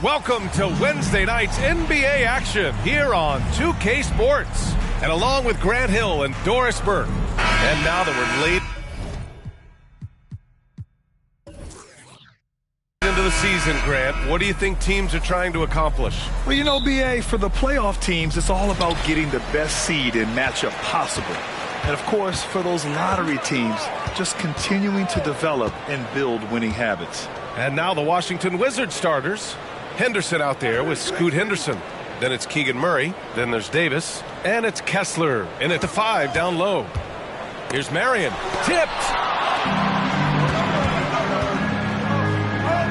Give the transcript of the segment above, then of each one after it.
Welcome to Wednesday night's NBA action here on 2K Sports. And along with Grant Hill and Doris Burke. And now that we're late into the season, Grant, what do you think teams are trying to accomplish? Well, you know, BA, for the playoff teams, it's all about getting the best seed and matchup possible. And, of course, for those lottery teams, just continuing to develop and build winning habits. And now the Washington Wizards starters. Henderson out there with Scoot Henderson. Then it's Keegan Murray. Then there's Davis. And it's Kessler in at the 5 down low. Here's Marion. Tipped.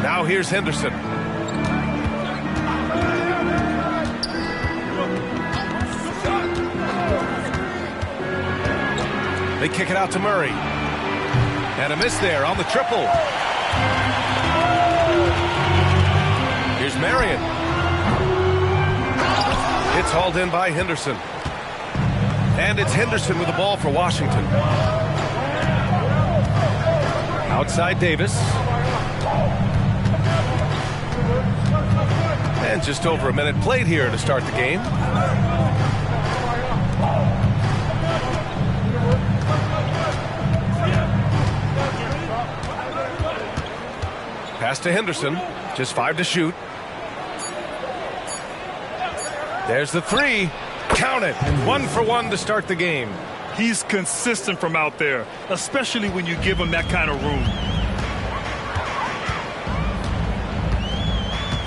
Now here's Henderson. They kick it out to Murray. And a miss there on the triple. Here's Marion. It's hauled in by Henderson. And it's Henderson with the ball for Washington. Outside Davis. And just over a minute played here to start the game. Pass to Henderson. Just 5 to shoot. There's the 3. Count it. 1 for 1 to start the game. He's consistent from out there, especially when you give him that kind of room.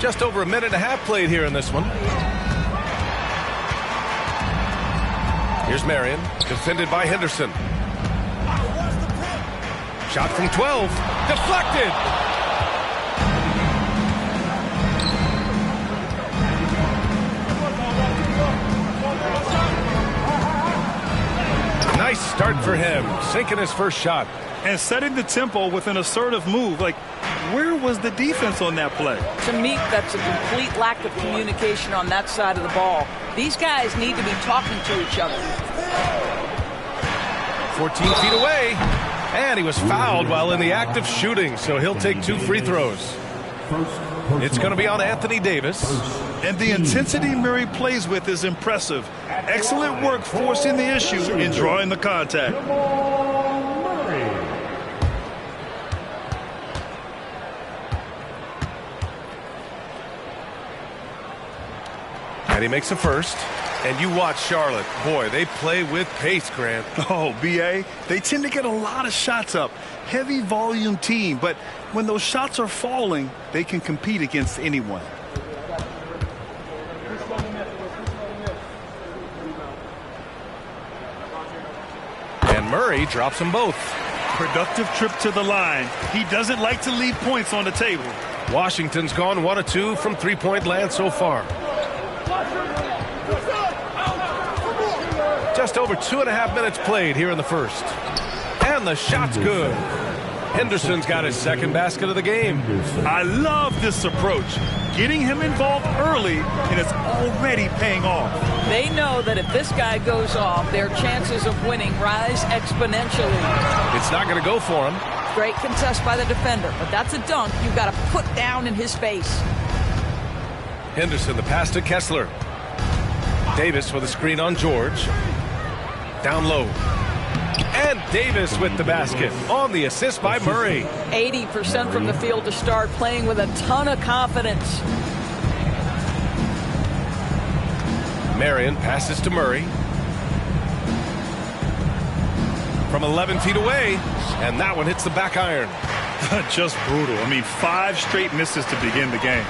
Just over a minute and a half played here in this one. Here's Marion, defended by Henderson. Shot from 12. Deflected. Nice start for him, sinking his first shot. And setting the tempo with an assertive move. Like, where was the defense on that play? To me, that's a complete lack of communication on that side of the ball. These guys need to be talking to each other. 14 feet away. And he was fouled while in the act of shooting, so he'll take 2 free throws. It's going to be on Anthony Davis. And the intensity Murray plays with is impressive. Excellent work forcing the issue and drawing the contact. And he makes a first. And you watch Charlotte. Boy, they play with pace, Grant. Oh, B.A., they tend to get a lot of shots up. Heavy volume team, but when those shots are falling, they can compete against anyone. And Murray drops them both. Productive trip to the line. He doesn't like to leave points on the table. Washington's gone 1 of 2 from three-point land so far. Just over 2.5 minutes played here in the first. And the shot's good. Henderson's got his second basket of the game. I love this approach. Getting him involved early, and it's already paying off. They know that if this guy goes off, their chances of winning rise exponentially. It's not going to go for him. Great contest by the defender, but that's a dunk you've got to put down in his face. Henderson, the pass to Kessler. Davis with a screen on George. Down low. And Davis with the basket on the assist by Murray. 80% from the field to start, playing with a ton of confidence. Marion passes to Murray. From 11 feet away, and that one hits the back iron. Just brutal. I mean, 5 straight misses to begin the game.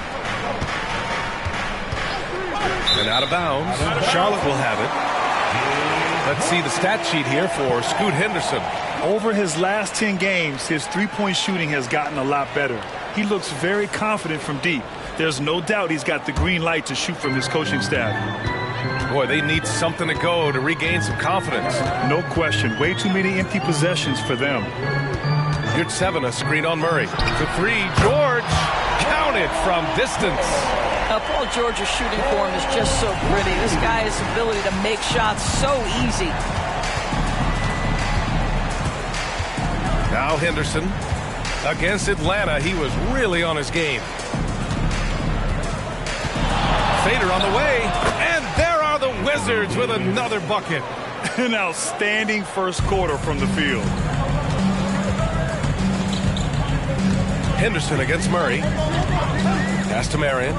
And out of bounds. Charlotte will have it. Let's see the stat sheet here for Scoot Henderson. Over his last 10 games, his three-point shooting has gotten a lot better. He looks very confident from deep. There's no doubt he's got the green light to shoot from his coaching staff. Boy, they need something to go to regain some confidence. No question. Way too many empty possessions for them. Here's 7, a screen on Murray. For 3, George. Counted from distance. Paul George's shooting form is just so pretty. This guy has the ability to make shots so easy. Now Henderson. Against Atlanta, he was really on his game. Fader on the way. And there are the Wizards with another bucket. An outstanding first quarter from the field. Henderson against Murray. Pass to Marion.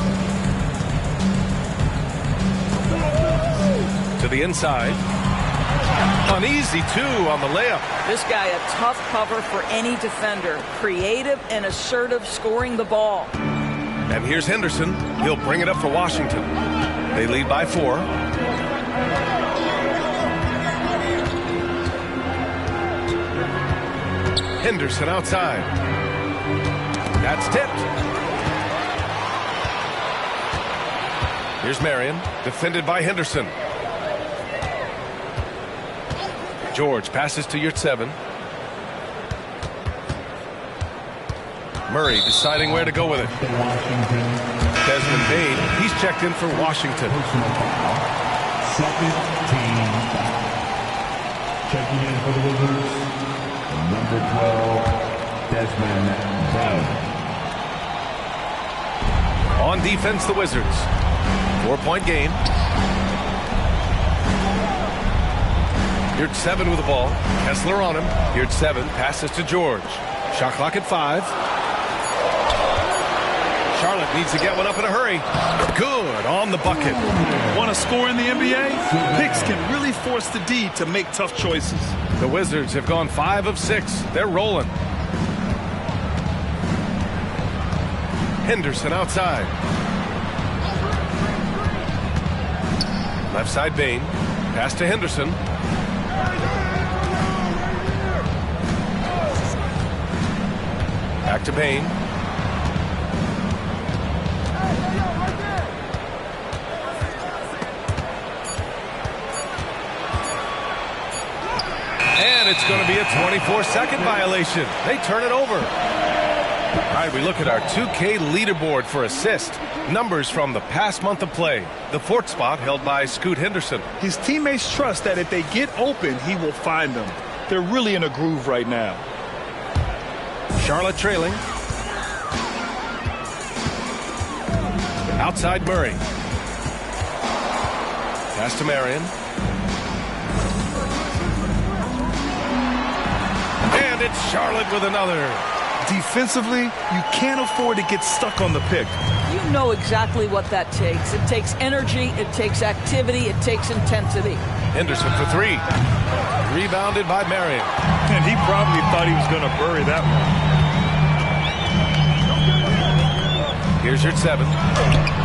To the inside. An easy two on the layup. This guy a tough cover for any defender. Creative and assertive scoring the ball. And here's Henderson. He'll bring it up for Washington. They lead by 4. Henderson outside. That's tipped. Here's Marion, defended by Henderson. George passes to Yurtseven. Murray deciding where to go with it. Desmond Bane, he's checked in for Washington. Second team foul. Checking in for the Wizards, number 12, Desmond Bane. On defense, the Wizards. 4-point game. Yurtseven with the ball. Kessler on him. Yurtseven passes to George. Shot clock at 5. Charlotte needs to get one up in a hurry. Good on the bucket. Want to score in the NBA? Picks can really force the D to make tough choices. The Wizards have gone 5 of 6. They're rolling. Henderson outside. Left side Bane. Pass to Henderson. Back to Bane. And it's going to be a 24-second violation. They turn it over. All right, we look at our 2K leaderboard for assist. Numbers from the past month of play. The 4th spot held by Scoot Henderson. His teammates trust that if they get open, he will find them. They're really in a groove right now. Charlotte trailing. Outside Murray. Pass to Marion. And it's Charlotte with another. Defensively, you can't afford to get stuck on the pick. You know exactly what that takes. It takes energy, it takes activity, it takes intensity. Henderson for 3. Rebounded by Marion. And he probably thought he was going to bury that one. Here's Yurtseven.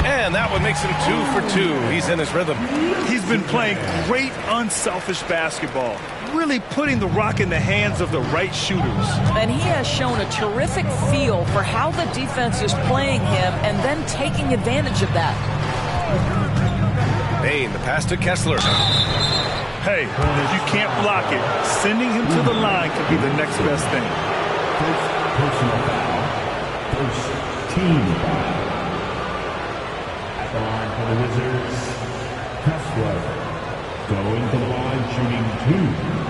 And that one makes him 2 for 2. He's in his rhythm. He's been playing great, unselfish basketball. Really putting the rock in the hands of the right shooters. And he has shown a terrific feel for how the defense is playing him and then taking advantage of that. Bane, the pass to Kessler. Hey, if you can't block it, sending him to the line could be the next best thing. First personal foul. First team foul. At the line for the Wizards, Kessler. Going to the line, shooting 2.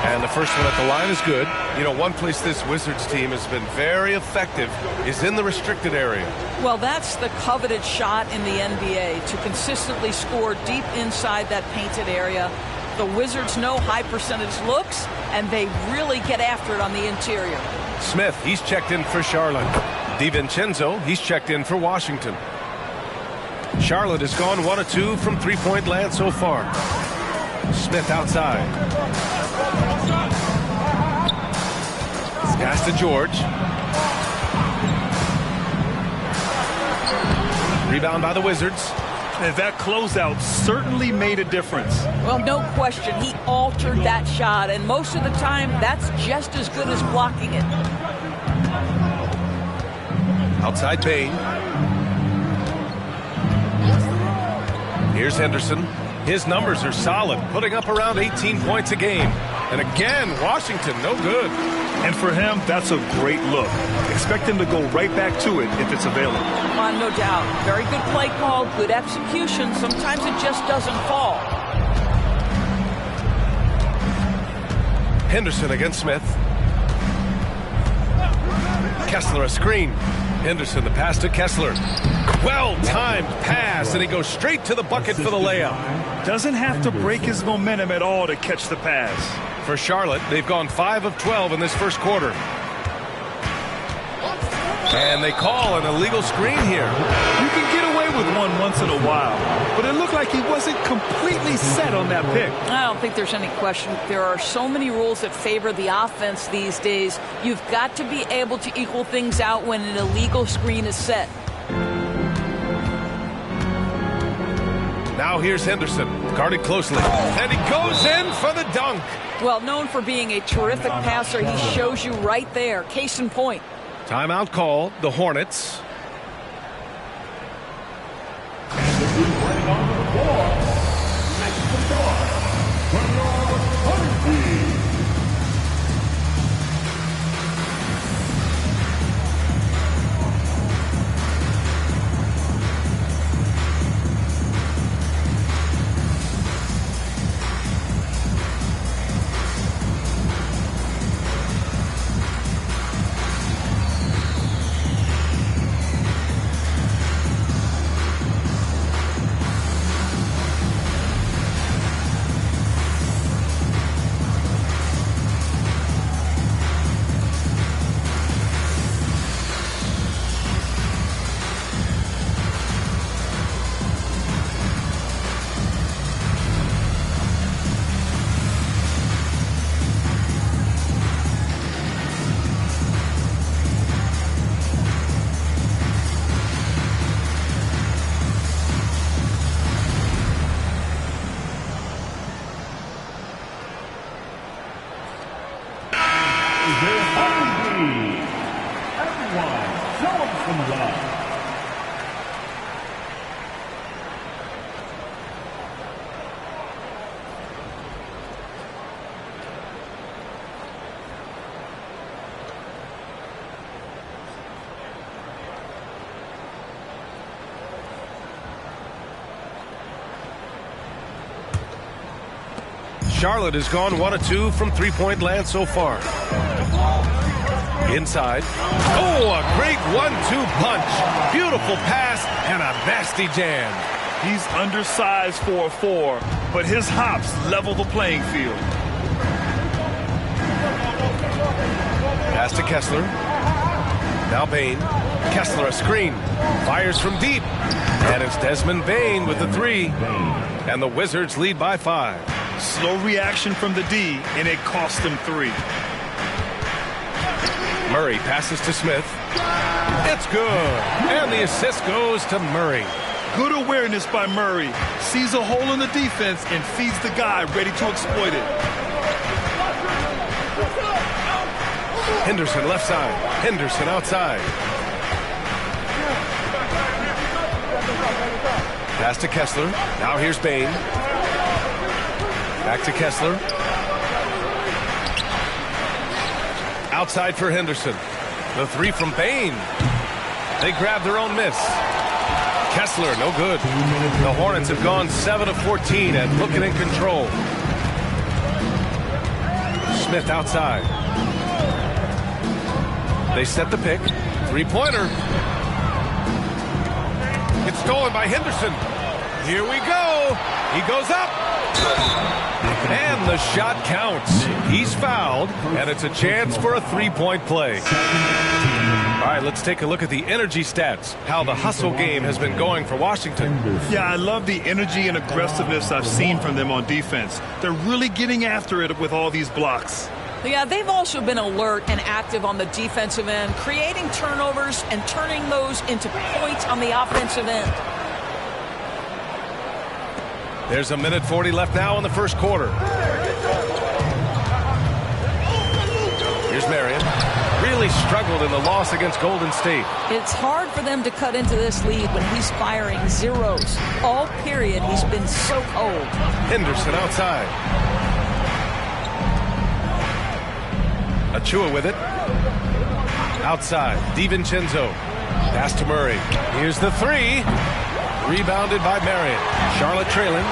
And the first one at the line is good. You know, one place this Wizards team has been very effective is in the restricted area. Well, that's the coveted shot in the NBA, to consistently score deep inside that painted area. The Wizards know high percentage looks, and they really get after it on the interior. Smith, he's checked in for Charlotte. DiVincenzo, he's checked in for Washington. Charlotte has gone 1 of 2 from three-point land so far. Smith outside. Pass to George. Rebound by the Wizards. And that closeout certainly made a difference. Well, no question, he altered that shot, and most of the time, that's just as good as blocking it. Outside Bane. Here's Henderson. His numbers are solid, putting up around 18 points a game. And again, Washington, no good. And for him, that's a great look. Expect him to go right back to it if it's available. No doubt. Very good play call, good execution. Sometimes it just doesn't fall. Henderson against Smith. Kessler a screen. Henderson the pass to Kessler. Well-timed pass, and he goes straight to the bucket for the layup. Doesn't have to break his momentum at all to catch the pass. For Charlotte, they've gone 5 of 12 in this first quarter. And they call an illegal screen here. You can get away with one once in a while, but it looked like he wasn't completely set on that pick. I don't think there's any question. There are so many rules that favor the offense these days. You've got to be able to equal things out when an illegal screen is set. Now here's Henderson, guarded closely, and he goes in for the dunk. Well, known for being a terrific passer, he shows you right there. Case in point. Timeout call, the Hornets. And the blue running onto the floor. Next to start, from your team. Charlotte has gone 1 of 2 from three-point land so far. Inside. Oh, a great 1-2 punch. Beautiful pass and a nasty jam. He's undersized for a 4, but his hops level the playing field. Pass to Kessler. Now Bain. Kessler a screen. Fires from deep. And it's Desmond Bain with the 3. And the Wizards lead by 5. Slow reaction from the D, and it cost him 3. Murray passes to Smith. It's good. And the assist goes to Murray. Good awareness by Murray. Sees a hole in the defense and feeds the guy ready to exploit it. Henderson left side. Henderson outside. Pass to Kessler. Now here's Bain. Back to Kessler. Outside for Henderson. The 3 from Bain. They grab their own miss. Kessler, no good. The Hornets have gone 7 of 14 and looking in control. Smith outside. They set the pick. 3-pointer. It's stolen by Henderson. Here we go. He goes up. And the shot counts. He's fouled, and it's a chance for a 3-point play. All right, let's take a look at the energy stats, how the hustle game has been going for Washington. Yeah, I love the energy and aggressiveness I've seen from them on defense. They're really getting after it with all these blocks. Yeah, they've also been alert and active on the defensive end, creating turnovers and turning those into points on the offensive end. There's a minute 40 left now in the first quarter. Here's Marion. Really struggled in the loss against Golden State. It's hard for them to cut into this lead when he's firing zeros. All period, he's been so cold. Henderson outside. Achua with it. Outside. DiVincenzo. Pass to Murray. Here's the 3. Rebounded by Marion. Charlotte trailing.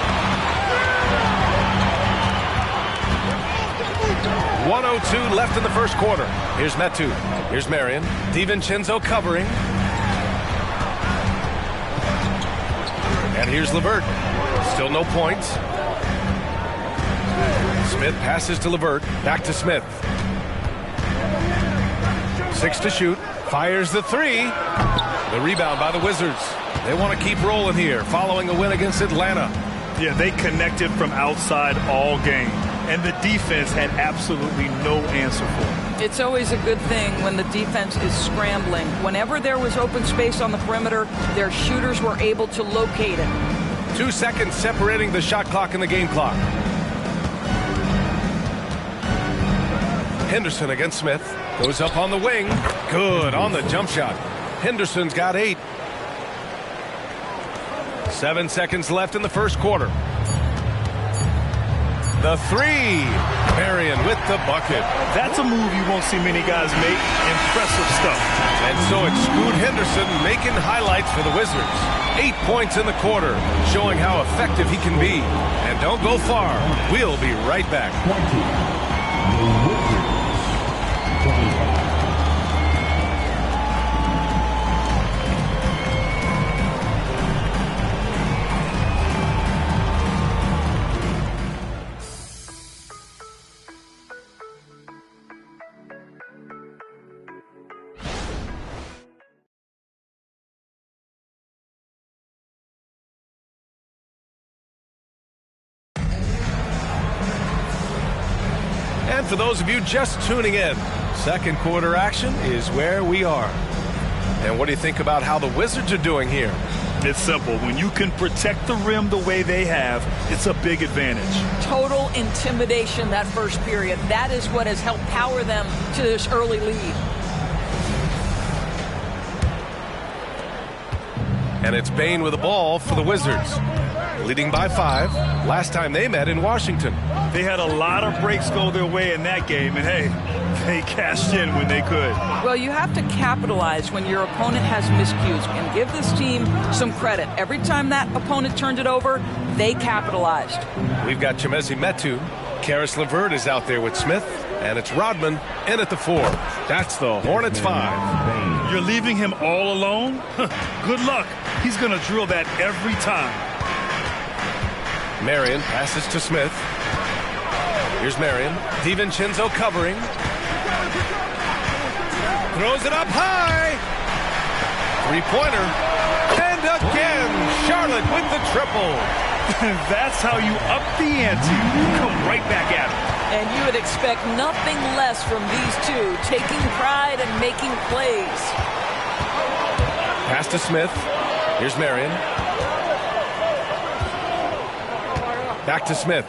1:02 left in the first quarter. Here's Metu. Here's Marion. DiVincenzo covering. And here's LeVert. Still no points. Smith passes to LeVert. Back to Smith. 6 to shoot. Fires the three. The rebound by the Wizards. They want to keep rolling here following a win against Atlanta. Yeah, they connected from outside all game, and the defense had absolutely no answer for it. It's always a good thing when the defense is scrambling. Whenever there was open space on the perimeter, their shooters were able to locate it. 2 seconds separating the shot clock and the game clock. Henderson against Smith. Goes up on the wing. Good on the jump shot. Henderson's got 8. 7 seconds left in the first quarter. The three. Marion with the bucket. That's a move you won't see many guys make. Impressive stuff. And so it's Scoot Henderson making highlights for the Wizards. 8 points in the quarter, showing how effective he can be. And don't go far. We'll be right back. 20. The Wizards. 25. And for those of you just tuning in, second quarter action is where we are. And what do you think about how the Wizards are doing here? It's simple. When you can protect the rim the way they have, it's a big advantage. Total intimidation that first period. That is what has helped power them to this early lead. And it's Bane with the ball for the Wizards. Leading by 5. Last time they met in Washington. They had a lot of breaks go their way in that game, and hey, they cashed in when they could. Well, you have to capitalize when your opponent has miscues, and give this team some credit. Every time that opponent turned it over, they capitalized. We've got Chimezie Metu. Karis LeVert is out there with Smith, and it's Rodman in at the 4. That's the Hornets 5. You're leaving him all alone? Good luck. He's going to drill that every time. Marion passes to Smith. Here's Marion. DiVincenzo covering. Throws it up high. Three-pointer. And again, Charlotte with the triple. That's how you up the ante. Come right back at it. And you would expect nothing less from these two, taking pride and making plays. Pass to Smith. Here's Marion. Back to Smith.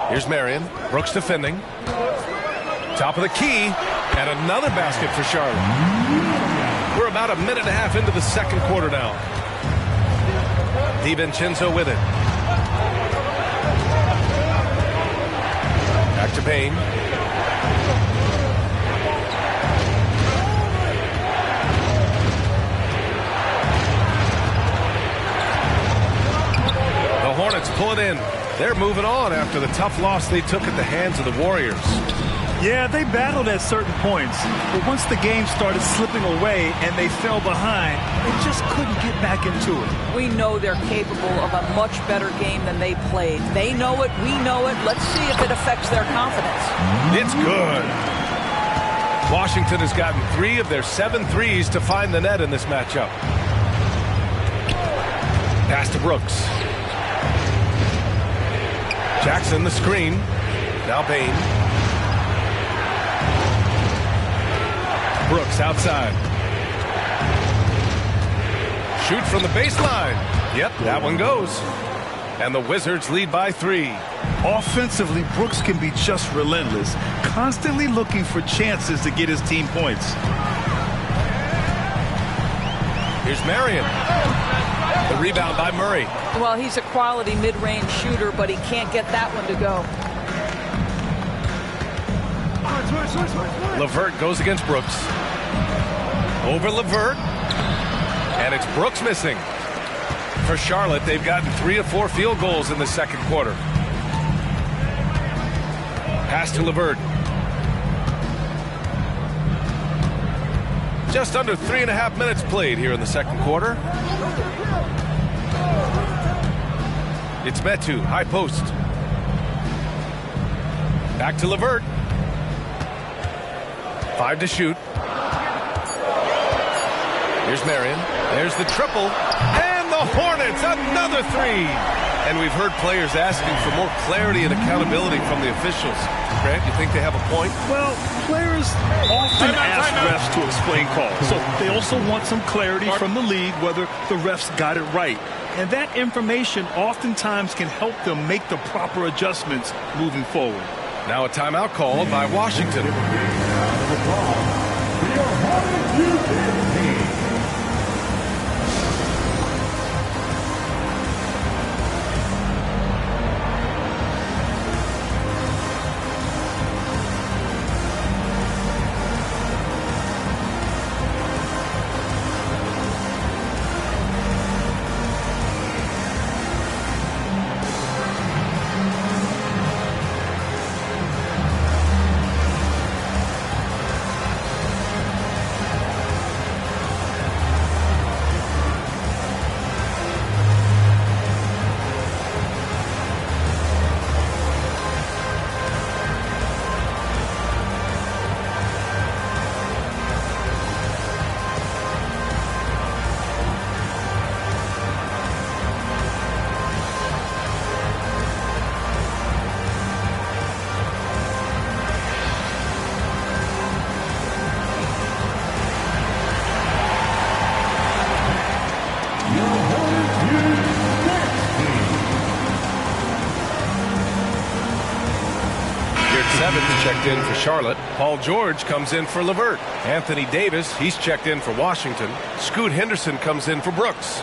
Here's Marion. Brooks defending. Top of the key. And another basket for Charlotte. We're about a minute and a half into the second quarter now. DiVincenzo with it. Back to Payne. The Hornets pull it in. They're moving on after the tough loss they took at the hands of the Warriors. Yeah, they battled at certain points, but once the game started slipping away and they fell behind, they just couldn't get back into it. We know they're capable of a much better game than they played. They know it, we know it. Let's see if it affects their confidence. It's good. Washington has gotten 3 of their 7 threes to find the net in this matchup. Pass to Brooks. Jackson the screen. Now Payne. Brooks outside. Shoot from the baseline. Yep, that one goes. And the Wizards lead by 3. Offensively, Brooks can be just relentless, constantly looking for chances to get his team points. Here's Marion. The rebound by Murray. Well, he's a quality mid-range shooter, but he can't get that one to go. LeVert goes against Brooks. Over LeVert. And it's Brooks missing. For Charlotte, they've gotten 3 of 4 field goals in the second quarter. Pass to LeVert. Just under 3.5 minutes played here in the second quarter. It's Metu, high post. Back to LeVert. 5 to shoot. Here's Marion. There's the triple. And the Hornets, another 3. And we've heard players asking for more clarity and accountability from the officials. Grant, you think they have a point? Well, players often ask refs to explain calls. So they also want some clarity from the league whether the refs got it right. And that information oftentimes can help them make the proper adjustments moving forward. Now a timeout called by Washington. Checked in for Charlotte. Paul George comes in for LeVert. Anthony Davis, he's checked in for Washington. Scoot Henderson comes in for Brooks.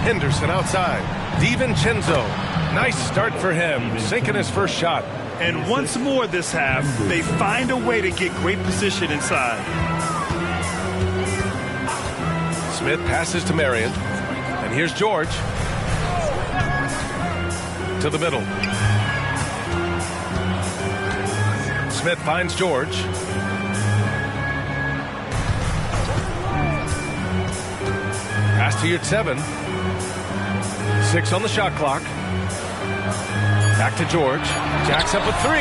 Henderson outside. DiVincenzo. Nice start for him, sinking his first shot. And once more this half, they find a way to get great position inside. Smith passes to Marion. And here's George. To the middle. Smith finds George. Pass to Yurtseven. 6 on the shot clock. Back to George. Jacks up a 3.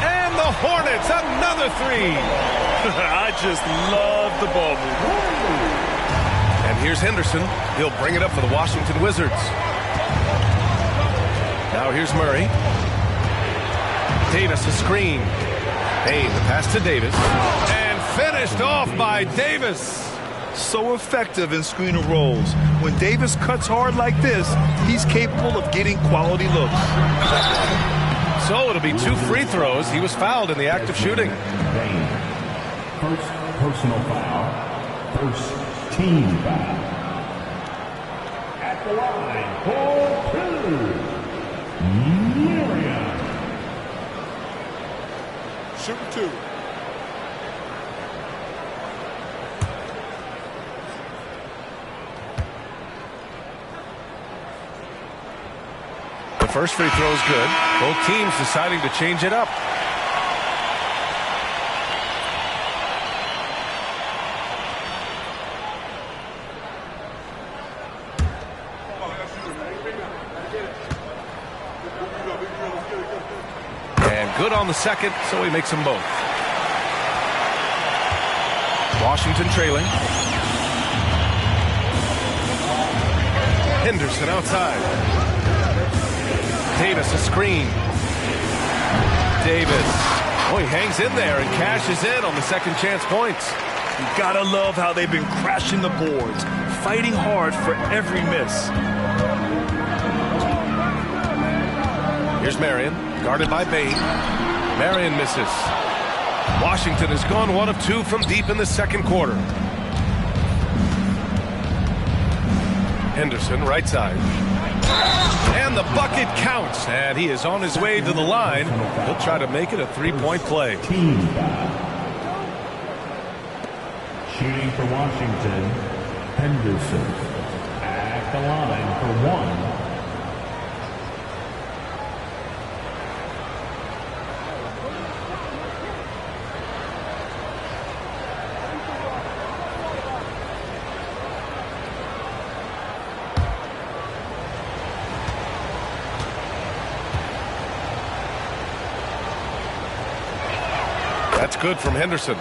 And the Hornets, another 3. I just love the ball movement. And here's Henderson. He'll bring it up for the Washington Wizards. Now here's Murray. Davis a screen. Payne, the pass to Davis. And finished off by Davis. So effective in screen and rolls. When Davis cuts hard like this, he's capable of getting quality looks. So it'll be 2 free throws. He was fouled in the act of shooting. First personal foul. First team foul. At the line for 2. Marion. Shooting 2. First free throw is good. Both teams deciding to change it up. And good on the second, so he makes them both. Washington trailing. Henderson outside. Davis a screen. Davis. Oh, he hangs in there and cashes in on the second chance points. You gotta love how they've been crashing the boards, fighting hard for every miss. Here's Marion, guarded by Payne. Marion misses. Washington has gone 1 of 2 from deep in the second quarter. Henderson, right side. And the bucket counts. And he is on his way to the line. He'll try to make it a three-point play. Team foul. Shooting for Washington, Henderson. At the line for one. That's good from Henderson.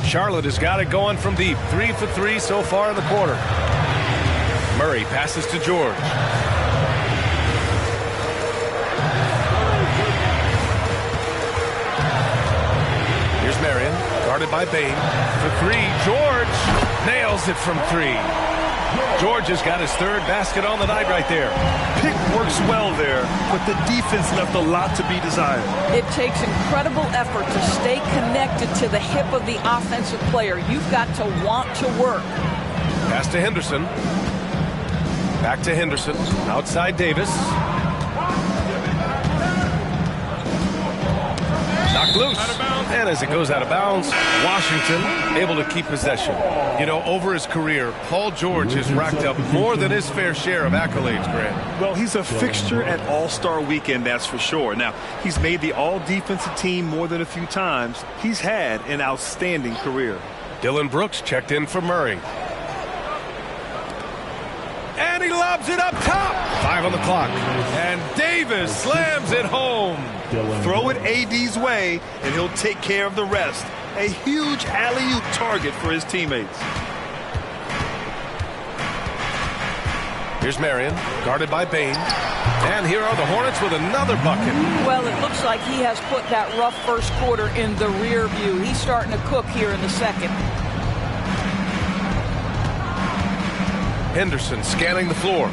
Charlotte has got it going from deep. 3 for 3 so far in the quarter. Murray passes to George. Here's Marion, guarded by Bain. For 3, George nails it from 3. George has got his third basket on the night right there. Pick works well there, but the defense left a lot to be desired. It takes incredible effort to stay connected to the hip of the offensive player. You've got to want to work. Pass to Henderson. Back to Henderson. Outside Davis. Knocked loose. And as it goes out of bounds, Washington able to keep possession. You know, over his career, Paul George has racked up more than his fair share of accolades, Grant. Well, he's a fixture at All-Star Weekend, that's for sure. Now, he's made the All-Defensive team more than a few times. He's had an outstanding career. Dylan Brooks checked in for Murray. And he lobs it up top. 5 on the clock. And Davis slams it home. Throw it AD's way, and he'll take care of the rest. A huge alley-oop target for his teammates. Here's Marion, guarded by Bain. And here are the Hornets with another bucket. Well, it looks like he has put that rough first quarter in the rear view. He's starting to cook here in the second. Henderson scanning the floor.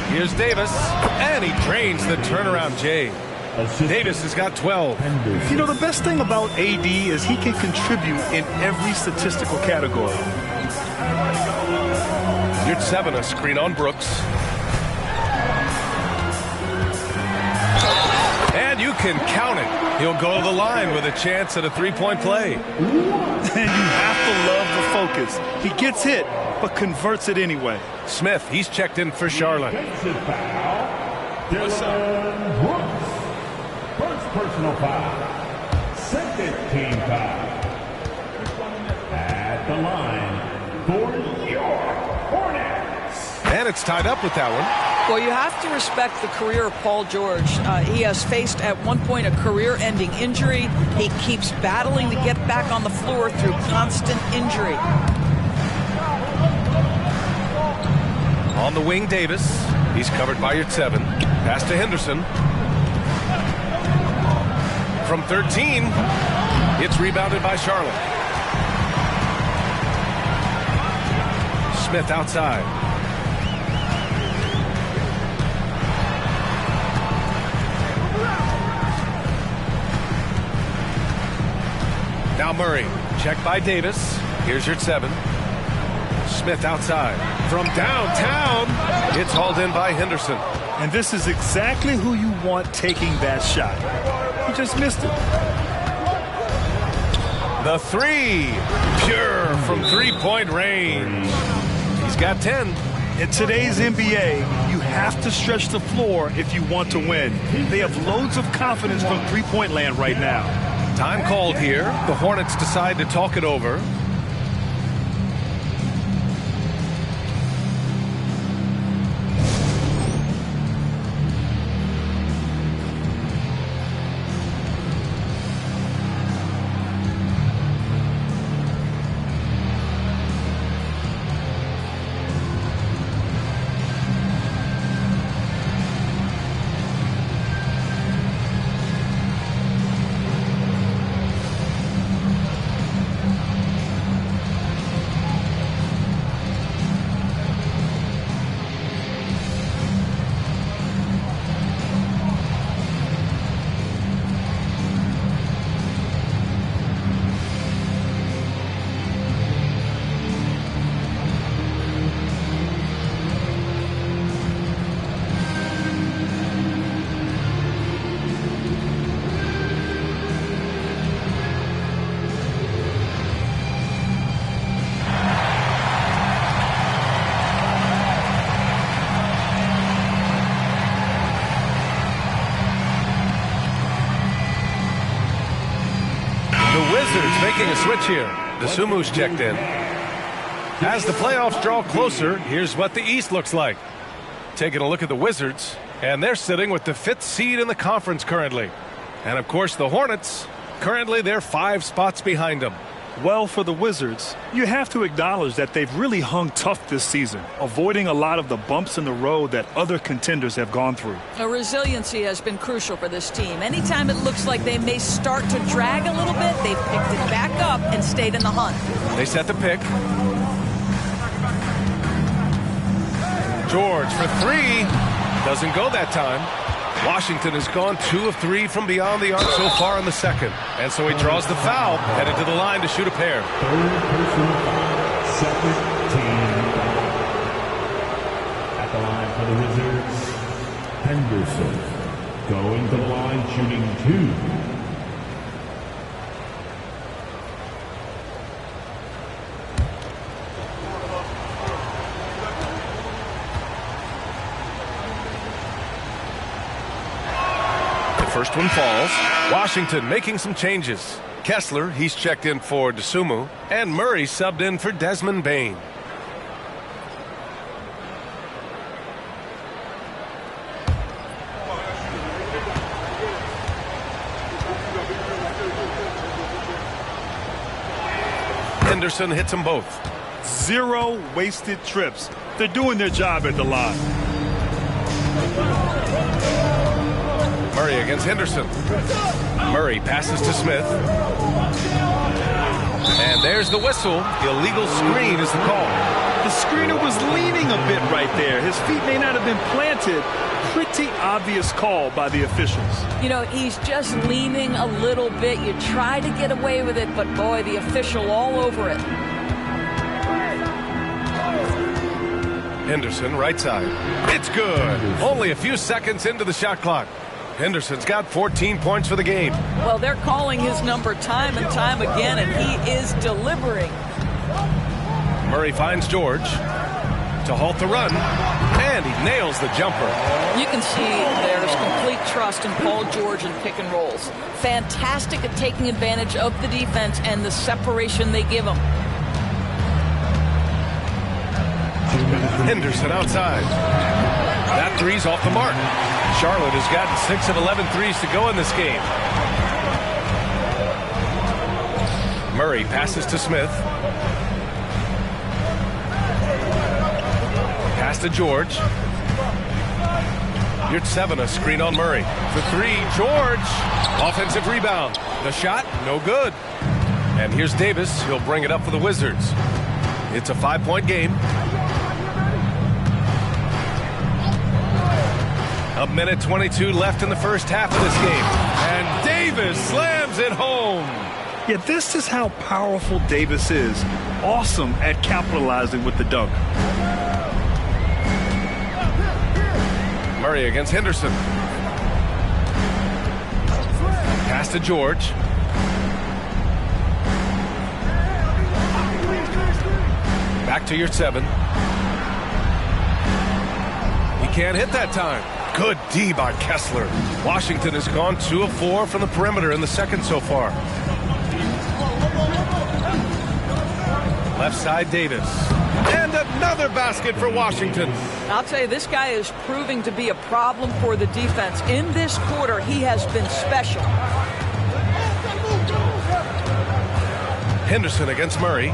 Here's Davis, and he drains the turnaround J. Davis has got 12. You know, the best thing about AD is he can contribute in every statistical category. You're 7, a screen on Brooks. And you can count it. He'll go to the line with a chance at a three-point play. And you have to love the focus. He gets hit, but converts it anyway. Smith, he's checked in for Charlotte. What's up? Brooks. First personal foul. Second team foul. At the line for your Hornets. And it's tied up with that one. Well, you have to respect the career of Paul George. He has faced at one point a career-ending injury. He keeps battling to get back on the floor through constant injury. On the wing, Davis. He's covered by your 7. Pass to Henderson. From 13, it's rebounded by Charlotte. Smith outside. Now Murray, checked by Davis. Here's your 7. Smith outside. From downtown, it's hauled in by Henderson. And this is exactly who you want taking that shot. He just missed it. The 3, pure from three-point range. He's got 10. In today's NBA, you have to stretch the floor if you want to win. They have loads of confidence from three-point land right now. Time called here. The Hornets decide to talk it over. Wizards making a switch here. DeSumu's checked in. As the playoffs draw closer, here's what the East looks like. Taking a look at the Wizards, and they're sitting with the 5th seed in the conference currently. And of course the Hornets, currently they're 5 spots behind them. Well, for the Wizards, you have to acknowledge that they've really hung tough this season, avoiding a lot of the bumps in the road that other contenders have gone through. Resiliency has been crucial for this team. Anytime it looks like they may start to drag a little bit, they've picked it back up and stayed in the hunt. They set the pick. George for 3. Doesn't go that time. Washington has gone 2 of 3 from beyond the arc so far in the second. And so he draws the foul, headed to the line to shoot a pair. Third personal foul, second team foul. At the line for the Wizards, Henderson. Going to the line, shooting 2. First one falls. Washington making some changes. Kessler, he's checked in for DeSumo, and Murray subbed in for Desmond Bane. Henderson hits them both. 0 wasted trips. They're doing their job at the line. Murray against Henderson. Murray passes to Smith. And there's the whistle. Illegal screen is the call. The screener was leaning a bit right there. His feet may not have been planted. Pretty obvious call by the officials. You know, he's just leaning a little bit. You try to get away with it, but boy, the official all over it. Henderson, right side. It's good. Only a few seconds into the shot clock. Henderson's got 14 points for the game. Well, they're calling his number time and time again, and he is delivering. Murray finds George to halt the run, and he nails the jumper. You can see there's complete trust in Paul George in pick and rolls. Fantastic at taking advantage of the defense and the separation they give him. Henderson outside. That three's off the mark. Charlotte has gotten 6 of 11 threes to go in this game. Murray passes to Smith. Pass to George. You're 7, a screen on Murray. For 3, George. Offensive rebound. The shot, no good. And here's Davis. He'll bring it up for the Wizards. It's a 5-point game. A minute 22 left in the first half of this game. And Davis slams it home. Yeah, this is how powerful Davis is. Awesome at capitalizing with the dunk. Murray against Henderson. Pass to George. Back to your 7. He can't hit that time. Good D by Kessler. Washington has gone 2 of 4 from the perimeter in the second so far. Left side, Davis. And another basket for Washington. I'll tell you, this guy is proving to be a problem for the defense. In this quarter, he has been special. Henderson against Murray.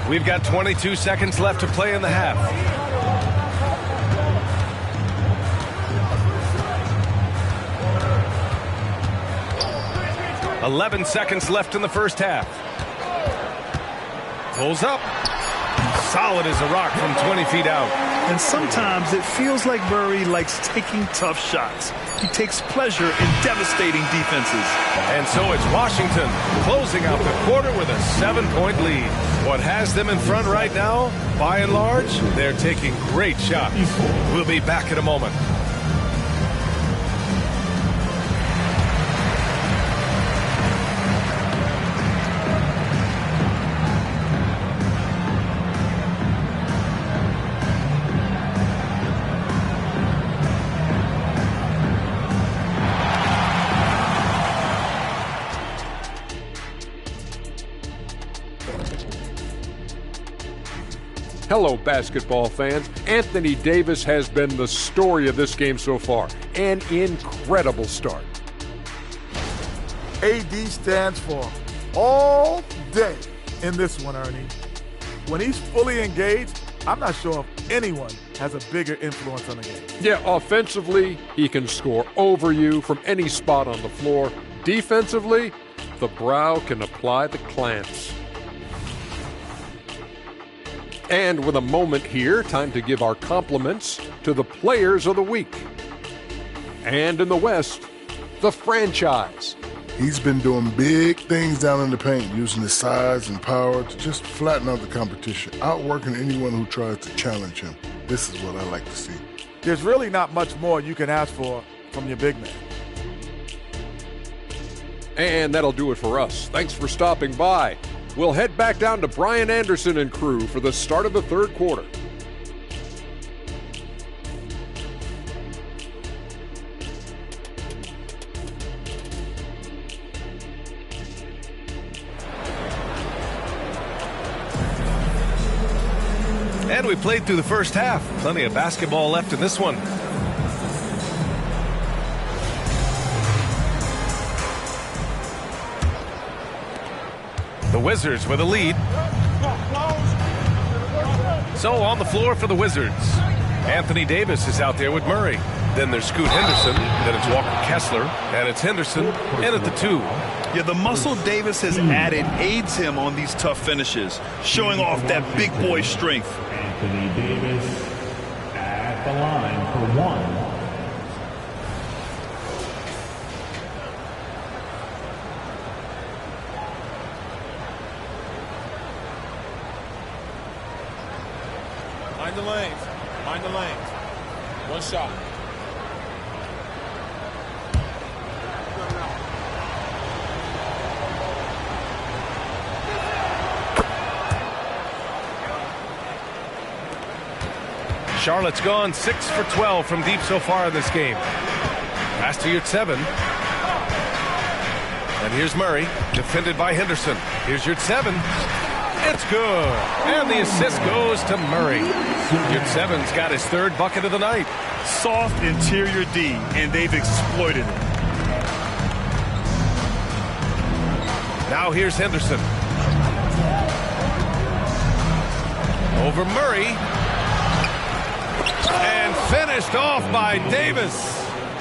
We've got 22 seconds left to play in the half. 11 seconds left in the first half. Pulls up. Solid as a rock from 20 feet out. And sometimes it feels like Murray likes taking tough shots. He takes pleasure in devastating defenses. And so it's Washington closing out the quarter with a 7-point lead. What has them in front right now, by and large, they're taking great shots. We'll be back in a moment. Hello, basketball fans. Anthony Davis has been the story of this game so far. An incredible start. AD stands for all day in this one, Ernie. When he's fully engaged, I'm not sure if anyone has a bigger influence on the game. Yeah, offensively, he can score over you from any spot on the floor. Defensively, the brow can apply the clamps. And with a moment here, time to give our compliments to the players of the week. And in the West, the franchise. He's been doing big things down in the paint, using his size and power to just flatten out the competition, outworking anyone who tries to challenge him. This is what I like to see. There's really not much more you can ask for from your big man. And that'll do it for us. Thanks for stopping by. We'll head back down to Brian Anderson and crew for the start of the third quarter. And we played through the first half. Plenty of basketball left in this one. The Wizards with a lead. So on the floor for the Wizards, Anthony Davis is out there with Murray. Then there's Scoot Henderson. Then it's Walker Kessler. And it's Henderson in at the 2. Yeah, the muscle Davis has added aids him on these tough finishes, showing off that big boy strength. Anthony Davis at the line for one. Mind the lanes. Mind the lanes. One shot. Charlotte's gone 6 for 12 from deep so far in this game. Pass to your 7. And here's Murray, defended by Henderson. Here's your 7. It's good. And the assist goes to Murray. Your 7's got his 3rd bucket of the night. Soft interior D, and they've exploited it. Now here's Henderson. Over Murray. And finished off by Davis.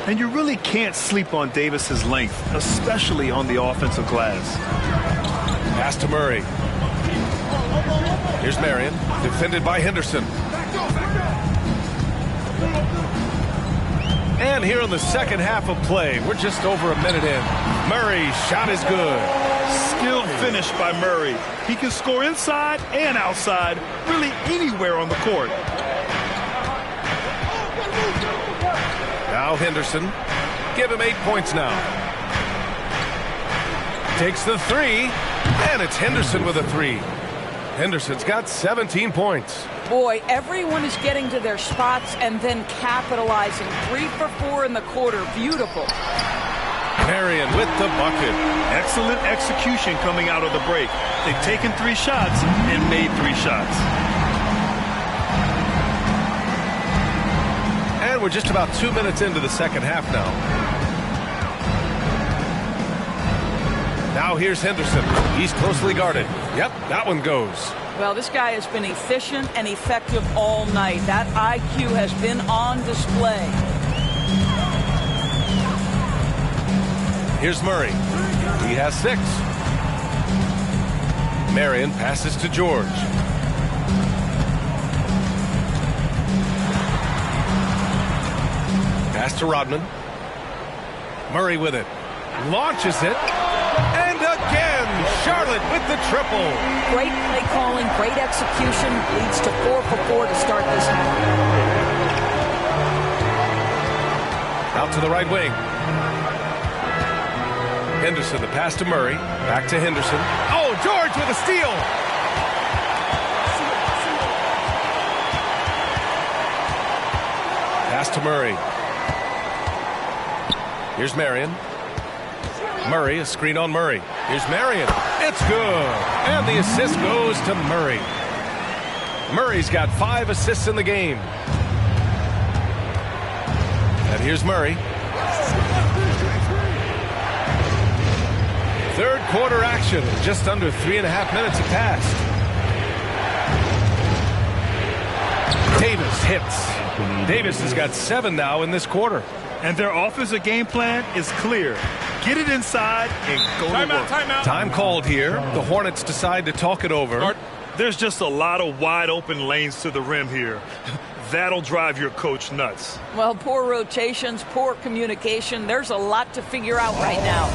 And you really can't sleep on Davis's length, especially on the offensive glass. Pass to Murray. Here's Marion, defended by Henderson. And here in the second half of play, we're just over a minute in. Murray's shot is good. Skilled finish by Murray. He can score inside and outside, really anywhere on the court. Now Henderson. Give him 8 points now. Takes the 3. And it's Henderson with a 3. Henderson's got 17 points. Boy, everyone is getting to their spots and then capitalizing. 3 for 4 in the quarter. Beautiful. Marion with the bucket. Excellent execution coming out of the break. They've taken 3 shots and made 3 shots. And we're just about 2 minutes into the second half now. Now here's Henderson. He's closely guarded. Yep, that one goes. Well, this guy has been efficient and effective all night. That IQ has been on display. Here's Murray. He has 6. Marion passes to George. Pass to Rodman. Murray with it. Launches it. And again, Charlotte with the triple. Great play calling, great execution. Leads to 4 for 4 to start this half. Out to the right wing. Henderson, the pass to Murray. Back to Henderson. Oh, George with a steal. Pass to Murray. Here's Marion. Murray, a screen on Murray. Here's Marion. It's good. And the assist goes to Murray. Murray's got 5 assists in the game. And here's Murray. Third quarter action. Just under 3.5 minutes have passed. Davis hits. Davis has got 7 now in this quarter. And their offensive game plan is clear. Get it inside and go to work. Timeout. Time called here. The Hornets decide to talk it over. There's just a lot of wide open lanes to the rim here. That'll drive your coach nuts. Well, poor rotations, poor communication. There's a lot to figure out right now.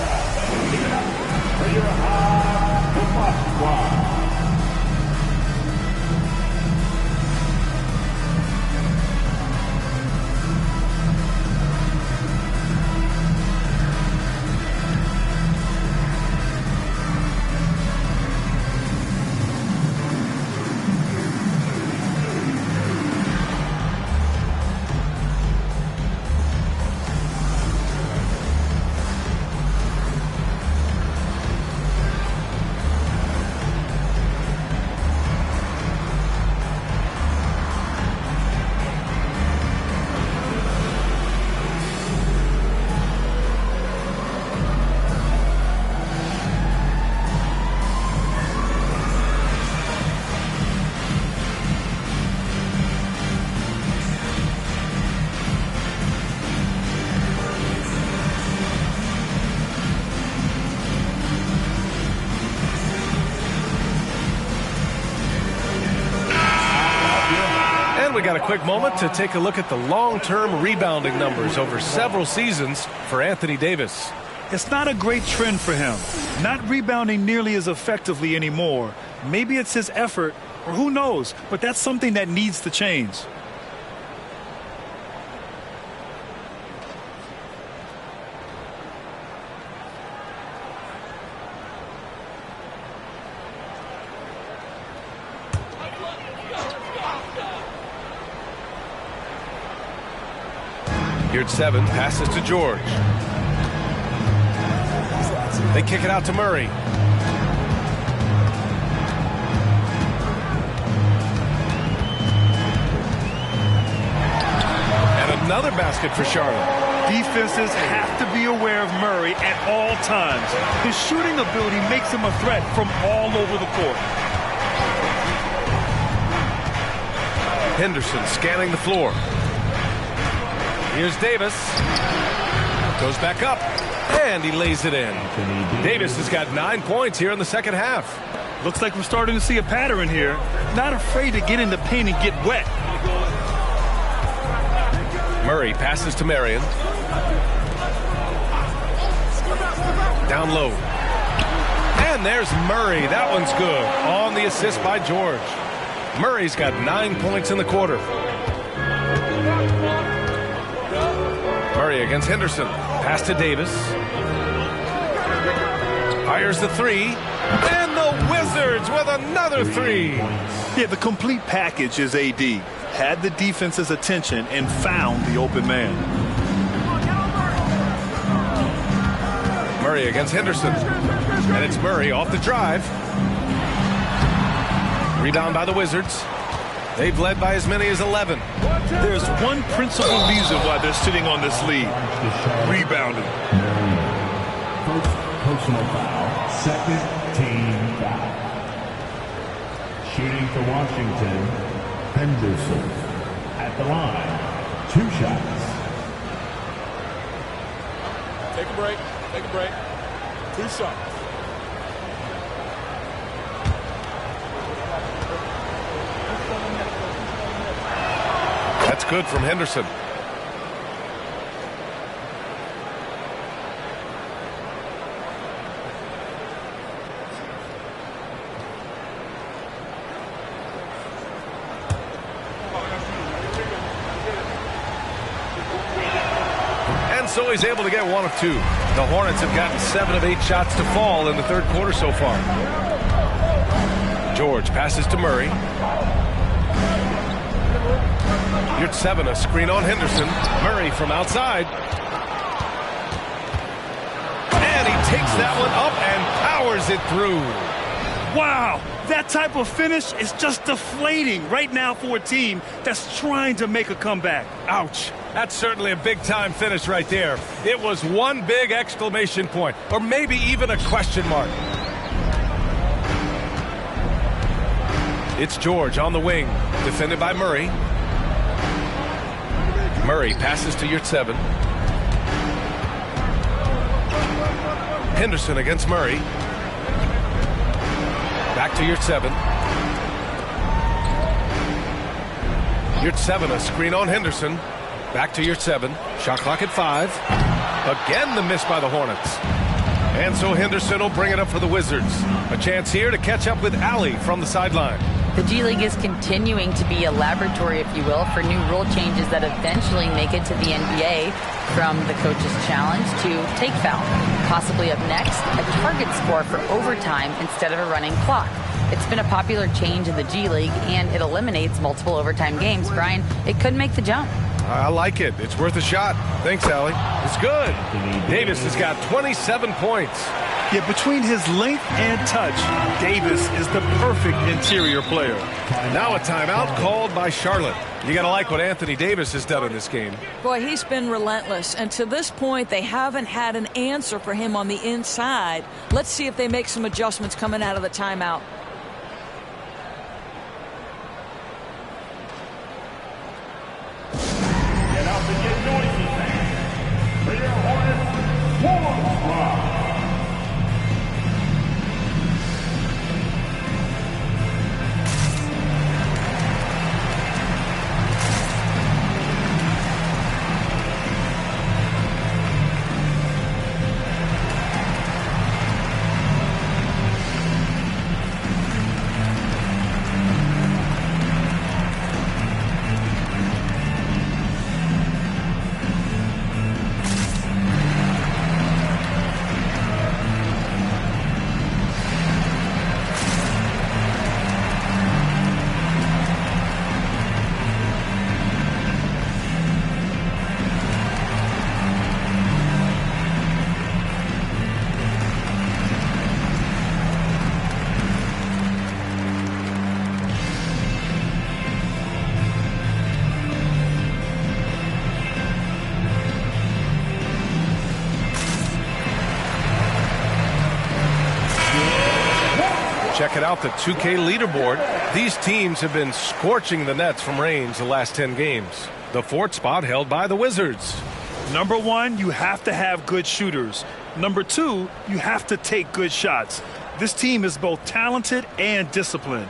We got a quick moment to take a look at the long-term rebounding numbers over several seasons for Anthony Davis. It's not a great trend for him. Not rebounding nearly as effectively anymore. Maybe it's his effort, or who knows, but that's something that needs to change. Here at 7, passes to George. They kick it out to Murray. And another basket for Charlotte. Defenses have to be aware of Murray at all times. His shooting ability makes him a threat from all over the court. Henderson scanning the floor. Here's Davis. Goes back up. And he lays it in. Davis has got 9 points here in the second half. Looks like we're starting to see a pattern here. Not afraid to get in the paint and get wet. Murray passes to Marion. Down low. And there's Murray. That one's good. On the assist by George. Murray's got 9 points in the quarter. Murray against Henderson. Pass to Davis. Fires the 3. And the Wizards with another 3. Yeah, the complete package is AD. Had the defense's attention and found the open man. Murray against Henderson. And it's Murray off the drive. Rebound by the Wizards. They've led by as many as 11. There's one principal reason why they're sitting on this lead. Rebounding. First personal foul, second team foul. Shooting for Washington, Henderson. At the line, 2 shots. Take a break. Take a break. 2 shots. That's good from Henderson. And so he's able to get 1 of 2. The Hornets have gotten 7 of 8 shots to fall in the third quarter so far. George passes to Murray. You're at 7, a screen on Henderson. Murray from outside. And he takes that one up and powers it through. Wow, That type of finish is just deflating right now for a team that's trying to make a comeback. Ouch. That's certainly a big-time finish right there. It was one big exclamation point, or maybe even a question mark. It's George on the wing, defended by Murray. Murray passes to Yurtseven. Henderson against Murray. Back to Yurtseven. Yurtseven, a screen on Henderson. Back to Yurtseven. Shot clock at 5. Again, the miss by the Hornets. And so Henderson will bring it up for the Wizards. A chance here to catch up with Allie from the sideline. The G League is continuing to be a laboratory, if you will, for new rule changes that eventually make it to the NBA, from the coach's challenge to take foul. Possibly up next, a target score for overtime instead of a running clock. It's been a popular change in the G League, and it eliminates multiple overtime games. Brian, it could make the jump. I like it. It's worth a shot. Thanks, Allie. It's good. Davis has got 27 points. Yeah, between his length and touch, Davis is the perfect interior player. Now a timeout called by Charlotte. You got to like what Anthony Davis has done in this game. Boy, he's been relentless. And to this point, they haven't had an answer for him on the inside. Let's see if they make some adjustments coming out of the timeout. Get out and get noisy, fans. For your Hornets, Warm Squad. Check it out, the 2K leaderboard. These teams have been scorching the nets from range the last 10 games. The 4th spot held by the Wizards. Number 1, you have to have good shooters. Number 2, you have to take good shots. This team is both talented and disciplined.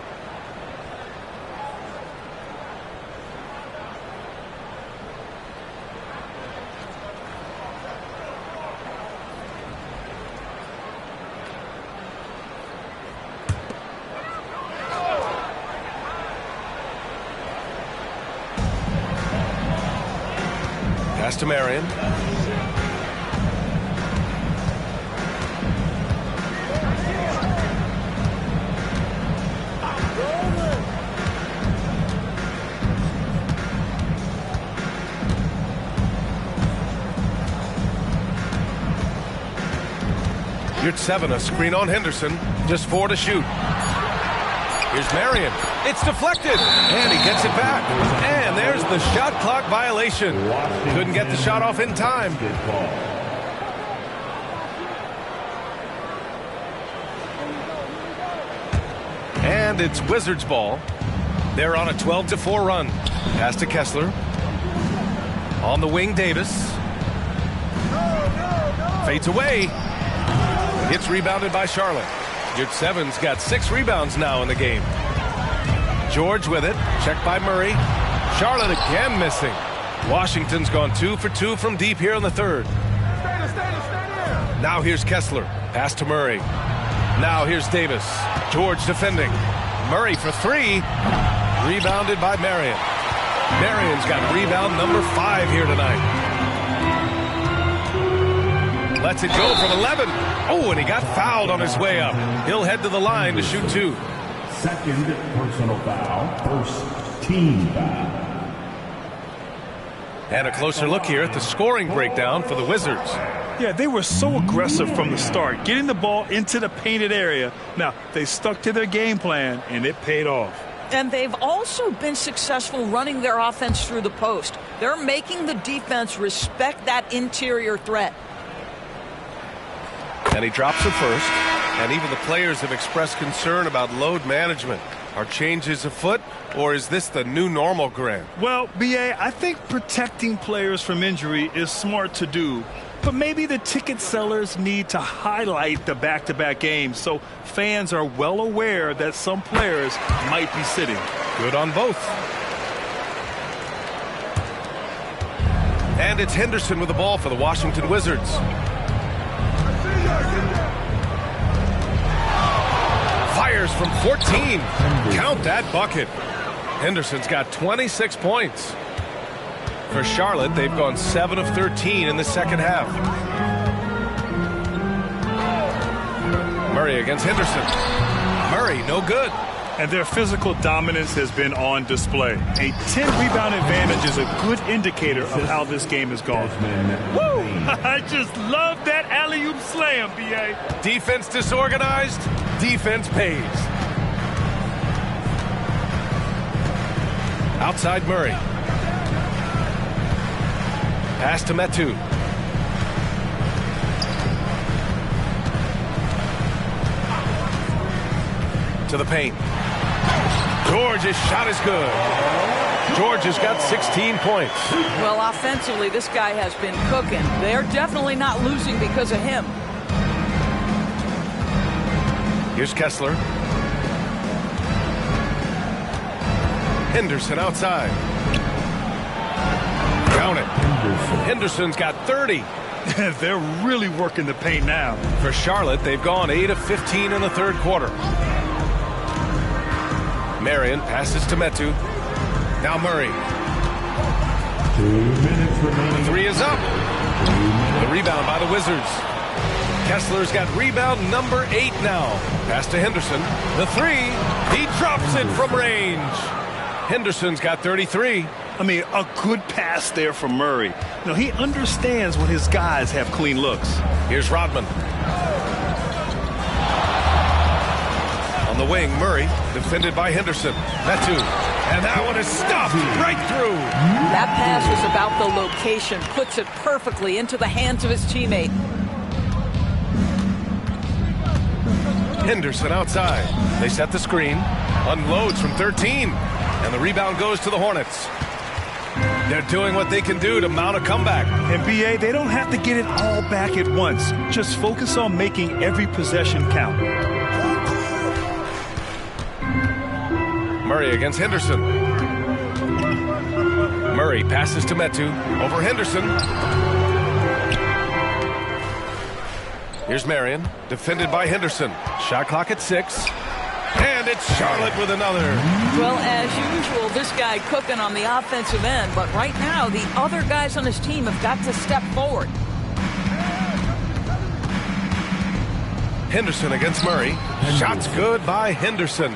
Pass to Marion. Yurtseven, a screen on Henderson. Just 4 to shoot. Here's Marion. It's deflected, and he gets it back. And there's the shot clock violation. Couldn't get the shot off in time. And it's Wizards ball. They're on a 12-4 run. Pass to Kessler. On the wing, Davis. Fades away. Gets rebounded by Charlotte. Yurtseven's got 6 rebounds now in the game. George with it. Checked by Murray. Charlotte again missing. Washington's gone 2 for 2 from deep here in the 3rd. Now here's Kessler. Pass to Murray. Now here's Davis. George defending. Murray for 3. Rebounded by Marion. Marion's got rebound number 5 here tonight. Lets it go from 11. Oh, and he got fouled on his way up. He'll head to the line to shoot 2. Second personal foul. First team foul. And a closer look here at the scoring breakdown for the Wizards. Yeah, they were so aggressive from the start, getting the ball into the painted area. Now, they stuck to their game plan, and it paid off. And they've also been successful running their offense through the post. They're making the defense respect that interior threat. And he drops it first. And even the players have expressed concern about load management. Are changes afoot, or is this the new normal, Grant? Well, B.A., I think protecting players from injury is smart to do. But maybe the ticket sellers need to highlight the back-to-back games so fans are well aware that some players might be sitting. Good on both. And it's Henderson with the ball for the Washington Wizards. Fires from 14. Count that bucket. Henderson's got 26 points. For Charlotte, they've gone 7 of 13 in the second half. Murray against Henderson. Murray, no good. And their physical dominance has been on display. A 10-rebound advantage is a good indicator of how this game has gone. Woo! I just love that alley-oop slam, B.A. Defense disorganized, defense pays. Outside Murray. Pass to Metu. To the paint. George's shot is good. George has got 16 points. Well, offensively, this guy has been cooking. They're definitely not losing because of him. Here's Kessler. Henderson outside. Count it. Henderson's got 30. They're really working the paint now. For Charlotte, they've gone 8 of 15 in the third quarter. Marion passes to Metu. Now Murray. 2 minutes remaining. The three is up. The rebound by the Wizards. Kessler's got rebound number 8 now. Pass to Henderson. The three. He drops it from range. Henderson's got 33. I mean, a good pass there from Murray. You know, he understands when his guys have clean looks. Here's Rodman. On the wing, Murray, defended by Henderson. Metu. And that one is stuffed right through. That pass was about the location. Puts it perfectly into the hands of his teammate. Henderson outside. They set the screen. Unloads from 13. And the rebound goes to the Hornets. They're doing what they can do to mount a comeback. And B.A., they don't have to get it all back at once. Just focus on making every possession count. Murray against Henderson. Murray passes to Metu. Over Henderson. Here's Marion. Defended by Henderson. Shot clock at 6. And it's Charlotte with another. Well, as usual, this guy cooking on the offensive end. But right now, the other guys on his team have got to step forward. Henderson against Murray. Shots good by Henderson.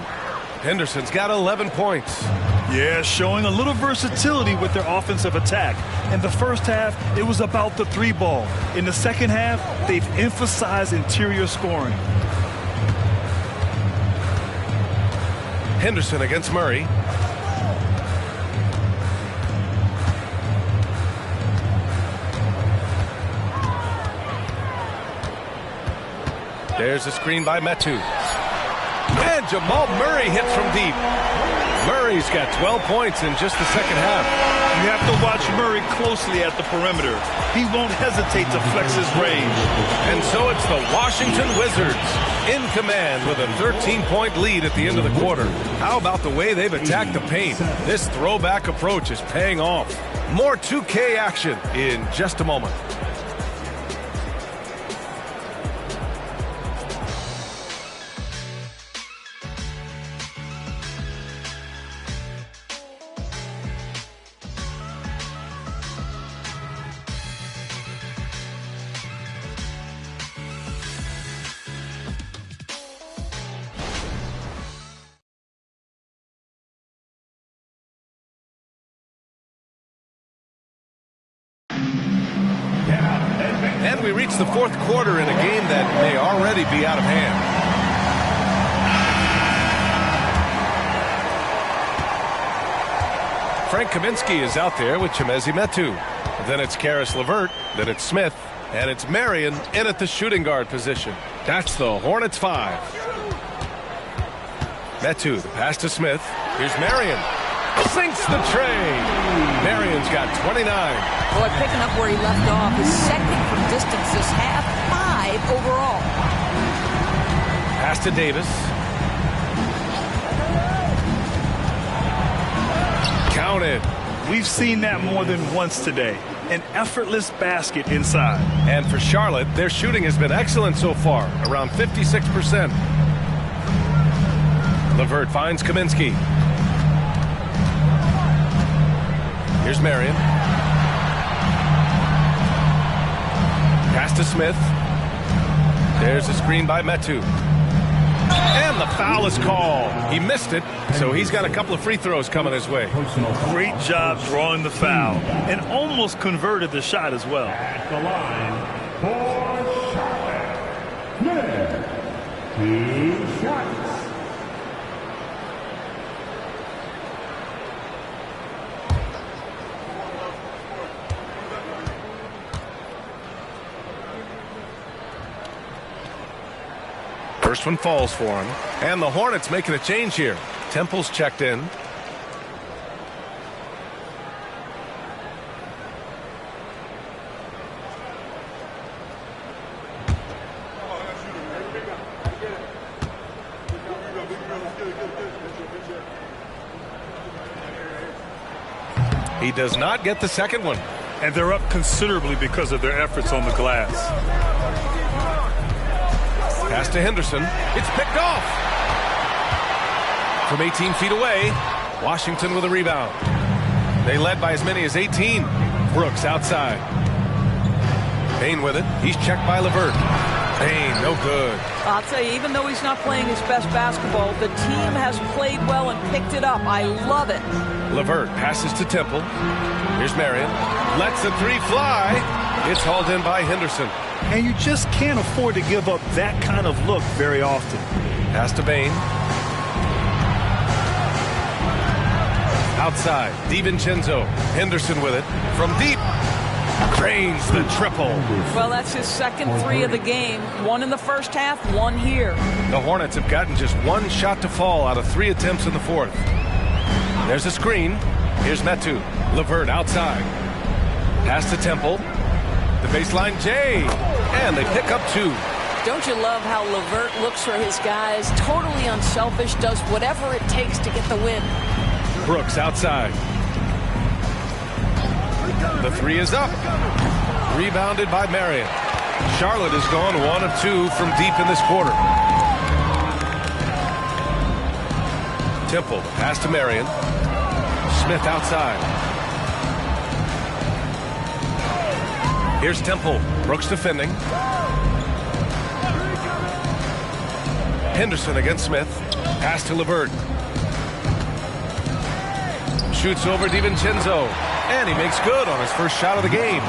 Henderson's got 11 points. Yeah, showing a little versatility with their offensive attack. In the first half, it was about the three ball. In the second half, they've emphasized interior scoring. Henderson against Murray. There's a screen by Metu. And Jamal Murray hits from deep. Murray's got 12 points in just the second half. You have to watch Murray closely at the perimeter. He won't hesitate to flex his range. And so it's the Washington Wizards in command with a 13-point lead at the end of the quarter. How about the way they've attacked the paint? This throwback approach is paying off. More 2K action in just a moment. And we reach the fourth quarter in a game that may already be out of hand. Frank Kaminsky is out there with Chimezie Metu. Then it's Karis LeVert. Then it's Smith. And it's Marion in at the shooting guard position. That's the Hornets 5. Metu, the pass to Smith. Here's Marion. Sinks the tray. Marion's got 29. Boy, picking up where he left off. His second from distance this half, 5 overall. Pass to Davis. Counted. We've seen that more than once today. An effortless basket inside. And for Charlotte, their shooting has been excellent so far, around 56%. LeVert finds Kaminsky. Here's Marion. Pass to Smith. There's a screen by Metu. And the foul is called. He missed it, so he's got a couple of free throws coming his way. Great job drawing the foul and almost converted the shot as well. At the line for Charlotte, Smith. 2 shots. First one falls for him. And the Hornets making a change here. Temple's checked in. He does not get the second one. And they're up considerably because of their efforts on the glass. Pass to Henderson. It's picked off. From 18 feet away, Washington with a rebound. They led by as many as 18. Brooks outside. Payne with it. He's checked by LeVert. Payne, no good. I'll tell you, even though he's not playing his best basketball, the team has played well and picked it up. I love it. LeVert passes to Temple. Here's Marion. Lets the three fly. It's hauled in by Henderson. And you just can't afford to give up that kind of look very often. Pass to Payne. Outside, DiVincenzo. Henderson with it. From deep. Cranes the triple. Well, that's his second 3 of the game. 1 in the first half, 1 here. The Hornets have gotten just 1 shot to fall out of 3 attempts in the fourth. There's a screen. Here's Metu. LeVert outside. Pass to Temple. The baseline J. And they pick up 2. Don't you love how LeVert looks for his guys? Totally unselfish, does whatever it takes to get the win. Brooks outside. The 3 is up. Rebounded by Marion. Charlotte has gone 1 of 2 from deep in this quarter. Temple, pass to Marion. Smith outside. Here's Temple. Brooks defending. Henderson against Smith. Pass to LeVert. Shoots over DiVincenzo. And he makes good on his first shot of the game.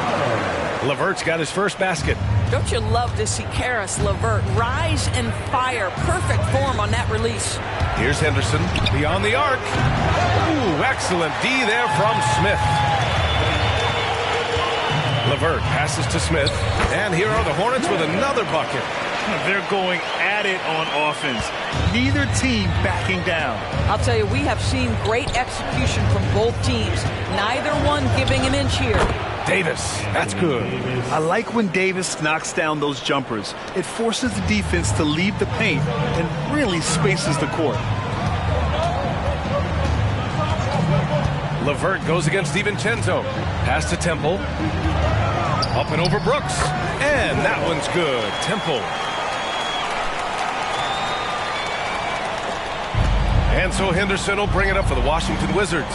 LeVert's got his first basket. Don't you love to see Karis LeVert rise and fire? Perfect form on that release. Here's Henderson beyond the arc. Ooh, excellent D there from Smith. LeVert passes to Smith. And here are the Hornets with another bucket. They're going at it on offense. Neither team backing down. I'll tell you, we have seen great execution from both teams. Neither one giving an inch here. Davis, that's good. I like when Davis knocks down those jumpers. It forces the defense to leave the paint and really spaces the court. LeVert goes against DiVincenzo. Pass to Temple. Up and over Brooks. And that one's good. Temple. And so Henderson will bring it up for the Washington Wizards.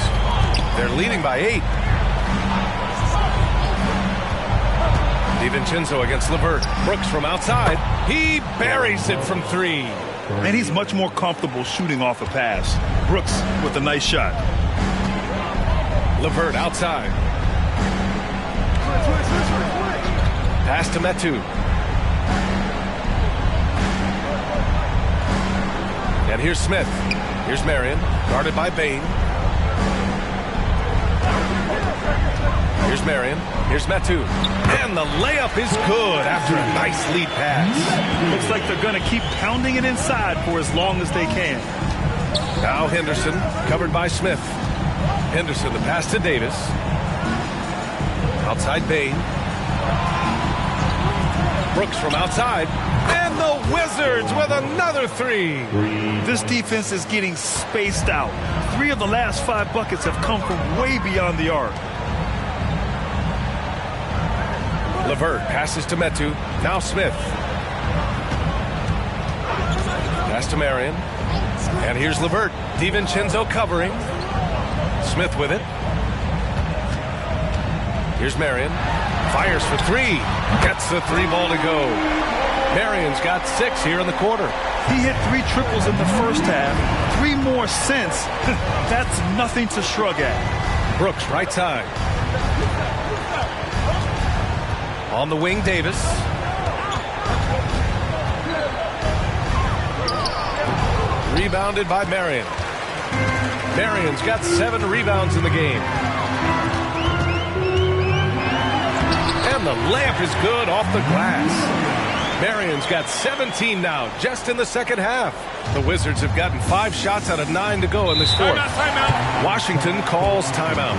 They're leading by 8. DiVincenzo against LeVert. Brooks from outside. He buries it from 3. And he's much more comfortable shooting off a pass. Brooks with a nice shot. LeVert outside. Pass to Metu. And here's Smith. Here's Marion, guarded by Bain. Here's Marion. Here's Metu. And the layup is good after a nice lead pass. Looks like they're going to keep pounding it inside for as long as they can. Now Henderson, covered by Smith. Henderson, the pass to Davis. Outside Bain. Brooks from outside. And the Wizards with another three. This defense is getting spaced out. 3 of the last 5 buckets have come from way beyond the arc. LeVert passes to Metu. Now Smith. Pass to Marion. And here's LeVert. DiVincenzo covering. Smith with it. Here's Marion. Fires for 3. Gets the 3 ball to go. Marion's got 6 here in the quarter. He hit 3 triples in the first half. 3 more since. That's nothing to shrug at. Brooks right side. On the wing, Davis. Rebounded by Marion. Marion's got 7 rebounds in the game. And the layup is good off the glass. Marion's got 17 now, just in the second half. The Wizards have gotten 5 shots out of 9 to go in this fourth. Timeout. Washington calls timeout.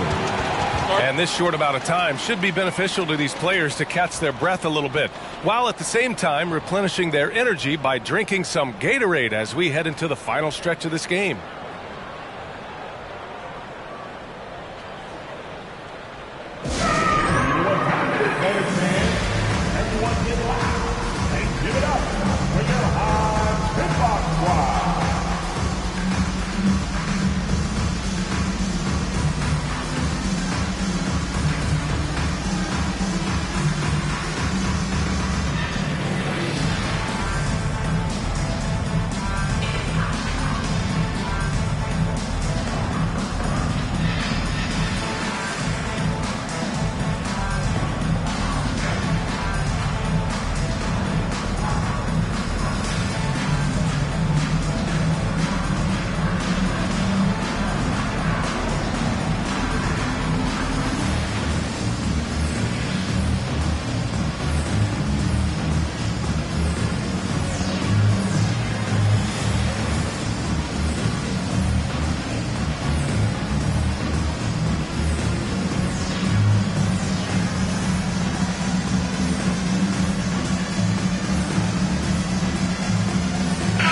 And this short amount of time should be beneficial to these players to catch their breath a little bit, while at the same time replenishing their energy by drinking some Gatorade as we head into the final stretch of this game.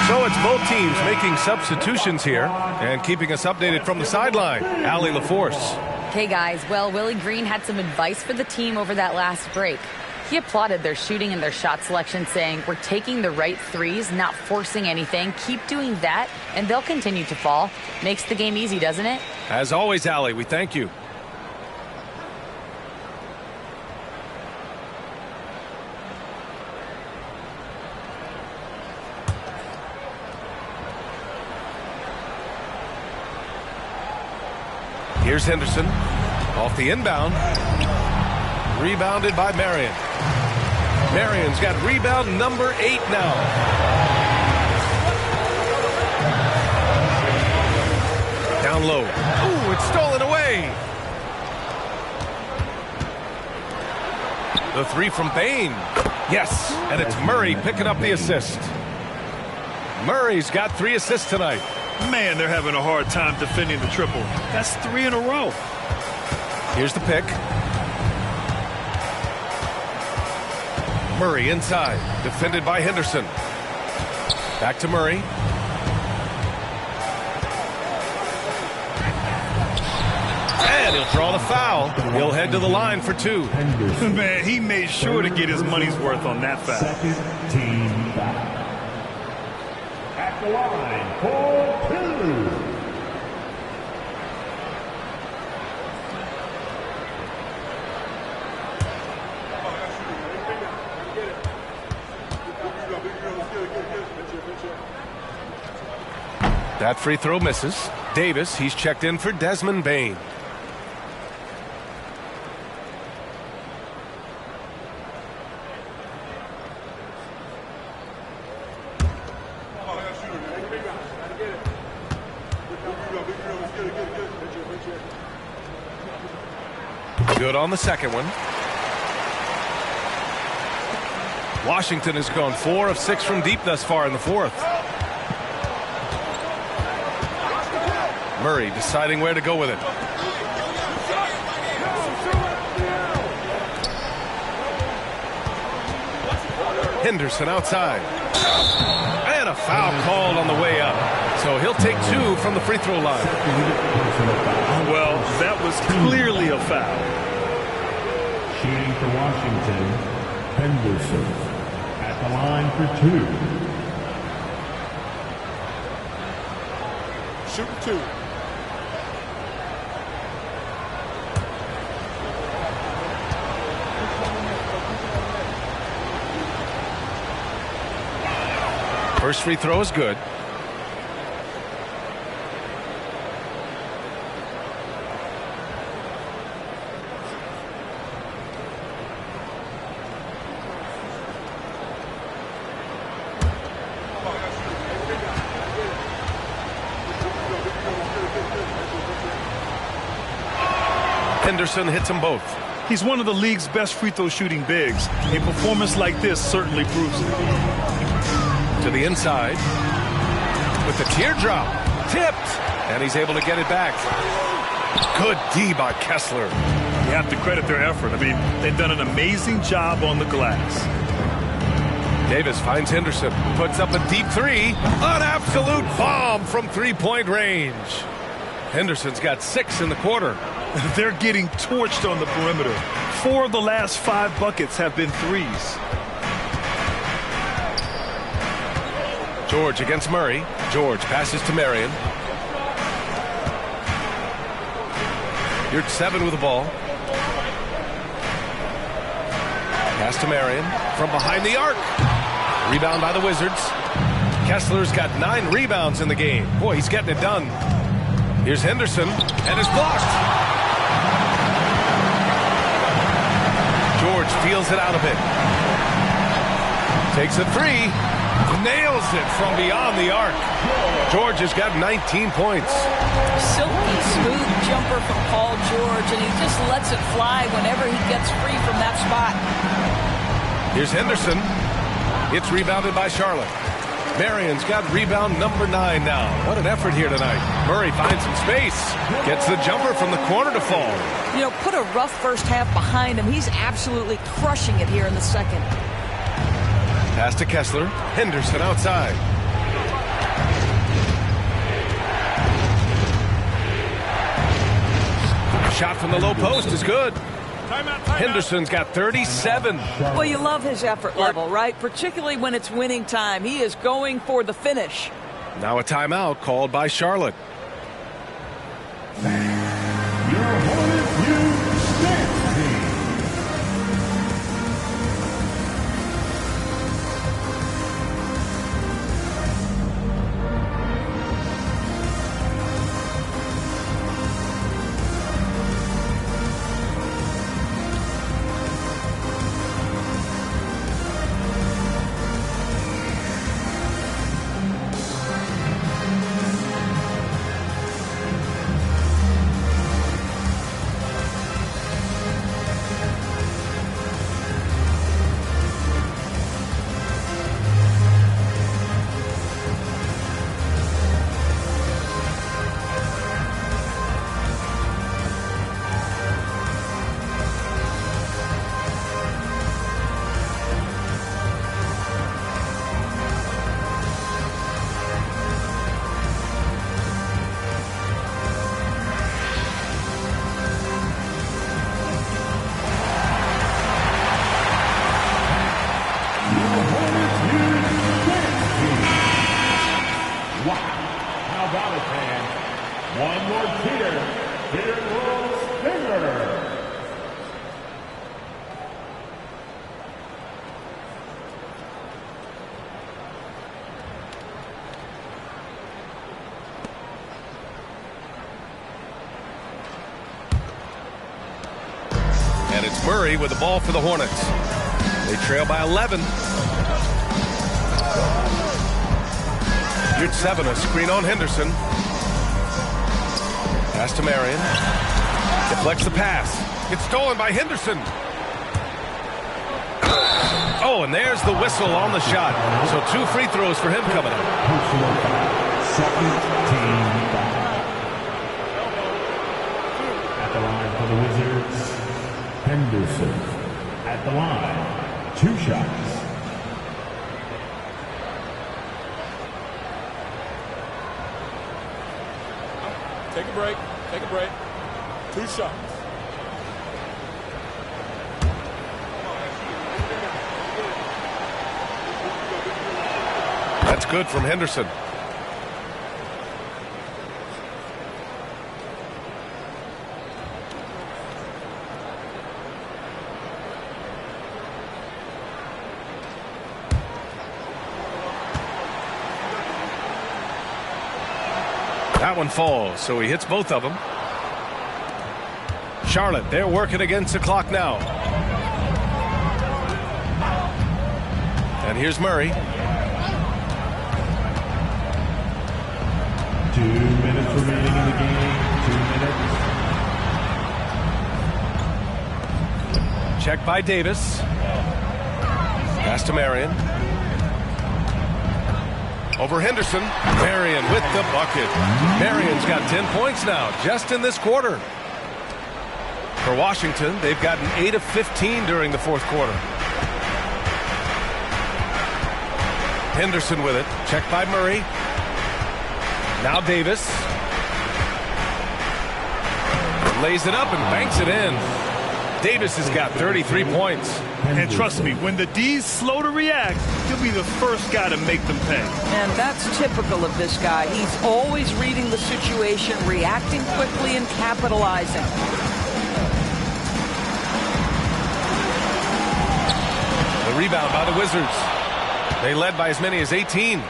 So it's both teams making substitutions here and keeping us updated from the sideline. Allie LaForce. Okay, guys. Well, Willie Green had some advice for the team over that last break. He applauded their shooting and their shot selection, saying, we're taking the right threes, not forcing anything. Keep doing that, and they'll continue to fall. Makes the game easy, doesn't it? As always, Allie, we thank you. Here's Henderson off the inbound. Rebounded by Marion. Marion's got rebound number 8 now. Down low. Ooh, it's stolen away. The 3 from Bain. Yes, and it's Murray picking up the assist. Murray's got 3 assists tonight. Man, they're having a hard time defending the triple. That's 3 in a row. Here's the pick. Murray inside, defended by Henderson. Back to Murray. And he'll draw the foul. He'll head to the line for 2. Man, he made sure to get his money's worth on that foul. Second team foul. At the line for 2. That free throw misses. Davis, he's checked in for Desmond Bain. Good on the second one. Washington has gone 4 of 6 from deep thus far in the fourth. Murray deciding where to go with it. Henderson outside. And a foul called on the way up. So he'll take 2 from the free throw line. Well, that was clearly a foul. Shooting for Washington, Henderson at the line for 2. Shooting 2. First free throw is good. Henderson hits them both. He's one of the league's best free throw shooting bigs. A performance like this certainly proves it. To the inside with the teardrop. Tipped. And he's able to get it back. Good D by Kessler. You have to credit their effort. I mean, they've done an amazing job on the glass. Davis finds Henderson. Puts up a deep 3. An absolute bomb from three-point range. Henderson's got 6 in the quarter. They're getting torched on the perimeter. 4 of the last 5 buckets have been threes. George against Murray. George passes to Marion. You're 7 with the ball. Pass to Marion from behind the arc. Rebound by the Wizards. Kessler's got 9 rebounds in the game. Boy, he's getting it done. Here's Henderson, and it's blocked. George feels it out a bit. Takes a 3. Nails it from beyond the arc. George has got 19 points. Silky smooth jumper from Paul George, and he just lets it fly whenever he gets free from that spot. Here's Henderson. It's rebounded by Charlotte. Marion's got rebound number 9 now. What an effort here tonight. Murray finds some space. Gets the jumper from the corner to fall. You know, put a rough first half behind him. He's absolutely crushing it here in the second. Pass to Kessler. Henderson outside. Shot from the low post is good. Henderson's got 37. Well, you love his effort level, right? Particularly when it's winning time. He is going for the finish. Now a timeout called by Charlotte. And it's Murray with the ball for the Hornets. They trail by 11. You're 7, a screen on Henderson. Pass to Marion. Deflects the pass. It's stolen by Henderson. Oh, and there's the whistle on the shot. So 2 free throws for him coming up. Personal foul. Second team foul. At the line for the Wizards, Henderson. At the line, 2 shots. Take a break. Take a break. 2 shots. That's good from Henderson. That one falls, so he hits both of them. Charlotte, they're working against the clock now. And here's Murray. 2 minutes remaining in the game. 2 minutes. Check by Davis. Pass to Marion. Over Henderson. Marion with the bucket. Marion's got 10 points now, just in this quarter. For Washington, they've gotten 8 of 15 during the fourth quarter. Henderson with it. Checked by Murray. Now Davis. Lays it up and banks it in. Davis has got 33 points. And trust me, when the D's slow to react, he'll be the first guy to make them pay. And that's typical of this guy. He's always reading the situation, reacting quickly, and capitalizing. The rebound by the Wizards. They led by as many as 18.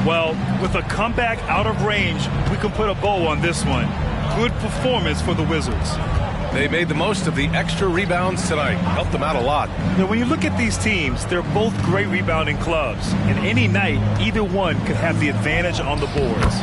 Well, with a comeback out of range, we can put a bow on this one. Good performance for the Wizards. They made the most of the extra rebounds tonight. Helped them out a lot. Now, when you look at these teams, they're both great rebounding clubs. And any night, either one could have the advantage on the boards.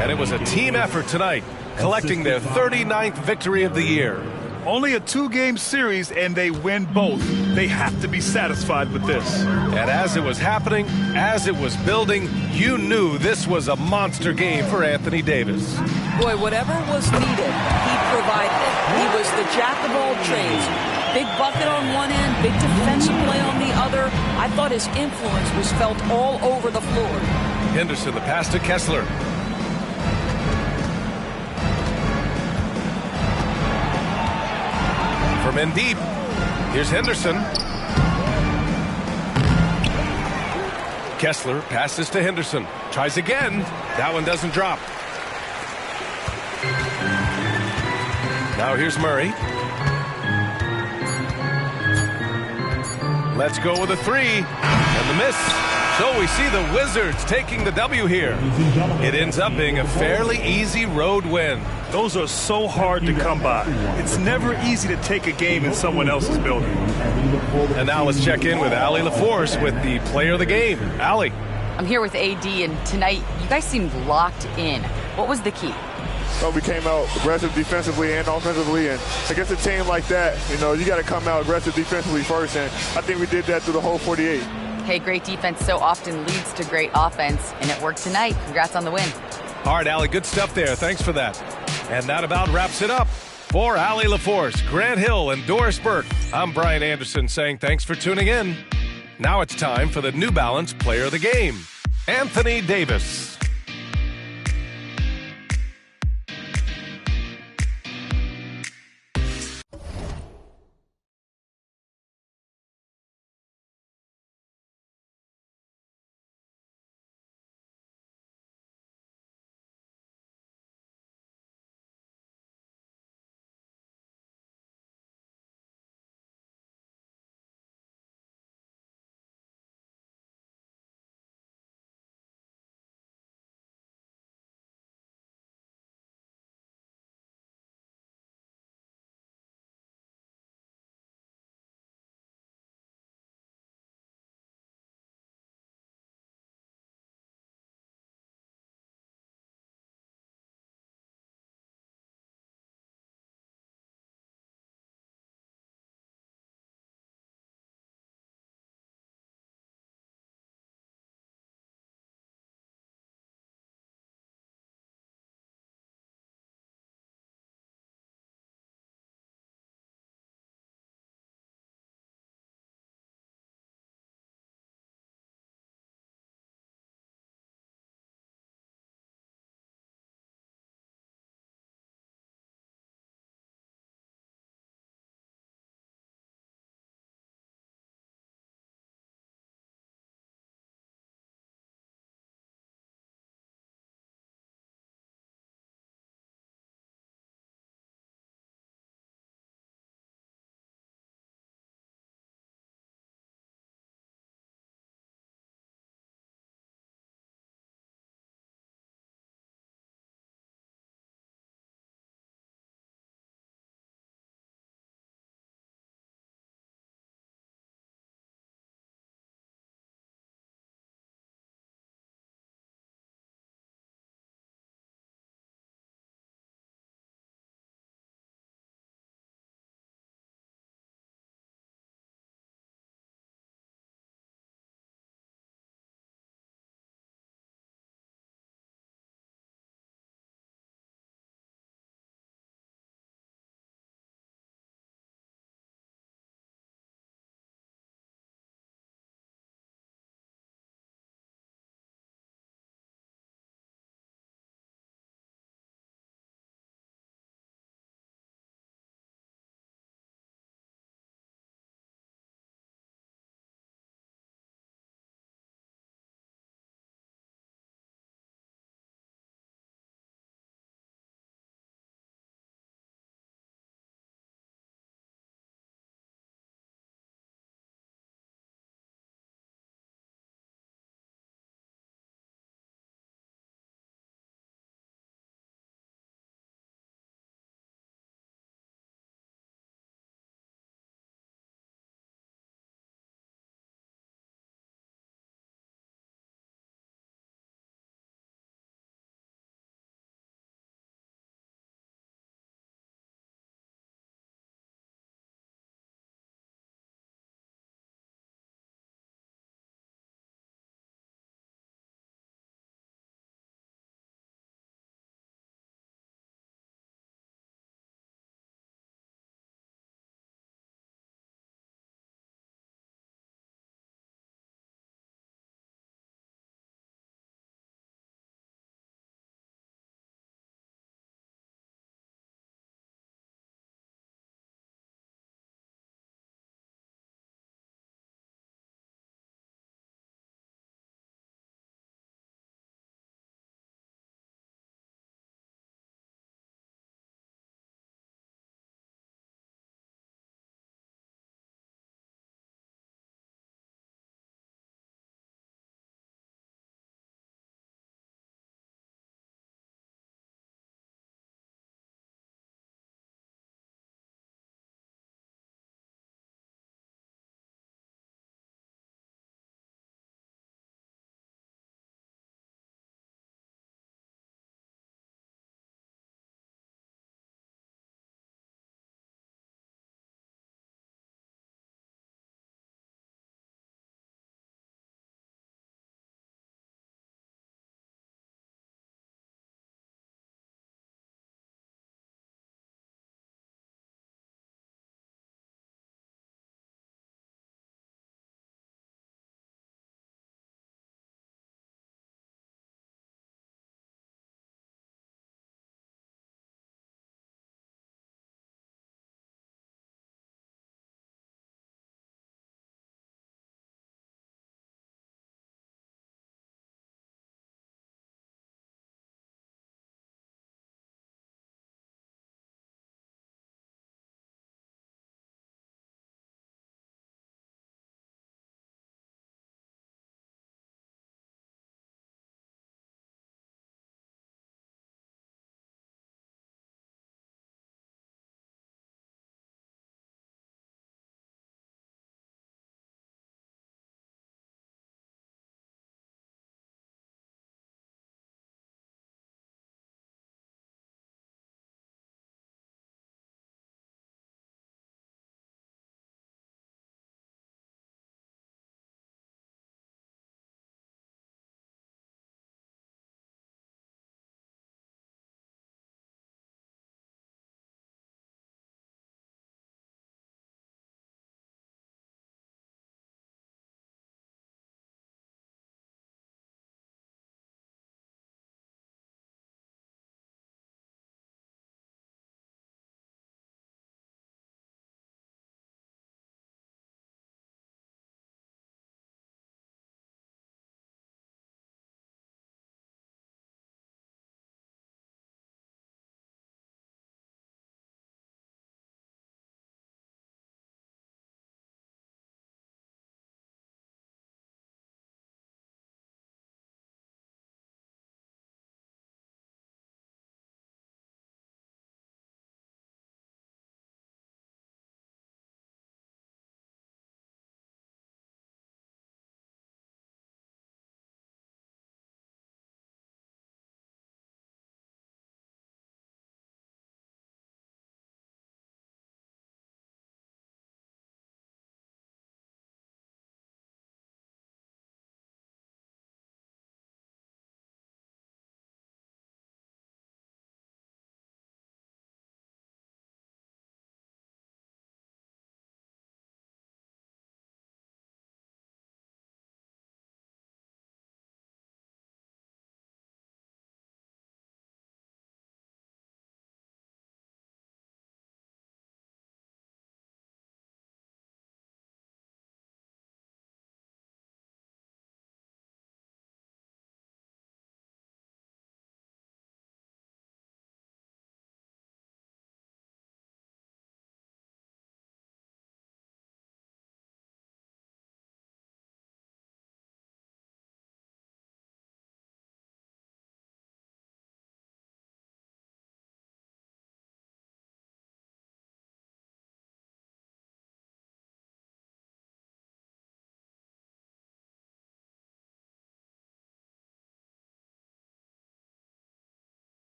And it was a team effort tonight, collecting their 39th victory of the year. Only a 2-game series, and they win both. They have to be satisfied with this. And as it was happening, as it was building, you knew this was a monster game for Anthony Davis. Boy, whatever was needed, he provided it. He was the jack of all trades. Big bucket on one end, big defensive play on the other. I thought his influence was felt all over the floor. Henderson, the pass to Kessler. From in deep, here's Henderson. Kessler passes to Henderson. Tries again. That one doesn't drop. Now here's Murray. Let's go with a 3. And the miss. So we see the Wizards taking the W here. It ends up being a fairly easy road win. Those are so hard to come by. It's never easy to take a game in someone else's building. And now let's check in with Allie LaForce with the player of the game. Allie. I'm here with AD, and tonight you guys seemed locked in. What was the key? Well, we came out aggressive defensively and offensively, and against a team like that, you know, you got to come out aggressive defensively first, and I think we did that through the whole 48. Hey, great defense so often leads to great offense, and it worked tonight. Congrats on the win. All right, Allie, good stuff there. Thanks for that. And that about wraps it up. For Allie LaForce, Grant Hill, and Doris Burke, I'm Brian Anderson saying thanks for tuning in. Now it's time for the New Balance Player of the Game, Anthony Davis.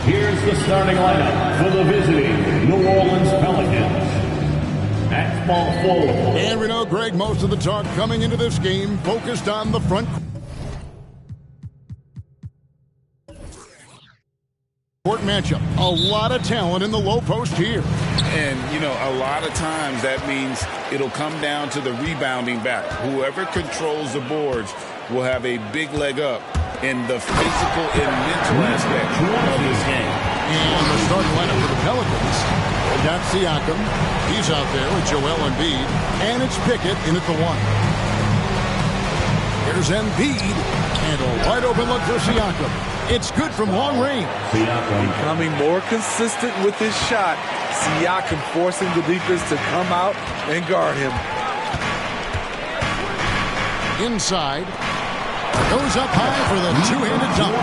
Here's the starting lineup for the visiting New Orleans Pelicans. At small forward. And we know, Greg, most of the talk coming into this game focused on the front court matchup. A lot of talent in the low post here. And, you know, a lot of times that means it'll come down to the rebounding back. Whoever controls the boards will have a big leg up in the physical and mental aspect of this game. And the starting lineup for the Pelicans. We got Siakam. He's out there with Joel Embiid. And it's Pickett in at the 1. Here's Embiid. And a wide open look for Siakam. It's good from long range. Becoming more consistent with his shot. Siakam forcing the defense to come out and guard him. Inside. Goes up high for the two-handed dunk.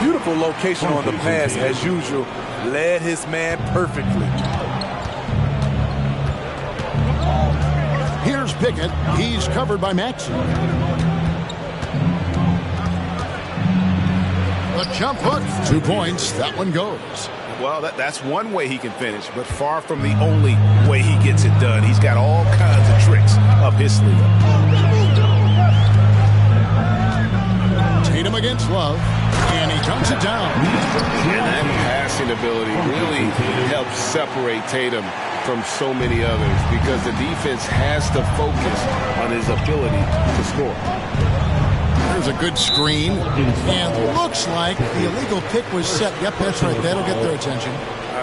Beautiful location on the pass, as usual. Led his man perfectly. Here's Pickett. He's covered by Maxey. The jump hook. 2 points. That one goes. Well, that's one way he can finish, but far from the only way he gets it done. He's got all kinds of tricks up his sleeve. Tatum against Love, and he comes it down. And that passing ability really helps separate Tatum from so many others because the defense has to focus on his ability to score. There's a good screen, and looks like the illegal pick was set. Yep, that's right. That'll get their attention.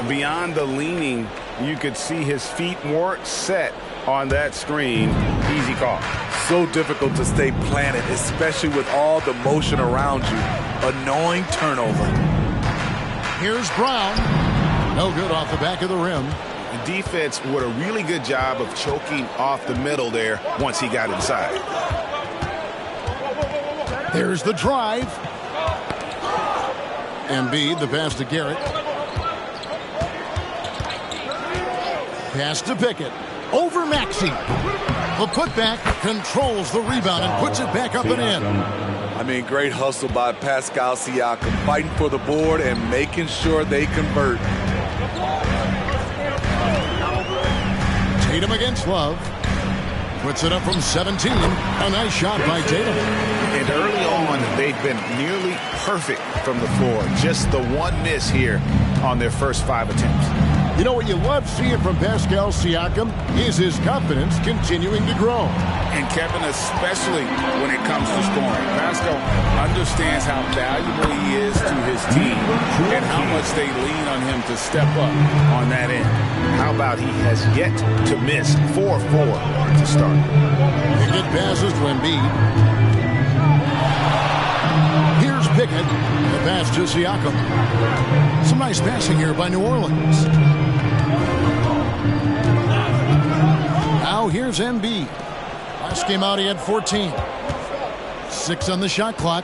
Beyond the leaning, you could see his feet weren't set on that screen. Easy call. So difficult to stay planted, especially with all the motion around you. Annoying turnover. Here's Brown. No good off the back of the rim. The defense did a really good job of choking off the middle there once he got inside. There's the drive. Embiid, the pass to Garrett. Pass to Pickett. Over Maxey. The putback controls the rebound and puts it back up and in. I mean, great hustle by Pascal Siakam, fighting for the board and making sure they convert. Tatum against Love. Puts it up from 17. A nice shot by Tatum. And early on, they've been nearly perfect from the floor. Just the one miss here on their first 5 attempts. You know what you love seeing from Pascal Siakam is his confidence continuing to grow. And Kevin, especially when it comes to scoring. Pascal understands how valuable he is to his team and how much they lean on him to step up on that end. How about he has yet to miss 4-4 to start. Pickett passes to Embiid. Here's Pickett. The pass to Siakam. Some nice passing here by New Orleans. Now here's Embiid. Last game out he had 14. 6 on the shot clock.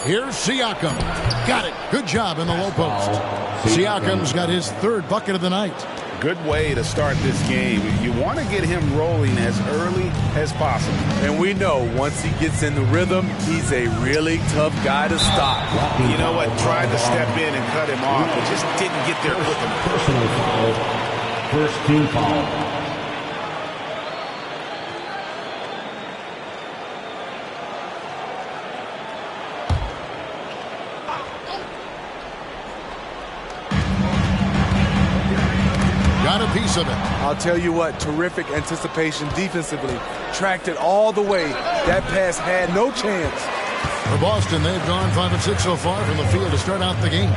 Here's Siakam. Got it. Good job in the low post. Siakam's got his 3rd bucket of the night. Good way to start this game. You want to get him rolling as early as possible. And we know once he gets in the rhythm, he's a really tough guy to stop. You know what? Tried to step in and cut him off, but just didn't get there quick enough. Personal foul. First team foul. Got a piece of it. I'll tell you what, terrific anticipation defensively. Tracked it all the way. That pass had no chance. For Boston, they've gone 5 of 6 so far from the field to start out the game.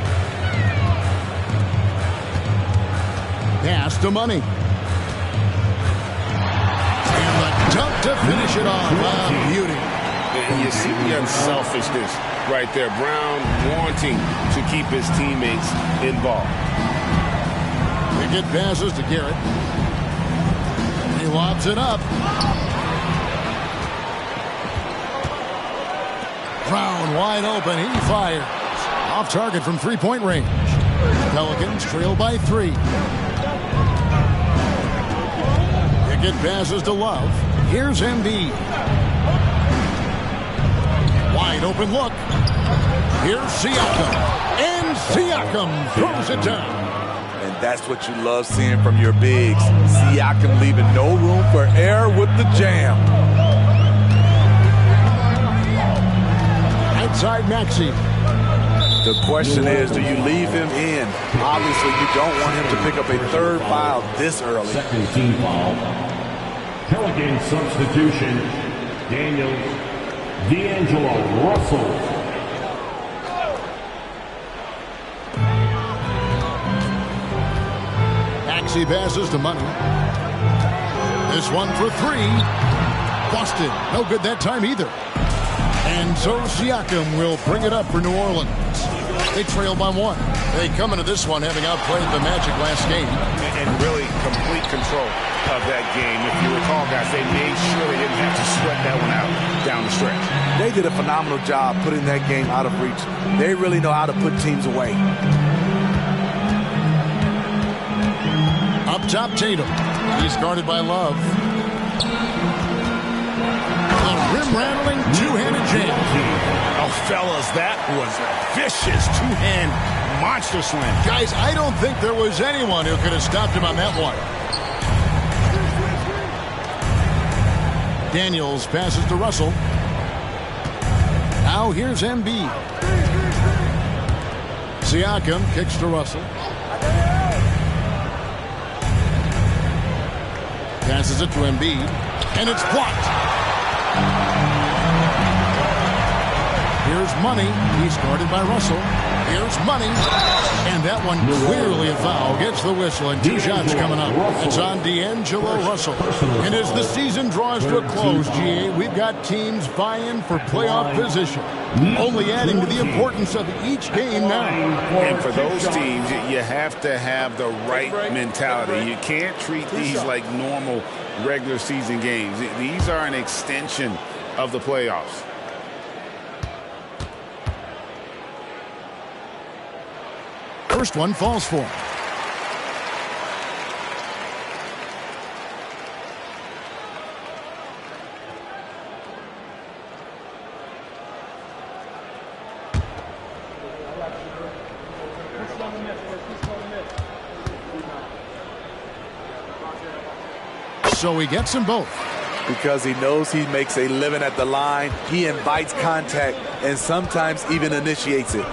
Pass to Money. And the dunk to finish it off. Beauty. And you see the unselfishness right there. Brown wanting to keep his teammates involved. Pickett passes to Garrett. He lobs it up. Brown wide open. He fires. Off target from three-point range. Pelicans trail by 3. Pickett passes to Love. Here's Embiid. Wide open look. Here's Siakam. And Siakam throws it down. And that's what you love seeing from your bigs. Siakam leaving no room for error with the jam. Outside Maxey. The question is, do you leave him in? Obviously, you don't want him to pick up a third foul this early. Second team foul. Pelican substitution. D'Angelo Russell. Maxey passes to Money. This one for 3. Busted. No good that time either. And so Siakam will bring it up for New Orleans. They trail by 1. They come into this one having outplayed the Magic last game. And really complete control of that game. If you recall, guys, they made sure they didn't have to sweat that one out down the stretch. They did a phenomenal job putting that game out of reach. They really know how to put teams away. Up top, Tatum. He's guarded by Love. The rim-rattling two-handed jam. Oh, fellas, that was a vicious two-hand monster slam. Guys, I don't think there was anyone who could have stopped him on that one. Daniels passes to Russell. Now here's Embiid. Siakam kicks to Russell. Passes it to Embiid. And it's blocked. Here's Money. He's guarded by Russell. Here's Money. And that one clearly a foul. Gets the whistle, and 2 shots coming up. It's on D'Angelo Russell. And as the season draws to a close, GA, we've got teams vying for playoff position. Only adding to the importance of each game now. And for those teams, you have to have the right mentality. You can't treat these like normal regular season games. These are an extension of the playoffs. First one falls for him. So he gets them both. Because he knows he makes a living at the line. He invites contact and sometimes even initiates it.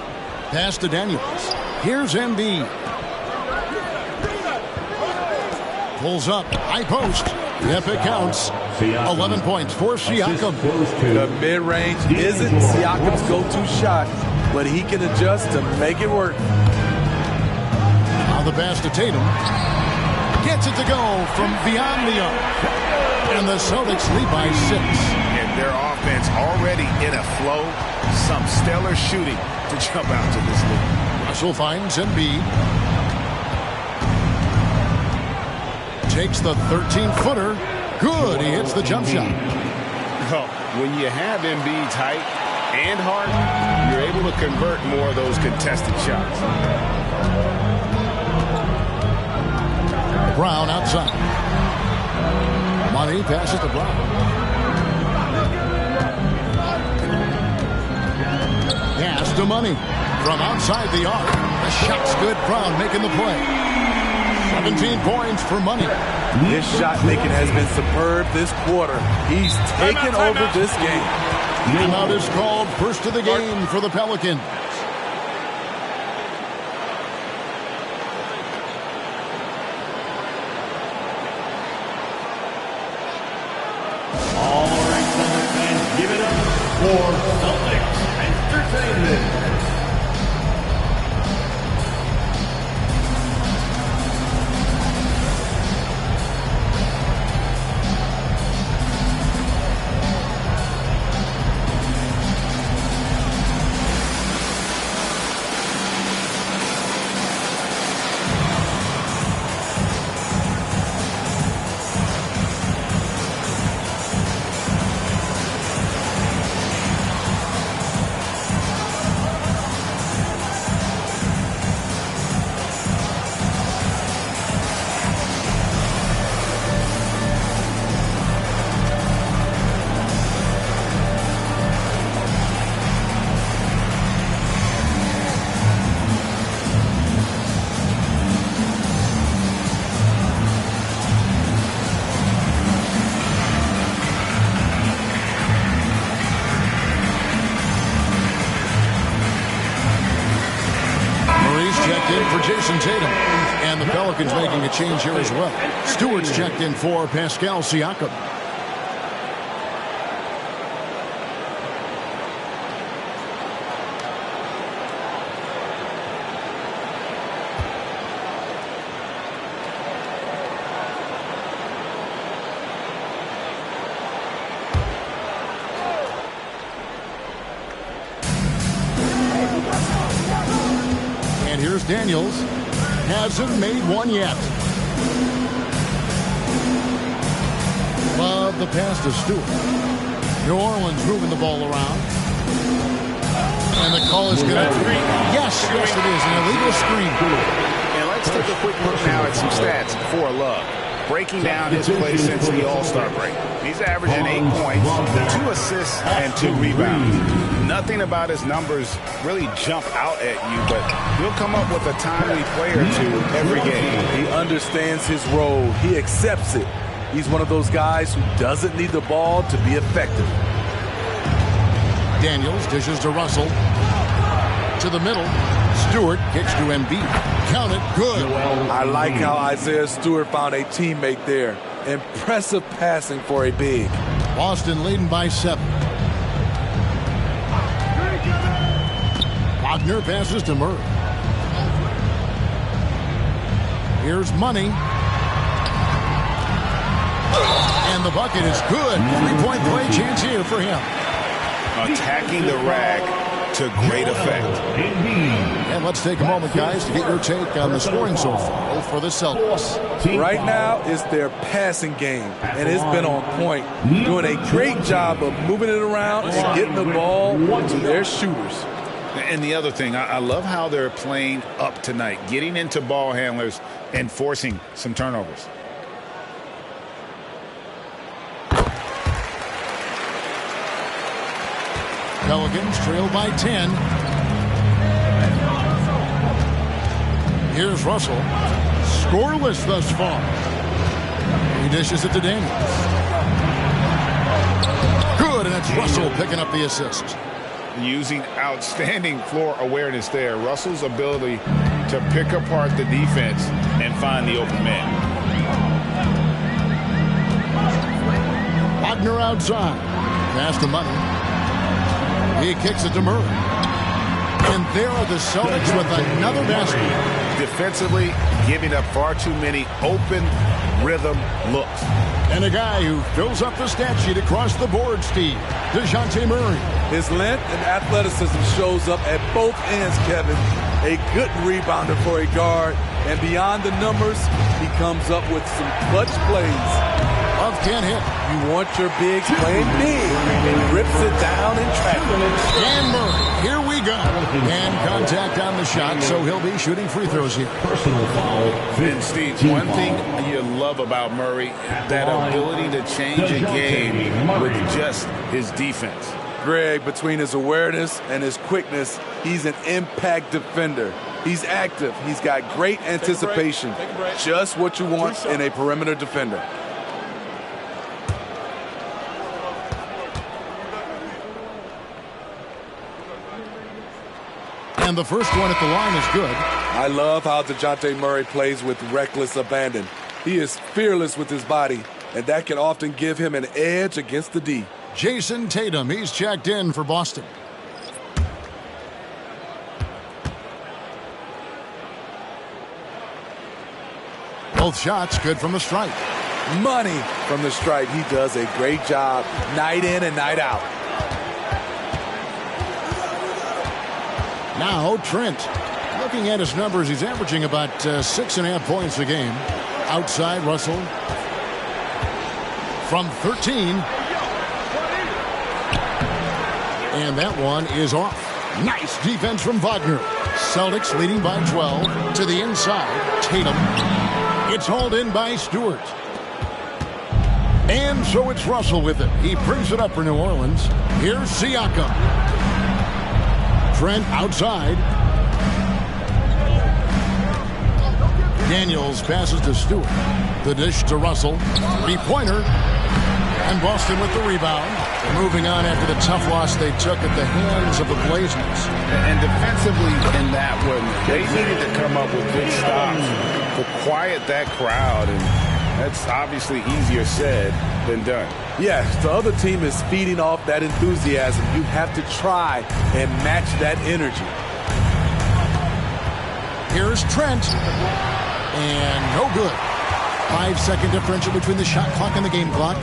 Pass to Daniels. Here's Embiid. Pulls up. High post. Yep, it counts. 11 points for Siakam. The mid-range isn't Siakam's go-to shot, but he can adjust to make it work. Now the pass to Tatum. Gets it to go from beyond the arc. And the Celtics lead by 6. And their offense already in a flow. Some stellar shooting to jump out to this league. Russell finds Embiid. Takes the 13-footer. Good. He hits the jump shot. Well, when you have Embiid's height and Harden, you're able to convert more of those contested shots. Brown outside. Money passes to Brown. Pass to Money. From outside the arc. The shot's good. Brown making the play. 17 points for Money. His shot making has been superb this quarter. He's taken over this game. Timeout is called. First of the game for the Pelicans. All right, Celtics fans, give it up for Celtics Entertainment. checked in for Jason Tatum. And the Pelicans making a change here as well. Stewart's checked in for Pascal Siakam. Daniels hasn't made one yet. Love the pass to Stewart. New Orleans moving the ball around. And the call is going to... Yes, it is. An illegal screen. And let's take a quick look now at some stats for Love. Breaking down his play since the All-Star break. He's averaging 8 points, 2 assists, and 2 rebounds. Nothing about his numbers really jump out at you, but he'll come up with a timely play or two every game. He understands his role. He accepts it. He's one of those guys who doesn't need the ball to be effective. Daniels dishes to Russell. To the middle. Stewart kicks to Embiid. Count it. Good. I like how Isaiah Stewart found a teammate there. Impressive passing for a big. Boston leading by 7. Wagner passes to Murray. Here's Money. And the bucket is good. 3-point play chance here for him. Attacking the rag to great effect. And let's take a moment, guys, to get your take on the scoring so far for the Celtics. Right now, it's their passing game, and it's been on point. Doing a great job of moving it around and getting the ball to their shooters. And the other thing, I love how they're playing up tonight, getting into ball handlers and forcing some turnovers. Pelicans trail by 10. Here's Russell. Scoreless thus far. He dishes it to Daniels. Good, and it's Russell picking up the assist. Using outstanding floor awareness there. Russell's ability to pick apart the defense and find the open man. Wagner outside. Pass to Money. He kicks it to Murray. And there are the Celtics with another basket. Defensively, giving up far too many open rhythm looks. And a guy who fills up the stat sheet across the board, Steve. DeJounte Murray. His length and athleticism shows up at both ends, Kevin. A good rebounder for a guard. And beyond the numbers, he comes up with some clutch plays. Love can't hit. You want your bigs playing big. And rips it down in traffic. And Murray, here we go. And contact on the shot, so he'll be shooting free throws here. Personal foul. And Steve, one thing you love about Murray, that ability to change a game with just his defense. Greg, between his awareness and his quickness, he's an impact defender. He's active. He's got great anticipation. Just what you want in a perimeter defender. And the first one at the line is good. I love how DeJounte Murray plays with reckless abandon. He is fearless with his body, and that can often give him an edge against the D. Jason Tatum, he's checked in for Boston. Both shots good from the stripe. Money from the stripe. He does a great job night in and night out. Now Trent. Looking at his numbers, he's averaging about 6.5 points a game. Outside Russell. From 13. And that one is off. Nice defense from Wagner. Celtics leading by 12. To the inside, Tatum. It's hauled in by Stewart. And so it's Russell with it. He brings it up for New Orleans. Here's Siakam. Trent outside. Daniels passes to Stewart. The dish to Russell. 3-pointer. And Boston with the rebound. Moving on after the tough loss they took at the hands of the Blazers. And defensively in that one, they needed to come up with big stops to quiet that crowd, and that's obviously easier said than done. Yeah, the other team is feeding off that enthusiasm. You have to try and match that energy. Here's Trent. And no good. 5-second differential between the shot clock and the game clock.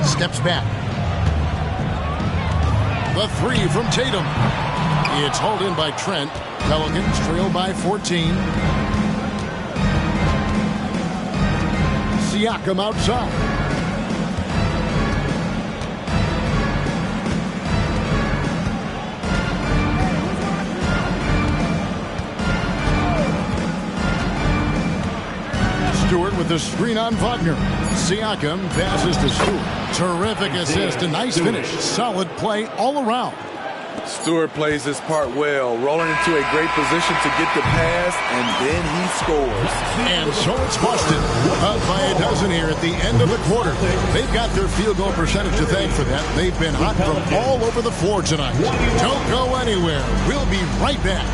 Steps back. The three from Tatum. It's hauled in by Trent. Pelicans trail by 14. Siakam outside. Stewart with the screen on Wagner. Siakam passes to Stewart. Terrific assist, a nice finish. Solid play all around. Stewart plays his part well, rolling into a great position to get the pass, and then he scores. And so it's Boston, up by a dozen here at the end of the quarter. They've got their field goal percentage to thank for that. They've been hot from all over the floor tonight. Don't go anywhere. We'll be right back.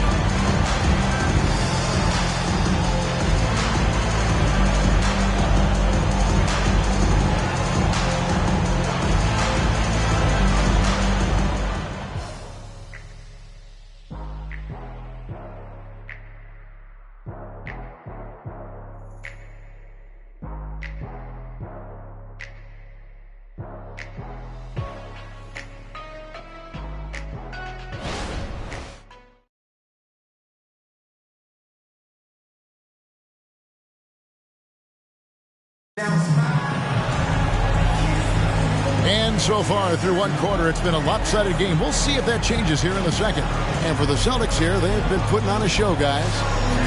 And so far through one quarter, it's been a lopsided game. We'll see if that changes here in the second. And for the Celtics here, they've been putting on a show, guys.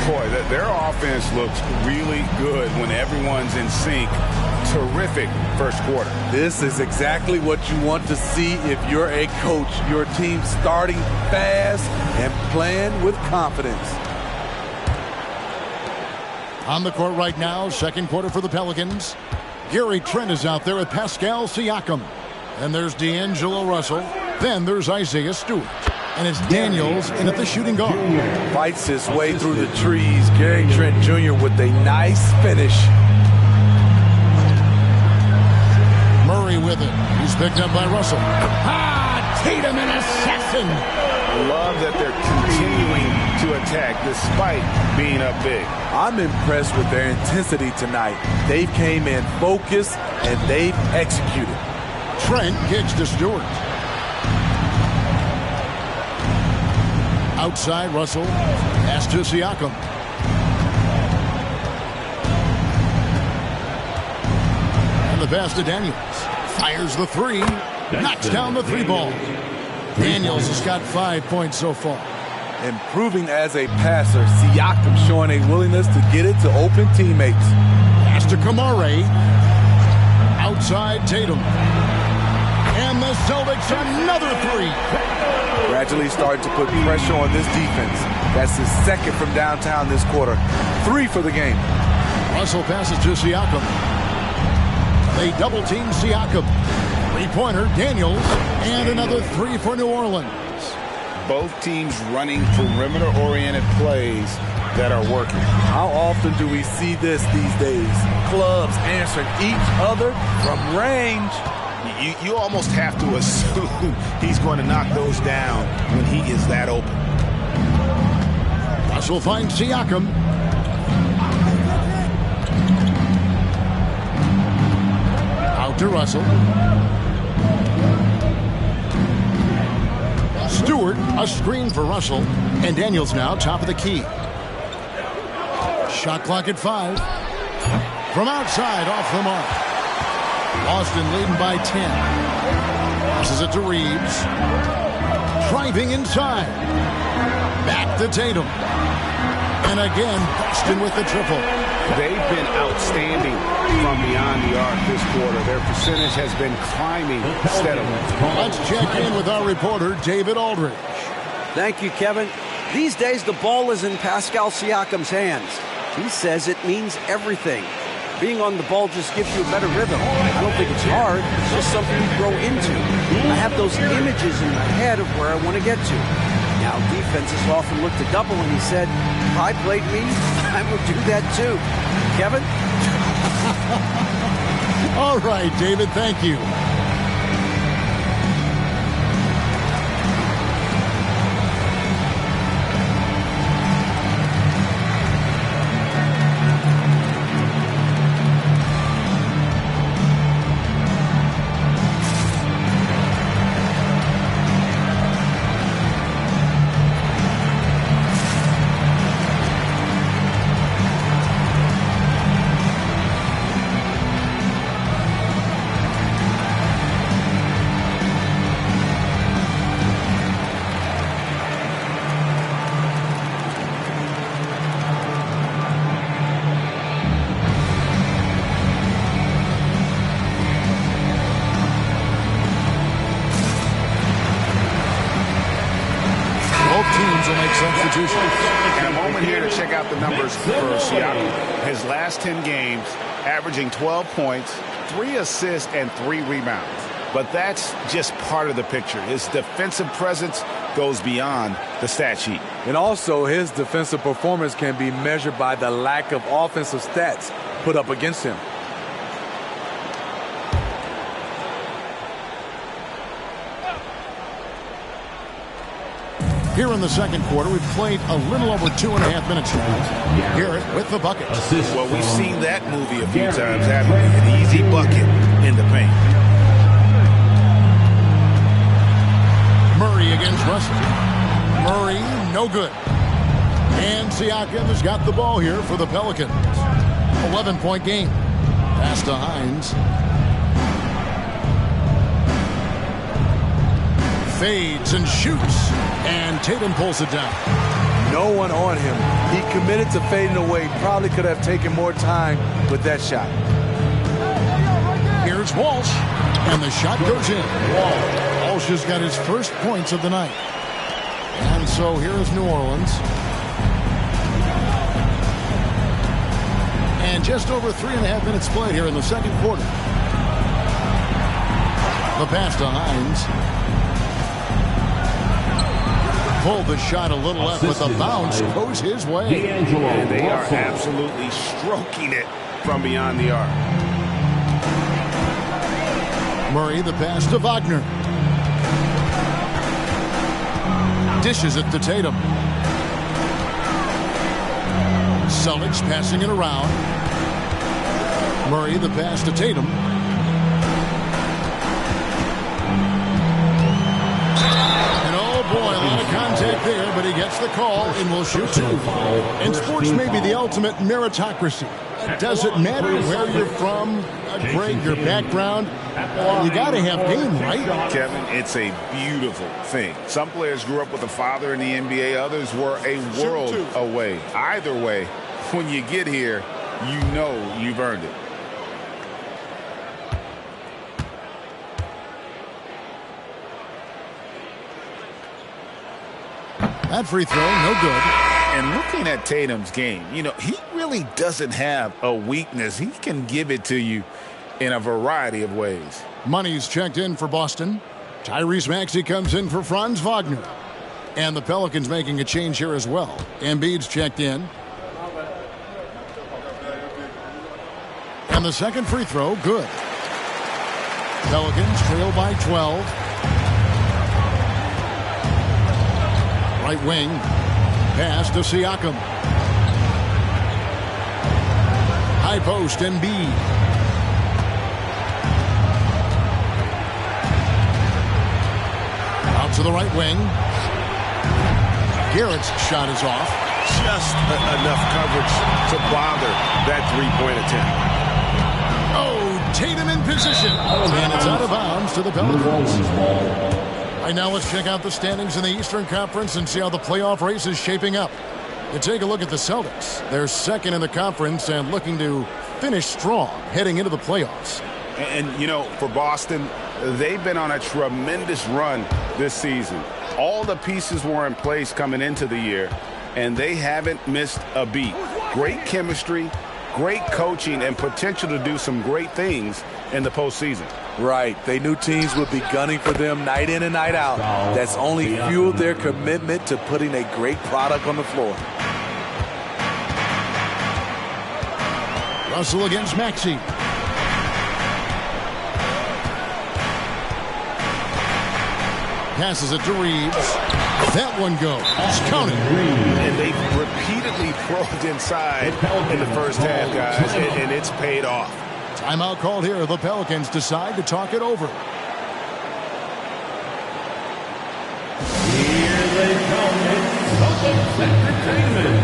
Boy, their offense looks really good when everyone's in sync. Terrific first quarter. This is exactly what you want to see if you're a coach. Your team starting fast and playing with confidence. On the court right now, second quarter for the Pelicans. Gary Trent is out there with Pascal Siakam. And there's D'Angelo Russell. Then there's Isaiah Stewart. And it's Daniels in at the shooting guard. Fights his way through the trees. Gary Trent Jr. with a nice finish. Murray with it. He's picked up by Russell. Tatum an assassin. Love that they're continuing to attack despite being up big. I'm impressed with their intensity tonight. They came in focused and they've executed. Trent kicks to Stewart. Outside Russell. Pass to Siakam. And the pass to Daniels. Fires the three. Knocks down the three ball. Daniels has got 5 points so far. Improving as a passer, Siakam showing a willingness to get it to open teammates. Pass to Kamare. Outside Tatum. And the Celtics another three. Gradually starting to put pressure on this defense. That's his second from downtown this quarter. 3 for the game. Russell passes to Siakam. They double team Siakam. Three-pointer, Daniels, and another 3 for New Orleans. Both teams running perimeter-oriented plays that are working. How often do we see this these days? Clubs answering each other from range. You almost have to assume he's going to knock those down when he is that open. Russell finds Siakam. Out to Russell. Stewart, a screen for Russell. And Daniels now top of the key. Shot clock at 5. From outside, off the mark. Boston leading by 10. Passes it to Reeves. Driving inside. Back to Tatum. And again, Boston with the triple. They've been outstanding from beyond the arc this quarter. Their percentage has been climbing steadily. Let's check in with our reporter, David Aldridge. Thank you, Kevin. These days, the ball is in Pascal Siakam's hands. He says it means everything. being on the ball just gives you a better rhythm. I don't think it's hard. It's just something you grow into. I have those images in my head of where I want to get to. Now, defenses often look to double, and he said, if I played me, I would do that too. Kevin? All right, David, thank you. And a moment here to check out the numbers for Siakam. His last 10 games, averaging 12 points, 3 assists, and 3 rebounds. But that's just part of the picture. His defensive presence goes beyond the stat sheet. And also, his defensive performance can be measured by the lack of offensive stats put up against him. Here in the second quarter, we've played a little over 2.5 minutes now. Garrett with the bucket. Well, we've seen that movie a few times, haven't we? An easy bucket in the paint. Murray against Russell. Murray, no good. And Siakam has got the ball here for the Pelicans. 11-point game. Pass to Hines. Fades and shoots. And Tatum pulls it down. No one on him. He committed to fading away. Probably could have taken more time with that shot. Here's Walsh. And the shot goes in. Walsh has got his first points of the night. And so here is New Orleans. And just over 3.5 minutes played here in the second quarter. The pass to Hines. Pulled the shot a little left, but the bounce goes his way. And they are absolutely stroking it from beyond the arc. Murray, the pass to Wagner. Dishes it to Tatum. Celtics passing it around. Murray, the pass to Tatum. Boy, a lot of contact there, but he gets the call and will shoot 2. And sports may be the ultimate meritocracy. Does it matter where you're from, Greg, your background? You got to have game, right? Kevin, it's a beautiful thing. Some players grew up with a father in the NBA. Others were a world away. Either way, when you get here, you know you've earned it. That free throw, no good. And looking at Tatum's game, you know, he really doesn't have a weakness. He can give it to you in a variety of ways. Money's checked in for Boston. Tyrese Maxey comes in for Franz Wagner. And the Pelicans making a change here as well. Embiid's checked in. And the second free throw, good. Pelicans trail by 12. Right wing, pass to Siakam. High post, Embiid. Out to the right wing. Garrett's shot is off. Just enough coverage to bother that three-point attempt. Oh, Tatum in position. And it's out of bounds to the Pelicans. Right now, let's check out the standings in the Eastern Conference and see how the playoff race is shaping up. You take a look at the Celtics. They're second in the conference and looking to finish strong heading into the playoffs. And, you know, for Boston, they've been on a tremendous run this season. All the pieces were in place coming into the year, and they haven't missed a beat. Great chemistry, great coaching and potential to do some great things in the postseason. Right. They knew teams would be gunning for them night in and night out. That's only fueled their commitment to putting a great product on the floor. Russell against Maxey. Passes it to Reeves. That one goes. It's counted. And they repeatedly probed inside in the first half, guys, and it's paid off. Timeout called here. The Pelicans decide to talk it over. Here they come. It's Celtics Entertainment.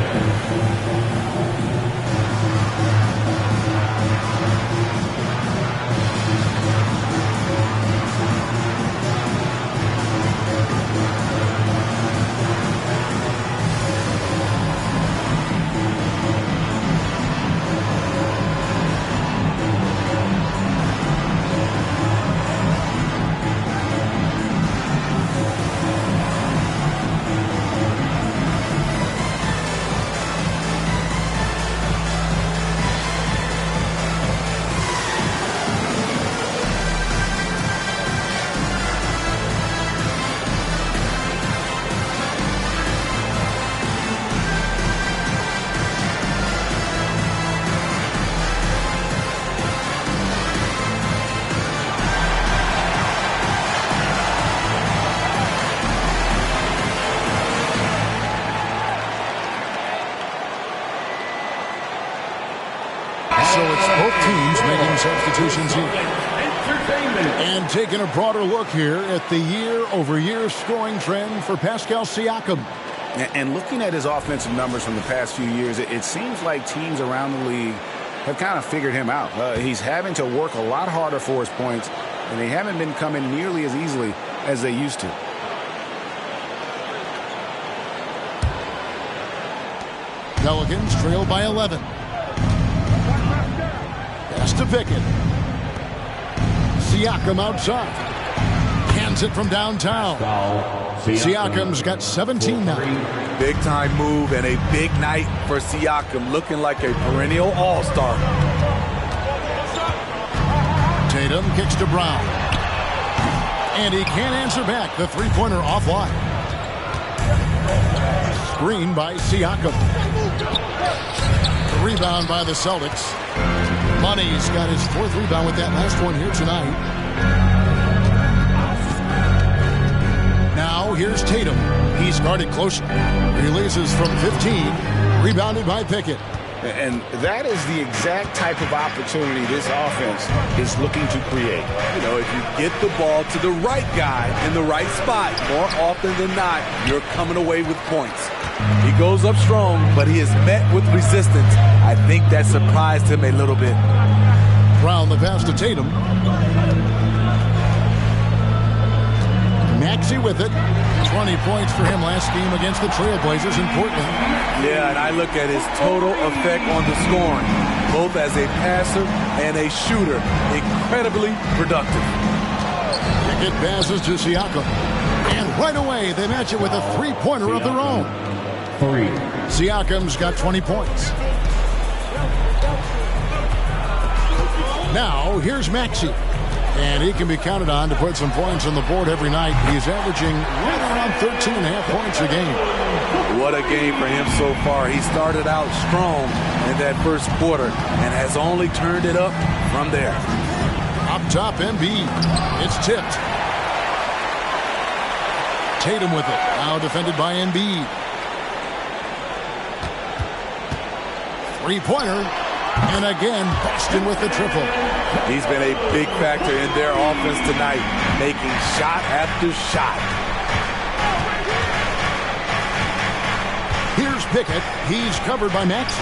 Substitutions here. And taking a broader look here at the year-over-year scoring trend for Pascal Siakam. And looking at his offensive numbers from the past few years, it seems like teams around the league have kind of figured him out. He's having to work a lot harder for his points, and they haven't been coming nearly as easily as they used to. Pelicans trail by 11. Pass to Pickett. Siakam outside. Hands it from downtown. Siakam's got 17 now. Big time move and a big night for Siakam, looking like a perennial all-star. Tatum kicks to Brown. And he can't answer back. The three-pointer offline. Screen by Siakam. Rebound by the Celtics. Money's got his fourth rebound with that last one here tonight. Now here's Tatum. He's guarded closer. Releases from 15. Rebounded by Pickett. And that is the exact type of opportunity this offense is looking to create. You know, if you get the ball to the right guy in the right spot, more often than not, you're coming away with points. He goes up strong, but he is met with resistance. I think that surprised him a little bit. Brown the pass to Tatum. Maxey with it. 20 points for him last game against the Trailblazers in Portland. Yeah, and I look at his total effect on the scoring, both as a passer and a shooter. Incredibly productive. Pickett passes to Siakam. And right away, they match it with a three-pointer of their own. Siakam's got 20 points. Now, here's Maxey. And he can be counted on to put some points on the board every night. He's averaging right around 13.5 points a game. What a game for him so far. He started out strong in that first quarter and has only turned it up from there. Up top, Embiid. It's tipped. Tatum with it. Now defended by Embiid. Three-pointer. And again, Boston with the triple. He's been a big factor in their offense tonight, making shot after shot. Here's Pickett. He's covered by Maxey.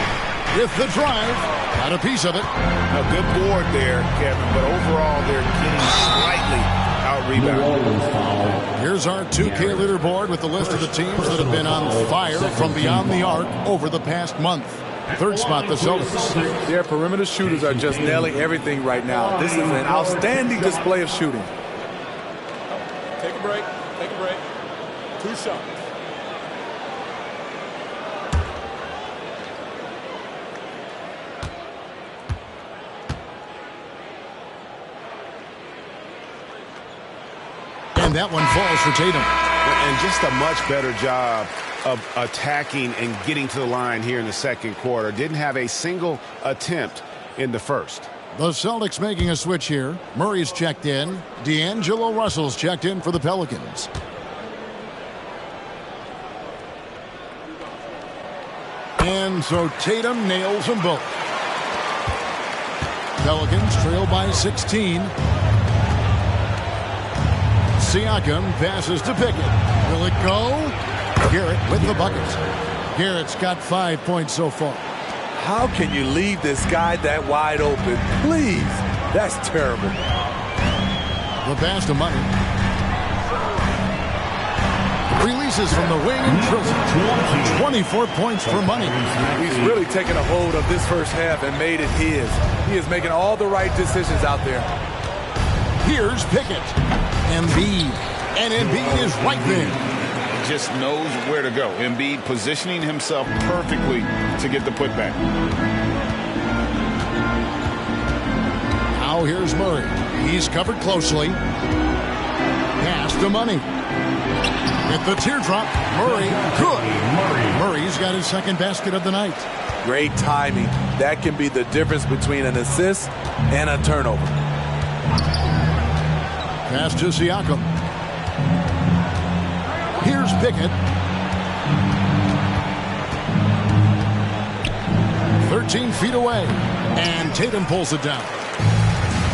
With the drive, got a piece of it. A good board there, Kevin, but overall they're getting slightly out-rebounded. Here's our 2K leaderboard with the list of the teams that have been on fire from beyond the arc over the past month. Third spot, the Celtics. Their perimeter shooters are just nailing everything right now. This is an outstanding display of shooting. Take a break. Take a break. 2 shots. And that one falls for Tatum. And just a much better job of attacking and getting to the line here in the second quarter. Didn't have a single attempt in the first. The Celtics making a switch here. Murray's checked in. D'Angelo Russell's checked in for the Pelicans. And so Tatum nails them both. Pelicans trail by 16. Siakam passes to Pickett. Will it go? Garrett with the bucket. Garrett's got 5 points so far. How can you leave this guy that wide open? Please. That's terrible. The pass to Money. Releases from the wing and drills it. 24 points for Money. He's really taken a hold of this first half and made it his. He is making all the right decisions out there. Here's Pickett. Embiid. And Embiid is right there. He just knows where to go. Embiid positioning himself perfectly to get the putback. Now here's Murray. He's covered closely. Pass to Money. At the teardrop, Murray, good. Murray's got his second basket of the night. Great timing. That can be the difference between an assist and a turnover. Pass to Siakam. Here's Pickett. 13 feet away. And Tatum pulls it down.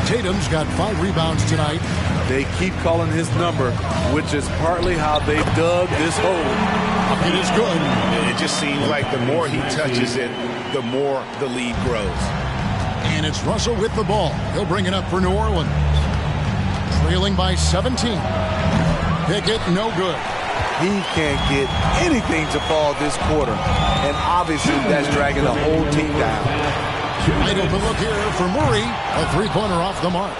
Tatum's got 5 rebounds tonight. They keep calling his number, which is partly how they dug this hole. It is good. It just seems like the more he touches it, the more the lead grows. And it's Russell with the ball. He'll bring it up for New Orleans. Trailing by 17. Pickett, no good. He can't get anything to fall this quarter. And obviously that's dragging the whole team down. Wide open look here for Murray. A three-pointer off the mark.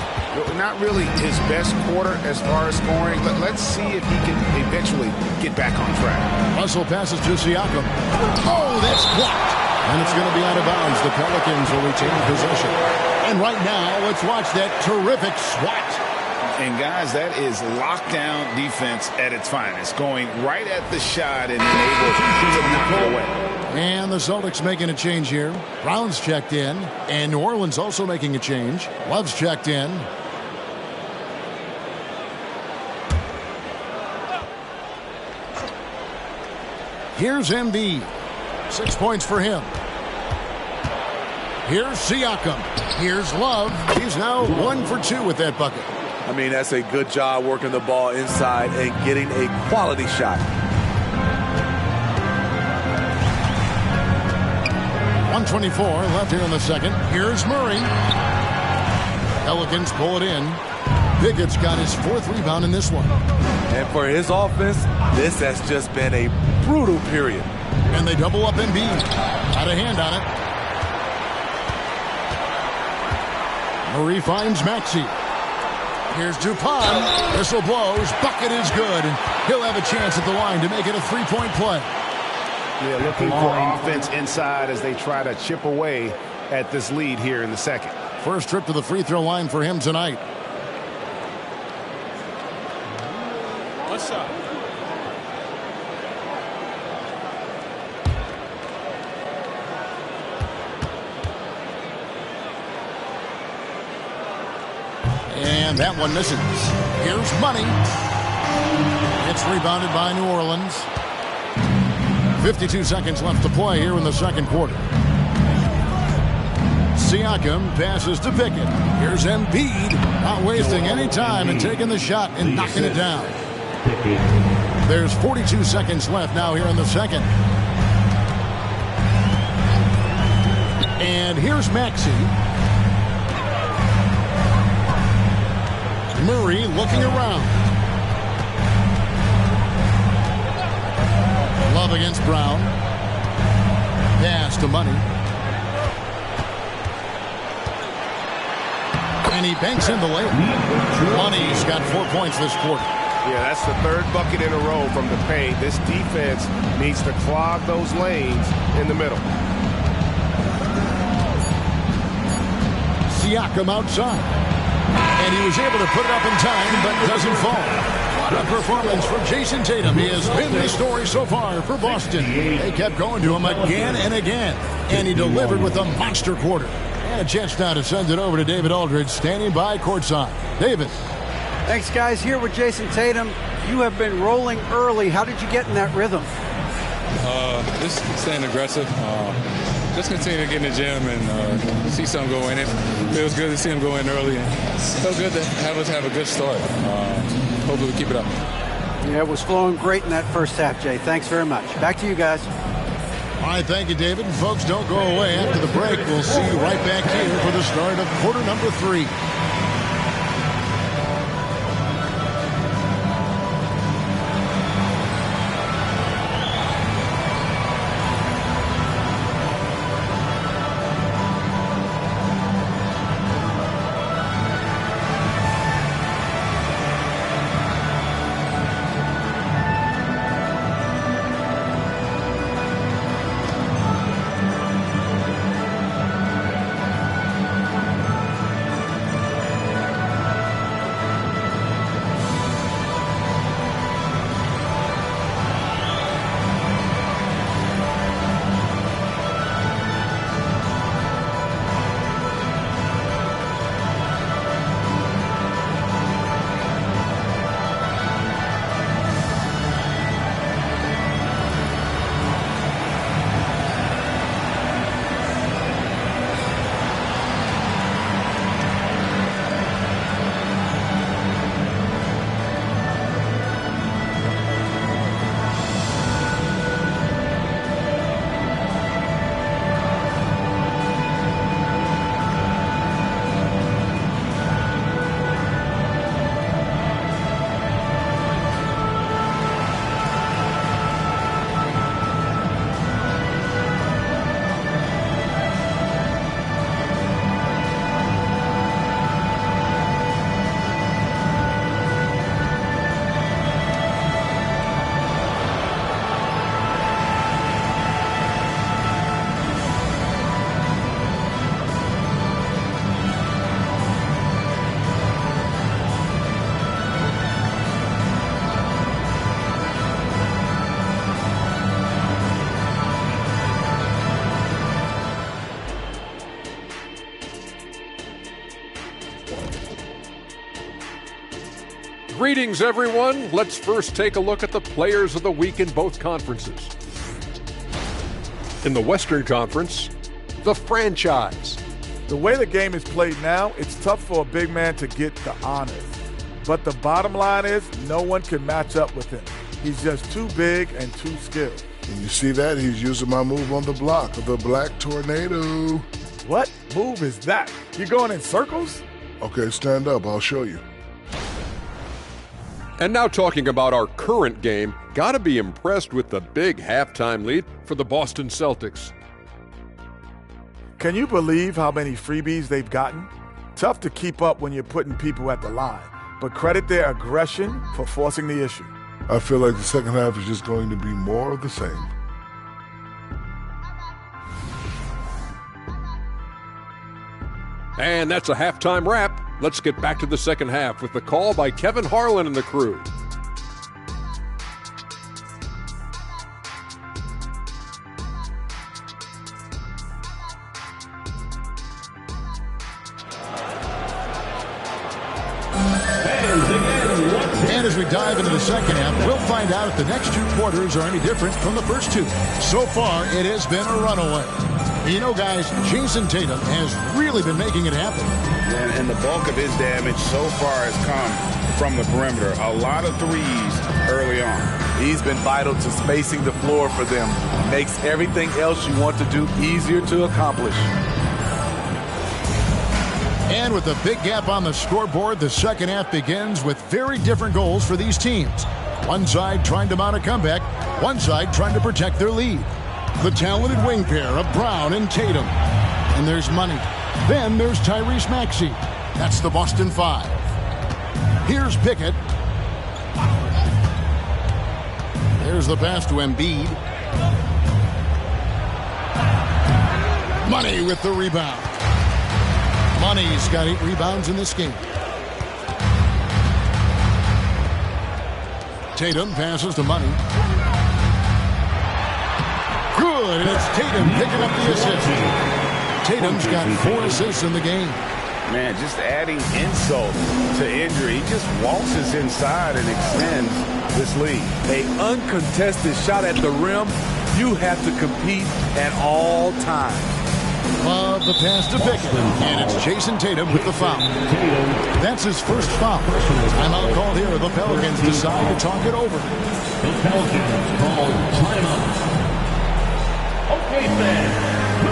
Not really his best quarter as far as scoring. Let's see if he can eventually get back on track. Russell passes to Siakam. Oh, that's blocked. And it's going to be out of bounds. The Pelicans will retain possession. And right now, let's watch that terrific swat. And guys, that is lockdown defense at its finest. Going right at the shot and able to knock it away. And the Celtics making a change here. Brown's checked in. And New Orleans also making a change. Love's checked in. Here's Embiid. 6 points for him. Here's Siakam. Here's Love. He's now 1 for 2 with that bucket. I mean, that's a good job working the ball inside and getting a quality shot. 1:24 left here in the second. Here's Murray. Pelicans pull it in. Pickett's got his 4th rebound in this one. And for his offense, this has just been a brutal period. And they double up Embiid. Got a hand on it. Murray finds Maxey. Here's Dupont. Whistle blows. Bucket is good. He'll have a chance at the line to make it a 3-point play. Yeah, looking for offense inside as they try to chip away at this lead here in the second. First trip to the free throw line for him tonight. What's up? And that one misses. Here's Money. It's rebounded by New Orleans. 52 seconds left to play here in the second quarter. Siakam passes to Pickett. Here's Embiid. Not wasting any time and taking the shot and knocking it down. There's 42 seconds left now here in the second. And here's Maxey. Murray looking around. Love against Brown. Pass to Money. And he banks in the layup. Money's got 4 points this quarter. Yeah, that's the 3rd bucket in a row from the paint. This defense needs to clog those lanes in the middle. Siakam outside. And he was able to put it up in time, but doesn't fall. What a performance from Jason Tatum. He has been the story so far for Boston. They kept going to him again and again, and he delivered with a monster quarter. And a chance now to send it over to David Aldridge, standing by courtside. David. Thanks, guys. Here with Jason Tatum. You have been rolling early. How did you get in that rhythm? Just staying aggressive. Just continue to get in the gym and see something go in. It feels good to see him go in early. And so good to have us have a good start. Hopefully we keep it up. Yeah, it was flowing great in that first half, Jay. Thanks very much. Back to you guys. All right, thank you, David. And folks, don't go away. After the break, we'll see you right back here for the start of quarter number 3. Greetings, everyone. Let's first take a look at the players of the week in both conferences. In the Western Conference, the franchise. The way the game is played now, it's tough for a big man to get the honors. But the bottom line is no one can match up with him. He's just too big and too skilled. And you see that? He's using my move on the block, the Black Tornado. What move is that? You going in circles? Okay, stand up. I'll show you. And now talking about our current game, gotta be impressed with the big halftime lead for the Boston Celtics. Can you believe how many freebies they've gotten? Tough to keep up when you're putting people at the line, but credit their aggression for forcing the issue. I feel like the second half is just going to be more of the same. And that's a halftime wrap. Let's get back to the second half with the call by Kevin Harlan and the crew. And as we dive into the second half, we'll find out if the next 2 quarters are any different from the first 2. So far, it has been a runaway. You know, guys, Jason Tatum has really been making it happen. And the bulk of his damage so far has come from the perimeter. A lot of threes early on. He's been vital to spacing the floor for them. Makes everything else you want to do easier to accomplish. And with a big gap on the scoreboard, the second half begins with very different goals for these teams. One side trying to mount a comeback, one side trying to protect their lead. The talented wing pair of Brown and Tatum. And there's Money. Then there's Tyrese Maxey. That's the Boston 5. Here's Pickett. There's the pass to Embiid. Money with the rebound. Money's got 8 rebounds in this game. Tatum passes to Money. Good, and it's Tatum picking up the assist. Tatum's got 4 assists in the game. Man, just adding insult to injury. He just waltzes inside and extends this lead. An uncontested shot at the rim. You have to compete at all times. Love the pass to Pickett, and it's Jason Tatum with the foul. That's his first foul. Timeout called here. The Pelicans decide to talk it over. The Pelicans call timeout. Okay, fans. Who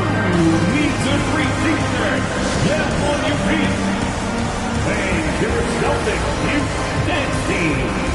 needs a free t-shirt? Get on your feet. Hey, your Celtics, you dancing.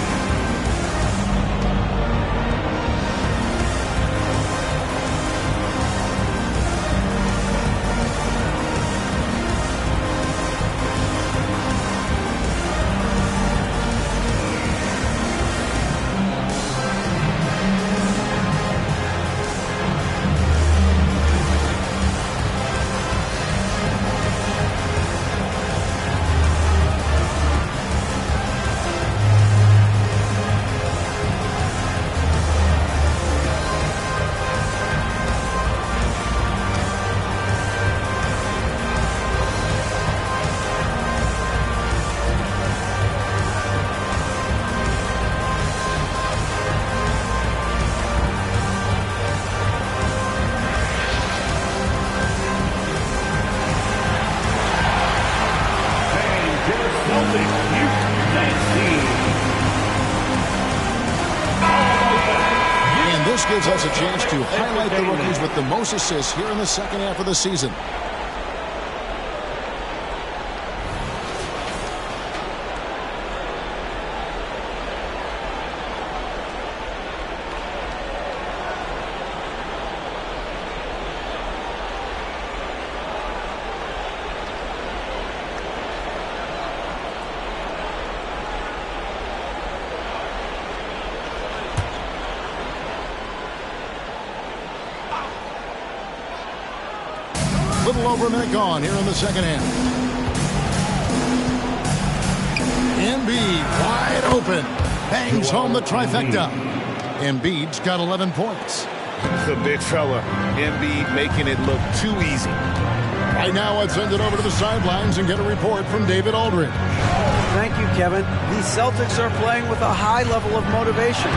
Gives us a chance to highlight the rookies with the most assists here in the second half of the season. Little over a minute gone here in the second half. Embiid wide open. Bangs home the trifecta. Embiid's got 11 points. The big fella. Embiid making it look too easy. Right now, let's send it over to the sidelines and get a report from David Aldridge. Thank you, Kevin. The Celtics are playing with a high level of motivation.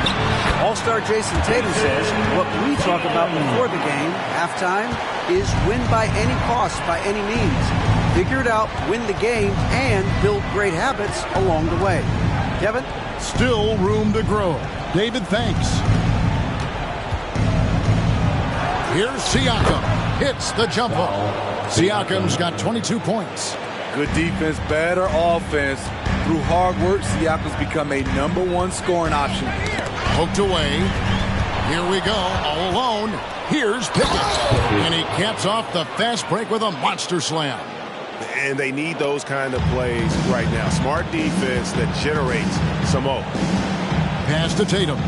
All-star Jason Tatum says what we talk about before the game, halftime, is win by any cost, by any means. Figure it out, win the game, and build great habits along the way. Kevin? Still room to grow. David, thanks. Here's Siakam. Hits the jump ball. Siakam's got 22 points. Good defense, better offense. Through hard work, Siakam's become a #1 scoring option. Poked away. Here we go, all alone. Here's Pickett. And he caps off the fast break with a monster slam. And they need those kind of plays right now. Smart defense that generates some more. Pass to Tatum.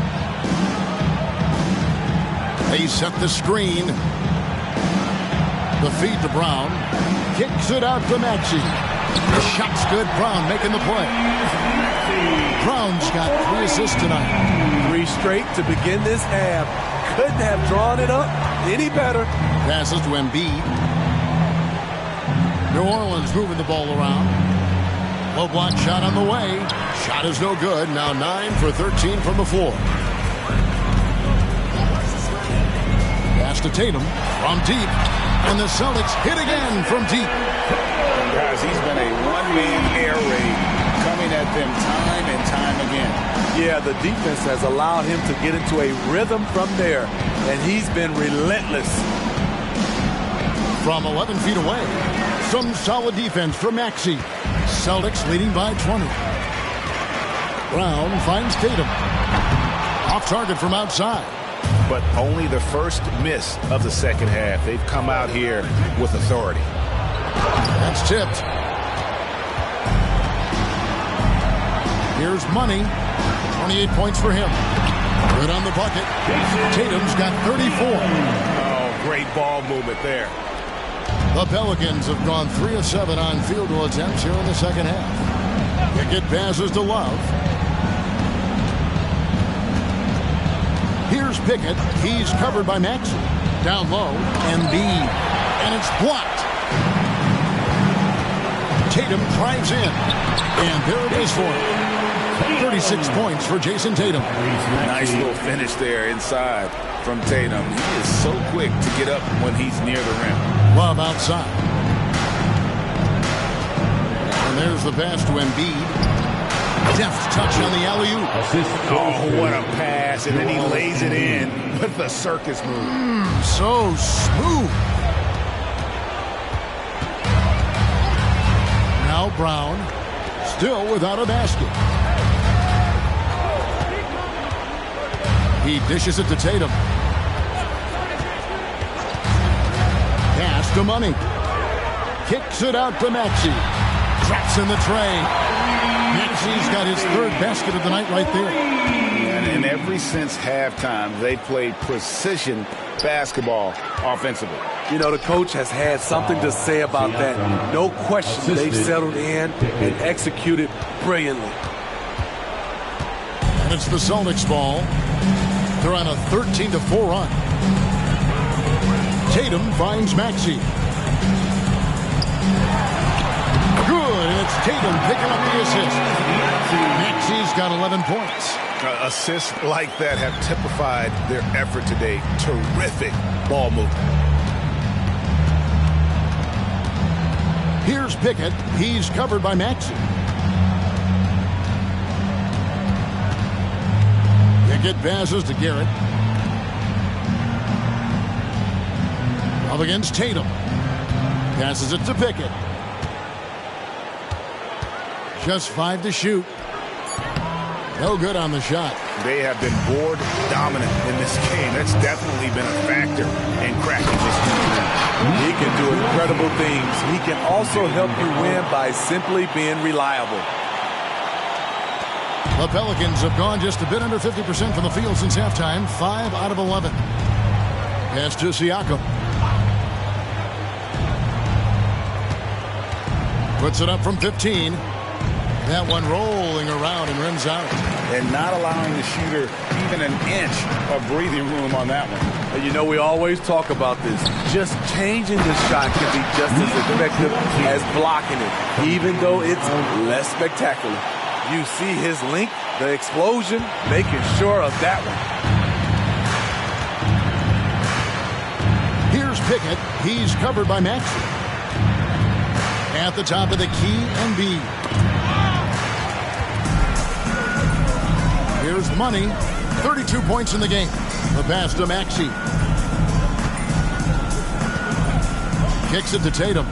They set the screen. The feed to Brown. Kicks it out to Maxey. The shot's good. Brown making the play. Brown's got 3 assists tonight. 3 straight to begin this half. Couldn't have drawn it up any better. Passes to Embiid. New Orleans moving the ball around. Low block shot on the way. Shot is no good. Now 9 for 13 from the floor. Pass to Tatum from deep. And the Celtics hit again from deep. Guys, he's been a one-man air raid coming at them time and time again. Yeah, the defense has allowed him to get into a rhythm from there, and he's been relentless. From 11 feet away, some solid defense from Maxey. Celtics leading by 20. Brown finds Tatum. Off target from outside. But only the first miss of the second half. They've come out here with authority. That's tipped. Here's Money. 28 points for him. Good on the bucket. Tatum's got 34. Oh, great ball movement there. The Pelicans have gone 3 of 7 on field goal attempts here in the second half. Pickett passes to Love. Here's Pickett. He's covered by Maxey. Down low, Embiid. And it's blocked. Tatum drives in. And there it is for him. 36 points for Jason Tatum. Nice little finish there inside from Tatum. He is so quick to get up when he's near the rim. Love outside. And there's the pass to Embiid. Deft touch on the alley-oop. Oh, what a pass. And then he lays it in with the circus move. So smooth. Now Brown, still without a basket. He dishes it to Tatum. Pass to Money. Kicks it out to Maxey. Traps in the tray. Maxey's got his third basket of the night right there. And ever since halftime, they played precision basketball offensively. You know, the coach has had something to say about that. No question, they've settled in and executed brilliantly. And it's the Celtics ball. They're on a 13-4 run. Tatum finds Maxey. Good, and it's Tatum picking up the assist. Maxey's got 11 points. Assists like that have typified their effort today. Terrific ball movement. Here's Pickett. He's covered by Maxey. Pickett passes to Garrett. Up against Tatum. Passes it to Pickett. Just 5 to shoot. No good on the shot. They have been board dominant in this game. That's definitely been a factor in cracking this game. He can do incredible things. He can also help you win by simply being reliable. The Pelicans have gone just a bit under 50% from the field since halftime. 5 out of 11. Pass to Siakam. Puts it up from 15. That one rolling around and rims out. And not allowing the shooter even an inch of breathing room on that one. You know, we always talk about this. Just changing the shot can be just as effective as blocking it, even though it's less spectacular. You see his length, the explosion, making sure of that one. Here's Pickett. He's covered by Maxey. At the top of the key, Embiid. Here's Money. 32 points in the game. The pass to Maxey. Kicks it to Tatum.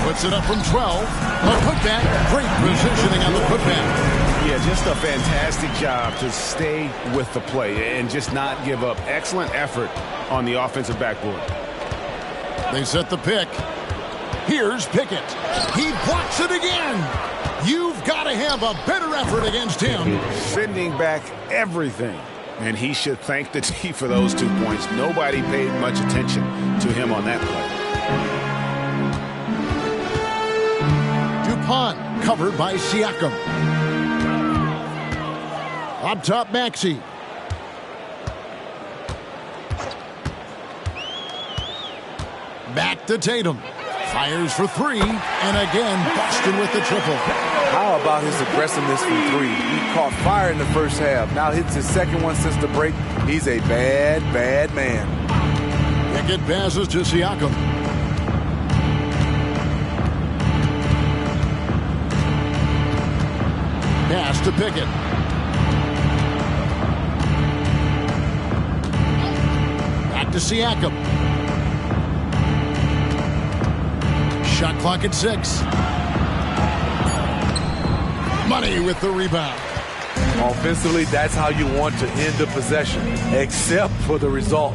Puts it up from 12. A putback. Great positioning on the putback. Yeah, just a fantastic job to stay with the play and just not give up. Excellent effort on the offensive backboard. They set the pick. Here's Pickett. He blocks it again. You've got to have a better effort against him. Sending back everything. And he should thank the team for those 2 points. Nobody paid much attention to him on that play. DuPont covered by Siakam. Up top, Maxey. Back to Tatum. Fires for 3. And again, Boston with the triple. How about his aggressiveness from 3? He caught fire in the first half. Now hits his second one since the break. He's a bad, bad man. Pickett passes to Siakam. Pass to Pickett. Back to Siakam. Shot clock at 6. Money with the rebound. Offensively, that's how you want to end the possession, except for the result.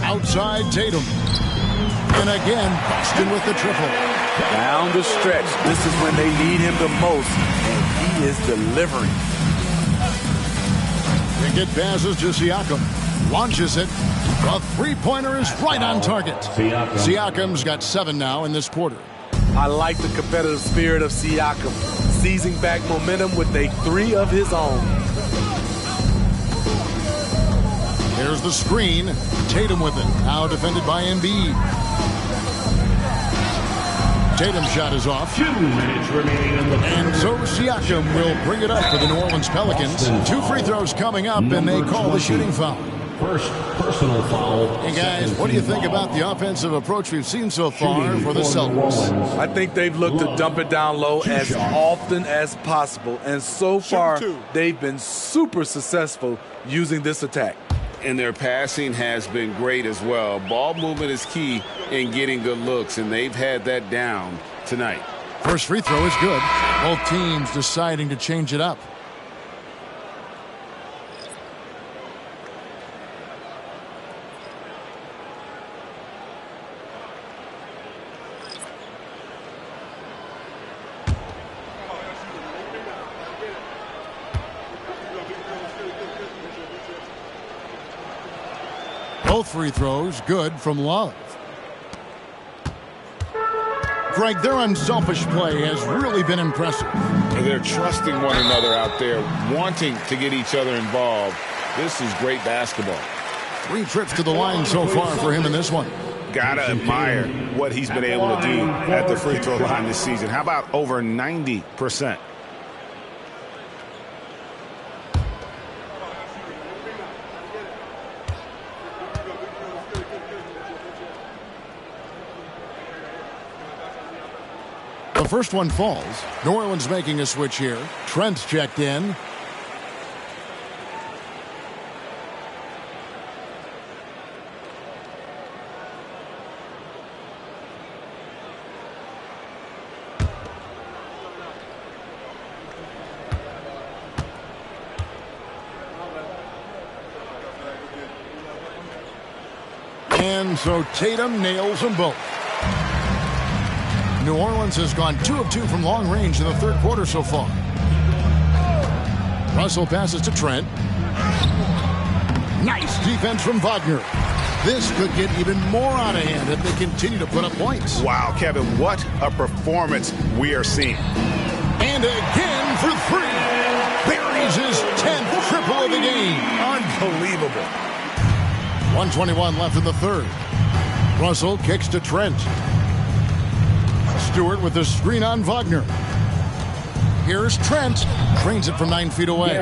Outside Tatum. And again, Boston with the triple. Down the stretch. This is when they need him the most, and he is delivering. Pickett passes to Siakam. Launches it. The three-pointer is right on target. Siakam's got 7 now in this quarter. I like the competitive spirit of Siakam, seizing back momentum with a 3 of his own. There's the screen. Tatum with it. Now defended by Embiid. Tatum's shot is off. 2 minutes remaining in the And so Siakam will bring it up for the New Orleans Pelicans. 2 free throws coming up, and they call the shooting foul. First personal foul. Hey guys, what do you think about the offensive approach we've seen so far for the Celtics? I think they've looked to dump it down low as often as possible, and so far they've been super successful using this attack. And their passing has been great as well. Ball movement is key in getting good looks, and they've had that down tonight. First free throw is good. Both teams deciding to change it up. Both free throws good from Love. Greg, their unselfish play has really been impressive. They're trusting one another out there, wanting to get each other involved. This is great basketball. 3 trips to the line so far for him in this one. Gotta admire what he's been able to do at the free throw line this season. How about over 90%? The first one falls. New Orleans making a switch here. Trent's checked in. And so Tatum nails them both. New Orleans has gone 2 of 2 from long range in the third quarter so far. Russell passes to Trent. Nice defense from Wagner. This could get even more out of hand if they continue to put up points. Wow, Kevin, what a performance we are seeing. And again for 3. Buries his 10th triple of the game. Unbelievable. 1:21 left in the third. Russell kicks to Trent. Stewart with the screen on Wagner. Here's Trent. Trains it from 9 feet away.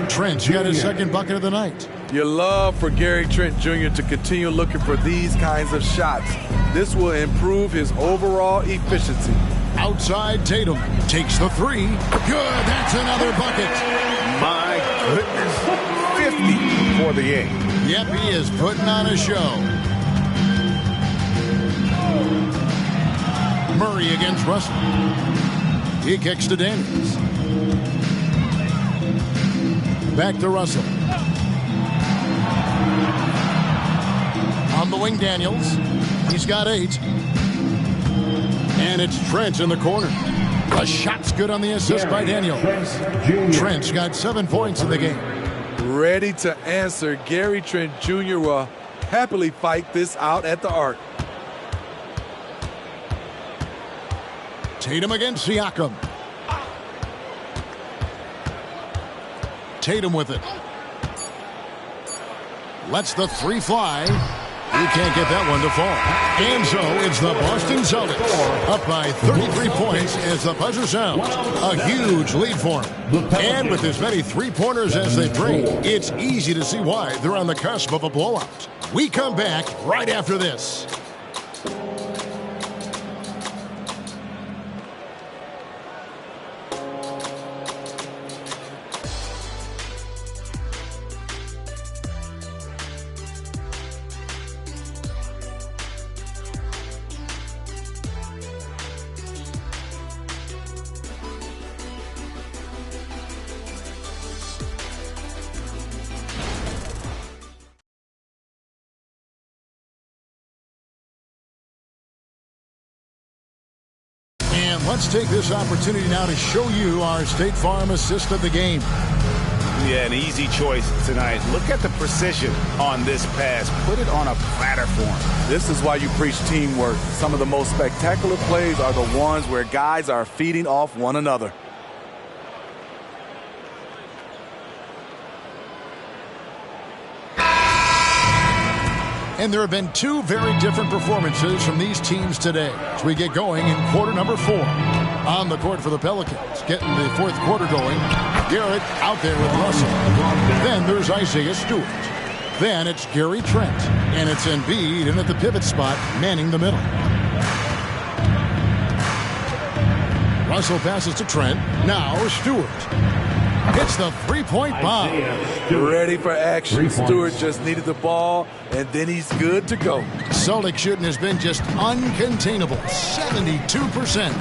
Trent's got his second bucket of the night. You love for Gary Trent Jr. to continue looking for these kinds of shots. This will improve his overall efficiency. Outside, Tatum takes the 3. Good, that's another bucket. My goodness. 50 for the game. Yep, he is putting on a show. Murray against Russell. He kicks to Daniels. Back to Russell. On the wing, Daniels. He's got 8. And it's Trent in the corner. A shot's good on the assist by Daniels. Trent's got 7 points in the game. Ready to answer. Gary Trent Jr. will happily fight this out at the arc. Tatum against Siakam. Tatum with it. Lets the 3 fly. He can't get that one to fall. And so it's the Boston Celtics up by 33 points as the buzzer sounds. A huge lead for them. And with as many 3-pointers as they bring, it's easy to see why they're on the cusp of a blowout. We come back right after this. Let's take this opportunity now to show you our State Farm assist of the game. Yeah, an easy choice tonight. Look at the precision on this pass. Put it on a platter for him. This is why you preach teamwork. Some of the most spectacular plays are the ones where guys are feeding off one another. And there have been two very different performances from these teams today as we get going in quarter number 4. On the court for the Pelicans, getting the fourth quarter going. Garrett out there with Russell. Then there's Isaiah Stewart. Then it's Gary Trent. And it's Embiid in at the pivot spot, manning the middle. Russell passes to Trent. Now Stewart. Hits the three-point bomb. Ready for action. Stewart just needed the ball, and then he's good to go. Celtic shooting has been just uncontainable. 72%.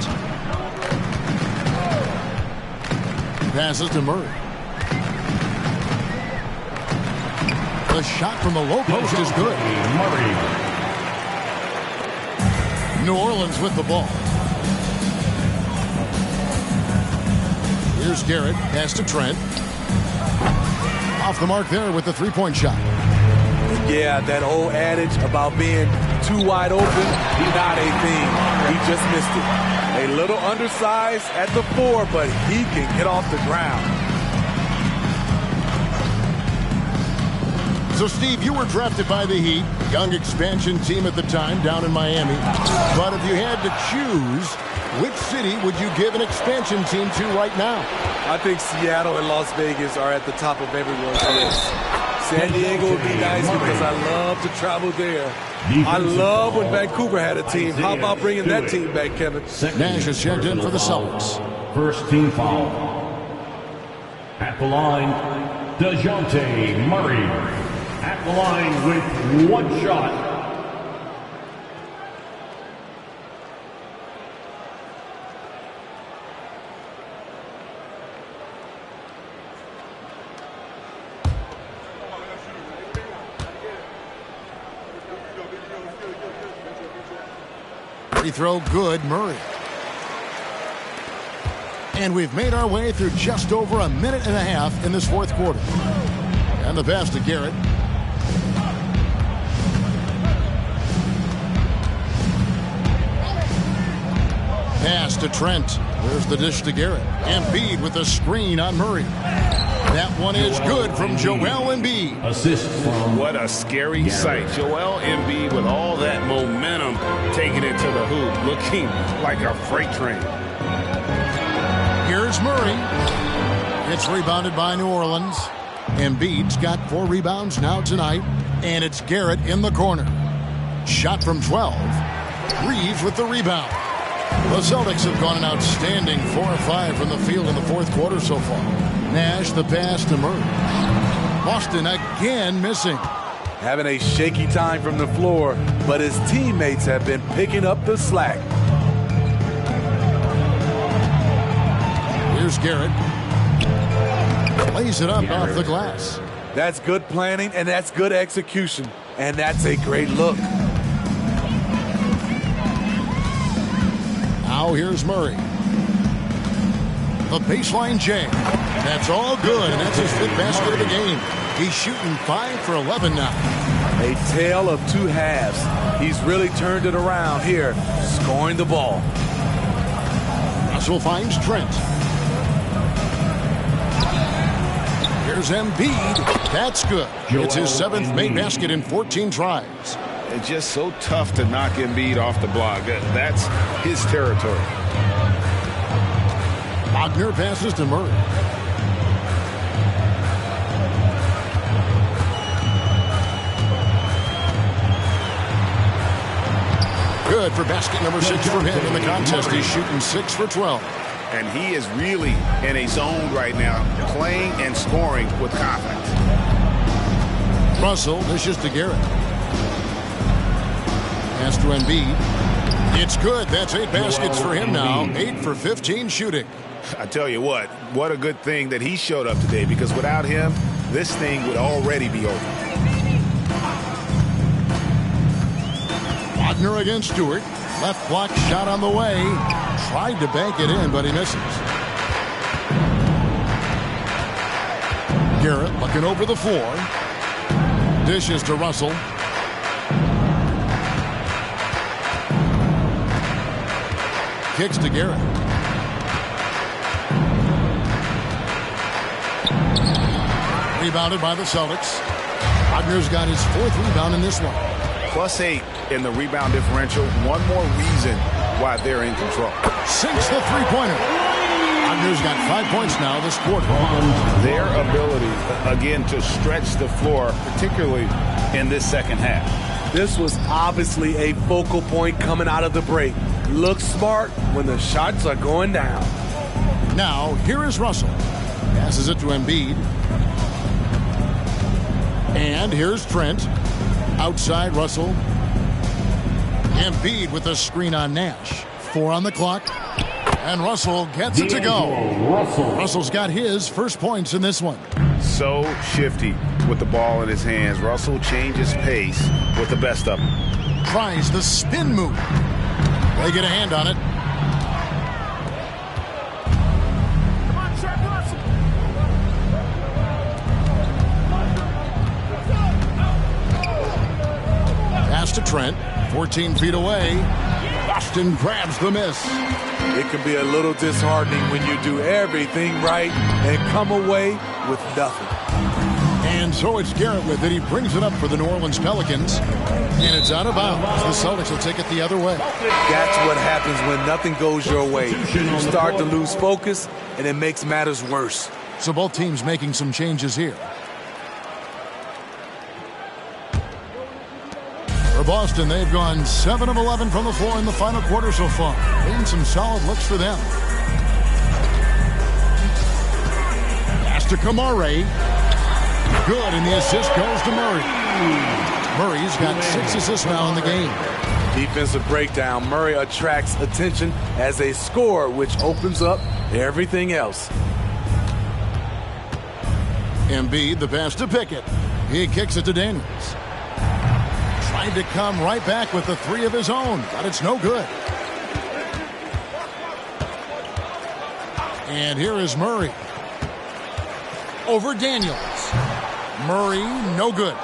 Passes to Murray. The shot from the low post is good. New Orleans with the ball. Here's Garrett. Pass to Trent. Off the mark there with the three-point shot. Yeah, that old adage about being too wide open, not a thing. He just missed it. A little undersized at the 4, but he can get off the ground. So, Steve, you were drafted by the Heat, young expansion team at the time down in Miami. But if you had to choose, which city would you give an expansion team to right now? I think Seattle and Las Vegas are at the top of everyone's list. San Diego would be nice because I love to travel there. I love when Vancouver had a team. How about bringing that team back, Kevin? Nash is checked in for the Celtics. First team foul. At the line, DeJounte Murray. At the line with one shot. Free throw good, Murray. And we've made our way through just over a minute and a half in this fourth quarter. And the pass to Garrett. Pass to Trent. There's the dish to Garrett. Embiid with a screen on Murray. That one is good from Joel Embiid. Assist from... What a scary sight. Joel Embiid with all that momentum taking it to the hoop, looking like a freight train. Here's Murray. It's rebounded by New Orleans. Embiid's got 4 rebounds now tonight. And it's Garrett in the corner. Shot from 12. Reeves with the rebound. The Celtics have gone an outstanding 4 of 5 from the field in the fourth quarter so far. Nash the pass to Murray. Boston again missing. Having a shaky time from the floor, but his teammates have been picking up the slack. Here's Garrett. Plays it up off the glass. That's good planning, and that's good execution. And that's a great look. Now here's Murray. The baseline jam. That's all good, and that's his 5th basket of the game. He's shooting 5 for 11 now. A tale of 2 halves. He's really turned it around here, scoring the ball. Russell finds Trent. Here's Embiid. That's good. It's his 7th made basket in 14 tries. It's just so tough to knock Embiid off the block. That's his territory. Wagner passes to Murray. Good for basket number 6 for him in the contest. He's shooting 6 for 12. And he is really in a zone right now, playing and scoring with confidence. Russell dishes to Garrett. Pass to Embiid. It's good. That's 8 baskets for him now. 8 for 15 shooting. I tell you what a good thing that he showed up today, because without him, this thing would already be over. Wagner against Stewart. Left block shot on the way. Tried to bank it in, but he misses. Garrett looking over the floor. Dishes to Russell. Kicks to Garrett. Rebounded by the Celtics. Wagner's got his 4th rebound in this one. +8 in the rebound differential. One more reason why they're in control. Sinks the three-pointer. Wagner's got 5 points now this quarter. Their ability, again, to stretch the floor, particularly in this second half. This was obviously a focal point coming out of the break. Look smart when the shots are going down. Now, here is Russell. Passes it to Embiid. And here's Trent. Outside Russell. Embiid with a screen on Nash. 4 on the clock. And Russell gets it to go. Russell's got his first points in this one. So shifty with the ball in his hands. Russell changes pace with the best of them. Tries the spin move. They get a hand on it. Pass to Trent. 14 feet away. Boston grabs the miss. It can be a little disheartening when you do everything right and come away with nothing. And so it's Garrett with it. He brings it up for the New Orleans Pelicans. And it's out of bounds. The Celtics will take it the other way. That's what happens when nothing goes your way. You start to lose focus, and it makes matters worse. So both teams making some changes here. For Boston, they've gone 7 of 11 from the floor in the final quarter so far. Getting some solid looks for them. Pass to Kamare. Good, and the assist goes to Murray. Murray's got 6 assists now in the game. Defensive breakdown. Murray attracts attention as a scorer, which opens up everything else. Embiid, the pass to Pickett. He kicks it to Daniels. Trying to come right back with the 3 of his own, but it's no good. And here is Murray. Over Daniels. Murray, no good.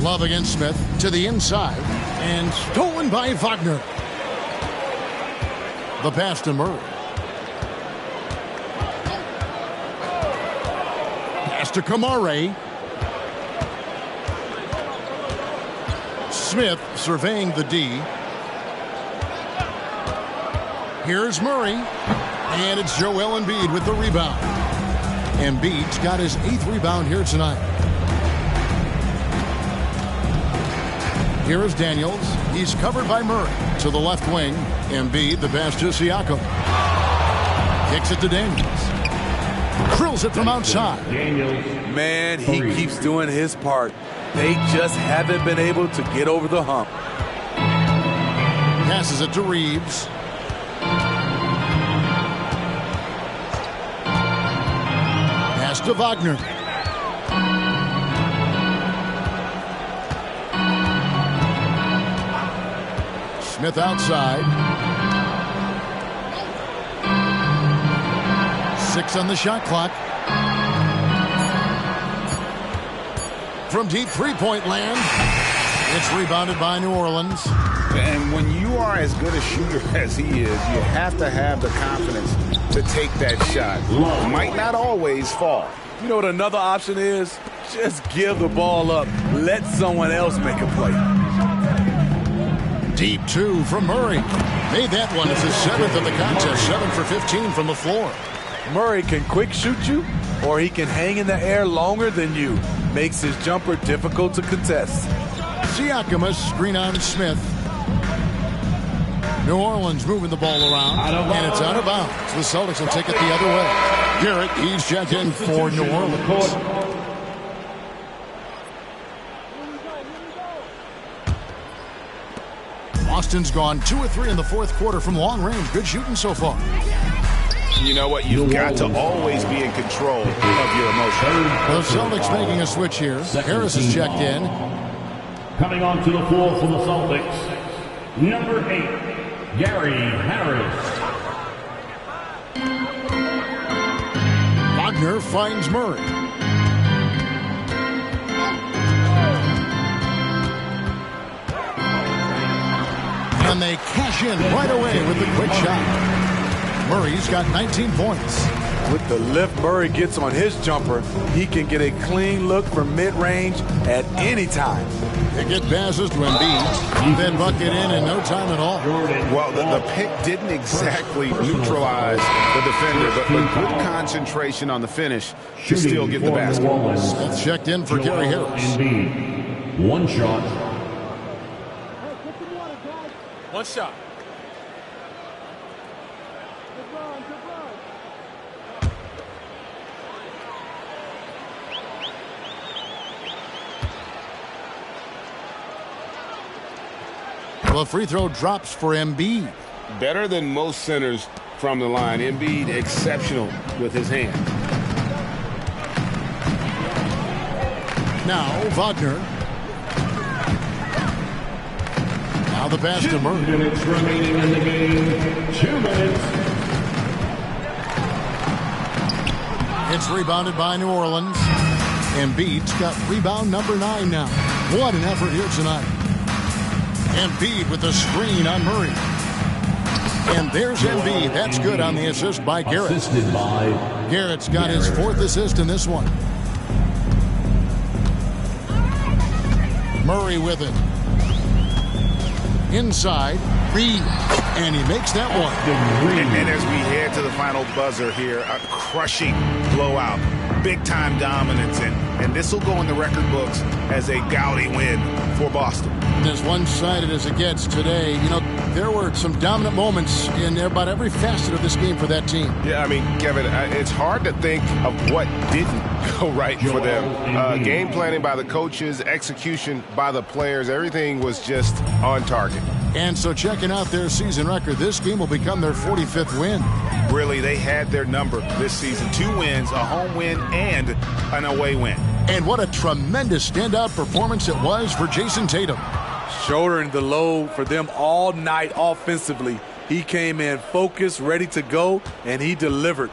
Love against Smith to the inside. And stolen by Wagner. The pass to Murray. Pass to Kamare. Smith surveying the D. Here's Murray. And it's Joel Embiid with the rebound. Embiid's got his 8th rebound here tonight. Here is Daniels. He's covered by Murray. To the left wing. Embiid, the pass to Siakam. Kicks it to Daniels. Drills it from outside. Man, he keeps doing his part. They just haven't been able to get over the hump. Passes it to Reeves. Pass to Wagner. Smith outside. 6 on the shot clock. From deep three-point land. It's rebounded by New Orleans. And when you are as good a shooter as he is, you have to have the confidence to take that shot. It might not always fall. You know what another option is? Just give the ball up. Let someone else make a play. Deep 2 from Murray. Made that one as his 7th of the contest. 7 for 15 from the floor. Murray can quick shoot you, or he can hang in the air longer than you. Makes his jumper difficult to contest. Siakam, a screen on Smith. New Orleans moving the ball around, and it's out of bounds. The Celtics will take it the other way. Garrett, he's checked in for New Orleans. Boston's gone 2 of 3 in the 4th quarter from long range. Good shooting so far. You know what? You've got to always be in control of your emotions. The Celtics making a switch here. Harris is checked in. Coming onto the floor for the Celtics, number 8, Gary Harris. Wagner finds Murray. And they cash in right away with the quick shot. Murray's got 19 points. With the lift Murray gets on his jumper, he can get a clean look from mid-range at any time. Pickett passes to Embiid. Then bucket in no time at all. Well, the pick didn't exactly neutralize the defender, but good concentration on the finish to still get the basket. Smith checked in for Gary Harris. One shot. One shot. Well, a free throw drops for Embiid. Better than most centers from the line. Embiid exceptional with his hand. Now Wagner. Now the pass to Murray. 2 minutes remaining in the game. 2 minutes. It's rebounded by New Orleans. Embiid's got rebound number 9 now. What an effort here tonight. Embiid with the screen on Murray. And there's Embiid. That's good on the assist by Garrett. Assisted by Garrett's got his 4th assist in this one. Murray with it. Inside. Reed. And he makes that one. And as we head to the final buzzer here, a crushing blowout. Big-time dominance. And this will go in the record books as a gaudy win for Boston. As one-sided as it gets today, you know, there were some dominant moments in about every facet of this game for that team. Yeah, I mean, Kevin, it's hard to think of what didn't go right for them. Game planning by the coaches, execution by the players, everything was just on target. And so checking out their season record, this game will become their 45th win. Really, they had their number this season. 2 wins, a home win, and an away win. And what a tremendous standout performance it was for Jason Tatum. Shouldering the load for them all night offensively. He came in focused, ready to go, and he delivered.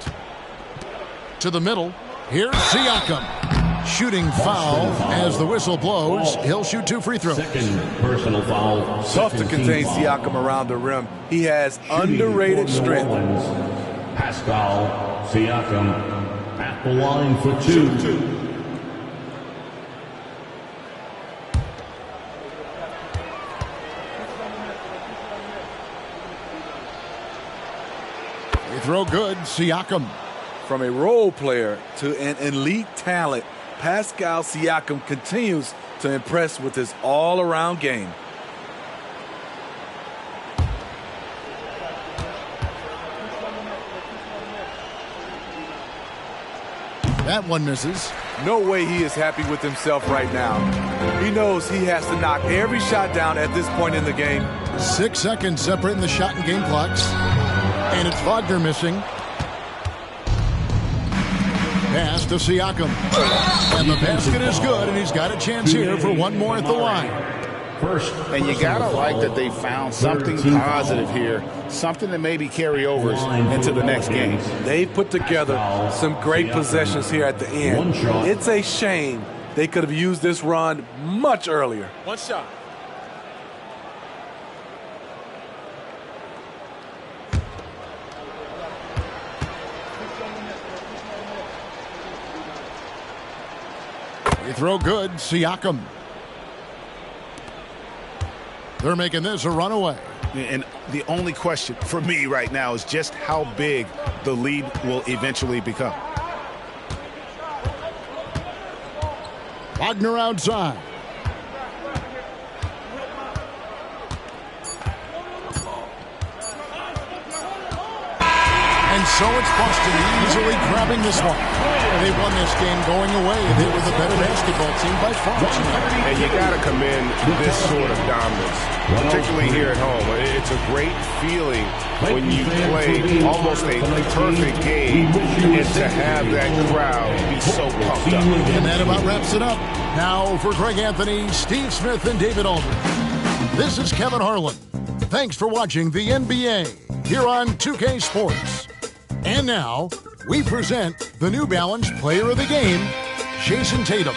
To the middle. Here's Siakam. Shooting foul as the whistle blows. He'll shoot 2 free throws. Second personal foul. Tough to contain Siakam around the rim. He has underrated strength. Pascal Siakam at the line for 2. Free throw good. Siakam. From a role player to an elite talent, Pascal Siakam continues to impress with his all-around game. That one misses. No way he is happy with himself right now. He knows he has to knock every shot down at this point in the game. 6 seconds separating the shot and game clocks. And it's Wagner missing. Pass to Siakam. And the basket is good, and he's got a chance here for one more at the line. And you got to like that they found something positive here, something that maybe carry overs into the next game. They put together some great possessions here at the end. It's a shame they could have used this run much earlier. One shot. Free throw good. Siakam. They're making this a runaway. And the only question for me right now is just how big the lead will eventually become. Wagner outside. And so it's Boston easily grabbing this one. They won this game going away. They were the better basketball team by far tonight. And you got to commend this sort of dominance, particularly here at home. It's a great feeling when you play almost a perfect game and to have that crowd be so pumped up. And that about wraps it up. Now for Greg Anthony, Steve Smith, and David Aldridge, this is Kevin Harlan. Thanks for watching the NBA here on 2K Sports. And now, we present the New Balance Player of the Game, Jason Tatum.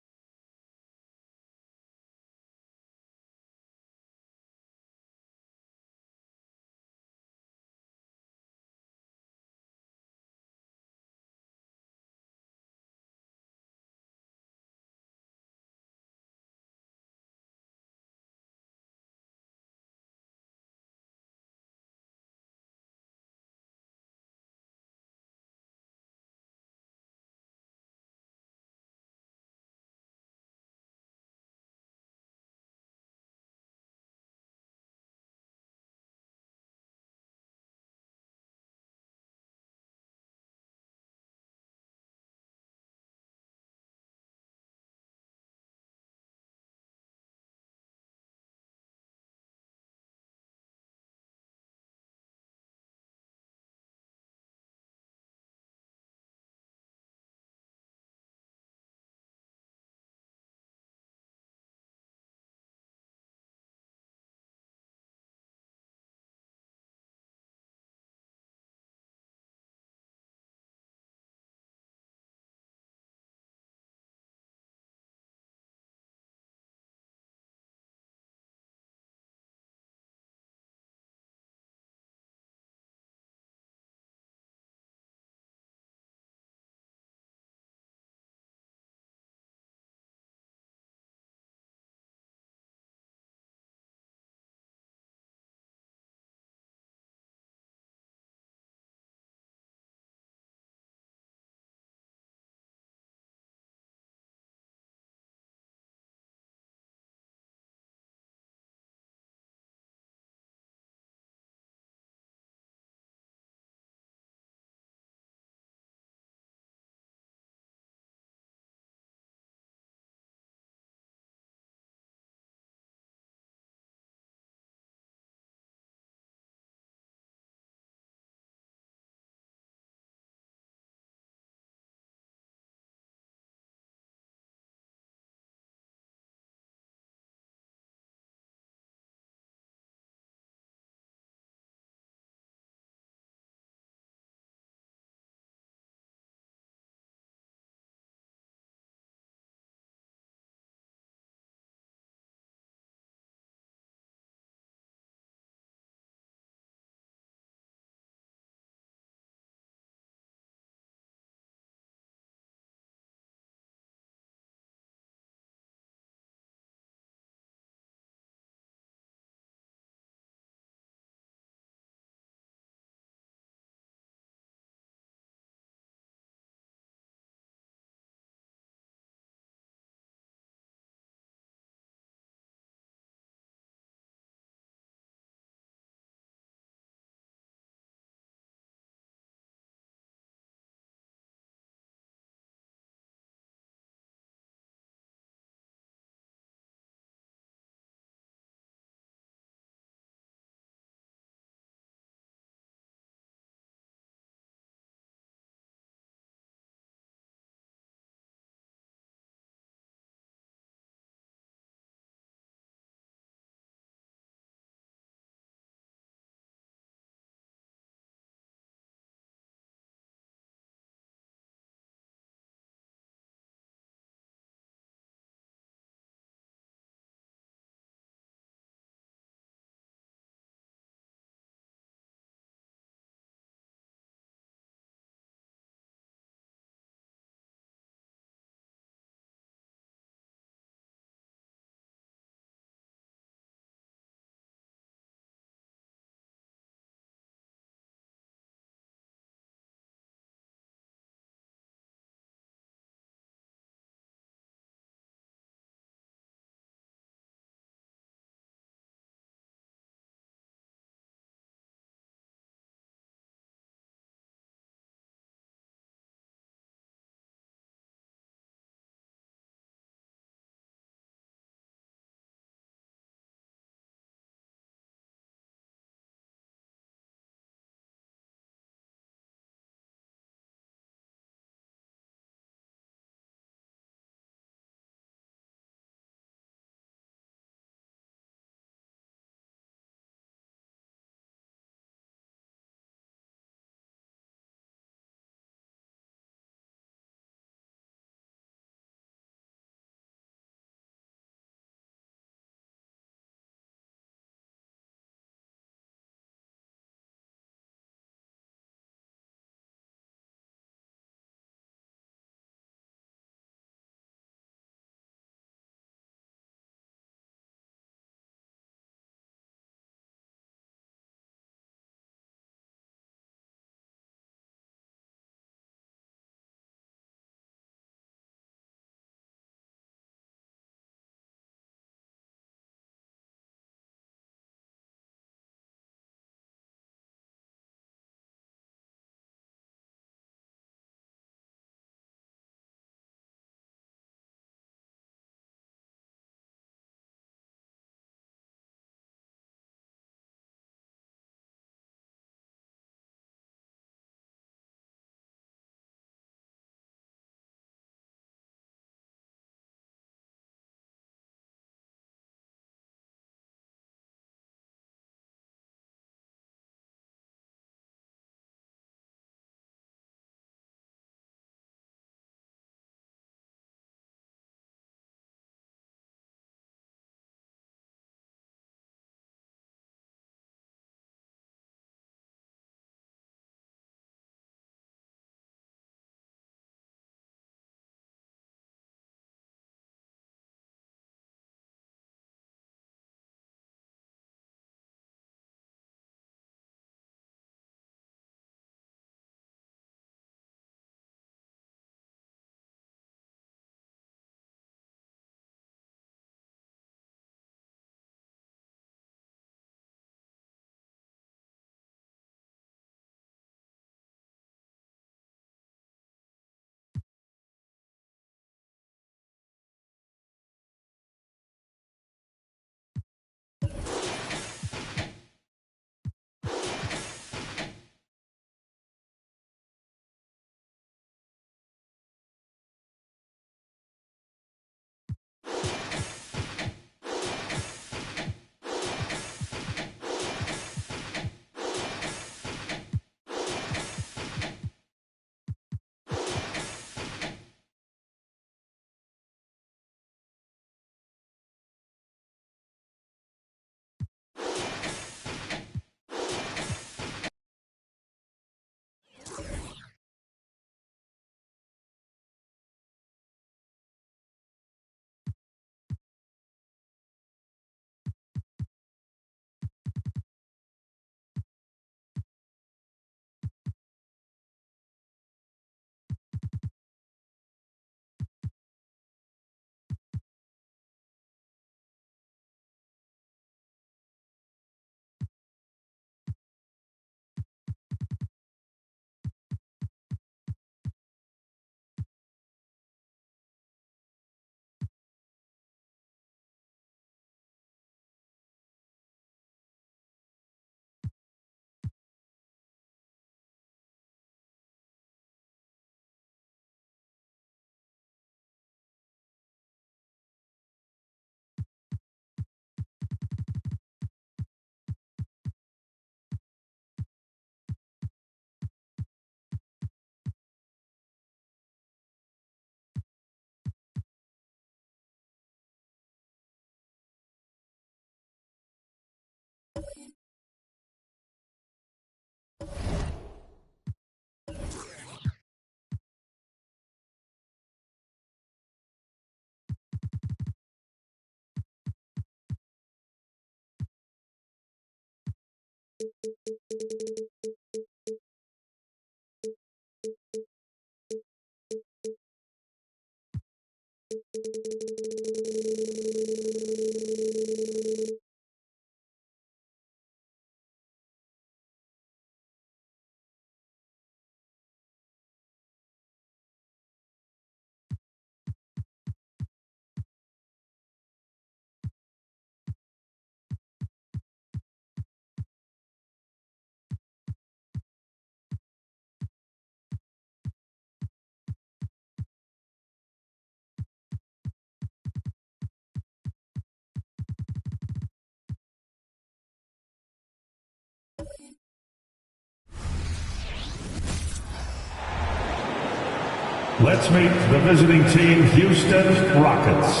Let's meet the visiting team, Houston Rockets.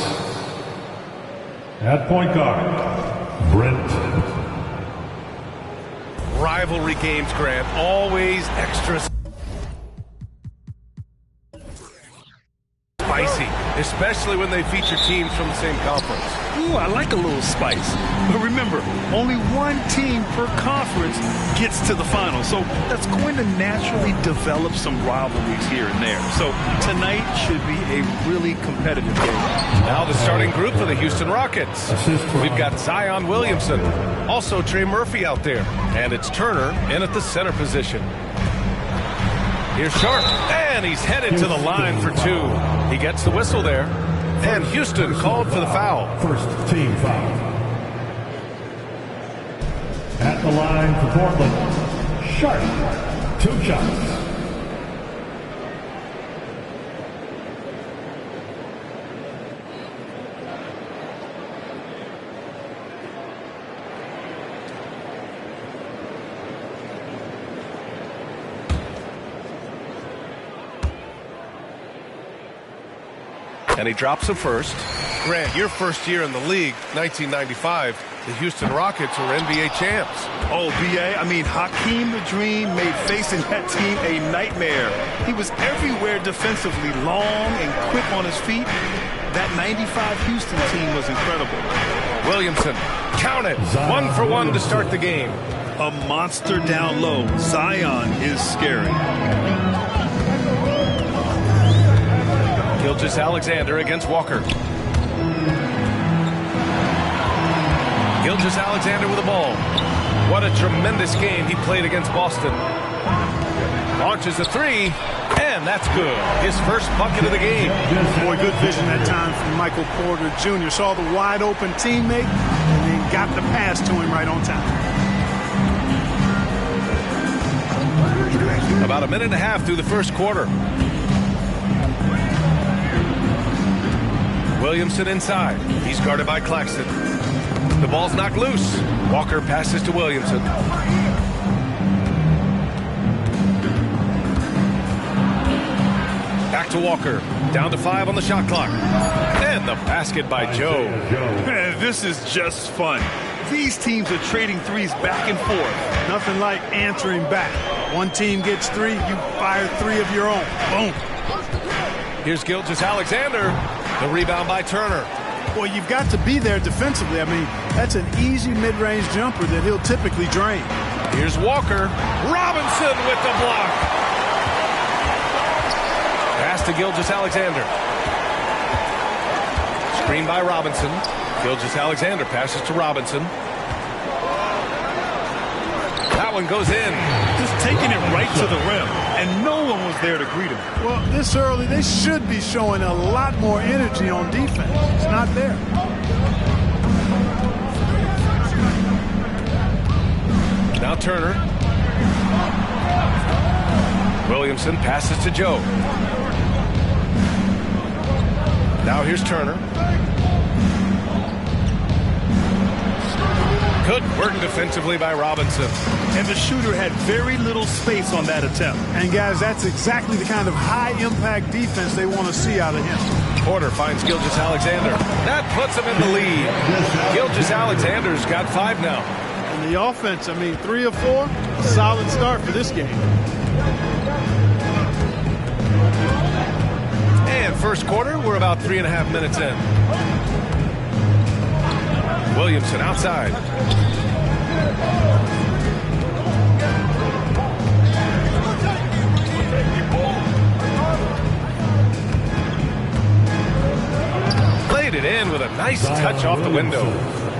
At point guard, Brent. Rivalry games, Grant, always extra spicy, especially when they feature teams from the same conference. Ooh, I like a little spice. But remember, only one team per conference gets to the final. So that's going to naturally develop some rivalries here and there. So tonight should be a really competitive game. Now the starting group for the Houston Rockets. We've got Zion Williamson, also Trey Murphy out there. And it's Turner in at the center position. Here's Sharp, and he's headed to the line for two. He gets the whistle there. And Houston called for the foul. First team foul. At the line for Portland, Sharp. 2 shots. And he drops a first. Grant, your first year in the league, 1995, the Houston Rockets were NBA champs. Oh, B.A., I mean, Hakeem the Dream made facing that team a nightmare. He was everywhere defensively, long and quick on his feet. That 95 Houston team was incredible. Williamson, count it. 1 for 1 to start the game. A monster down low. Zion is scary. Gilgeous-Alexander against Walker. Gilgeous-Alexander with the ball. What a tremendous game he played against Boston. Launches a three, and that's good. His first bucket of the game. Boy, good vision that time from Michael Porter Jr. Saw the wide open teammate and then got the pass to him right on time. About a minute and a half through the first quarter. Williamson inside. He's guarded by Claxton. The ball's knocked loose. Walker passes to Williamson. Back to Walker. Down to 5 on the shot clock. And the basket by Joe. Man, this is just fun. These teams are trading threes back and forth. Nothing like answering back. One team gets 3, you fire 3 of your own. Boom. Here's Gilgeous-Alexander. The rebound by Turner. Boy, you've got to be there defensively. I mean, that's an easy mid-range jumper that he'll typically drain. Here's Walker. Robinson with the block. Pass to Gilgeous-Alexander. Screen by Robinson. Gilgeous-Alexander passes to Robinson. That one goes in. Just taking it right to the rim, and no one was there to greet him. Well, this early, they should be showing a lot more energy on defense. It's not there. Now Turner. Williamson passes to Joe. Now here's Turner. Good work defensively by Robinson. And the shooter had very little space on that attempt. And guys, that's exactly the kind of high-impact defense they want to see out of him. Porter finds Gilgeous-Alexander. That puts him in the lead. Gilgeous-Alexander's got 5 now. And the offense, I mean, 3 of 4, a solid start for this game. And first quarter, we're about 3.5 minutes in. Williamson outside. it in with a nice touch off the window.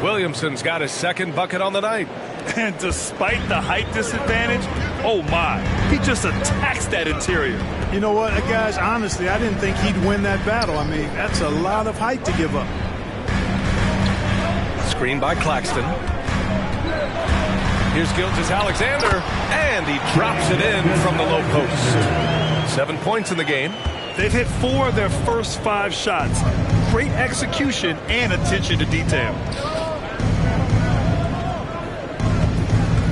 Williamson's got his second bucket on the night. And despite the height disadvantage, oh my, he just attacks that interior. You know what, guys, honestly, I didn't think he'd win that battle. I mean, that's a lot of height to give up. Screen by Claxton. Here's Gilgeous-Alexander, and he drops it in from the low post. 7 points in the game. They've hit 4 of their first 5 shots. Great execution and attention to detail.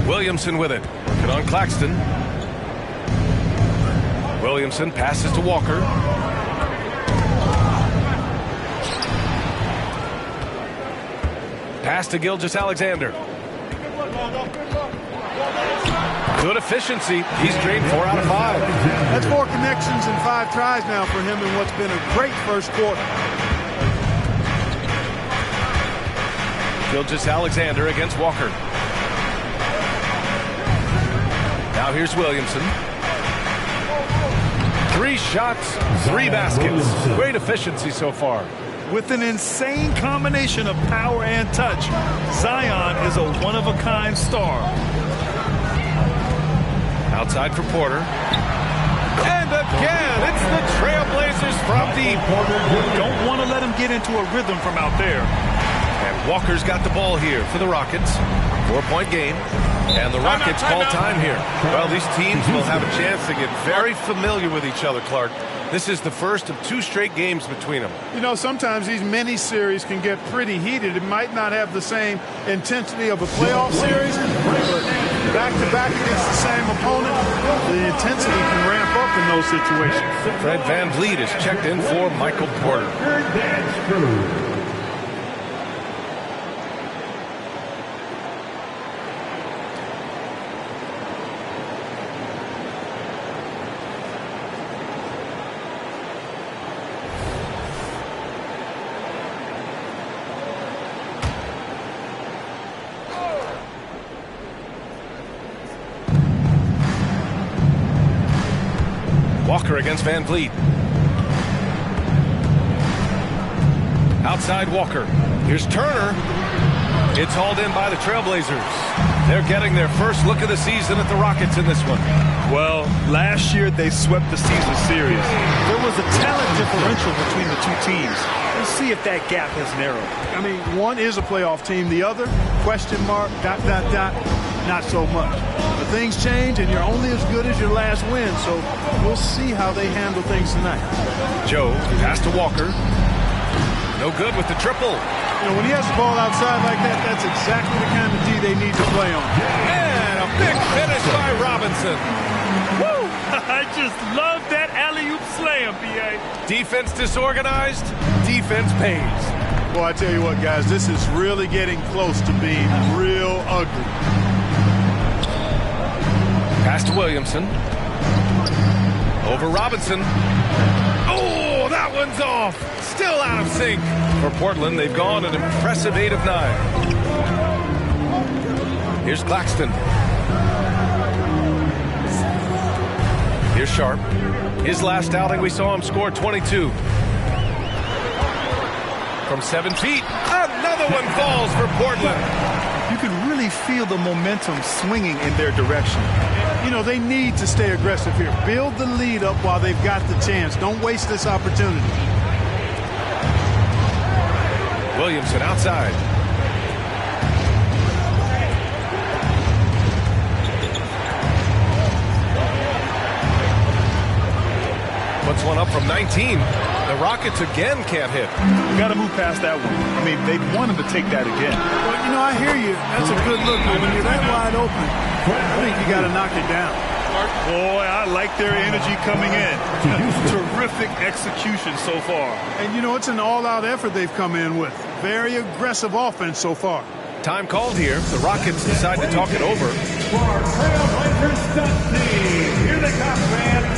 Williamson with it. Working on Claxton. Williamson passes to Walker. Pass to Gilgeous-Alexander. Good efficiency. He's drained 4 out of 5. That's 4 connections and 5 tries now for him in what's been a great first quarter. Gilgeous-Alexander against Walker. Now here's Williamson. 3 shots, 3 baskets. Great efficiency so far. With an insane combination of power and touch, Zion is a one-of-a-kind star. Outside for Porter. And again, it's the Trailblazers from deep. Don't want to let him get into a rhythm from out there. And Walker's got the ball here for the Rockets. 4-point game. And the Rockets call time here. Well, these teams will have a chance to get very familiar with each other, Clark. This is the first of 2 straight games between them. You know, sometimes these mini-series can get pretty heated. It might not have the same intensity of a playoff series, but back-to-back against the same opponent, the intensity can ramp up in those situations. Fred VanVleet is checked in for Michael Porter. Walker against VanVleet. Outside Walker. Here's Turner. It's hauled in by the Trailblazers. They're getting their first look of the season at the Rockets in this one. Well, last year they swept the season series. There was a talent differential between the 2 teams. Let's see if that gap has narrowed. I mean, one is a playoff team. The other, question mark, ... not so much. But things change, and you're only as good as your last win, so we'll see how they handle things tonight. Joe, pass to Walker. No good with the triple. You know, when he has the ball outside like that, that's exactly the kind of D they need to play on. And a big finish by Robinson. Woo! I just love that alley-oop slam, B.A. Defense disorganized, defense pays. Boy, I tell you what, guys, this is really getting close to being real ugly. Pass to Williamson. Over Robinson. Oh, that one's off. Still out of sync. For Portland, they've gone an impressive 8 of 9. Here's Claxton. Here's Sharp. His last outing, we saw him score 22. From 7 feet, another one falls for Portland. You can really feel the momentum swinging in their direction. You know, they need to stay aggressive here. Build the lead up while they've got the chance. Don't waste this opportunity. Williamson outside. Puts one up from 19. The Rockets again can't hit. You got to move past that one. I mean, they want him to take that again. Well, you know, I hear you. That's a good look, but when you're that wide open, I think you got to knock it down. Boy, I like their energy coming in. Terrific execution so far. And, you know, it's an all-out effort they've come in with. Very aggressive offense so far. Time called here. The Rockets decide to talk it over. Here they come, fans.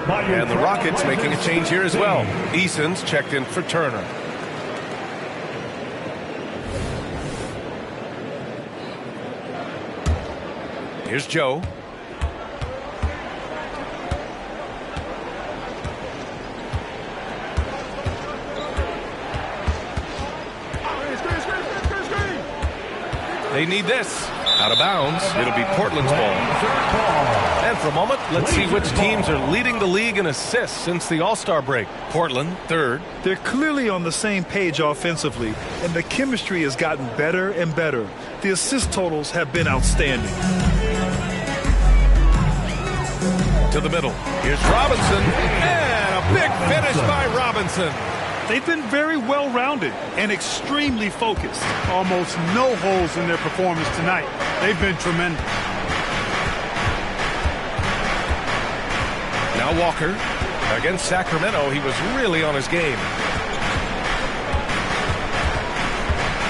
And the Rockets making a change here as well. Eason's checked in for Turner. Here's Joe. They need this. Out of bounds. It'll be Portland's ball. And for a moment, let's see which teams are leading the league in assists since the All-Star break. Portland, third. They're clearly on the same page offensively, and the chemistry has gotten better and better. The assist totals have been outstanding. To the middle. Here's Robinson. And a big finish by Robinson. They've been very well-rounded and extremely focused. Almost no holes in their performance tonight. They've been tremendous. Now Walker. Against Sacramento, he was really on his game.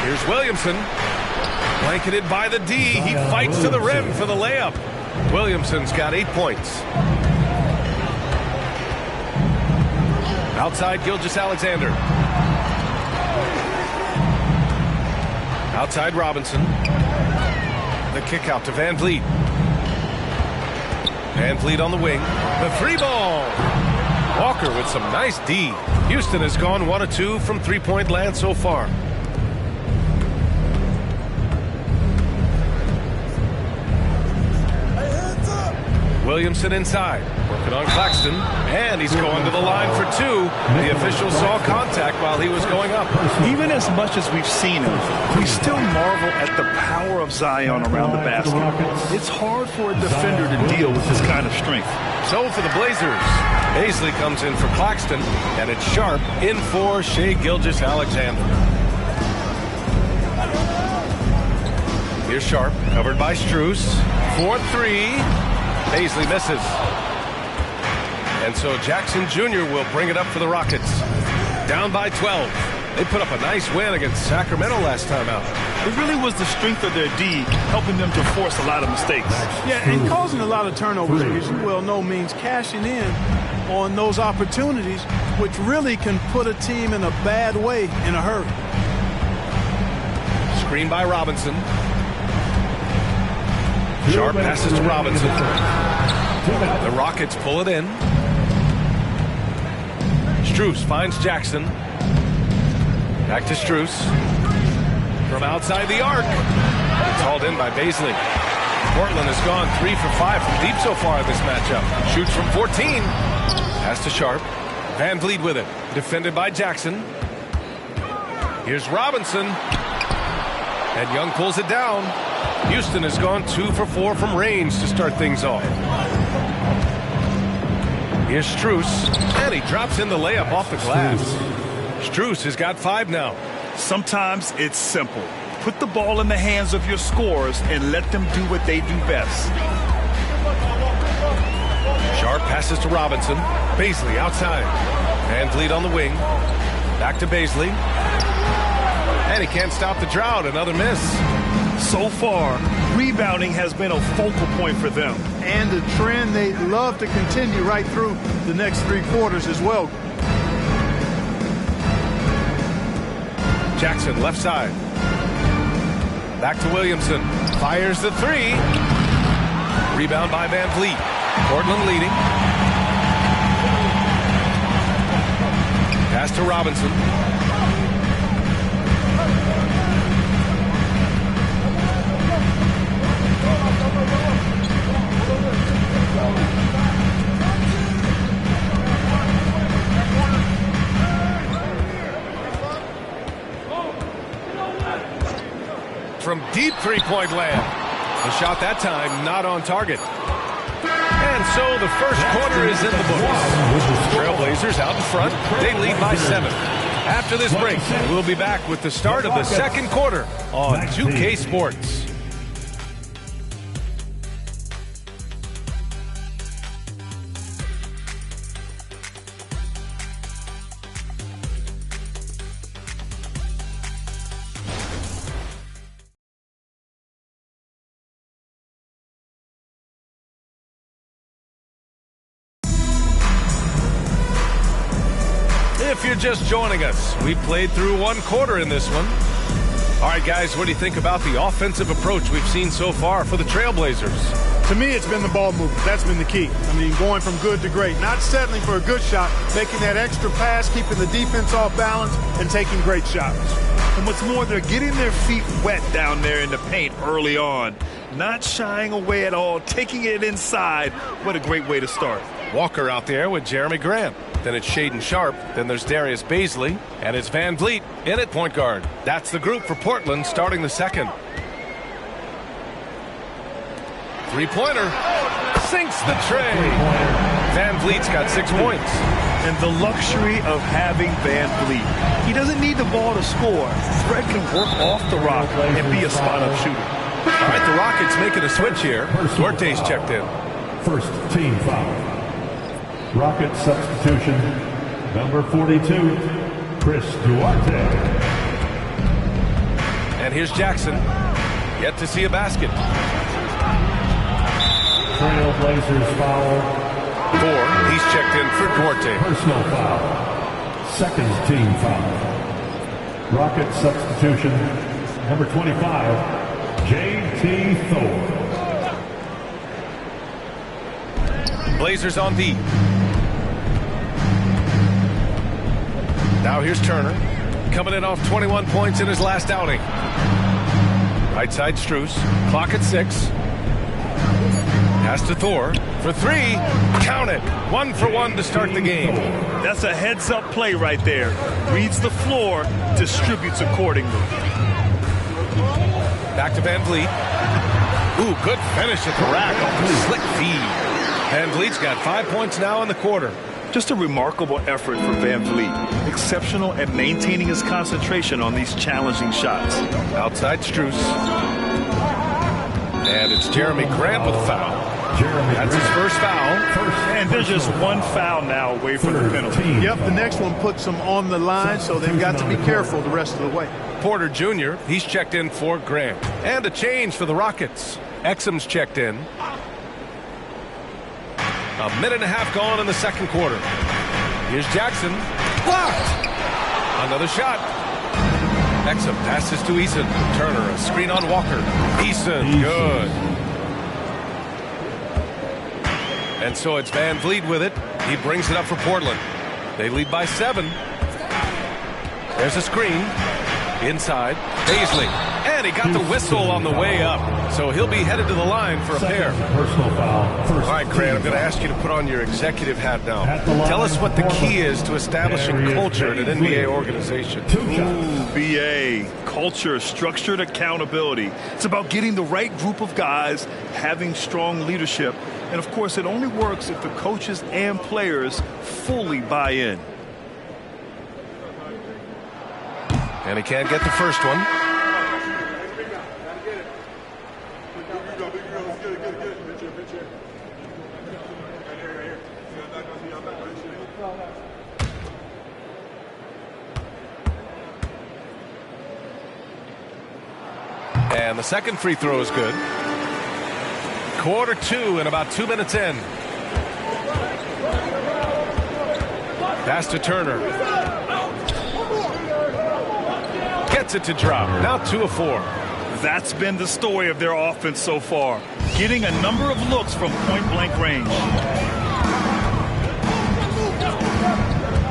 Here's Williamson. Blanketed by the D. He fights to the rim for the layup. Williamson's got 8 points. Outside Gilgeous-Alexander. Outside Robinson. The kick out to Van Vliet. Van Vliet on the wing. The 3-ball. Walker with some nice D. Houston has gone 1 of 2 from three-point land so far. Williamson inside. Working on Claxton. And he's going to the line for 2. The official saw contact while he was going up. Even as much as we've seen him, we still marvel at the power of Zion around the basket. It's hard for a defender to deal with this kind of strength. So for the Blazers, Paisley comes in for Claxton, and it's Sharp in for Shai Gilgeous-Alexander. Here's Sharp, covered by Strus. 4-3. Paisley misses. And so Jackson Jr. will bring it up for the Rockets. Down by 12. They put up a nice win against Sacramento last time out. It really was the strength of their D helping them to force a lot of mistakes. Yeah, and causing a lot of turnovers, as you well know, means cashing in on those opportunities, which really can put a team in a bad way in a hurry. Screen by Robinson. Sharp passes to Robinson. The Rockets pull it in. Strus finds Jackson. Back to Strus. From outside the arc. It's hauled in by Paisley. Portland has gone 3 for 5 from deep so far in this matchup. Shoots from 14. Pass to Sharp. Van Vliet with it. Defended by Jackson. Here's Robinson. And Young pulls it down. Houston has gone 2 for 4 from range to start things off. Here's Strus, and he drops in the layup off the glass. Strus has got 5 now. Sometimes it's simple. Put the ball in the hands of your scorers and let them do what they do best. Sharp passes to Robinson. Paisley outside. Van Vliet on the wing. Back to Paisley. And he can't stop the drought. Another miss. So far, rebounding has been a focal point for them. And a trend they'd love to continue right through the next 3 quarters as well. Jackson left side. Back to Williamson. Fires the 3. Rebound by Van Vliet. Portland leading. Pass to Robinson. From deep three-point land. The shot that time not on target. And so the first quarter is in the books. Trailblazers out in front. They lead by 7. After this break, we'll be back with the start of the second quarter on 2K Sports. just joining us, we played through one quarter in this one. All right, guys, what do you think about the offensive approach we've seen so far for the Trailblazers? To me, it's been the ball movement. That's been the key. I mean, going from good to great. Not settling for a good shot, making that extra pass, keeping the defense off balance, and taking great shots. And what's more, they're getting their feet wet down there in the paint early on. Not shying away at all, taking it inside. What a great way to start. Walker out there with Jeremy Grant. Then it's Shaden Sharp. Then there's Darius Baisley. And it's Van Vliet in at point guard. That's the group for Portland starting the second. Three-pointer. Sinks the tray. Van Vliet's got 6 points. And the luxury of having Van Vliet. He doesn't need the ball to score. Fred can work off the rock and be a spot-up shooter. All right, the Rockets making a switch here. Duarte's checked in. First team foul. Rocket substitution, number 42, Chris Duarte. And here's Jackson. Yet to see a basket. Trailblazers foul. 4. He's checked in for Duarte. Personal foul. Second team foul. Rocket substitution, number 25, J.T. Thor. Blazers on D. Now here's Turner, coming in off 21 points in his last outing. Right side Strus, clock at 6. Pass to Thor for 3. Count it. 1 for 1 to start the game. That's a heads-up play right there. Reads the floor, distributes accordingly. Back to Van Vliet. Ooh, good finish at the rack off the slick feed. Van Vliet's got 5 points now in the quarter. Just a remarkable effort for Van Vliet. Exceptional at maintaining his concentration on these challenging shots. Outside Strus. And it's Jeremy Grant with a foul. That's his first foul. And there's just one foul now away from the penalty. Yep, the next one puts them on the line, so they've got to be careful the rest of the way. Porter Jr., he's checked in for Grant. And a change for the Rockets. Exum's checked in. A minute and a half gone in the second quarter. Here's Jackson. Blocked. Another shot. Exum passes to Eason. Turner, a screen on Walker. Eason, good. And so it's Van Vliet with it. He brings it up for Portland. They lead by 7. There's a screen. Inside. Baisley. And he got the whistle on the way up. So he'll be headed to the line for a pair. Personal foul. All right, Grant, I'm going to ask you to put on your executive hat now. Tell us what the key is to establishing culture at an NBA organization. Ooh, BA. Culture, structured accountability. It's about getting the right group of guys, having strong leadership. And, of course, it only works if the coaches and players fully buy in. And he can't get the first one. And the second free throw is good. Quarter 2 and about 2 minutes in. Pass to Turner. Gets it to drop. Now 2 of 4. That's been the story of their offense so far. Getting a number of looks from point-blank range.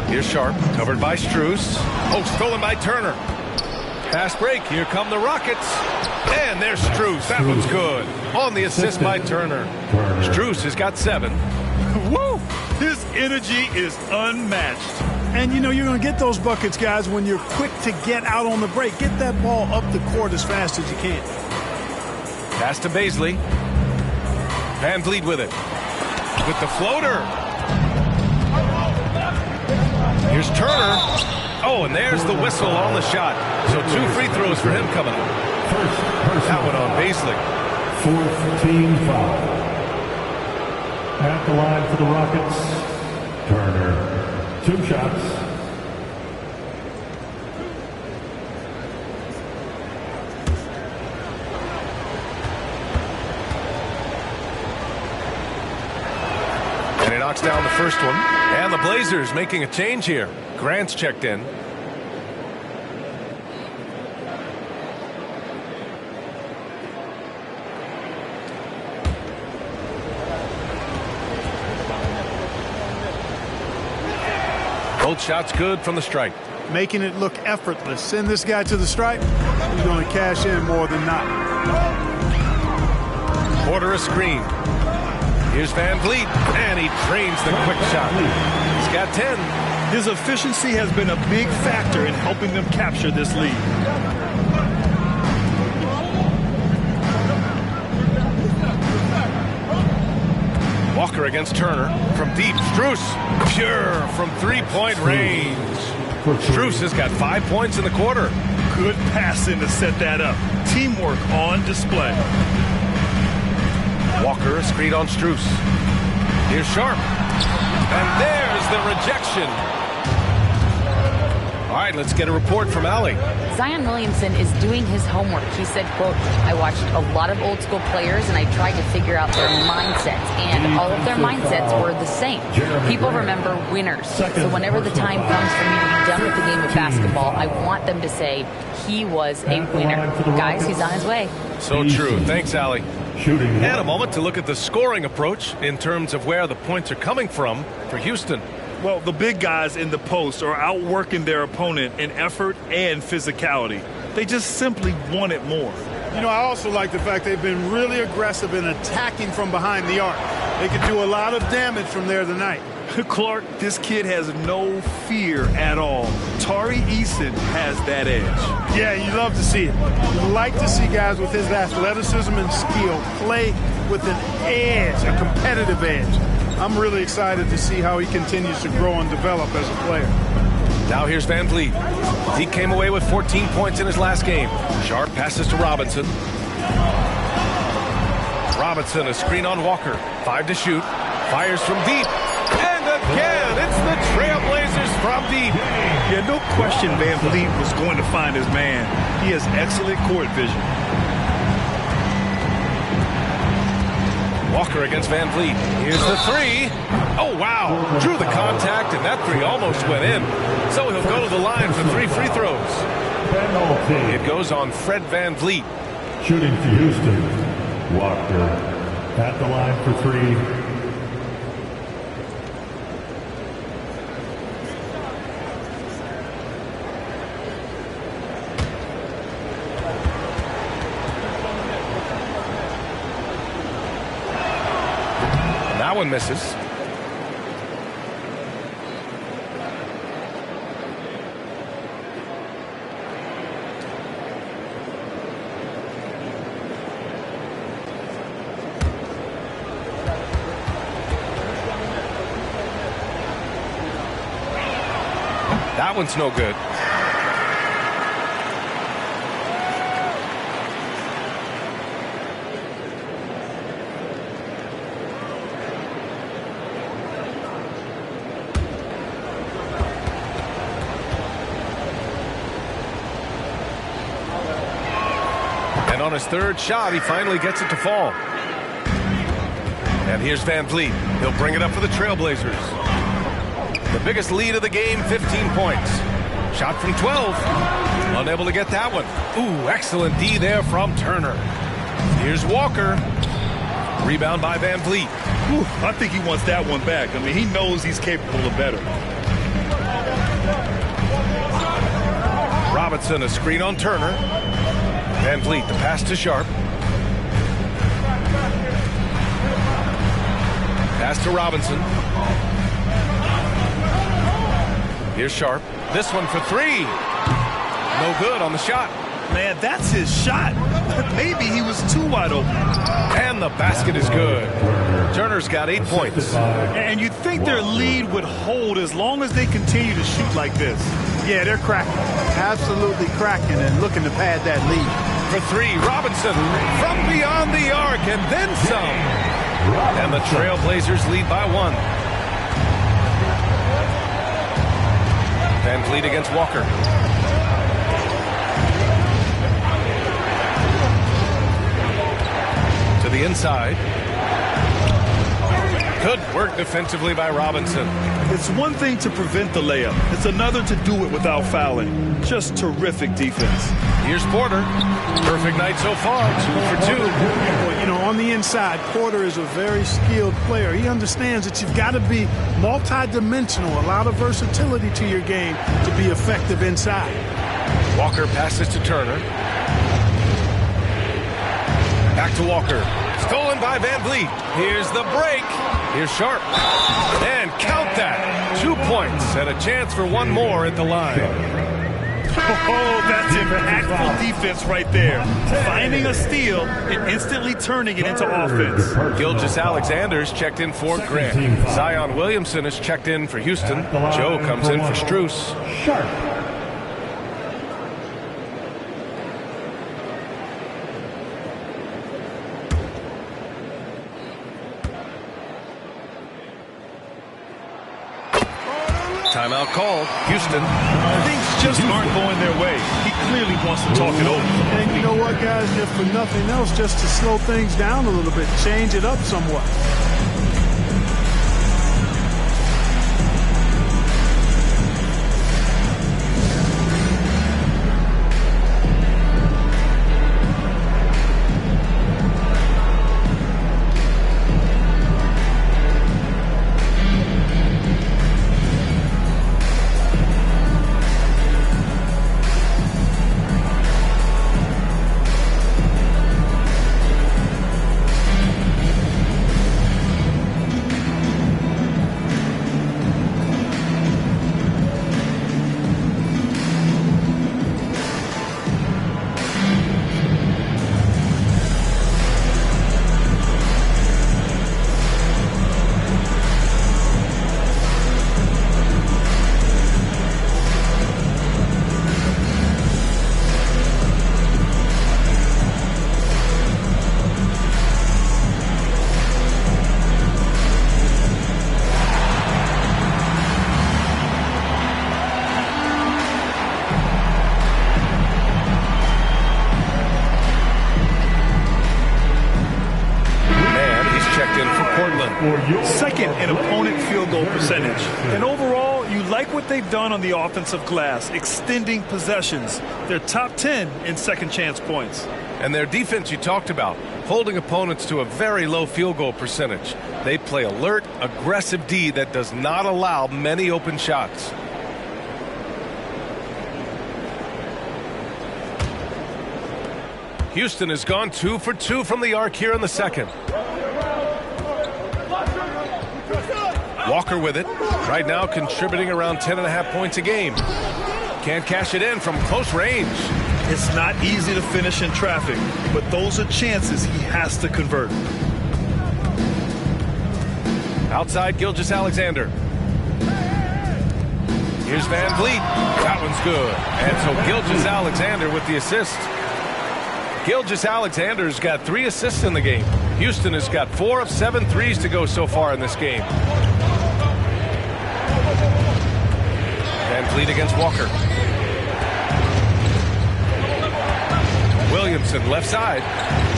Here's Sharp, covered by Strus. Oh, stolen by Turner. Pass break. Here come the Rockets. And there's Strus. That one's good. On the assist by Turner. Strus has got 7. Woo! His energy is unmatched. And, you know, you're going to get those buckets, guys, when you're quick to get out on the break. Get that ball up the court as fast as you can. Pass to Baisley. Van Vliet with it. With the floater. Here's Turner. Oh, and there's the whistle on the shot. So 2 free throws for him coming up. That one on Baisley. 4th team foul. At the line for the Rockets, Turner. 2 shots. And he knocks down the first one. And the Blazers making a change here. Grant's checked in. Both shots good from the stripe. Making it look effortless. Send this guy to the stripe. He's going to cash in more than not. Order a screen. Here's Van Vliet, and he trains the quick shot. He's got 10. His efficiency has been a big factor in helping them capture this lead. Walker against Turner. From deep, Strus. Pure from three-point range. Strus has got 5 points in the quarter. Good passing to set that up. Teamwork on display. Walker, a screen on Strus. Here's Sharp. And there's the rejection. All right, let's get a report from Allie. Zion Williamson is doing his homework. He said, quote, I watched a lot of old school players and I tried to figure out their mindsets. And all of their mindsets were the same. People remember winners. So whenever the time comes for me to be done with the game of basketball, I want them to say he was a winner. Guys, he's on his way. So true. Thanks, Allie. And a moment to look at the scoring approach in terms of where the points are coming from for Houston. Well, the big guys in the post are outworking their opponent in effort and physicality. They just simply want it more. You know, I also like the fact they've been really aggressive in attacking from behind the arc. They could do a lot of damage from there tonight. Clark, this kid has no fear at all. Tari Eason has that edge. Yeah, you love to see it. You like to see guys with his athleticism and skill play with an edge, a competitive edge. I'm really excited to see how he continues to grow and develop as a player. Now here's Van Vliet. He came away with 14 points in his last game. Sharp passes to Robinson. Robinson, a screen on Walker. 5 to shoot. Fires from deep. And again, it's the Trailblazers from deep. Yeah, no question Van Vliet was going to find his man. He has excellent court vision. Walker against Van Vliet. Here's the three. Oh, wow. Drew the contact, and that three almost went in. So he'll go to the line for 3 free throws. It goes on Fred Van Vliet. Shooting for Houston. Walker at the line for 3. That one misses. That one's no good. And on his third shot, he finally gets it to fall. And here's Van Vliet. He'll bring it up for the Trailblazers. The biggest lead of the game, 15 points. Shot from 12. Unable to get that one. Ooh, excellent D there from Turner. Here's Walker. Rebound by Van Vliet. Ooh, I think he wants that one back. I mean, he knows he's capable of better. Robinson, a screen on Turner. Van Vliet, the pass to Sharp. Pass to Robinson. Here's Sharp. This one for 3. No good on the shot. Man, that's his shot. Maybe he was too wide open. And the basket is good. Turner's got 8 points. And you'd think their lead would hold as long as they continue to shoot like this. Yeah, they're cracking. Absolutely cracking and looking to pad that lead. For 3, Robinson from beyond the arc and then some. And the Trailblazers lead by 1. Van Vliet against Walker. To the inside. Good work defensively by Robinson. It's one thing to prevent the layup. It's another to do it without fouling. Just terrific defense. Here's Porter. Perfect night so far. 2 for 2. Well, you know, on the inside, Porter is a very skilled player. He understands that you've got to be multi-dimensional, a lot of versatility to your game to be effective inside. Walker passes to Turner. Back to Walker. Stolen by Van Vliet. Here's the break. Here's Sharp. And count that. 2 points and a chance for one more at the line. Oh, that's impactful defense right there. Finding a steal and instantly turning it into offense. Gilgeous-Alexander's checked in for Grant. Zion Williamson is checked in for Houston. Joe comes in for Strus. Timeout called. Houston. Things just aren't going their way. He clearly wants to talk it over. And you know what, guys? If for nothing else, just to slow things down a little bit, change it up somewhat. Second in opponent field goal percentage. And overall, you like what they've done on the offensive glass, extending possessions. They're top 10 in second chance points. And their defense you talked about, holding opponents to a very low field goal percentage. They play alert, aggressive D that does not allow many open shots. Houston has gone 2 for 2 from the arc here in the second. Walker with it. Right now contributing around 10.5 points a game. Can't cash it in from close range. It's not easy to finish in traffic, but those are chances he has to convert. Outside Gilgeous-Alexander. Here's Van Vliet. That one's good. And so Gilgeous-Alexander with the assist. Gilgeous-Alexander's got 3 assists in the game. Houston has got 4 of 7 threes to go so far in this game. Van Vliet against Walker. Williamson left side.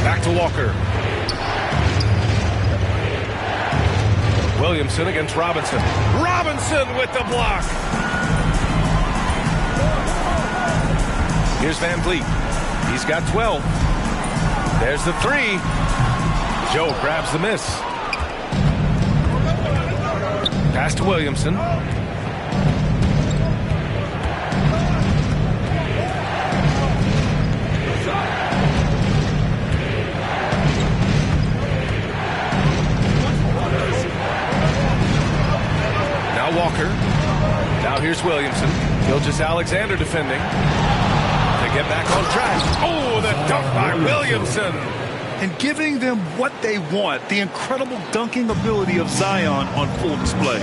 Back to Walker. Williamson against Robinson. Robinson with the block. Here's Van Vliet. He's got 12. There's the 3. Joe grabs the miss. Pass to Williamson. Now Walker. Now here's Williamson. Gilgeous-Alexander defending. To get back on track. Oh, the dunk by Williamson. And giving them what they want, the incredible dunking ability of Zion on full display.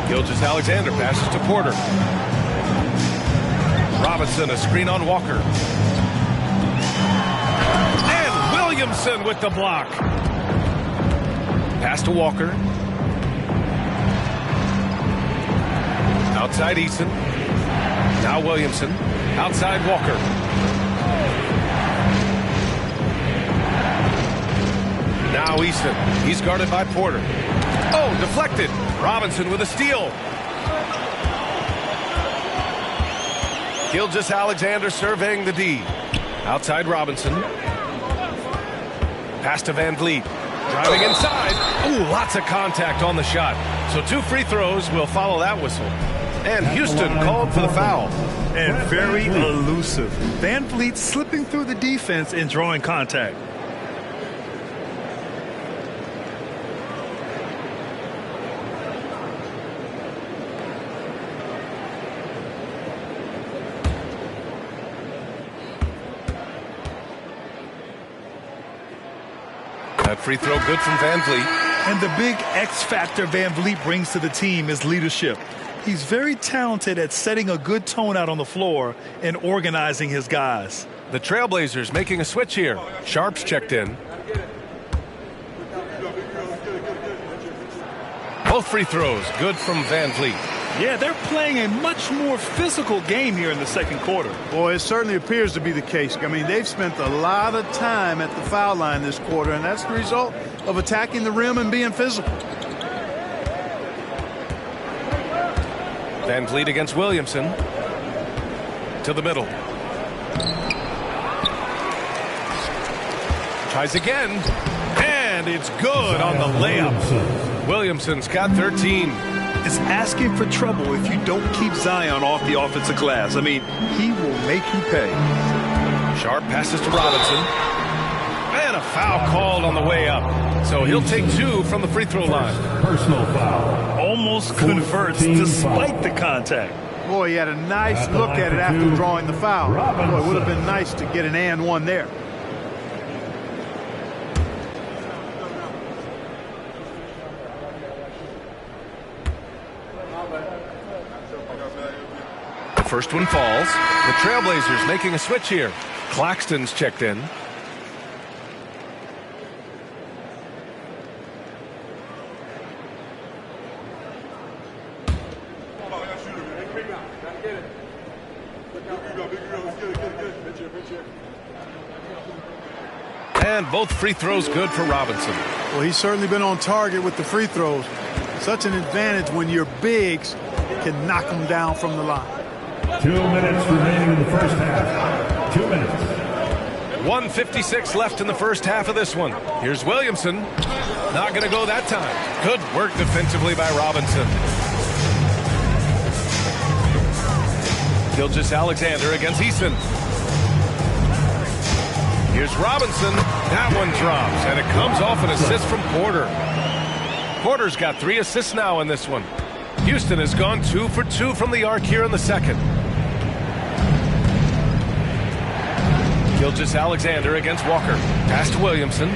Gilgeous-Alexander passes to Porter. Robinson, a screen on Walker. And Williamson with the block. Pass to Walker. Outside Eason. Now Williamson. Outside Walker. Now Easton. He's guarded by Porter. Oh, deflected. Robinson with a steal. Gilgeous-Alexander surveying the D. Outside Robinson. Pass to Van Vliet. Driving inside. Ooh, lots of contact on the shot. So 2 free throws will follow that whistle. And Houston called for the foul. And very elusive. Van Vliet slipping through the defense and drawing contact. That free throw good from Van Vliet. And the big X factor Van Vliet brings to the team is leadership. He's very talented at setting a good tone out on the floor and organizing his guys. The Trailblazers making a switch here. Sharp's checked in. Both free throws good from Van Vliet. Yeah, they're playing a much more physical game here in the second quarter. Boy, it certainly appears to be the case. I mean, they've spent a lot of time at the foul line this quarter, and that's the result of attacking the rim and being physical. Van Vliet against Williamson. To the middle. Tries again. And it's good on the layup. Williamson's got 13. It's asking for trouble if you don't keep Zion off the offensive glass. I mean, he will make you pay. Sharp passes to Robinson. And a foul called on the way up. So he'll take 2 from the free throw line. Personal foul. Almost converts despite the contact. Boy, he had a nice look at it after drawing the foul. Boy, it would have been nice to get an and one there. The first one falls. The Trailblazers making a switch here. Claxton's checked in. And both free throws good for Robinson. Well, he's certainly been on target with the free throws. Such an advantage when your bigs can knock them down from the line. 2 minutes remaining in the first half. 2 minutes. 1:56 left in the first half of this one. Here's Williamson. Not going to go that time. Good work defensively by Robinson. Gilgeous-Alexander against Eason. Here's Robinson. That one drops, and it comes off an assist from Porter. Porter's got 3 assists now in this one. Houston has gone 2 for 2 from the arc here in the second. Gilgeous-Alexander against Walker. Pass to Williamson.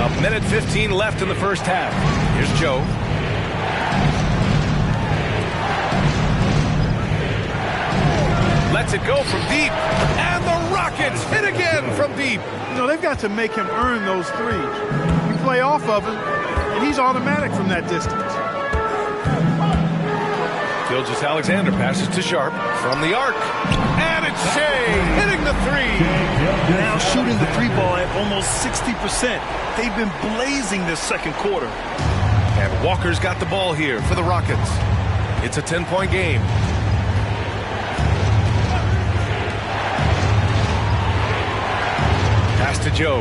A minute 15 left in the first half. Here's Joe. Lets it go from deep. And the Rockets hit again from deep. You know, they've got to make him earn those threes. You play off of him, and he's automatic from that distance. Gilgeous-Alexander passes to Sharp from the arc. And it's Shea hitting the 3. Now shooting the 3 ball at almost 60%. They've been blazing this second quarter. And Walker's got the ball here for the Rockets. It's a 10-point game. Pass to Joe.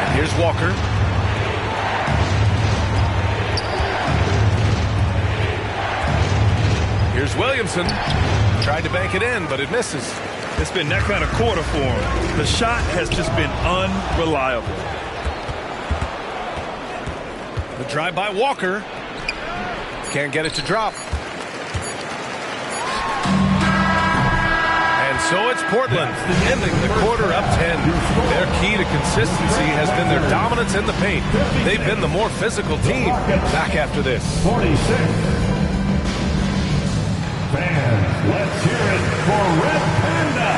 And here's Walker. Here's Williamson. Tried to bank it in, but it misses. It's been that kind of quarter for him. The shot has just been unreliable. The drive by Walker. Can't get it to drop. And so it's Portland, ending the quarter up 10. Their key to consistency has been their dominance in the paint. They've been the more physical team. Back after this. 46. Fans, let's hear it for Red Panda.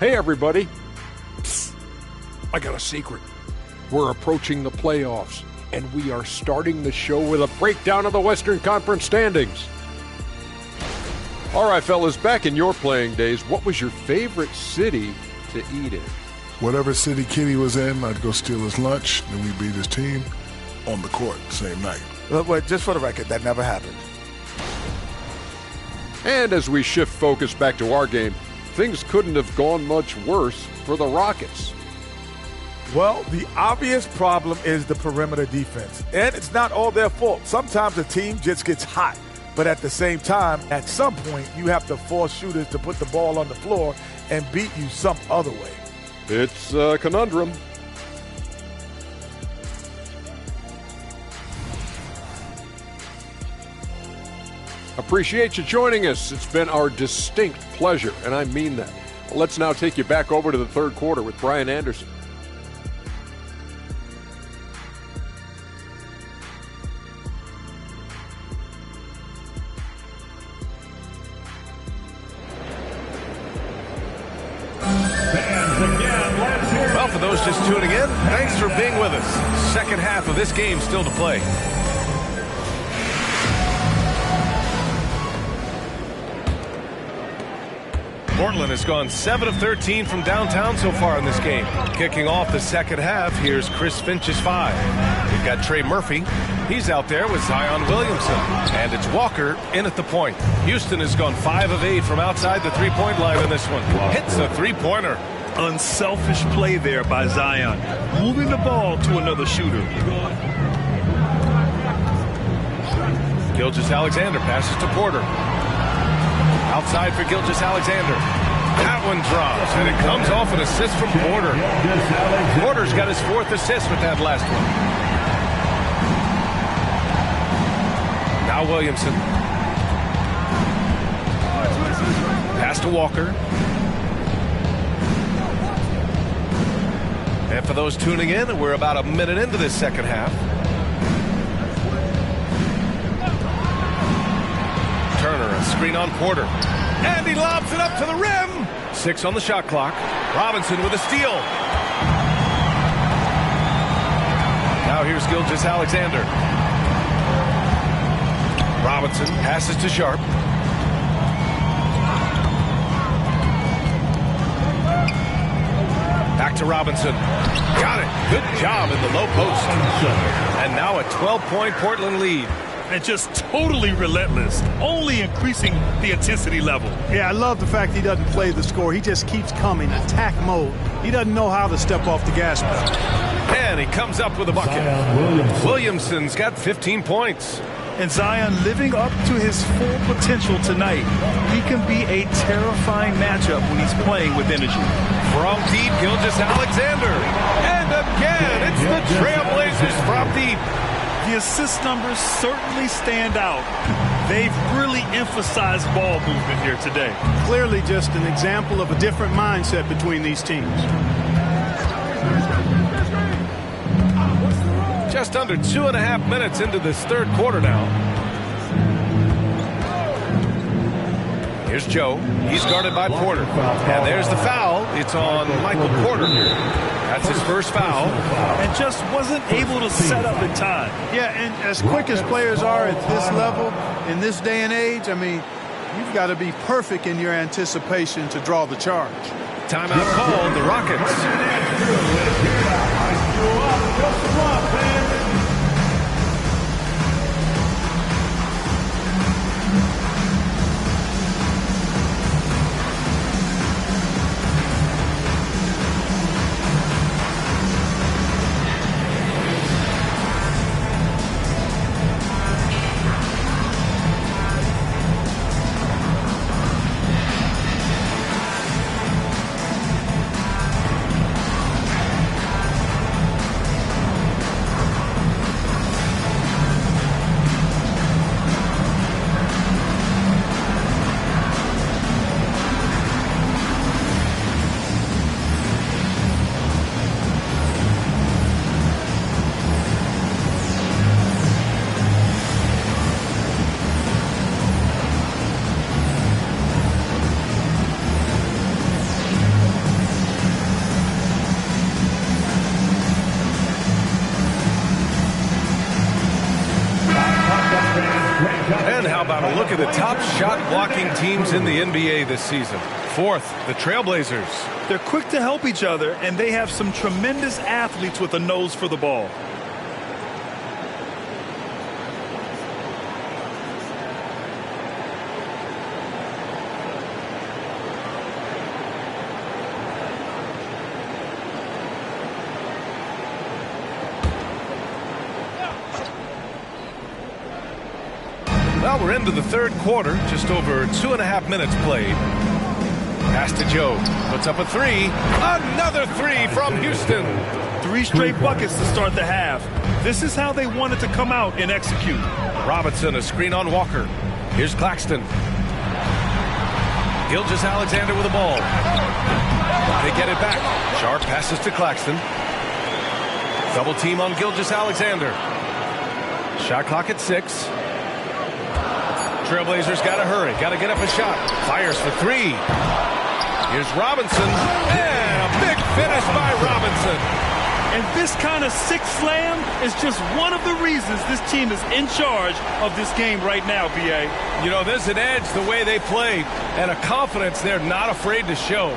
Hey, everybody. Psst, I got a secret. We're approaching the playoffs, and we are starting the show with a breakdown of the Western Conference standings. All right, fellas, back in your playing days, what was your favorite city to eat in? Whatever city Kenny was in, I'd go steal his lunch, then we beat his team on the court the same night. Wait, just for the record, that never happened. And as we shift focus back to our game, things couldn't have gone much worse for the Rockets. Well, the obvious problem is the perimeter defense. And it's not all their fault. Sometimes the team just gets hot. But at the same time, at some point, you have to force shooters to put the ball on the floor and beat you some other way. It's a conundrum. Appreciate you joining us. It's been our distinct pleasure, and I mean that. Let's now take you back over to the third quarter with Brian Anderson. Well, for those just tuning in, thanks for being with us. Second half of this game still to play. Portland has gone 7 of 13 from downtown so far in this game. Kicking off the second half, here's Chris Finch's 5. We've got Trey Murphy. He's out there with Zion Williamson. And it's Walker in at the point. Houston has gone 5 of 8 from outside the three-point line in this one. Hits a three-pointer. Unselfish play there by Zion. Moving the ball to another shooter. Gilgeous-Alexander passes to Porter. Outside for Gilgeous-Alexander. That one drops, and it comes off an assist from Porter. Porter's got his 4th assist with that last one. Now Williamson. Pass to Walker. And for those tuning in, we're about a minute into this second half. Turner, a screen on Porter. And he lobs it up to the rim. 6 on the shot clock. Robinson with a steal. Now here's Gilgeous-Alexander. Robinson passes to Sharp. Back to Robinson. Got it. Good job in the low post. And now a 12-point Portland lead. And just totally relentless, only increasing the intensity level. Yeah, I love the fact he doesn't play the score. He just keeps coming, attack mode. He doesn't know how to step off the gas pedal. And he comes up with a bucket. Williamson's got 15 points. And Zion living up to his full potential tonight. He can be a terrifying matchup when he's playing with energy. From deep, Gilgeous-Alexander. And again, it's the Trailblazers from deep. The assist numbers certainly stand out. They've really emphasized ball movement here today. Clearly just an example of a different mindset between these teams. Just under 2.5 minutes into this third quarter now. Here's Joe. He's guarded by Porter. And there's the foul. It's on Michael Porter here. That's his first foul. And just wasn't able to set up in time. Yeah, and as quick as players are at this level, in this day and age, I mean, you've got to be perfect in your anticipation to draw the charge. Timeout called, the Rockets. at the top shot blocking teams in the NBA this season. Fourth, the Trailblazers. They're quick to help each other, and they have some tremendous athletes with a nose for the ball. Well, we're into the third quarter, just over 2.5 minutes played. Pass to Joe, puts up a three. Another three from Houston. 3 straight buckets to start the half. This is how they wanted to come out and execute. Robinson, a screen on Walker. Here's Claxton. Gilgeous-Alexander with the ball. They get it back. Sharp passes to Claxton. Double team on Gilgeous-Alexander. Shot clock at 6. Trailblazers got to hurry, got to get up a shot. Fires for 3. Here's Robinson, and a big finish by Robinson. And this kind of sick slam is just one of the reasons this team is in charge of this game right now, B.A. You know, there's an edge the way they play, and a confidence they're not afraid to show.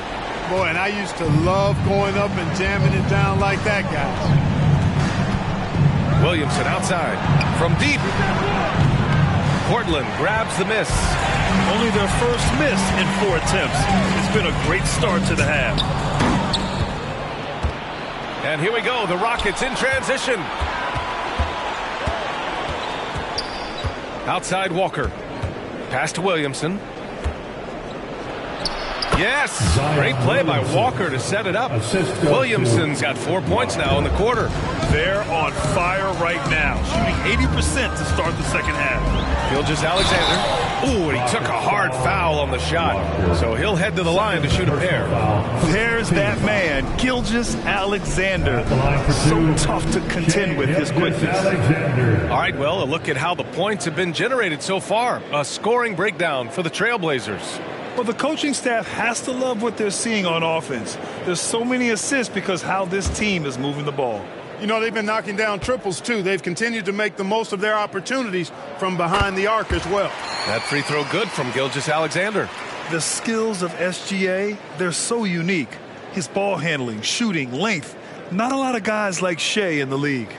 Boy, and I used to love going up and jamming it down like that, guys. Williamson outside, from deep. Portland grabs the miss. Only their first miss in 4 attempts. It's been a great start to the half. And here we go, the Rockets in transition. Outside Walker. Pass to Williamson. Yes, great play by Walker to set it up. Williamson's got 4 points now in the quarter. They're on fire right now, shooting 80% to start the second half. Gilgeous-Alexander. Ooh, and he took a hard foul on the shot. So he'll head to the line to shoot a pair. There's that man, Gilgeous-Alexander. So tough to contend with his quickness. All right, well, a look at how the points have been generated so far. A scoring breakdown for the Trailblazers. Well, the coaching staff has to love what they're seeing on offense. There's so many assists because how this team is moving the ball. You know, they've been knocking down triples, too. They've continued to make the most of their opportunities from behind the arc as well. That free throw good from Gilgeous-Alexander. The skills of SGA, they're so unique. His ball handling, shooting, length. Not a lot of guys like Shea in the league.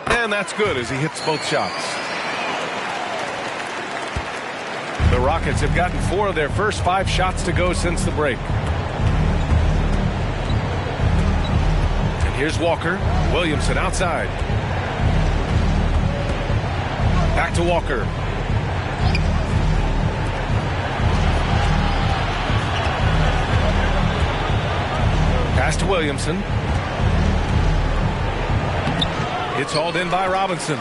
And that's good as he hits both shots. The Rockets have gotten 4 of their first 5 shots to go since the break. And here's Walker. Williamson outside. Back to Walker. Pass to Williamson. It's hauled in by Robinson.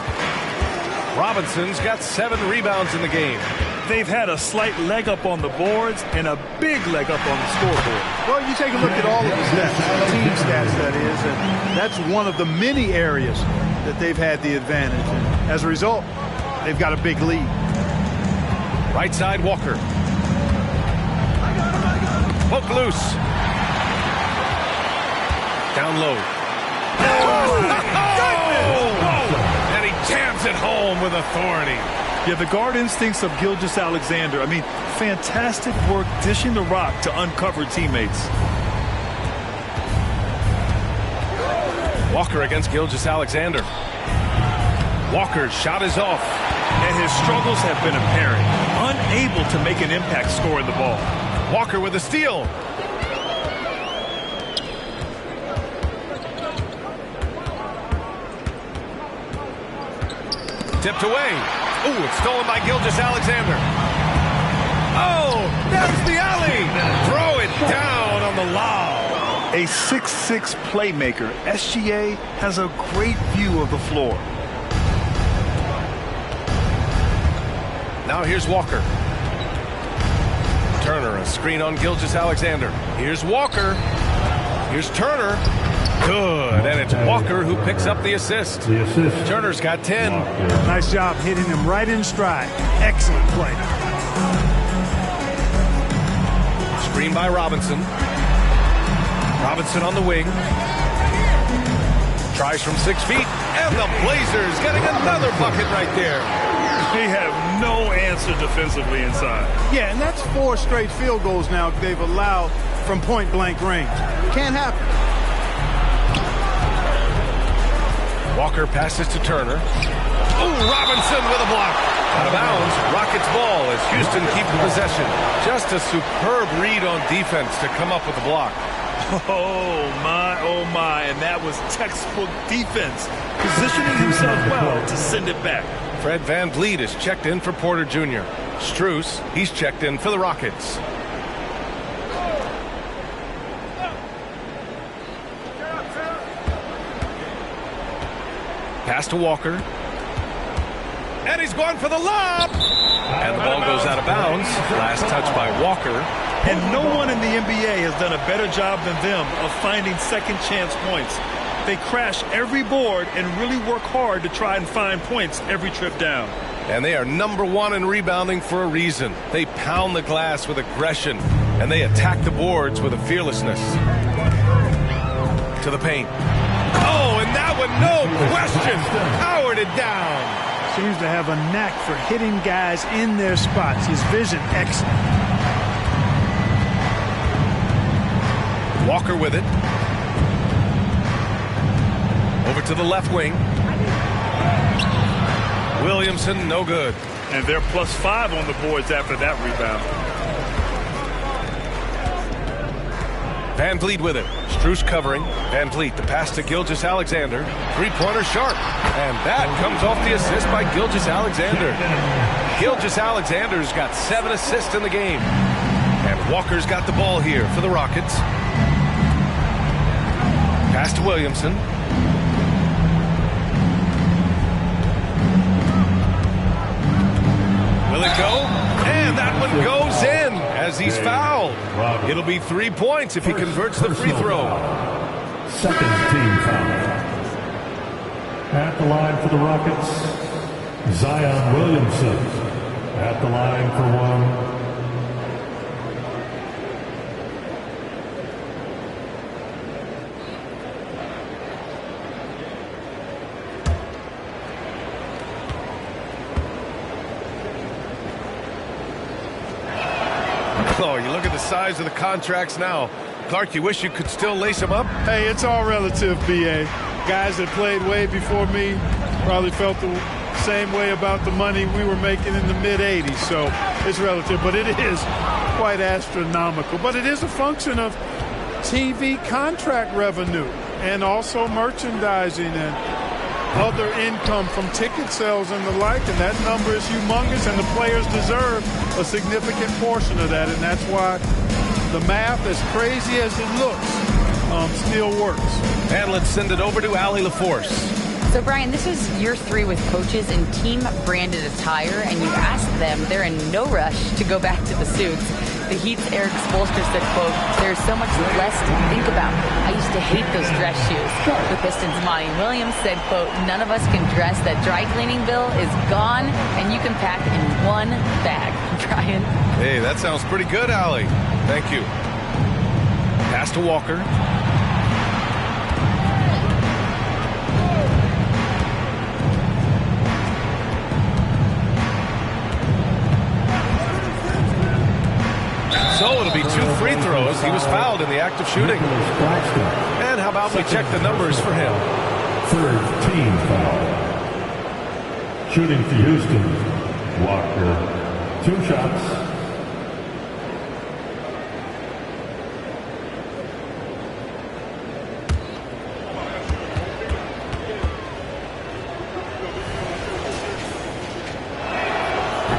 Robinson's got 7 rebounds in the game. They've had a slight leg up on the boards and a big leg up on the scoreboard. Well, you take a look at all of the stats, the team stats, that is, and that's one of the many areas that they've had the advantage. And as a result, they've got a big lead. Right side, Walker. Poke loose. Down low. And he jams it home with authority. Yeah, the guard instincts of Gilgeous-Alexander. I mean, fantastic work dishing the rock to uncover teammates. Walker against Gilgeous-Alexander. Walker's shot is off. And his struggles have been apparent. Unable to make an impact scoring the ball. Walker with a steal. Tipped away. Ooh, it's stolen by Gilgeous-Alexander. Oh, there's the alley. Throw it down on the lob. A 6'6" playmaker, SGA has a great view of the floor. Now here's Walker. Turner, a screen on Gilgeous-Alexander. Here's Walker. Here's Turner. Good, and it's Walker who picks up the assist. Turner's got 10. Nice job hitting him right in stride. Excellent play. Screen by Robinson. Robinson on the wing. Tries from 6 feet, and the Blazers getting another bucket right there. They have no answer defensively inside. Yeah, and that's 4 straight field goals now they've allowed from point-blank range. Can't happen. Walker passes to Turner. Oh, Robinson with a block. Out of bounds, Rockets ball as Houston keeps possession. Just a superb read on defense to come up with the block. Oh my, and that was textbook defense. Positioning himself well to send it back. Fred VanVleet is checked in for Porter Jr. Strus, he's checked in for the Rockets. Pass to Walker. And he's going for the lob. And the ball goes out of bounds. Last touch by Walker. And no one in the NBA has done a better job than them of finding second chance points. They crash every board and really work hard to try and find points every trip down. And they are #1 in rebounding for a reason. They pound the glass with aggression, and they attack the boards with a fearlessness. To the paint. Oh, and that one, no question, powered it down. Seems to have a knack for hitting guys in their spots. His vision, excellent. Walker with it. Over to the left wing. Williamson, no good. And they're +5 on the boards after that rebound. VanVleet with it. Strus covering. VanVleet, the pass to Gilgeous-Alexander. Three-pointer sharp. And that comes off the assist by Gilgeous-Alexander. Gilgeous-Alexander's got 7 assists in the game. And Walker's got the ball here for the Rockets. Pass to Williamson. Will it go? And that one goes in as he's fouled. It'll be 3 points if he converts the free throw. Second team foul. At the line for the Rockets, Zion Williamson. At the line for 1. Oh, you look at the size of the contracts now. Clark, you wish you could still lace them up? Hey, it's all relative, B.A. Guys that played way before me probably felt the same way about the money we were making in the mid-'80s. So it's relative, but it is quite astronomical. But it is a function of TV contract revenue and also merchandising and other income from ticket sales and the like, and that number is humongous, and the players deserve a significant portion of that, and that's why the math, as crazy as it looks, still works. And let's send it over to Allie LaForce. So, Brian, this is year 3 with coaches in team-branded attire, and you ask them, they're in no rush to go back to the suits. The Heat's Eric Spoelstra said, quote, "There's so much less to think about. I used to hate those dress shoes." The Pistons' Monty Williams said, quote, "None of us can dress. That dry cleaning bill is gone, and you can pack in one bag." Brian? Hey, that sounds pretty good, Allie. Thank you. Pass to Walker. So it'll be 2 free throws. He was fouled in the act of shooting. And how about we check the numbers for him? Third team foul. Shooting for Houston, Walker. 2 shots.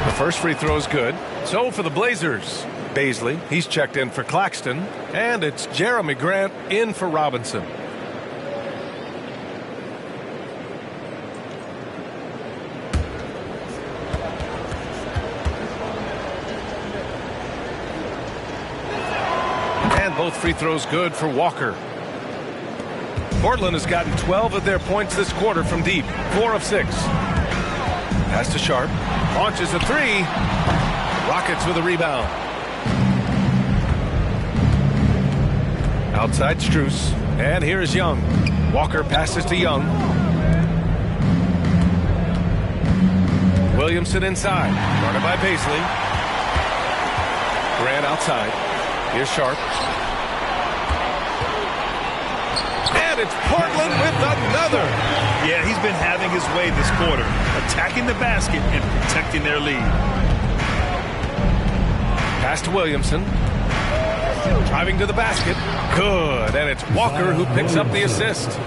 The first free throw is good. So for the Blazers, Baisley, he's checked in for Claxton, and it's Jeremy Grant in for Robinson. And both free throws good for Walker. Portland has gotten 12 of their points this quarter from deep, 4 of 6. Pass to Sharp, launches a 3. Rockets with a rebound. Outside Strus, and here's Young. Walker passes to Young. Williamson inside, guarded by Paisley. Grant outside. Here's Sharp. And it's Portland with another. Yeah, he's been having his way this quarter, attacking the basket and protecting their lead. Pass to Williamson. Driving to the basket. Good. And it's Walker who picks up the assist.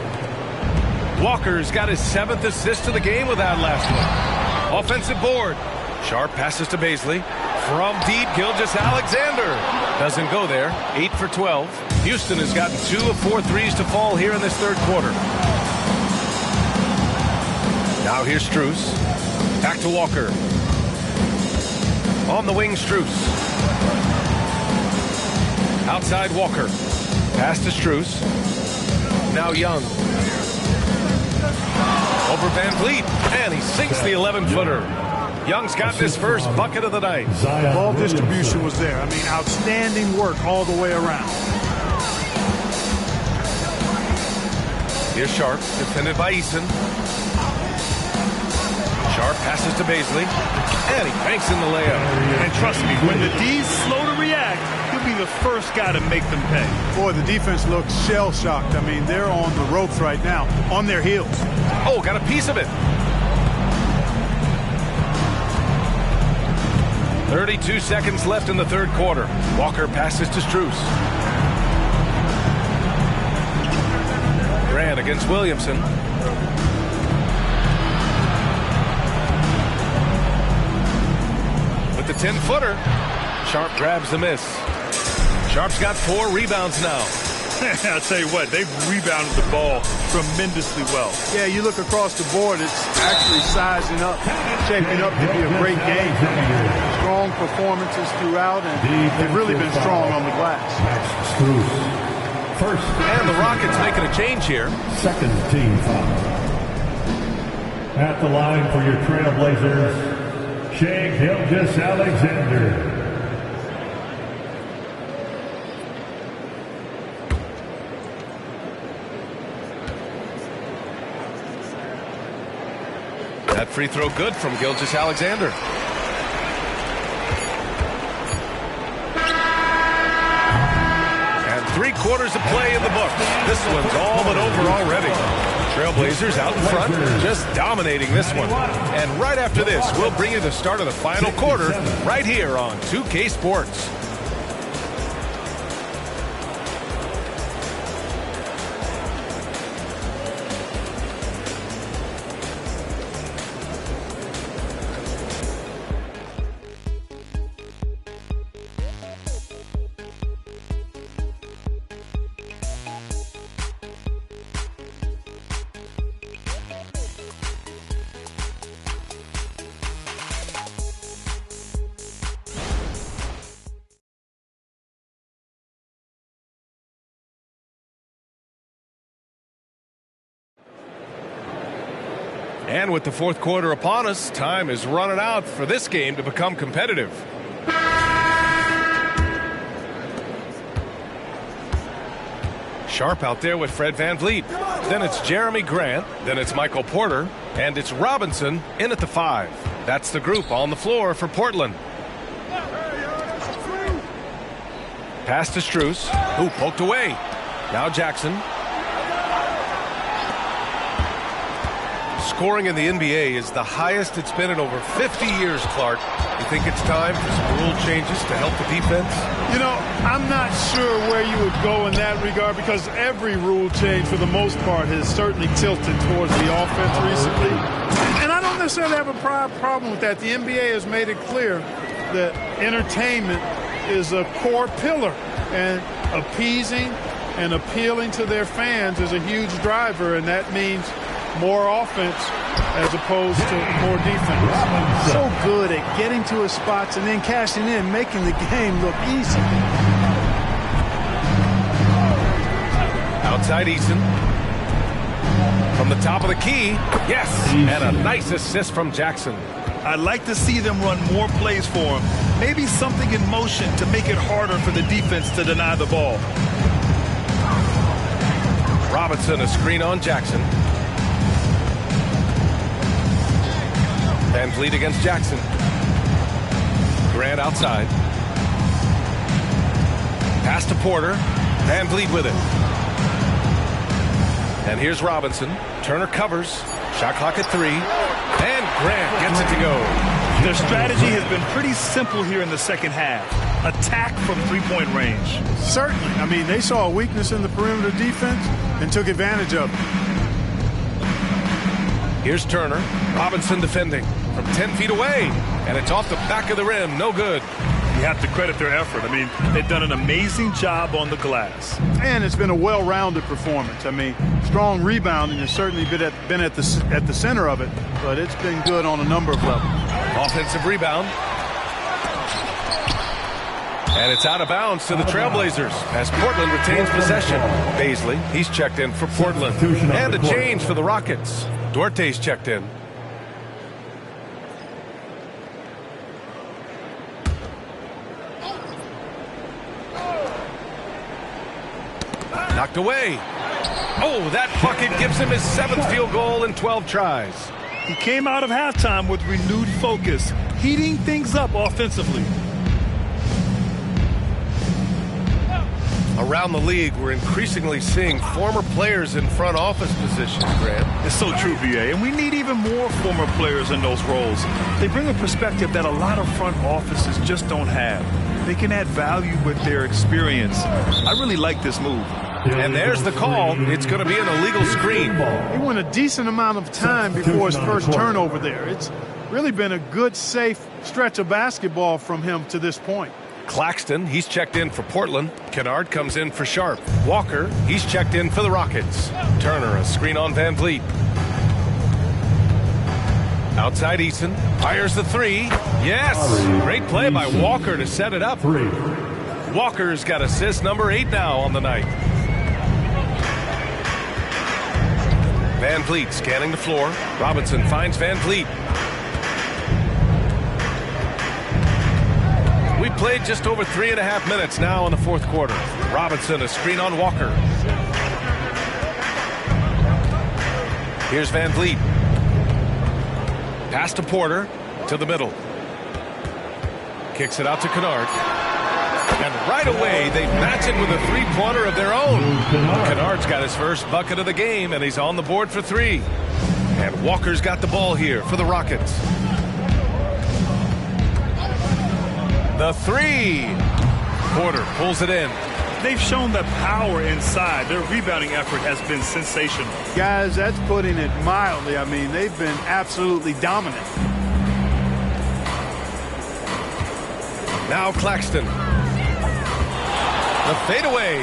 Walker's got his 7th assist of the game with that last one. Offensive board. Sharp passes to Paisley. From deep, Gilgeous-Alexander. Doesn't go there. 8 for 12. Houston has gotten 2 of 4 threes to fall here in this third quarter. Now here's Strus. Back to Walker. On the wing, Strus. Outside Walker. Pass to Strus. Now Young. Over Van Vliet. And he sinks the 11-footer. Young's got his first bucket of the night. Ball distribution was there. I mean, outstanding work all the way around. Here's Sharp, defended by Eason. Sharp passes to Paisley. And he banks in the layup. And trust me, when the D's slow to react, he'll be the first guy to make them pay. Boy, the defense looks shell-shocked. I mean, they're on the ropes right now, on their heels. Oh, got a piece of it. 32 seconds left in the third quarter. Walker passes to Strus. Grant against Williamson. With the 10-footer, Sharp grabs the miss. Sharp's got 4 rebounds now. I'll tell you what, they've rebounded the ball tremendously well. Yeah, you look across the board, it's actually sizing up, shaping up to be a great game. Strong performances throughout, and they've really been strong on the glass. First. And the Rockets making a change here. Second team foul. At the line for your Trailblazers, Shai Gilgeous-Alexander. That free throw good from Gilgeous-Alexander. And 3 quarters of play in the books. This one's all but over already. Trailblazers out in front, just dominating this one. And right after this, we'll bring you the start of the final quarter right here on 2K Sports. And with the fourth quarter upon us, time is running out for this game to become competitive. Sharp out there with Fred Van Vliet. Then it's Jeremy Grant. Then it's Michael Porter. And it's Robinson in at the 5. That's the group on the floor for Portland. Pass to Strus, who poked away. Now Jackson. Scoring in the NBA is the highest it's been in over 50 years, Clark. You think it's time for some rule changes to help the defense? You know, I'm not sure where you would go in that regard because every rule change, for the most part, has certainly tilted towards the offense recently. And I don't necessarily have a problem with that. The NBA has made it clear that entertainment is a core pillar, and appeasing and appealing to their fans is a huge driver, and that means more offense as opposed to more defense. So good at getting to his spots and then cashing in, making the game look easy. Outside Eason. From the top of the key. Yes. And a nice assist from Jackson. I'd like to see them run more plays for him. Maybe something in motion to make it harder for the defense to deny the ball. Robinson, a screen on Jackson. Van Vliet against Jackson. Grant outside. Pass to Porter. Van Vliet with it. And here's Robinson. Turner covers. Shot clock at 3. And Grant gets it to go. Their strategy has been pretty simple here in the second half. Attack from three-point range. Certainly. I mean, they saw a weakness in the perimeter defense and took advantage of it. Here's Turner. Robinson defending from 10 feet away. And it's off the back of the rim. No good. You have to credit their effort. I mean, they've done an amazing job on the glass. And it's been a well-rounded performance. I mean, strong rebounding has certainly been at the center of it, but it's been good on a number of levels. Offensive rebound. And it's out of bounds to the Trailblazers as Portland retains possession. Baisley, he's checked in for Portland. And a change for the Rockets. Duarte's checked in. Knocked away. Oh, that bucket gives him his 7th field goal in 12 tries. He came out of halftime with renewed focus, heating things up offensively. Around the league, we're increasingly seeing former players in front office positions, Grant. It's so true, B.A., and we need even more former players in those roles. They bring a perspective that a lot of front offices just don't have. They can add value with their experience. I really like this move. And there's the call. It's going to be an illegal screen. He went a decent amount of time before his first turnover there. It's really been a good, safe stretch of basketball from him to this point. Claxton, he's checked in for Portland. Kennard comes in for Sharp. Walker, he's checked in for the Rockets. Turner, a screen on Van Vliet. Outside Eason, fires the 3. Yes! Great play by Walker to set it up. Walker's got assist number 8 now on the night. Van Vliet scanning the floor. Robinson finds Van Vliet. We played just over 3.5 minutes now in the fourth quarter. Robinson, a screen on Walker. Here's Van Vliet. Pass to Porter, to the middle. Kicks it out to Kennard. And right away, they match it with a three-pointer of their own. Kennard's got his first bucket of the game, and he's on the board for 3. And Walker's got the ball here for the Rockets. The 3. Porter pulls it in. They've shown the power inside. Their rebounding effort has been sensational. Guys, that's putting it mildly. I mean, they've been absolutely dominant. Now Claxton. The fadeaway.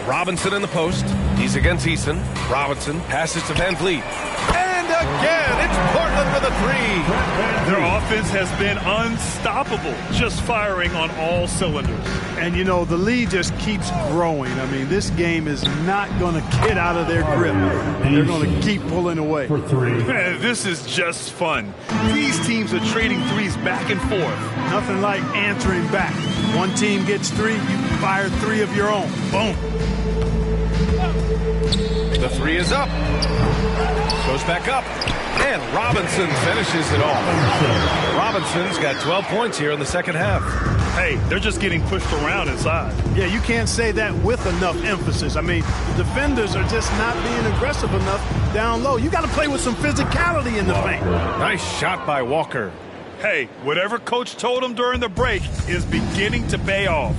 Robinson in the post. He's against Eason. Robinson passes to Van Vliet. And again, it's Portland with a 3. Their offense has been unstoppable, just firing on all cylinders. And, you know, the lead just keeps growing. I mean, this game is not going to get out of their grip. They're going to keep pulling away. For 3. Man, this is just fun. These teams are trading threes back and forth. Nothing like answering back. One team gets 3, you fire 3 of your own. Boom. The 3 is up. Goes back up. And Robinson finishes it off. Robinson's got 12 points here in the second half. Hey, they're just getting pushed around inside. Yeah, you can't say that with enough emphasis. I mean, the defenders are just not being aggressive enough down low. You got to play with some physicality in the paint. Nice shot by Walker. Hey, whatever coach told him during the break is beginning to pay off.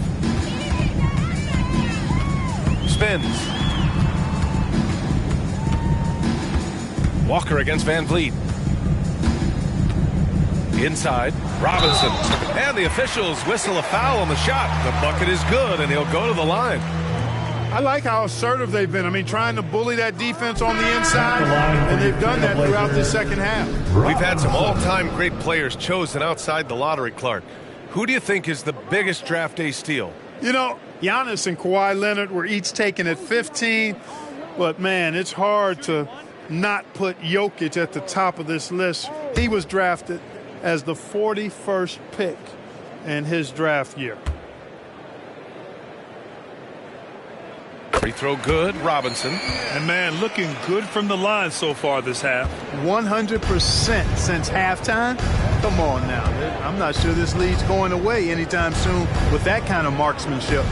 Spins. Walker against Van Vliet. Inside, Robinson. And the officials whistle a foul on the shot. The bucket is good, and he'll go to the line. I like how assertive they've been. I mean, trying to bully that defense on the inside, and they've done that throughout the second half. We've had some all-time great players chosen outside the lottery, Clark. Who do you think is the biggest draft day steal? You know, Giannis and Kawhi Leonard were each taken at 15, but, man, it's hard to not put Jokic at the top of this list. He was drafted as the 41st pick in his draft year. Free throw good, Robinson. And man, looking good from the line so far this half. 100% since halftime. Come on now. I'm not sure this lead's going away anytime soon with that kind of marksmanship.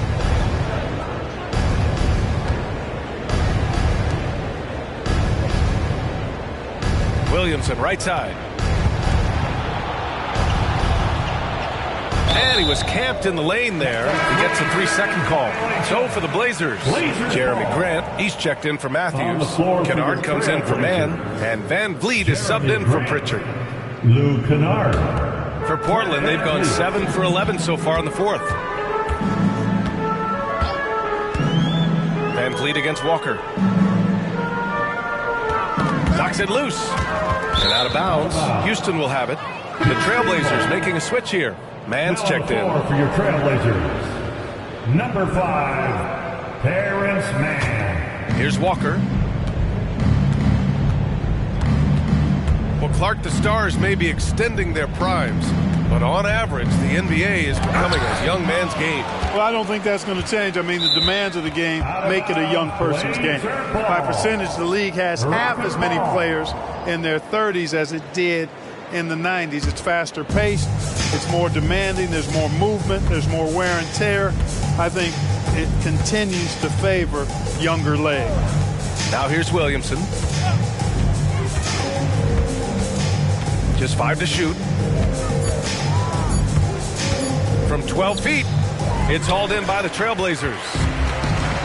Williamson, right side. And he was camped in the lane there. He gets a 3-second call. So for the Blazers, Jeremy Grant, he's checked in for Matthews. Kennard comes in for Mann. And Van Vliet is subbed in for Pritchard. Lou Kennard. For Portland, they've gone 7 for 11 so far in the fourth. Van Vliet against Walker. Knocks it loose. And out of bounds. Houston will have it. The Trailblazers making a switch here. Mann's checked in. For your Trailblazers, number 5, Terrence Mann. Here's Walker. Well, Clark, the Stars may be extending their primes, but on average, the NBA is becoming a young man's game. Well, I don't think that's going to change. I mean, the demands of the game make it a young person's game. By percentage, the league has half as many players in their 30s as it did in the 90s. It's faster paced, it's more demanding, there's more movement, there's more wear and tear. I think it continues to favor younger legs. Now here's Williamson. Just 5 to shoot. From 12 feet, it's hauled in by the Trailblazers.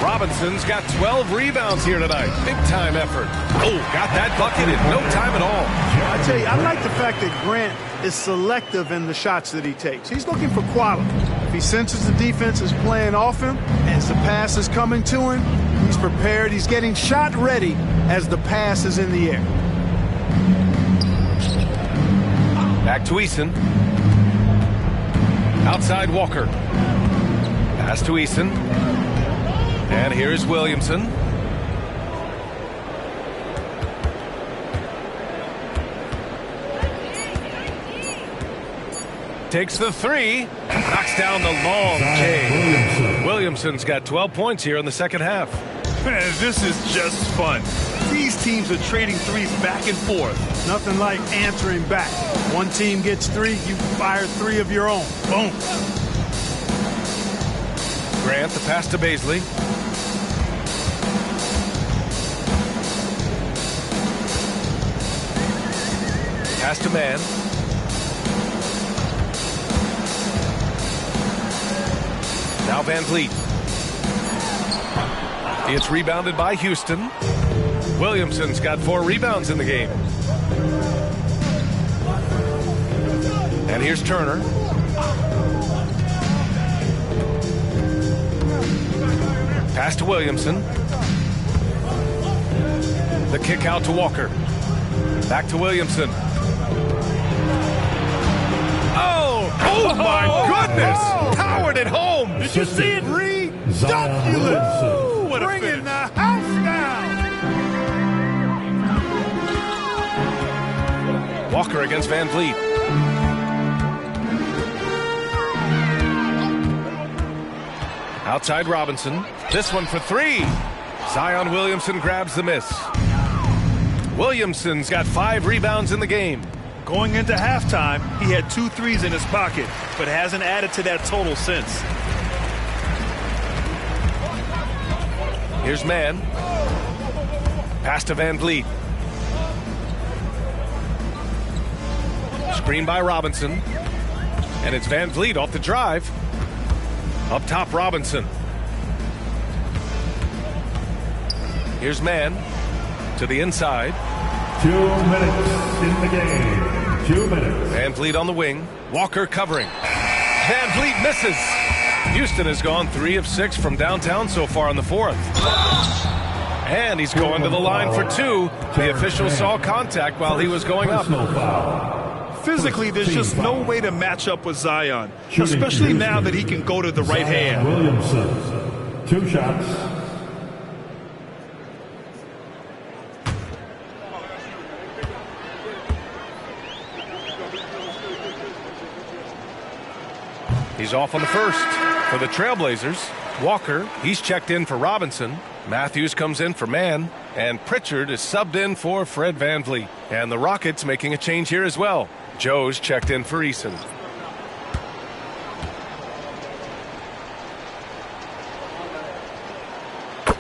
Robinson's got 12 rebounds here tonight. Big time effort. Oh, got that bucket in no time at all. I tell you, I like the fact that Grant is selective in the shots that he takes. He's looking for quality. If he senses the defense is playing off him, as the pass is coming to him, he's prepared. He's getting shot ready as the pass is in the air. Back to Eason. Outside Walker. Pass to Eason. And here's Williamson. Takes the 3. Knocks down the long J. Williamson's got 12 points here in the second half. Man, this is just fun. These teams are trading threes back and forth. Nothing like answering back. One team gets 3, you fire 3 of your own. Boom. Grant, the pass to Baisley. Pass to Mann. Now Van Vliet. It's rebounded by Houston. Williamson's got 4 rebounds in the game. And here's Turner. Pass to Williamson. The kick out to Walker. Back to Williamson. Oh my goodness! Powered it home! Did you see it? Ridiculous! Bringing the house down! Walker against Van Vliet. Outside Robinson. This one for 3. Zion Williamson grabs the miss. Williamson's got 5 rebounds in the game. Going into halftime, he had 2 threes in his pocket, but hasn't added to that total since. Here's Mann. Pass to Van Vliet. Screen by Robinson. And it's Van Vliet off the drive. Up top, Robinson. Here's Mann to the inside. 2 minutes in the game. 2 minutes. Van Vliet on the wing. Walker covering. Van Vliet misses. Houston has gone 3 of 6 from downtown so far in the fourth. And he's going to the line for 2. The official saw contact while he was going up. Physically, there's just no way to match up with Zion, especially now that he can go to the right hand. Williamson, 2 shots. He's off on the first for the Trailblazers. Walker, he's checked in for Robinson. Matthews comes in for Mann, and Pritchard is subbed in for Fred VanVleet. And the Rockets making a change here as well. Joe's checked in for Eason.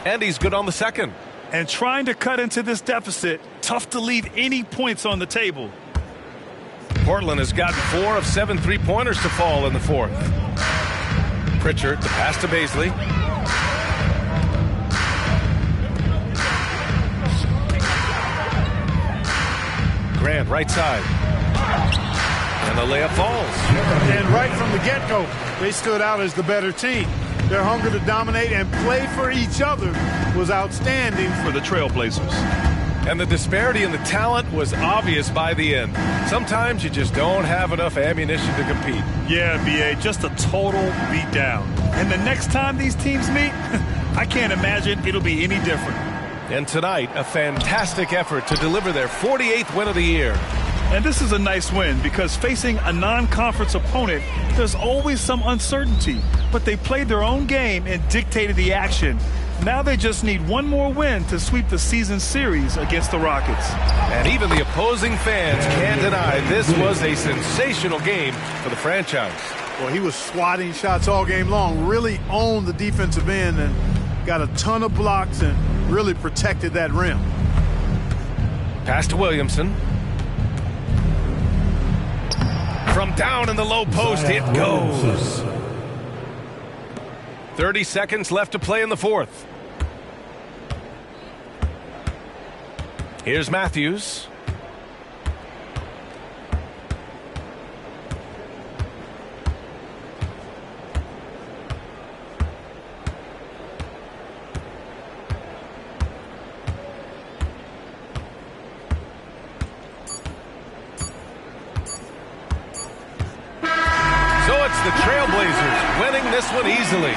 And he's good on the second. And trying to cut into this deficit, tough to leave any points on the table. Portland has gotten 4 of 7 3-pointers to fall in the fourth. Pritchard, the pass to Baisley. Grant, right side. And the layup falls. And right from the get-go, they stood out as the better team. Their hunger to dominate and play for each other was outstanding for the Trailblazers. And the disparity in the talent was obvious by the end. Sometimes you just don't have enough ammunition to compete. Yeah, B.A., just a total beatdown. And the next time these teams meet, I can't imagine it'll be any different. And tonight, a fantastic effort to deliver their 48th win of the year. And this is a nice win because facing a non-conference opponent, there's always some uncertainty. But they played their own game and dictated the action. Now they just need one more win to sweep the season series against the Rockets. And even the opposing fans can't deny this was a sensational game for the franchise. Well, he was swatting shots all game long, really owned the defensive end and got a ton of blocks and really protected that rim. Pass to Williamson. From down in the low post, it goes. 30 seconds left to play in the fourth. Here's Matthews. So it's the Trailblazers winning this one easily.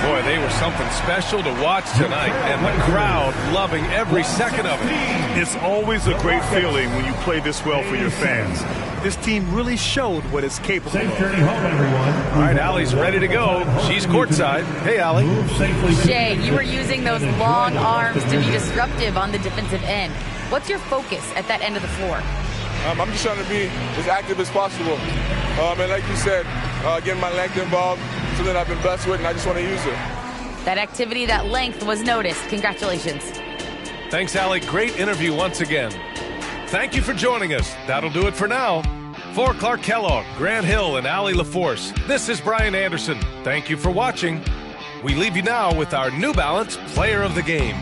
Boy, they were something special to watch tonight, and the crowd loving every second of it. It's always a great feeling when you play this well for your fans. This team really showed what it's capable of. Safe journey home, everyone. All right, Allie's ready to go. She's courtside. Hey, Allie. Jay, you were using those long arms to be disruptive on the defensive end. What's your focus at that end of the floor? I'm just trying to be as active as possible. And like you said, getting my length involved, something I've been blessed with, and I just want to use it. That activity, that length was noticed. Congratulations. Thanks, Allie. Great interview once again. Thank you for joining us. That'll do it for now. For Clark Kellogg, Grant Hill, and Allie LaForce, this is Brian Anderson. Thank you for watching. We leave you now with our New Balance Player of the Game.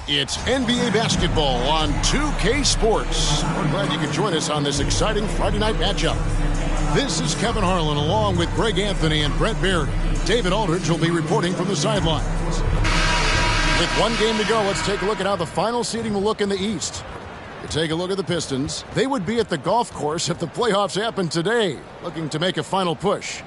It's NBA basketball on 2K Sports. We're glad you could join us on this exciting Friday night matchup. This is Kevin Harlan along with Greg Anthony and Brett Beard. David Aldridge will be reporting from the sidelines. With one game to go, let's take a look at how the final seeding will look in the East. You take a look at the Pistons. They would be at the golf course if the playoffs happened today, looking to make a final push.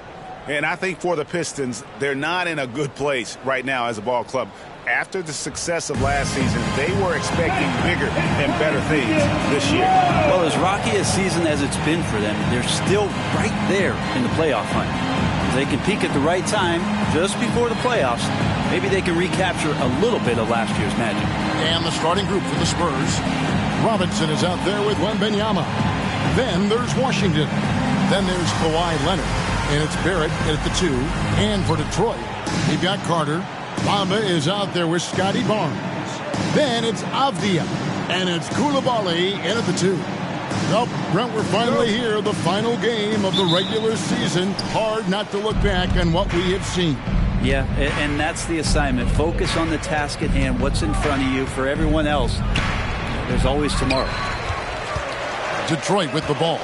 And I think for the Pistons, they're not in a good place right now as a ball club. After the success of last season, they were expecting bigger and better things this year. Well, as rocky a season as it's been for them, they're still right there in the playoff hunt. If they can peak at the right time, just before the playoffs, maybe they can recapture a little bit of last year's magic. And the starting group for the Spurs. Robinson is out there with Wembanyama. Then there's Washington. Then there's Kawhi Leonard. And it's Barrett at the 2. And for Detroit, they've got Carter. Bamba is out there with Scotty Barnes. Then it's Avdia. And it's Koulibaly in at the 2. Well, Brent, we're finally here. The final game of the regular season. Hard not to look back on what we have seen. Yeah, and that's the assignment. Focus on the task at hand. What's in front of you. For everyone else, there's always tomorrow. Detroit with the ball.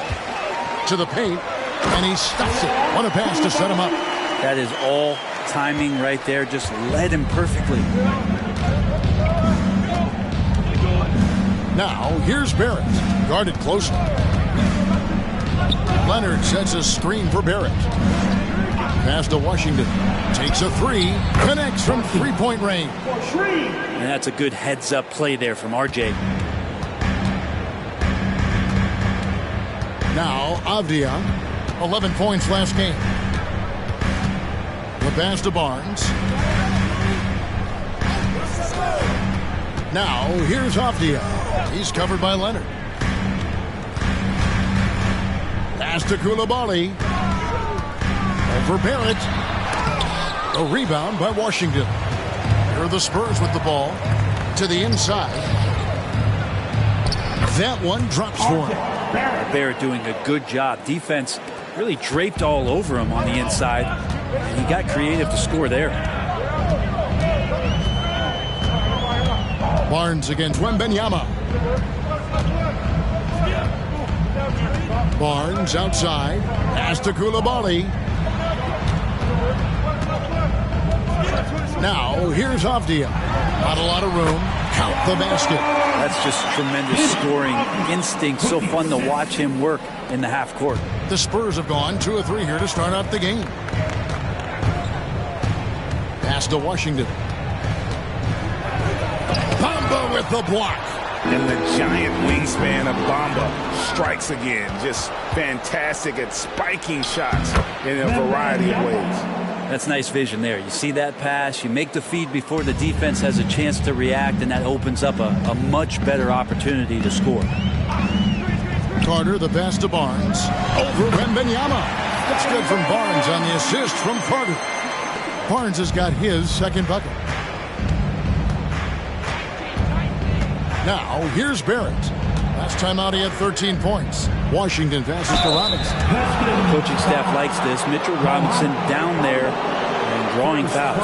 To the paint. And he stuffs it. What a pass to set him up. That is all timing right there. Just led him perfectly. Now, here's Barrett. Guarded closely. Leonard sets a screen for Barrett. Pass to Washington. Takes a 3. Connects from three-point range. And that's a good heads-up play there from RJ. Now, Avdia. 11 points last game. The pass to Barnes. Now, here's Avdia. He's covered by Leonard. Pass to Koulibaly. Over Barrett. A rebound by Washington. Here are the Spurs with the ball. To the inside. That one drops for him. Barrett doing a good job. Defense really draped all over him on the inside. And he got creative to score there. Barnes against Wembanyama. Barnes outside. Pass to Koulibaly. Now, here's Avdia. Not a lot of room. Count the basket. That's just tremendous scoring instinct. So fun to watch him work in the half court. The Spurs have gone 2 of 3 here to start out the game. Pass to Washington. Bamba with the block. And the giant wingspan of Bamba strikes again. Just fantastic at spiking shots in a variety of ways. That's nice vision there. You see that pass, you make the feed before the defense has a chance to react, and that opens up a much better opportunity to score. Carter, the pass to Barnes. Over Wembanyama. That's good from Barnes on the assist from Carter. Barnes has got his second bucket. Now, here's Barrett. Last time out, he had 13 points. Washington passes to Robinson. The coaching staff likes this. Mitchell Robinson down there and drawing fouls.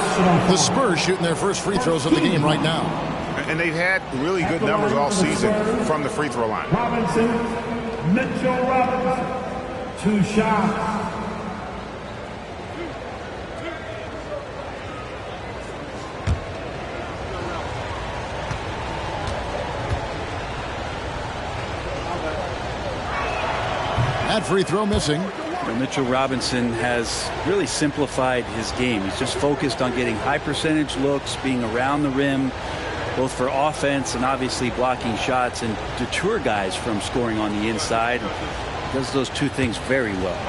The Spurs shooting their first free throws of the game right now. And they've had really good numbers all season from the free throw line. Mitchell Robinson, 2 shots. That free throw missing. Well, Mitchell Robinson has really simplified his game. He's just focused on getting high percentage looks, being around the rim, both for offense and obviously blocking shots, and deter guys from scoring on the inside. Does those two things very well.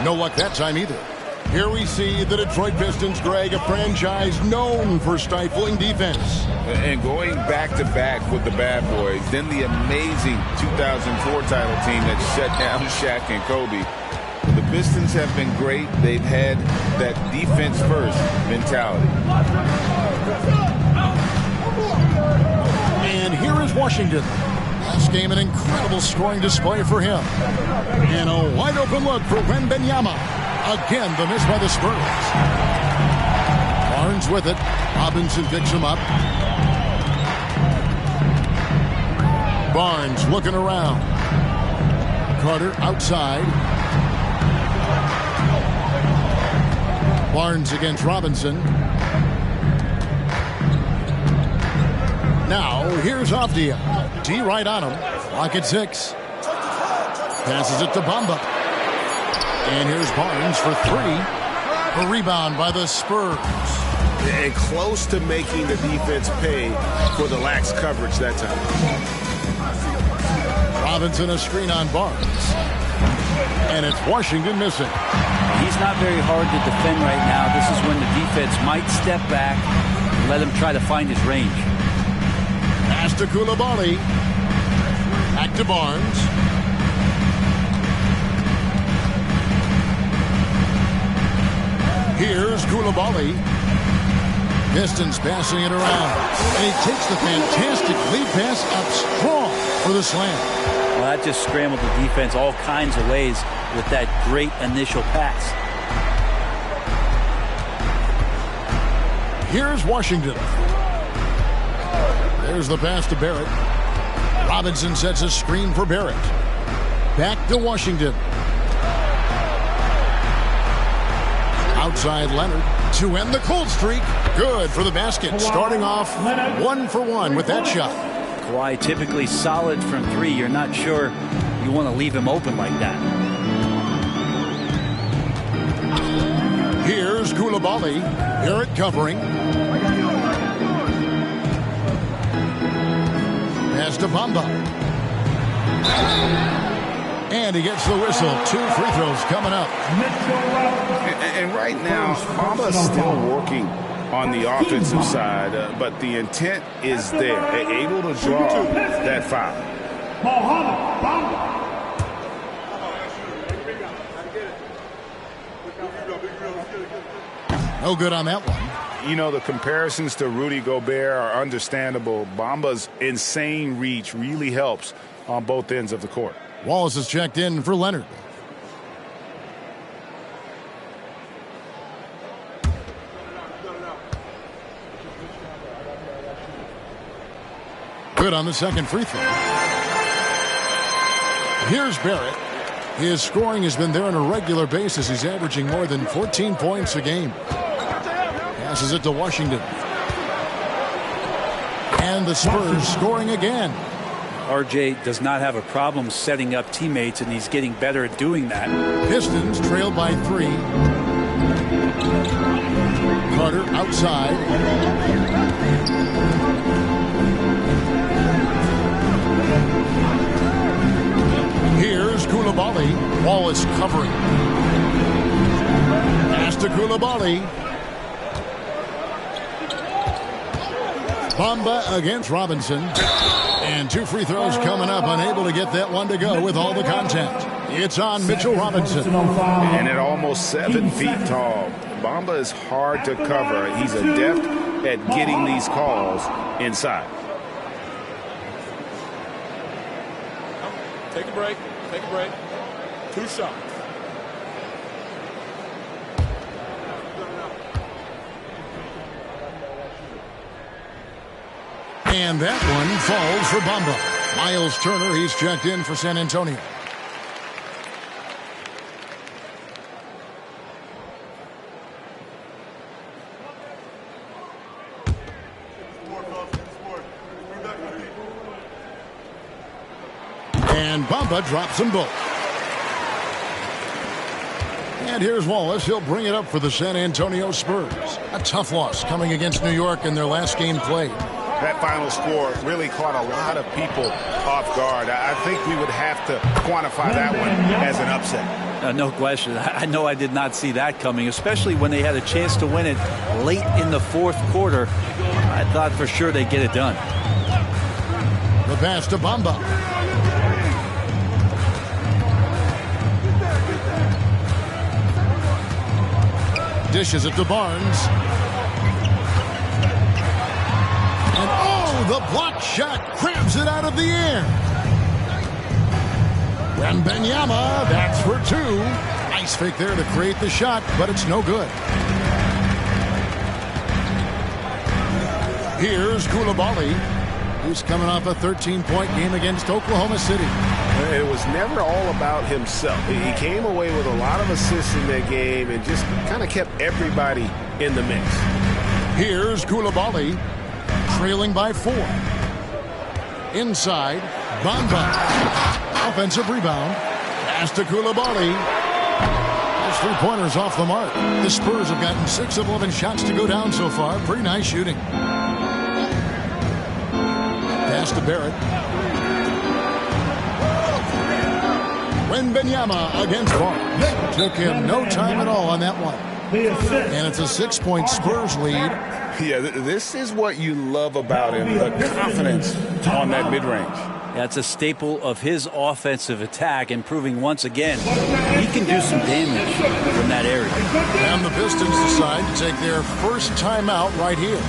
No luck that time either. Here we see the Detroit Pistons, Greg, a franchise known for stifling defense. And going back-to-back with the bad boys, then the amazing 2004 title team that shut down Shaq and Kobe. The Pistons have been great. They've had that defense-first mentality. And here is Washington. Last game, an incredible scoring display for him. And a wide-open look for Wembanyama. Again, the miss by the Spurs. Barnes with it. Robinson picks him up. Barnes looking around. Carter outside. Barnes against Robinson. Now, here's Avdia. D right on him. Clock at 6. Passes it to Bamba. And here's Barnes for 3. A rebound by the Spurs. And close to making the defense pay for the lax coverage that time. Robinson a screen on Barnes. And it's Washington missing. He's not very hard to defend right now. This is when the defense might step back and let him try to find his range. Pass to Coulibaly. Back to Barnes. Here's Coulibaly. Pistons passing it around. And he takes the fantastic lead pass up strong for the slam. Well, that just scrambled the defense all kinds of ways with that great initial pass. Here's Washington. There's the pass to Barrett. Robinson sets a screen for Barrett. Back to Washington. Outside Leonard to end the cold streak. Good for the basket. Starting off 1 for 1 with that shot. Kawhi typically solid from 3. You're not sure you want to leave him open like that. Here's Coulibaly. Barrett covering. Pass to Bamba. And he gets the whistle. 2 free throws coming up. And right now, Bamba's still working on the offensive side, but the intent is there. They're able to draw that foul. No good on that one. You know, the comparisons to Rudy Gobert are understandable. Bamba's insane reach really helps on both ends of the court. Wallace is checked in for Leonard. Good on the second free throw. Here's Barrett. His scoring has been there on a regular basis. He's averaging more than 14 points a game. Passes it to Washington. And the Spurs scoring again. RJ does not have a problem setting up teammates, and he's getting better at doing that. Pistons trail by 3. Carter outside. Here's Coulibaly. Wallace covering. Pass to Coulibaly. Bamba against Robinson. And 2 free throws coming up. Unable to get that one to go with all the contact. It's on Mitchell Robinson. And at almost 7 feet tall, Bamba is hard to cover. He's adept at getting these calls inside. Take a break. Take a break. 2 shots. And that one falls for Bamba. Miles Turner, he's checked in for San Antonio. And Bamba drops them both. And here's Wallace. He'll bring it up for the San Antonio Spurs. A tough loss coming against New York in their last game played. That final score really caught a lot of people off guard. I think we would have to quantify that one as an upset. No question. I know I did not see that coming, especially when they had a chance to win it late in the 4th quarter. I thought for sure they'd get it done. The pass to Bamba. Dishes it to Barnes. And oh, the block shot crabs it out of the air. Wembanyama, that's for 2. Nice fake there to create the shot, but it's no good. Here's Coulibaly. He's coming off a 13-point game against Oklahoma City. It was never all about himself. He came away with a lot of assists in that game and just kind of kept everybody in the mix. Here's Coulibaly, trailing by 4. Inside, Bamba. Offensive rebound. Pass to Coulibaly. Those 3-pointers off the mark. The Spurs have gotten 6 of 11 shots to go down so far. Pretty nice shooting. Pass to Barrett. Wembanyama against Barnes. Took him no time at all on that one. And it's a 6-point Spurs lead. Yeah, this is what you love about him, the confidence on that mid-range. That's a staple of his offensive attack, and proving once again he can do some damage from that area. And the Pistons decide to take their first timeout right here.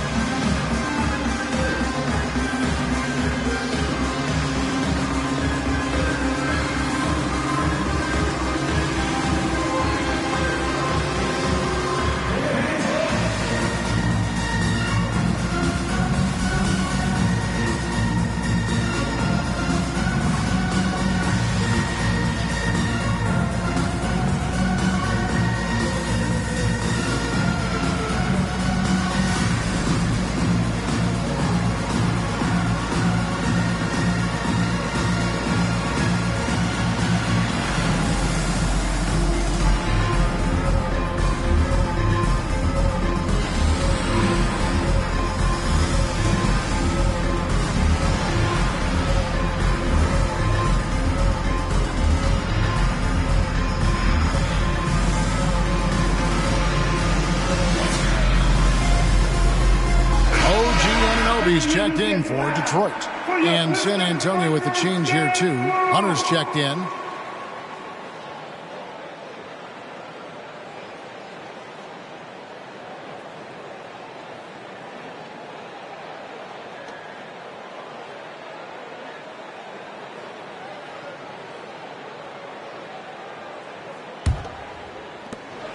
Checked in for Detroit. And San Antonio with the change here too. Hunter's checked in.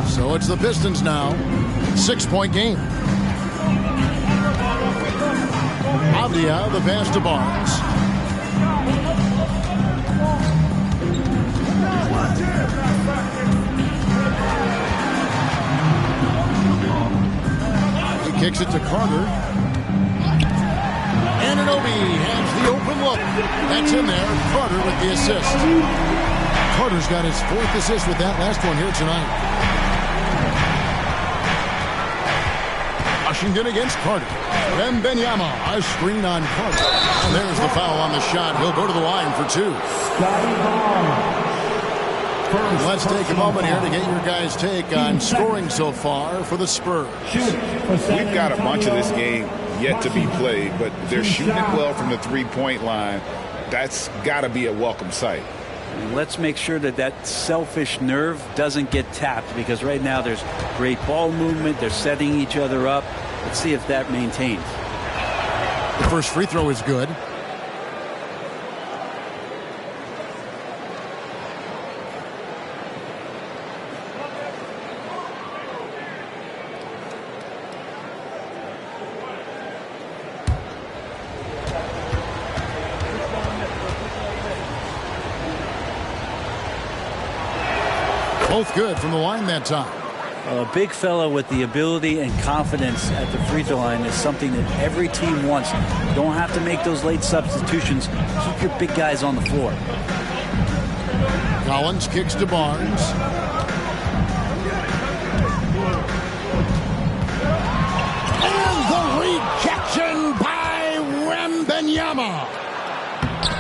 So it's the Pistons now. 6-point game. Avdia, the pass to Barnes. He kicks it to Carter. Anunoby has the open look. That's in there. Carter with the assist. Carter's got his 4th assist with that last one here tonight. Washington against Carter. Wembanyama, a screen on Carter. And there's the foul on the shot. He'll go to the line for 2. Let's take a moment here to get your guys' take on scoring so far for the Spurs. We've got a bunch of this game yet to be played, but they're shooting it well from the 3-point line. That's got to be a welcome sight. And let's make sure that that selfish nerve doesn't get tapped, because right now there's great ball movement. They're setting each other up. Let's see if that maintains. The first free throw is good. Both good from the line that time. A big fella with the ability and confidence at the free throw line is something that every team wants. You don't have to make those late substitutions. Keep your big guys on the floor. Collins kicks to Barnes. And the rejection by Wembanyama.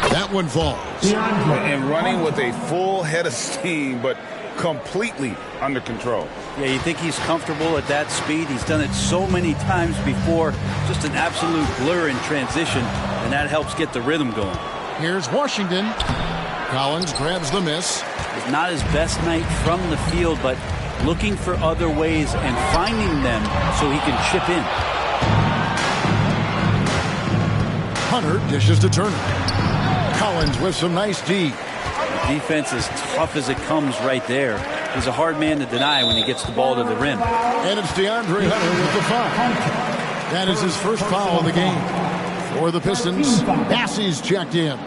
That one falls. And running with a full head of steam, but completely under control. Yeah, you think he's comfortable at that speed. He's done it so many times before. Just an absolute blur in transition, and that helps get the rhythm going. Here's Washington. Collins grabs the miss. It's not his best night from the field, but looking for other ways and finding them so he can chip in. Hunter dishes to Turner. Collins with some nice D. Defense is tough as it comes right there. He's a hard man to deny when he gets the ball to the rim. And it's DeAndre Hunter with the foul. That is his first foul of the game. For the Pistons, Bassey's checked in.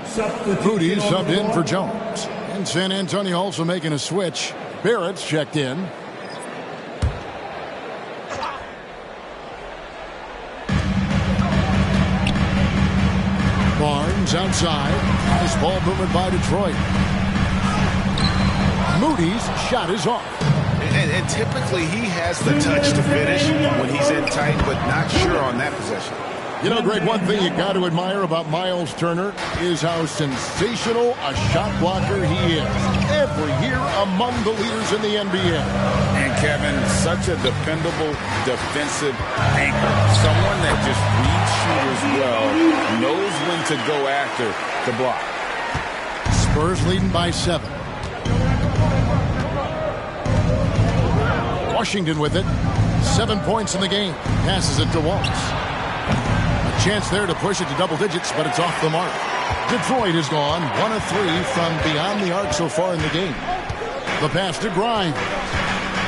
Moody subbed in for Jones. And San Antonio also making a switch. Barrett's checked in. Barnes outside. Nice ball movement by Detroit. Moody's shot is off. And typically he has the touch to finish when he's in tight, but not sure on that possession. You know, Greg, one thing you got to admire about Miles Turner is how sensational a shot blocker he is. Every year among the leaders in the NBA. And Kevin, such a dependable defensive anchor. Someone that just reads shooters well, knows when to go after the block. Spurs leading by 7. Washington with it. 7 points in the game. Passes it to Waltz. A chance there to push it to double digits, but it's off the mark. Detroit is gone 1 of 3 from beyond the arc so far in the game. The pass to Grimes.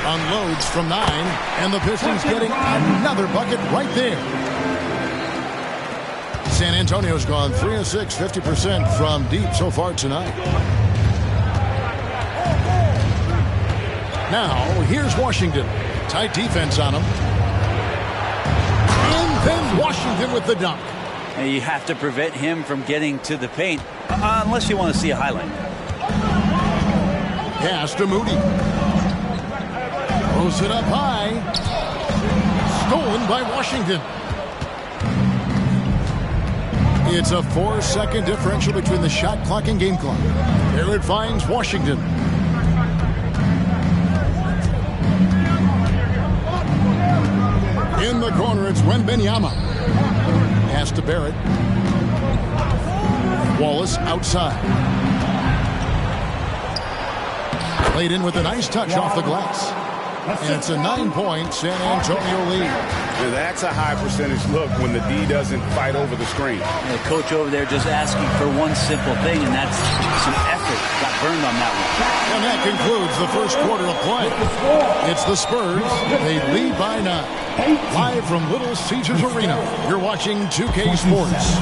Unloads from 9, and the Pistons getting another bucket right there. San Antonio's gone 3 of 6, 50% from deep so far tonight. Now, here's Washington. Tight defense on him. And then Washington with the dunk. And you have to prevent him from getting to the paint, unless you want to see a highlight. Pass to Moody. Throws it up high. Stolen by Washington. It's a 4-second differential between the shot clock and game clock. There it finds Washington. In the corner, it's Wembanyama. Pass to Barrett. Wallace outside. Played in with a nice touch off the glass. And it's a 9-point San Antonio lead. Now that's a high percentage look when the D doesn't fight over the screen. The coach over there just asking for one simple thing, and that's some effort. Got burned on that one. And that concludes the first quarter of play. It's the Spurs. They lead by 9. Live from Little Caesars Arena, you're watching 2K Sports.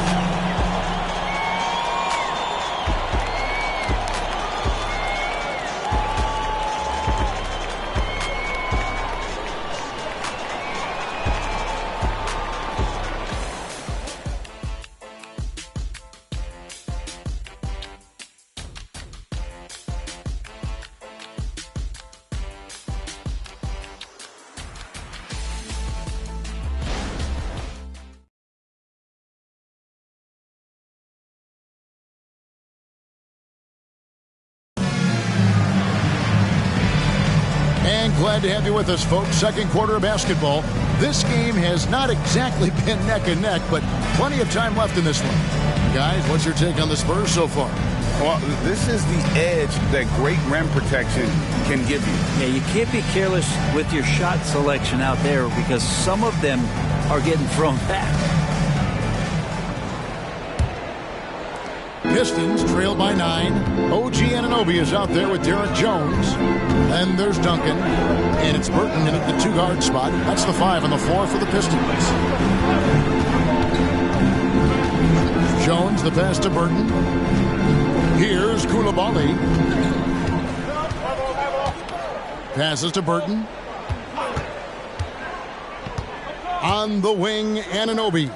Glad to have you with us, folks. Second quarter of basketball. This game has not exactly been neck and neck, but plenty of time left in this one. Guys, what's your take on the Spurs so far? Well, this is the edge that great rim protection can give you. Yeah, you can't be careless with your shot selection out there because some of them are getting thrown back. Pistons trail by 9. OG Anunoby is out there with Derek Jones. And there's Duncan. And it's Burton in at the 2-guard spot. That's the 5 on the floor for the Pistons. Jones, the pass to Burton. Here's Koulibaly. Passes to Burton. On the wing, Anunoby.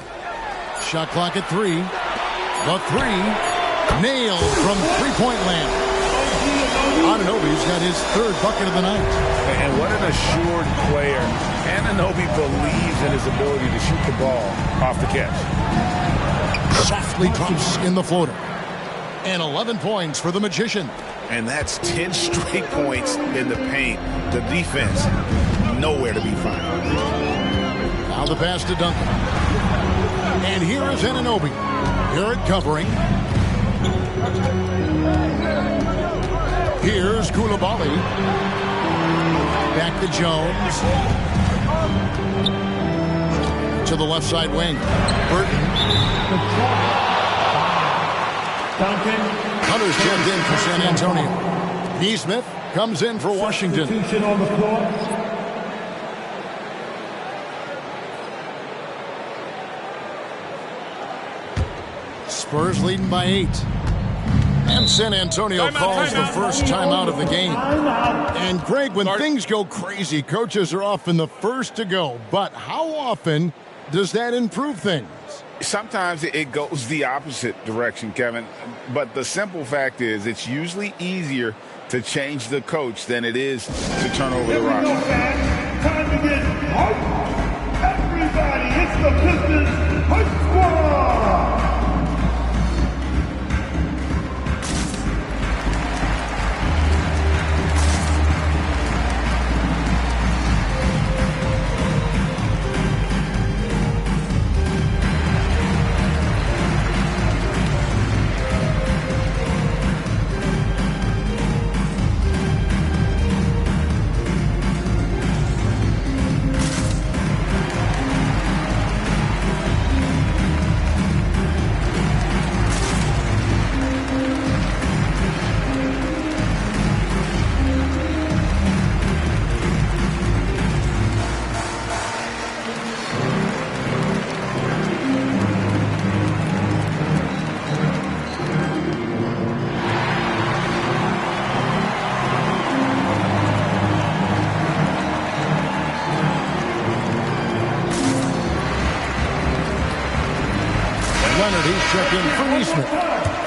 Shot clock at 3. The 3. Nailed from three-point land. Anunoby's got his 3rd bucket of the night. And what an assured player. Anunoby believes in his ability to shoot the ball off the catch. Softly drops in the floater. And 11 points for the Magician. And that's 10 straight points in the paint. The defense, nowhere to be found. Now the pass to Duncan. And here is Anunoby. Garrett covering. Here's Koulibaly. Back to Jones. To the left side wing. Burton. Hunter's checked in for San Antonio. Neesmith comes in for Washington. On the floor. Spurs leading by 8. And San Antonio calls the first timeout of the game. And Greg, when things go crazy, coaches are often the first to go. But how often does that improve things? Sometimes it goes the opposite direction, Kevin. But the simple fact is it's usually easier to change the coach than it is to turn over the roster. Time to get hype. Everybody, it's the Pistons Hype Squad. Check in for Neesmith.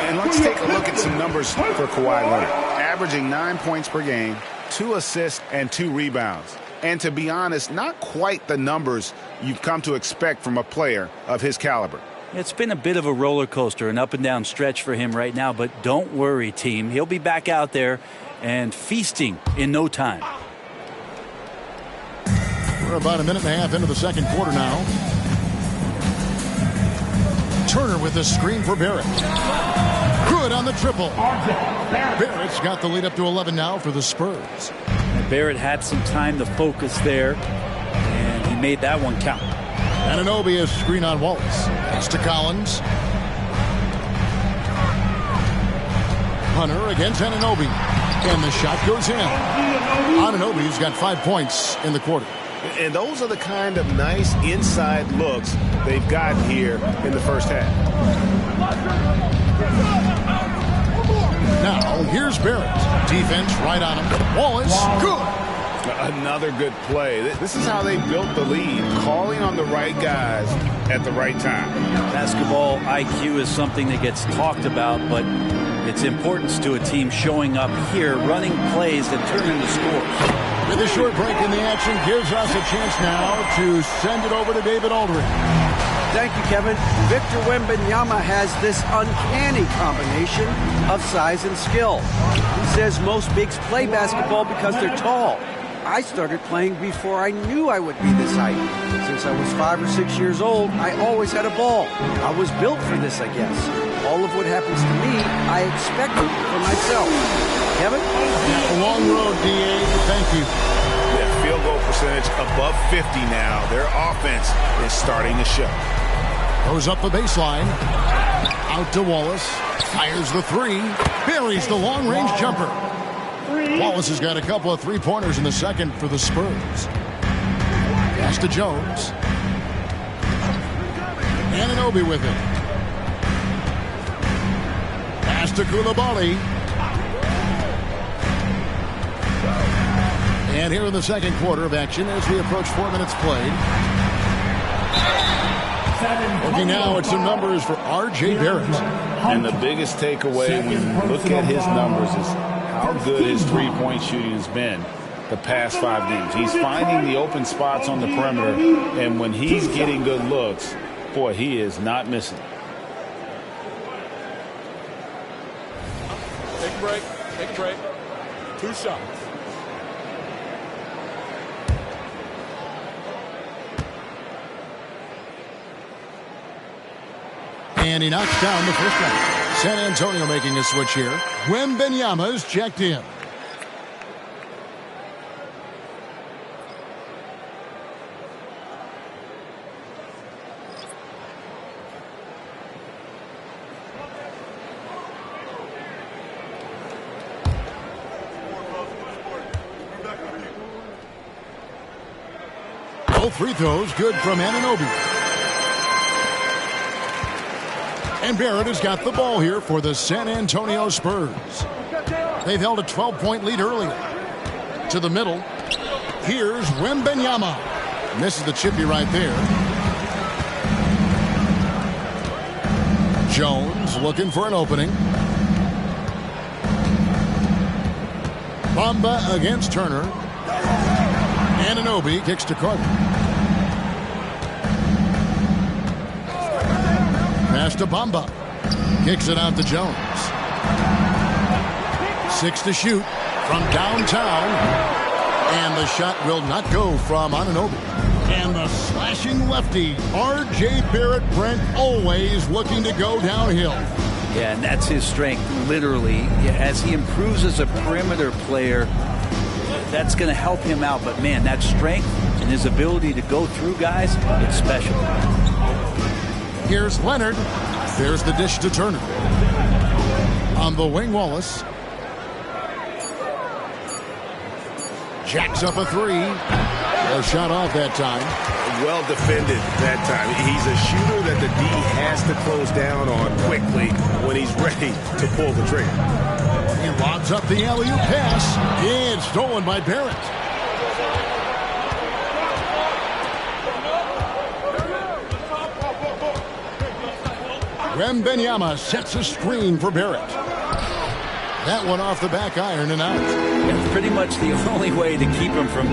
And let's take a look at some numbers for Kawhi Leonard. Averaging 9 points per game, 2 assists, and 2 rebounds. And to be honest, not quite the numbers you've come to expect from a player of his caliber. It's been a bit of a roller coaster, an up and down stretch for him right now, but don't worry, team. He'll be back out there and feasting in no time. We're about a minute and a half into the second quarter now. Turner with the screen for Barrett. Good on the triple. Barrett's got the lead up to 11 now for the Spurs. And Barrett had some time to focus there, and he made that one count. Anunoby is screen on Wallace. Pass to Collins. Hunter against Anunoby. And the shot goes in. Anunoby's got 5 points in the quarter. And those are the kind of nice inside looks they've gotten here in the first half. Now, here's Barrett. Defense right on him. Wallace, good. Another good play. This is how they built the lead, calling on the right guys at the right time. Basketball IQ is something that gets talked about, but its importance to a team showing up here, running plays that turn into scores. With a short break in the action gives us a chance now to send it over to David Aldridge. Thank you, Kevin. Victor Wembanyama has this uncanny combination of size and skill. He says most bigs play basketball because they're tall. I started playing before I knew I would be this height. Since I was 5 or 6 years old, I always had a ball. I was built for this, I guess. All of what happens to me, I expected for myself. Kevin? A long road, D.A. Thank you. Yeah, field goal percentage above 50 now. Their offense is starting to show. Goes up the baseline. Out to Wallace. Fires the three. Buries the long-range jumper. Wallace has got a couple of three-pointers in the second for the Spurs. Pass to Jones. Anunoby with it. Pass to Koulibaly. And here in the second quarter of action as we approach 4 minutes played. Looking now at some numbers for R.J. Barrett. And the biggest takeaway when you look at his numbers is how good his three-point shooting has been the past 5 games. He's finding the open spots on the perimeter, and when he's getting good looks, boy, he is not missing. Take a break. Take a break. 2 shots. And he knocks down the first one. San Antonio making a switch here. Wembanyama's checked in. Both free throws good from Anunoby. And Barrett has got the ball here for the San Antonio Spurs. They've held a 12-point lead earlier. To the middle. Here's Wembanyama. Misses the chippy right there. Jones looking for an opening. Bamba against Turner. Anunoby kicks to Carter. Pass to Bamba. Kicks it out to Jones. 6 to shoot from downtown. And the shot will not go from Anunoby. And the slashing lefty, R.J. Barrett, Brent, always looking to go downhill. Yeah, and that's his strength, literally. As he improves as a perimeter player, that's going to help him out. But, man, that strength and his ability to go through guys, it's special. Here's Leonard. There's the dish to Turner. On the wing, Wallace. Jacks up a three. A shot off that time. Well defended that time. He's a shooter that the D has to close down on quickly when he's ready to pull the trigger. He lobs up the alley-oop pass. And stolen by Barrett. Wembanyama sets a screen for Barrett. That one off the back iron and out. It's pretty much the only way to keep him from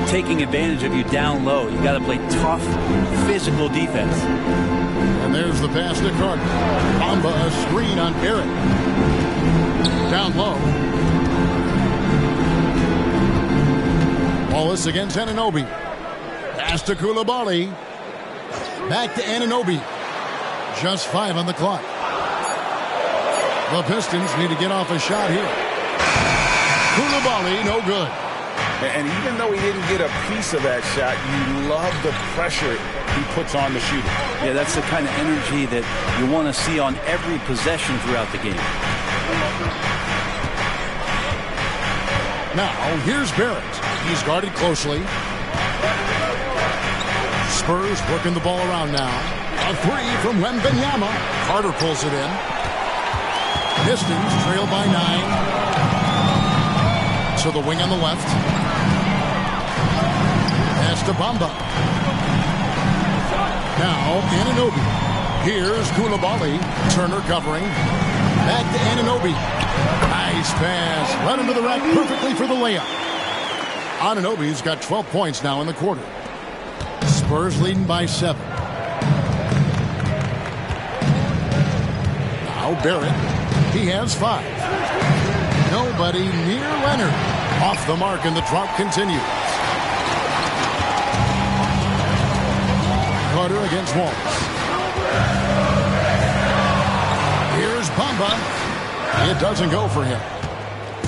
taking advantage of you down low. You got to play tough, physical defense. And there's the pass to Carter. Bamba a screen on Barrett. Down low. Wallace against Anunoby. Pass to Coulibaly. Back to Anunoby. Just 5 on the clock. The Pistons need to get off a shot here. Coulibaly, no good. And even though he didn't get a piece of that shot, you love the pressure he puts on the shooter. Yeah, that's the kind of energy that you want to see on every possession throughout the game. Now, here's Barrett. He's guarded closely. Spurs working the ball around now. A three from Wembanyama. Carter pulls it in. Pistons trail by 9. To the wing on the left. Pass to Bamba. Now Anunoby. Here's Coulibaly. Turner covering. Back to Anunoby. Nice pass. Right into the rack perfectly for the layup. Anunoby's got 12 points now in the quarter. Spurs leading by 7. Now Barrett. He has 5. Nobody near Leonard. Off the mark, and the drought continues. Carter against Wallace. Here's Bamba. It doesn't go for him.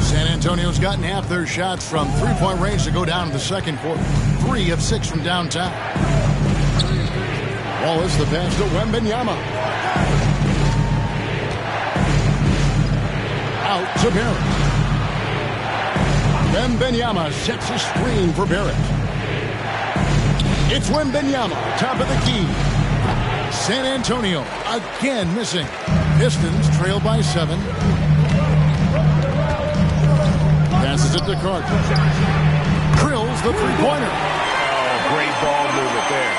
San Antonio's gotten half their shots from three-point range to go down in the second quarter. 3 of 6 from downtown. Wallace, the pass to Wembanyama. Out to Barrett. Wembanyama sets a screen for Barrett. It's Wembanyama, top of the key. San Antonio again missing. Pistons trail by 7. Passes it to Carter. Drills the three-pointer. Oh, great ball movement there.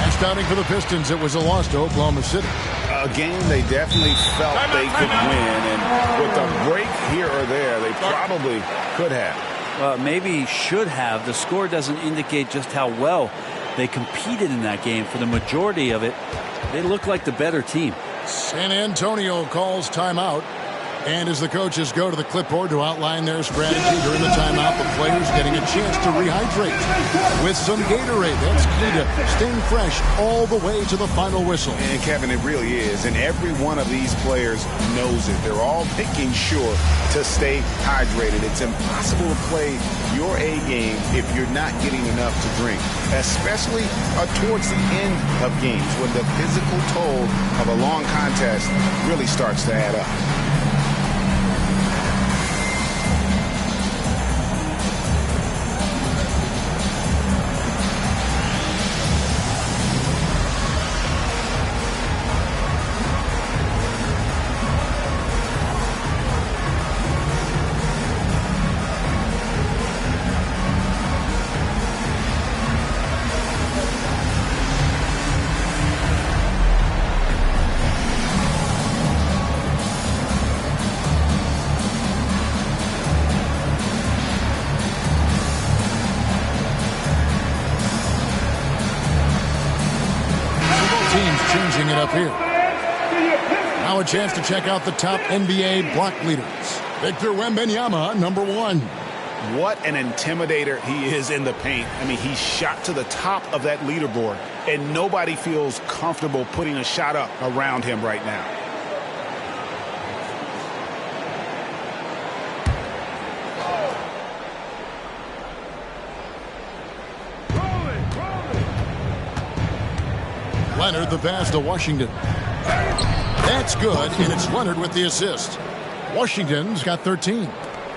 Last outing for the Pistons, it was a loss to Oklahoma City. A game they definitely felt they could win, and with a break here or there, they probably could have. Maybe should have. The score doesn't indicate just how well they competed in that game. For the majority of it, they look like the better team. San Antonio calls timeout. And as the coaches go to the clipboard to outline their strategy during the timeout, the players getting a chance to rehydrate with some Gatorade. That's key to staying fresh all the way to the final whistle. And Kevin, it really is. And every one of these players knows it. They're all making sure to stay hydrated. It's impossible to play your A game if you're not getting enough to drink, especially towards the end of games when the physical toll of a long contest really starts to add up. it up here. Now a chance to check out the top NBA block leaders. Victor Wembanyama, number 1. What an intimidator he is in the paint. I mean, he's shot to the top of that leaderboard, and nobody feels comfortable putting a shot up around him right now. Leonard the pass to Washington. That's good, and it's Leonard with the assist. Washington's got 13.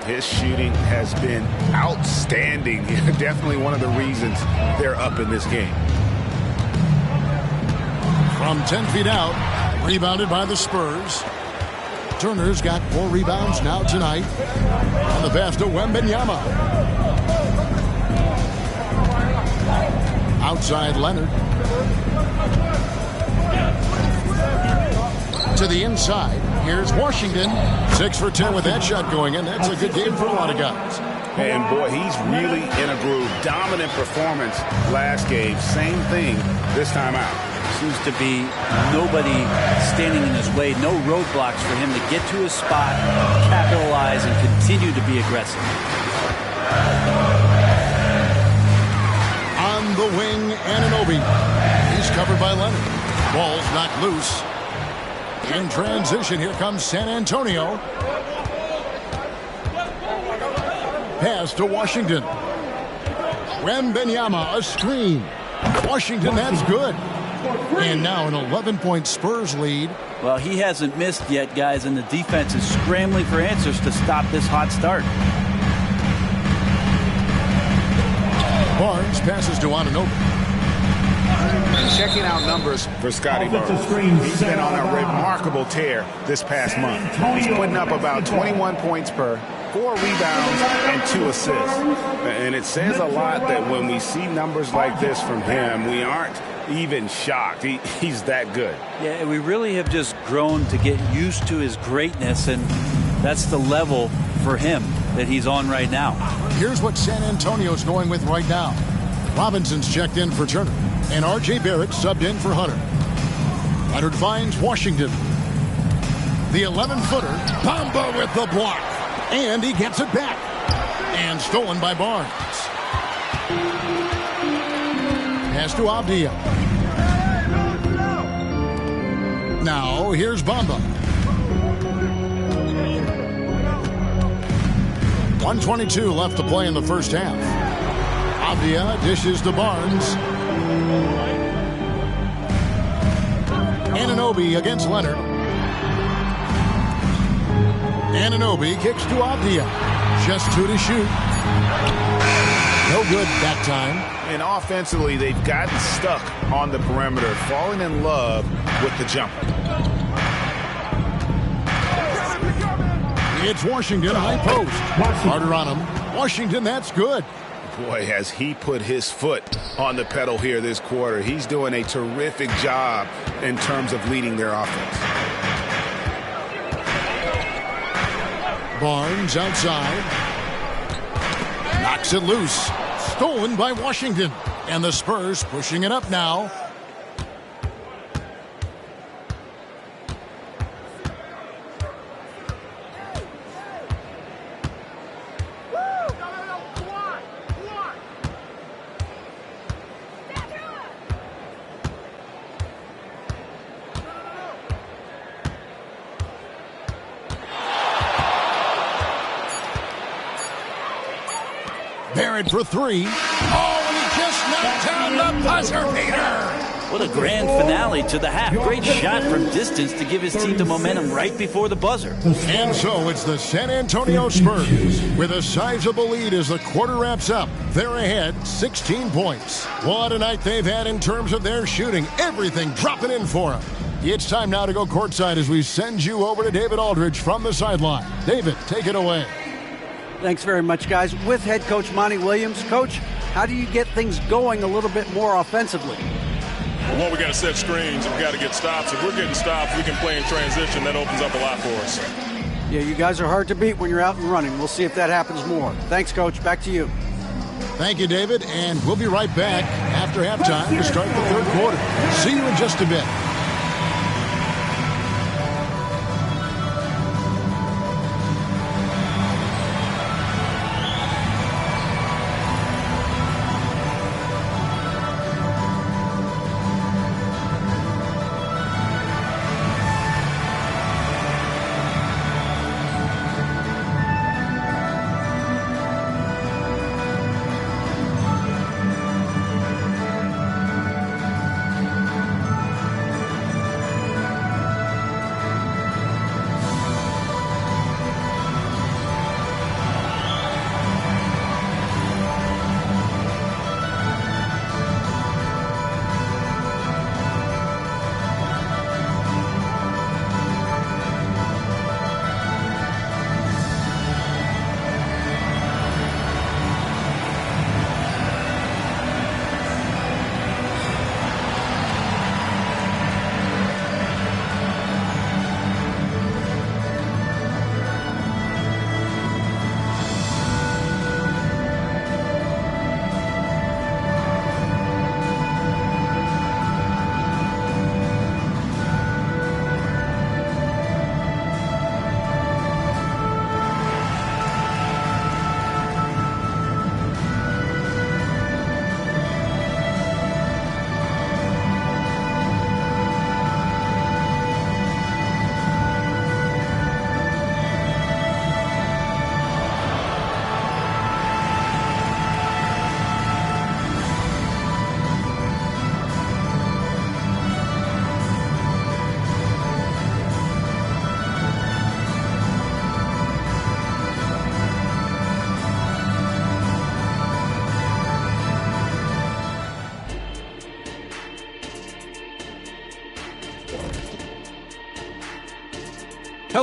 His shooting has been outstanding. Definitely one of the reasons they're up in this game. From 10 feet out, rebounded by the Spurs. Turner's got 4 rebounds now tonight. On the pass to Wembanyama. Outside Leonard. To the inside. Here's Washington. 6 for 10 with that shot going in. That's a good game for a lot of guys. And boy, he's really in a groove. Dominant performance last game. Same thing this time out. Seems to be nobody standing in his way. No roadblocks for him to get to his spot, capitalize, and continue to be aggressive. On the wing, Anunoby. He's covered by Leonard. Ball's knocked loose. In transition, here comes San Antonio. Pass to Washington. Wembanyama, a screen. Washington, that's good. And now an 11-point Spurs lead. Well, he hasn't missed yet, guys, and the defense is scrambling for answers to stop this hot start. Barnes passes to Anunoby. Checking out numbers for Scotty Barnes. He's been on a remarkable tear this past month. He's putting up about 21 points per, 4 rebounds, and 2 assists. And it says a lot that when we see numbers like this from him, we aren't even shocked. He's that good. Yeah, we really have just grown to get used to his greatness, and that's the level for him that he's on right now. Here's what San Antonio's going with right now. Robinson's checked in for Turner, and R.J. Barrett subbed in for Hunter. Leonard finds Washington. The 11-footer, Bamba with the block, and he gets it back. And stolen by Barnes. Pass to Avdia. Now, here's Bamba. 1:22 left to play in the first half. Avdia dishes to Barnes. Anunoby against Leonard. Anunoby kicks to Avdia. Just 2 to shoot. No good that time. And offensively, they've gotten stuck on the perimeter, falling in love with the jumper. It's Washington, high post. Harder on him. Washington, that's good. Boy, has he put his foot on the pedal here this quarter. He's doing a terrific job in terms of leading their offense. Barnes outside. Knocks it loose. Stolen by Washington. And the Spurs pushing it up now. Barrett for 3. Oh, and he just knocked down the buzzer beater. What a grand finale to the half. Great shot from distance to give his team the momentum right before the buzzer. And so it's the San Antonio Spurs with a sizable lead as the quarter wraps up. They're ahead 16 points. What a night they've had in terms of their shooting. Everything dropping in for them. It's time now to go courtside as we send you over to David Aldridge from the sideline. David, take it away. Thanks very much, guys. With head coach Monty Williams. Coach, how do you get things going a little bit more offensively? Well, we got to set screens and we got to get stops. If we're getting stops, we can play in transition. That opens up a lot for us. Yeah, you guys are hard to beat when you're out and running. We'll see if that happens more. Thanks, Coach. Back to you. Thank you, David. And we'll be right back after halftime to start the third quarter. See you in just a bit.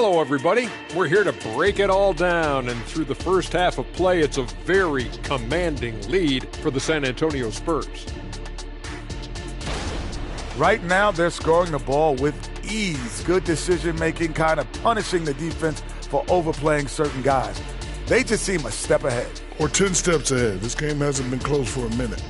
Hello, everybody. We're here to break it all down, and through the first half of play, it's a very commanding lead for the San Antonio Spurs. Right now, they're scoring the ball with ease. Good decision-making, kind of punishing the defense for overplaying certain guys. They just seem a step ahead. Or 10 steps ahead. This game hasn't been close for a minute.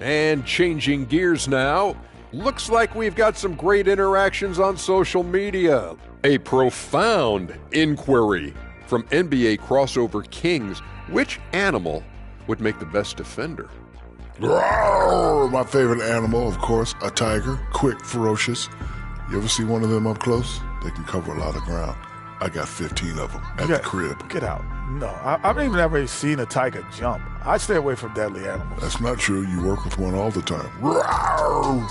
And changing gears now, looks like we've got some great interactions on social media. A profound inquiry from NBA crossover kings. Which animal would make the best defender? Roar! My favorite animal, of course, a tiger. Quick, ferocious. You ever see one of them up close? They can cover a lot of ground. I got 15 of them at the crib. Get out. No, I've even never seen a tiger jump. I stay away from deadly animals. That's not true. You work with one all the time. Roar!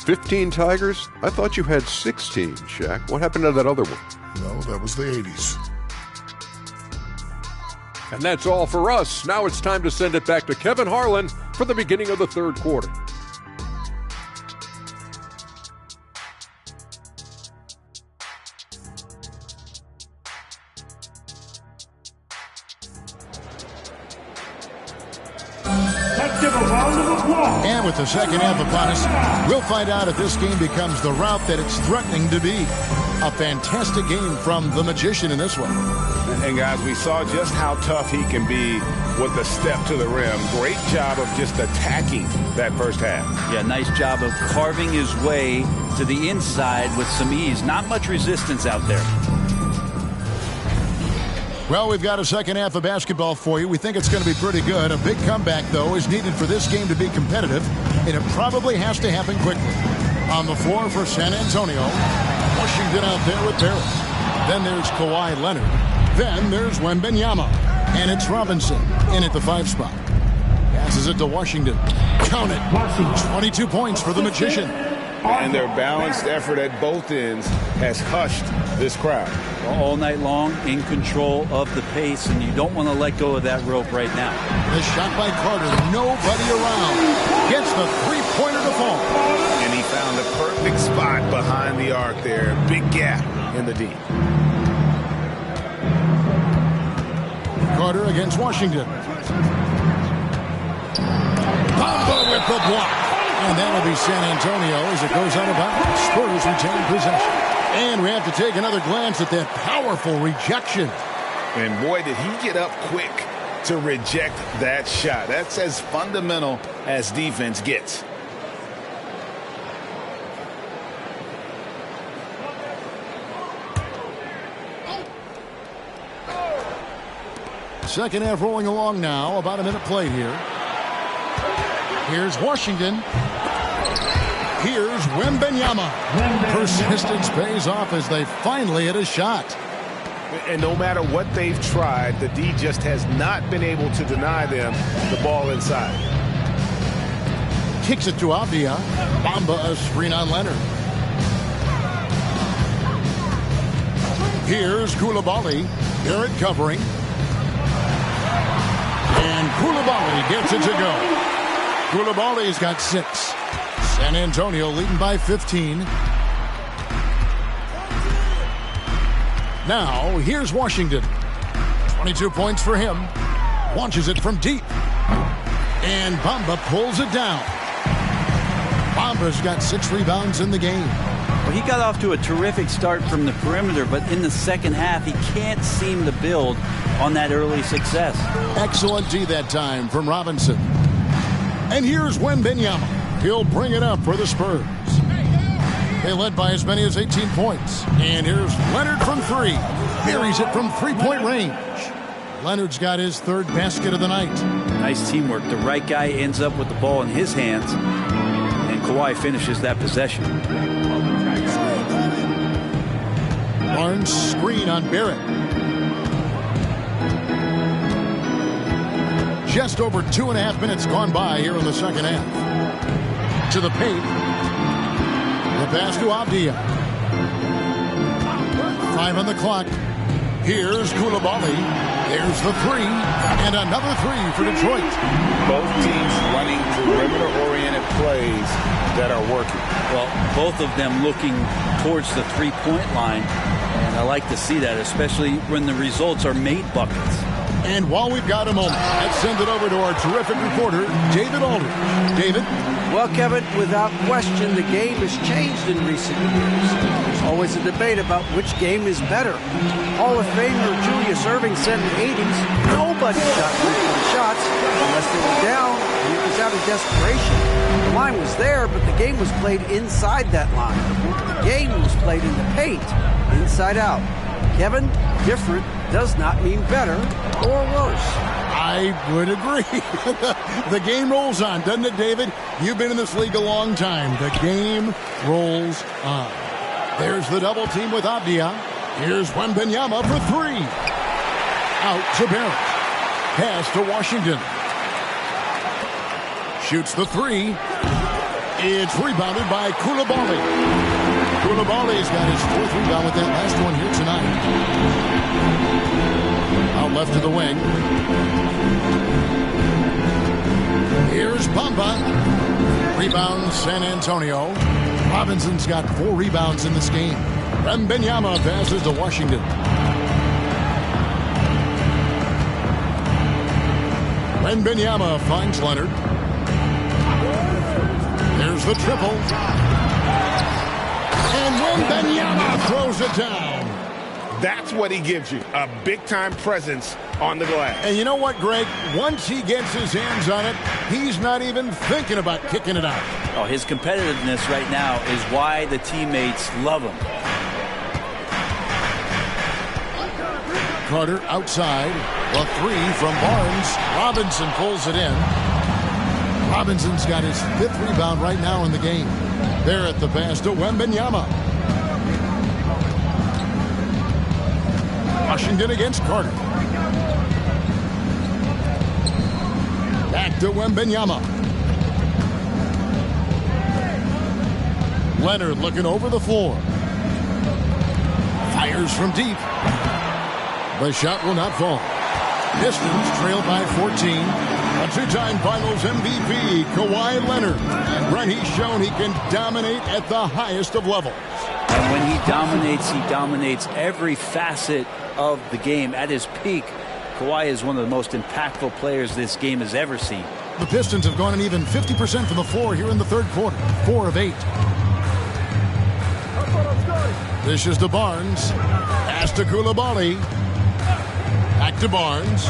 15 tigers? I thought you had 16, Shaq. What happened to that other one? No, that was the 80s. And that's all for us. Now it's time to send it back to Kevin Harlan for the beginning of the third quarter. And with the second half upon us, we'll find out if this game becomes the route that it's threatening to be. A fantastic game from the Magician in this one. And guys, we saw just how tough he can be with the step to the rim. Great job of just attacking that first half. Yeah, nice job of carving his way to the inside with some ease. Not much resistance out there. Well, we've got a second half of basketball for you. We think it's going to be pretty good. A big comeback, though, is needed for this game to be competitive, and it probably has to happen quickly. On the floor for San Antonio, Washington out there with Barrett. Then there's Kawhi Leonard. Then there's Wembanyama. And it's Robinson in at the 5 spot. Passes it to Washington. Count it. 22 points for the Magician. And their balanced effort at both ends has hushed this crowd. All night long, in control of the pace, and you don't want to let go of that rope right now. The shot by Carter, nobody around. Gets the three-pointer to fall. And he found the perfect spot behind the arc there. Big gap in the D. Carter against Washington. Bamba with the block. And that'll be San Antonio as it goes out of bounds. Spurs retain possession. And we have to take another glance at that powerful rejection. And boy, did he get up quick to reject that shot. That's as fundamental as defense gets. Second half rolling along now. About a minute played here. Here's Washington. Here's Wembanyama. Persistence pays off as they finally hit a shot. And no matter what they've tried, the D just has not been able to deny them the ball inside. Kicks it to Avdia. Bamba a screen on Leonard. Here's Koulibaly. Barrett covering. And Koulibaly gets it to go. Koulibaly's got 6. San Antonio leading by 15. Now, here's Washington. 22 points for him. Launches it from deep. And Bamba pulls it down. Bamba's got 6 rebounds in the game. Well, he got off to a terrific start from the perimeter, but in the second half, he can't seem to build on that early success. Excellent D that time from Robinson. And here's Wembanyama. He'll bring it up for the Spurs. They led by as many as 18 points. And here's Leonard from 3. Buries it from three-point range. Leonard's got his 3rd basket of the night. Nice teamwork. The right guy ends up with the ball in his hands, and Kawhi finishes that possession. Barnes screen on Barrett. Just over 2.5 minutes gone by here in the second half. To the paint. The pass to Avdia. 5 on the clock. Here's Koulibaly. There's the three, and another three for Detroit. Both teams running perimeter-oriented plays that are working. Well, both of them looking towards the three-point line, and I like to see that, especially when the results are made buckets. And while we've got a moment, let's send it over to our terrific reporter, David Aldridge. David? Well, Kevin, without question, the game has changed in recent years. There's always a debate about which game is better. Hall of Famer Julius Erving said in the 80s, nobody shot three-point shots unless they were down, and it was out of desperation. The line was there, but the game was played inside that line. The game was played in the paint, inside out. Kevin, different does not mean better or worse. I would agree. The game rolls on, doesn't it, David? You've been in this league a long time. The game rolls on. There's the double team with Avdia. Here's Wembanyama for three. Out to Barrett. Pass to Washington. Shoots the three. It's rebounded by Koulibaly. Koulibaly's got his fourth rebound with that last one here tonight. Out left to the wing. Here's Bamba. Rebound San Antonio. Robinson's got 4 rebounds in this game. Wembanyama passes to Washington. Wembanyama finds Leonard. There's the triple. And Wembanyama throws it down. That's what he gives you, a big-time presence on the glass. And you know what, Greg? Once he gets his hands on it, he's not even thinking about kicking it out. Oh, his competitiveness right now is why the teammates love him. Carter outside. A three from Barnes. Robinson pulls it in. Robinson's got his 5th rebound right now in the game. There at the pass to Wembanyama. Washington against Carter. Back to Wembanyama. Leonard looking over the floor. Fires from deep. The shot will not fall. Pistons trail by 14. A 2-time Finals MVP, Kawhi Leonard. And when he's shown he can dominate at the highest of levels. And when he dominates every facet of the game. At his peak, Kawhi is one of the most impactful players this game has ever seen. The Pistons have gone an even 50% from the floor here in the third quarter. 4 of 8. This is to Barnes. Pass to Koulibaly. Back to Barnes.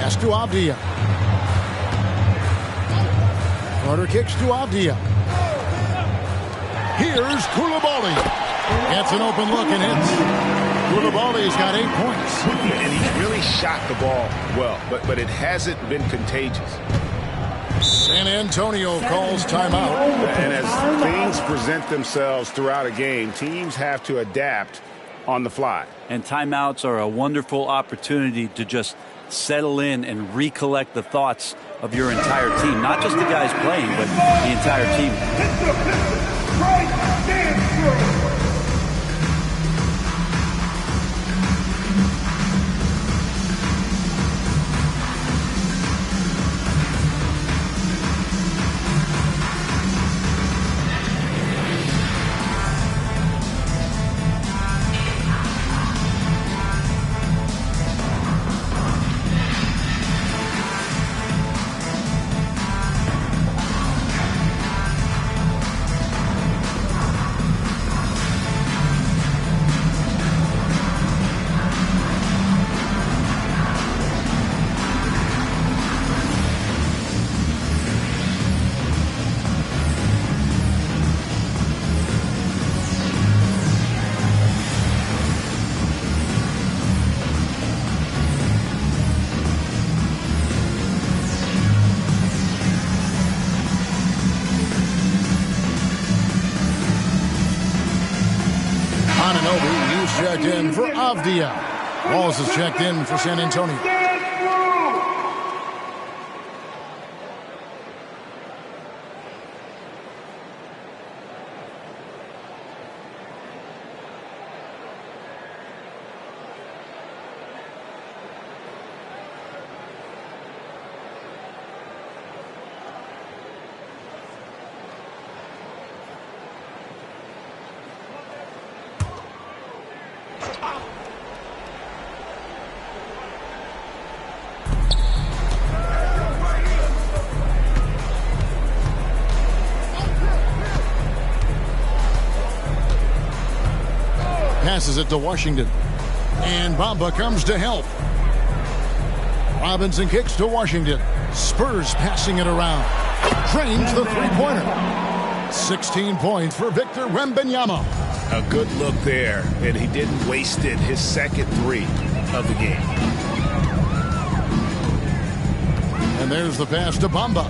Pass to Avdia. Carter kicks to Avdia. Here's Koulibaly. Gets an open look and hits. Koulibaly's got 8 points. And he's really shot the ball well, but it hasn't been contagious. San Antonio calls timeout. And as things present themselves throughout a game, teams have to adapt on the fly. And timeouts are a wonderful opportunity to just settle in and recollect the thoughts of your entire team. Not just the guys playing, but the entire team. Checked in for Avdia. Walls is checked in for San Antonio. Passes it to Washington. And Bamba comes to help. Robinson kicks to Washington. Spurs passing it around. Drains the three-pointer. 16 points for Victor Wembanyama. A good look there, and he didn't waste it. His second three of the game. And there's the pass to Bamba.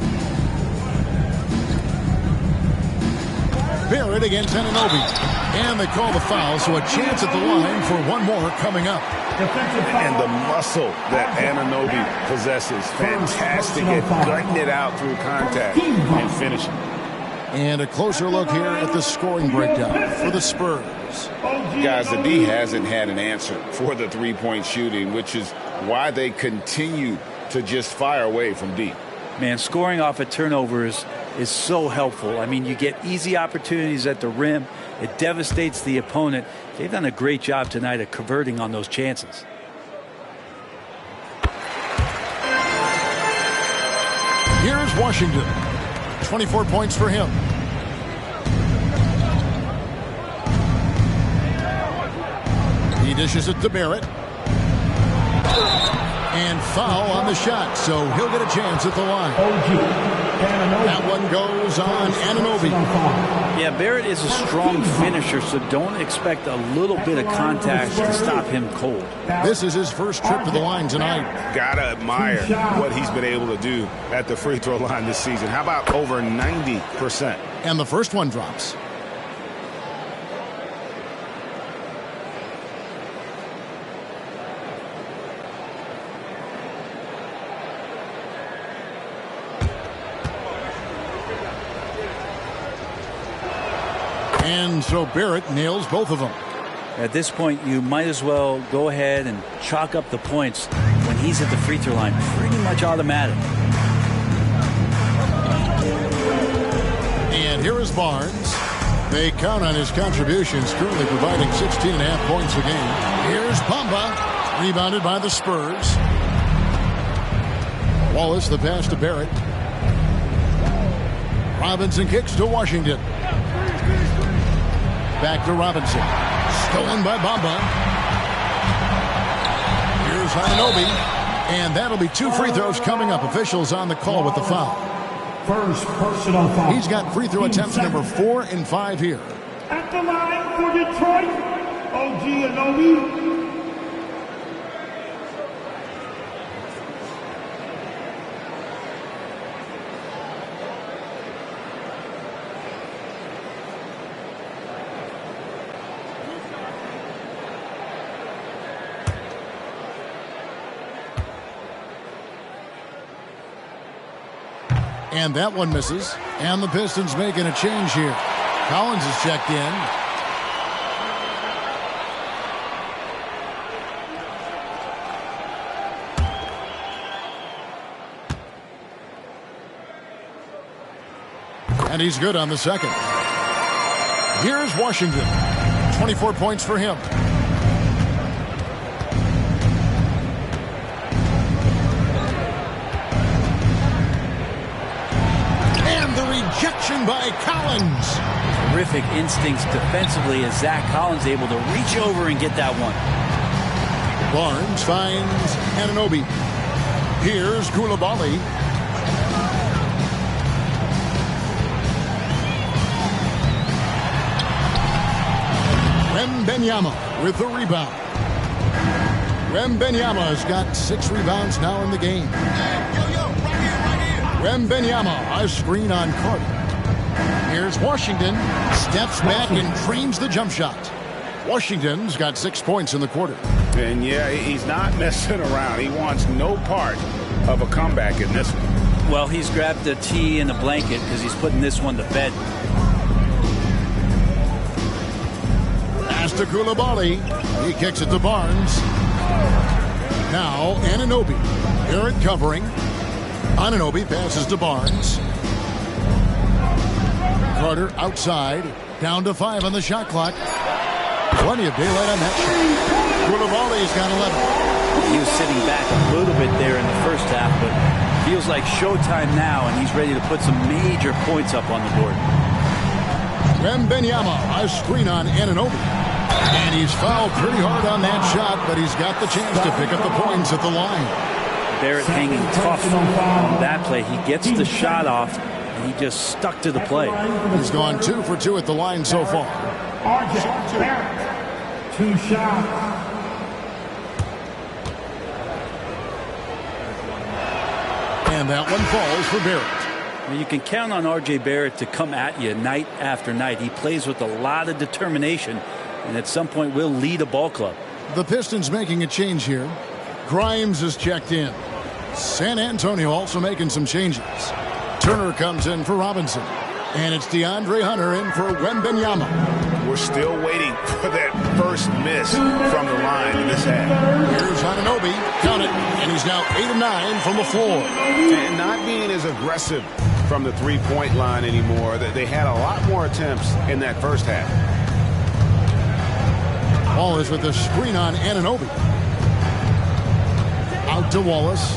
Barrett against Anunoby. And they call the foul, so a chance at the line for one more coming up. And the muscle that Anunoby possesses, fantastic at gutting it out through contact and finishing. And a closer look here at the scoring breakdown for the Spurs. Guys, the D hasn't had an answer for the three-point shooting, which is why they continue to just fire away from deep. Man, scoring off of turnovers is so helpful. I mean, you get easy opportunities at the rim. It devastates the opponent. They've done a great job tonight of converting on those chances. Here's Washington. 24 points for him. He dishes it to Barrett. And foul on the shot, so he'll get a chance at the line. That one goes on Anunoby. Yeah, Barrett is a strong finisher, so don't expect a little bit of contact to stop him cold. This is his first trip to the line tonight. Gotta admire what he's been able to do at the free throw line this season. How about over 90%? And the first one drops. And so Barrett nails both of them. At this point, you might as well go ahead and chalk up the points when he's at the free throw line. Pretty much automatic. And here is Barnes. They count on his contributions, currently providing 16.5 points a game. Here's Bamba, rebounded by the Spurs. Wallace, the pass to Barrett. Robinson kicks to Washington. Back to Robinson. Stolen by Bamba. Here's Anunoby. And that'll be 2 free throws coming up. Officials on the call with the foul. First personal foul. He's got free throw attempts number 4 and 5 here. At the line for Detroit, OG Anunoby. And that one misses. And the Pistons making a change here. Collins is checked in. And he's good on the second. Here's Washington. 24 points for him. Rejection by Collins. Terrific instincts defensively as Zach Collins able to reach over and get that one. Barnes finds Anunoby. Here's Koulibaly. Wembanyama with the rebound. Wembanyama's got 6 rebounds now in the game. Wembanyama, a screen on Carter. Here's Washington. Steps back and trains the jump shot. Washington's got 6 points in the quarter. And yeah, he's not messing around. He wants no part of a comeback in this one. Well, he's grabbed the tee and the blanket because he's putting this one to bed. Pass to Koulibaly. He kicks it to Barnes. Now Anunoby. Barrett covering. Anunoby passes to Barnes. Carter outside. Down to 5 on the shot clock. Plenty of daylight on that shot. Koulibaly's got 11. He was sitting back a little bit there in the first half, but feels like showtime now, and he's ready to put some major points up on the board. Wembanyama, a screen on Anunoby. And he's fouled pretty hard on that shot, but he's got the chance to pick up the points at the line. Barrett hanging tough on that play. He gets the shot off, and he just stuck to the play. He's gone 2 for 2 at the line so far. RJ Barrett, 2 shots. And that one falls for Barrett. You can count on R.J. Barrett to come at you night after night. He plays with a lot of determination, and at some point will lead a ball club. The Pistons making a change here. Grimes is checked in. San Antonio also making some changes. Turner comes in for Robinson. And it's DeAndre Hunter in for Wembanyama. We're still waiting for that first miss from the line in this half. Here's Anunoby. Count it. And he's now 8 of 9 from the floor. And not being as aggressive from the three-point line anymore. They had a lot more attempts in that first half. Wallace with the screen on Anunoby. Out to Wallace.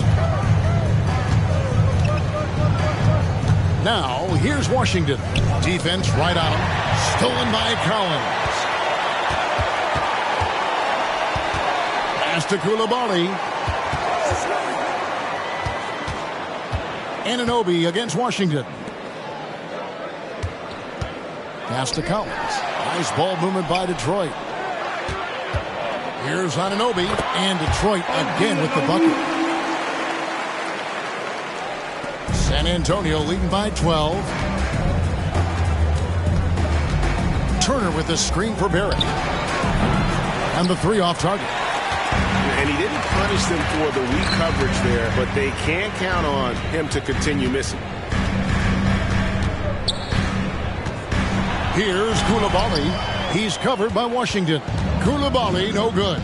Now, here's Washington. Defense right on him. Stolen by Collins. Pass to Koulibaly. Anunoby against Washington. Pass to Collins. Nice ball movement by Detroit. Here's Anunoby, and Detroit again with the bucket. San Antonio leading by 12. Turner with the screen for Barrett. And the 3 off target. And he didn't punish them for the weak coverage there, but they can count on him to continue missing. Here's Koulibaly. He's covered by Washington. Koulibaly, no good.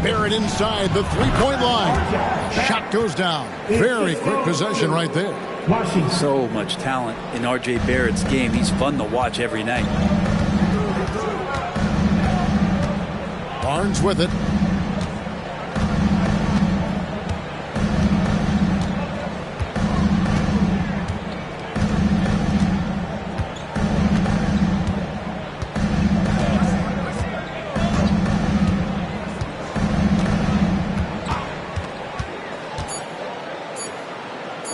Barrett inside the 3-point line. Shot goes down. Very quick possession right there. So much talent in R.J. Barrett's game. He's fun to watch every night. Barnes with it.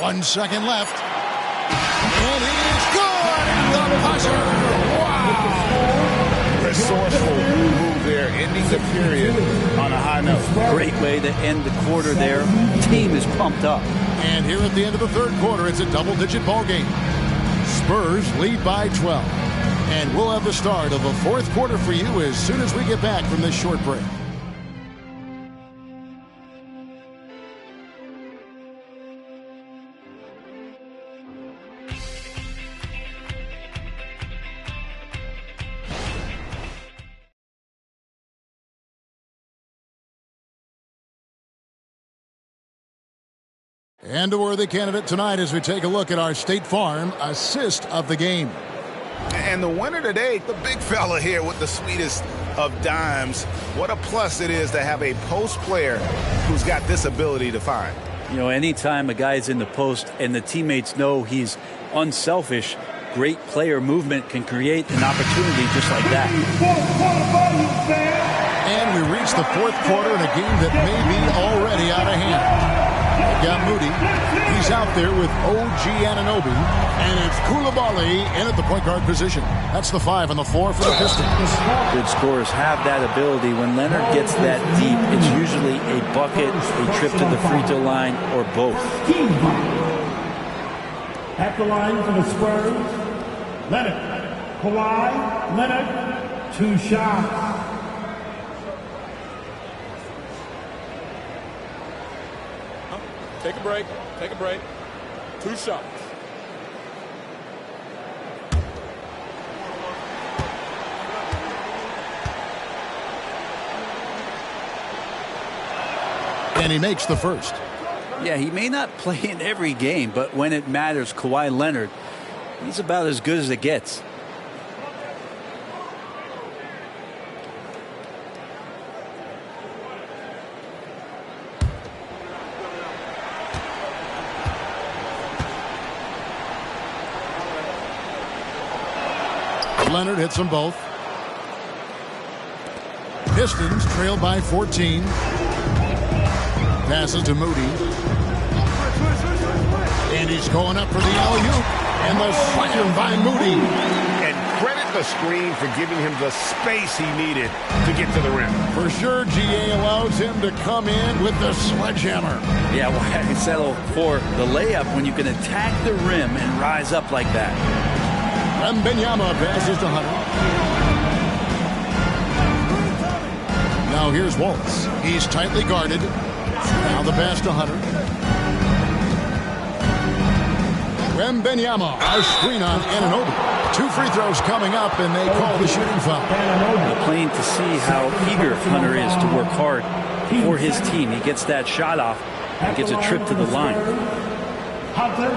One second left. And it is good. And the buzzer. Wow. Resourceful move there, ending the period on a high note. Great way to end the quarter there. Team is pumped up. And here at the end of the third quarter, it's a double-digit ball game. Spurs lead by 12. And we'll have the start of the fourth quarter for you as soon as we get back from this short break. And a worthy candidate tonight as we take a look at our State Farm assist of the game. And the winner today, the big fella here with the sweetest of dimes. What a plus it is to have a post player who's got this ability to find. You know, anytime a guy's in the post and the teammates know he's unselfish, great player movement can create an opportunity just like that. And we reach the fourth quarter in a game that may be already out of hand. They've got Moody. He's out there with OG Anunoby. And it's Koulibaly in at the point guard position. That's the 5 on the floor for the Pistons. Good scorers have that ability. When Leonard gets that deep, it's usually a bucket, a trip to the free throw line, or both. At the line for the Spurs, Leonard. Kawhi Leonard, 2 shots. Take a break. Take a break. 2 shots. And he makes the first. Yeah, he may not play in every game, but when it matters, Kawhi Leonard, he's about as good as it gets. Leonard hits them both. Pistons trail by 14. Passes to Moody. And he's going up for the alley-oop. And the slam by Moody. And credit the screen for giving him the space he needed to get to the rim. For sure, GA allows him to come in with the sledgehammer. Yeah, why settle for the layup when you can attack the rim and rise up like that? Wembanyama passes to Hunter. Now here's Wallace. He's tightly guarded. Now the pass to Hunter. Wembanyama, a screen on Anunoby. 2 free throws coming up, and they call the shooting foul. Plain to see how eager Hunter is to work hard for his team. He gets that shot off and gets a trip to the line. Hunter,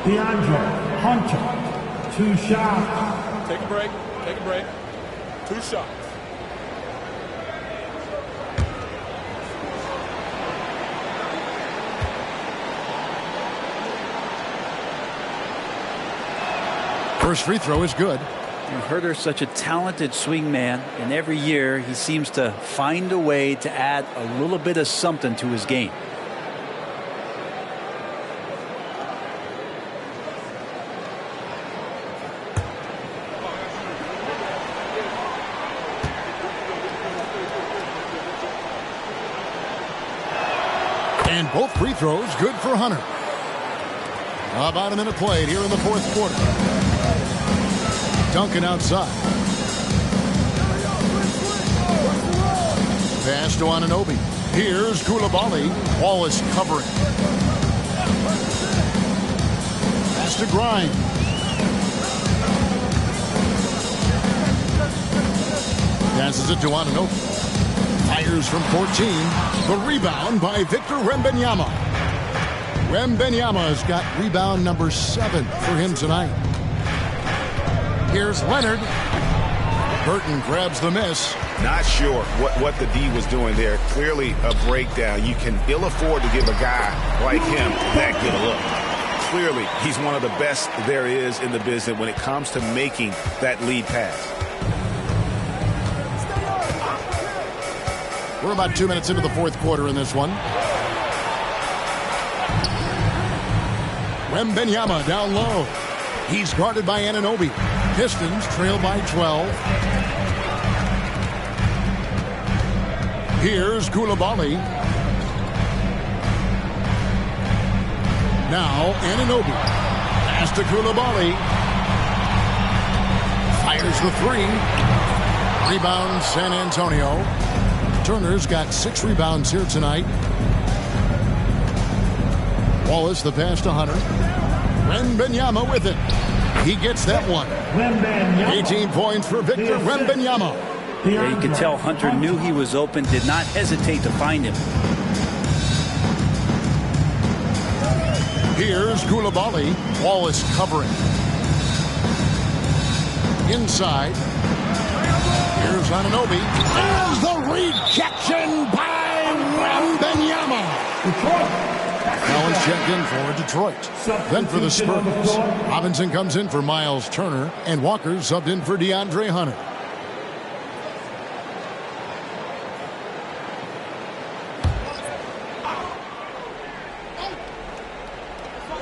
DeAndre Hunter, 2 shots. Take a break. Take a break. 2 shots. First free throw is good. Herter's such a talented swing man, and every year he seems to find a way to add a little bit of something to his game. And both free throws good for Hunter. About a minute played here in the fourth quarter. Duncan outside. Pass to Anunoby. Here's Koulibaly. Wallace covering. Pass to Grimes. Passes it to Anunoby. Fires from 14. The rebound by Victor Wembanyama. Wembanyama's got rebound number 7 for him tonight. Here's Leonard. Burton grabs the miss. Not sure what the D was doing there. Clearly a breakdown. You can ill afford to give a guy like him that good a look. Clearly, he's one of the best there is in the business when it comes to making that lead pass. We're about 2 minutes into the fourth quarter in this one. Wembanyama down low. He's guarded by Anunoby. Pistons trail by 12. Here's Koulibaly. Now Anunoby. Pass to Koulibaly. Fires the 3. Rebound San Antonio. Turner's got 6 rebounds here tonight. Wallace the pass to Hunter. Wembanyama with it. He gets that one. 18 points for Victor Wembanyama. Yeah, you could tell Hunter knew he was open, did not hesitate to find him. Here's Koulibaly. Wallace covering. Inside. Here's Anunoby. There's the rejection by Wembanyama. Allen's checked in for Detroit. Then for the Spurs, Robinson comes in for Miles Turner, and Walker subbed in for DeAndre Hunter.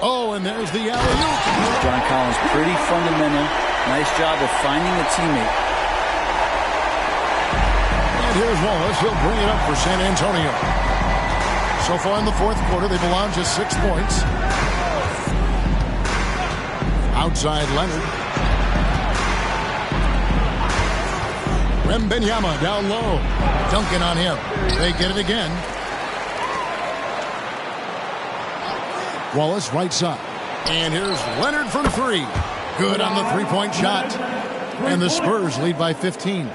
Oh, and there's the alley-oop. John Collins, pretty fundamental. Nice job of finding a teammate. And here's Wallace. He'll bring it up for San Antonio. So far in the fourth quarter, they've allowed just 6 points. Outside Leonard. Wembanyama down low. Duncan on him. They get it again. Wallace right side. And here's Leonard from 3. Good on the 3-point shot. And the Spurs lead by 15.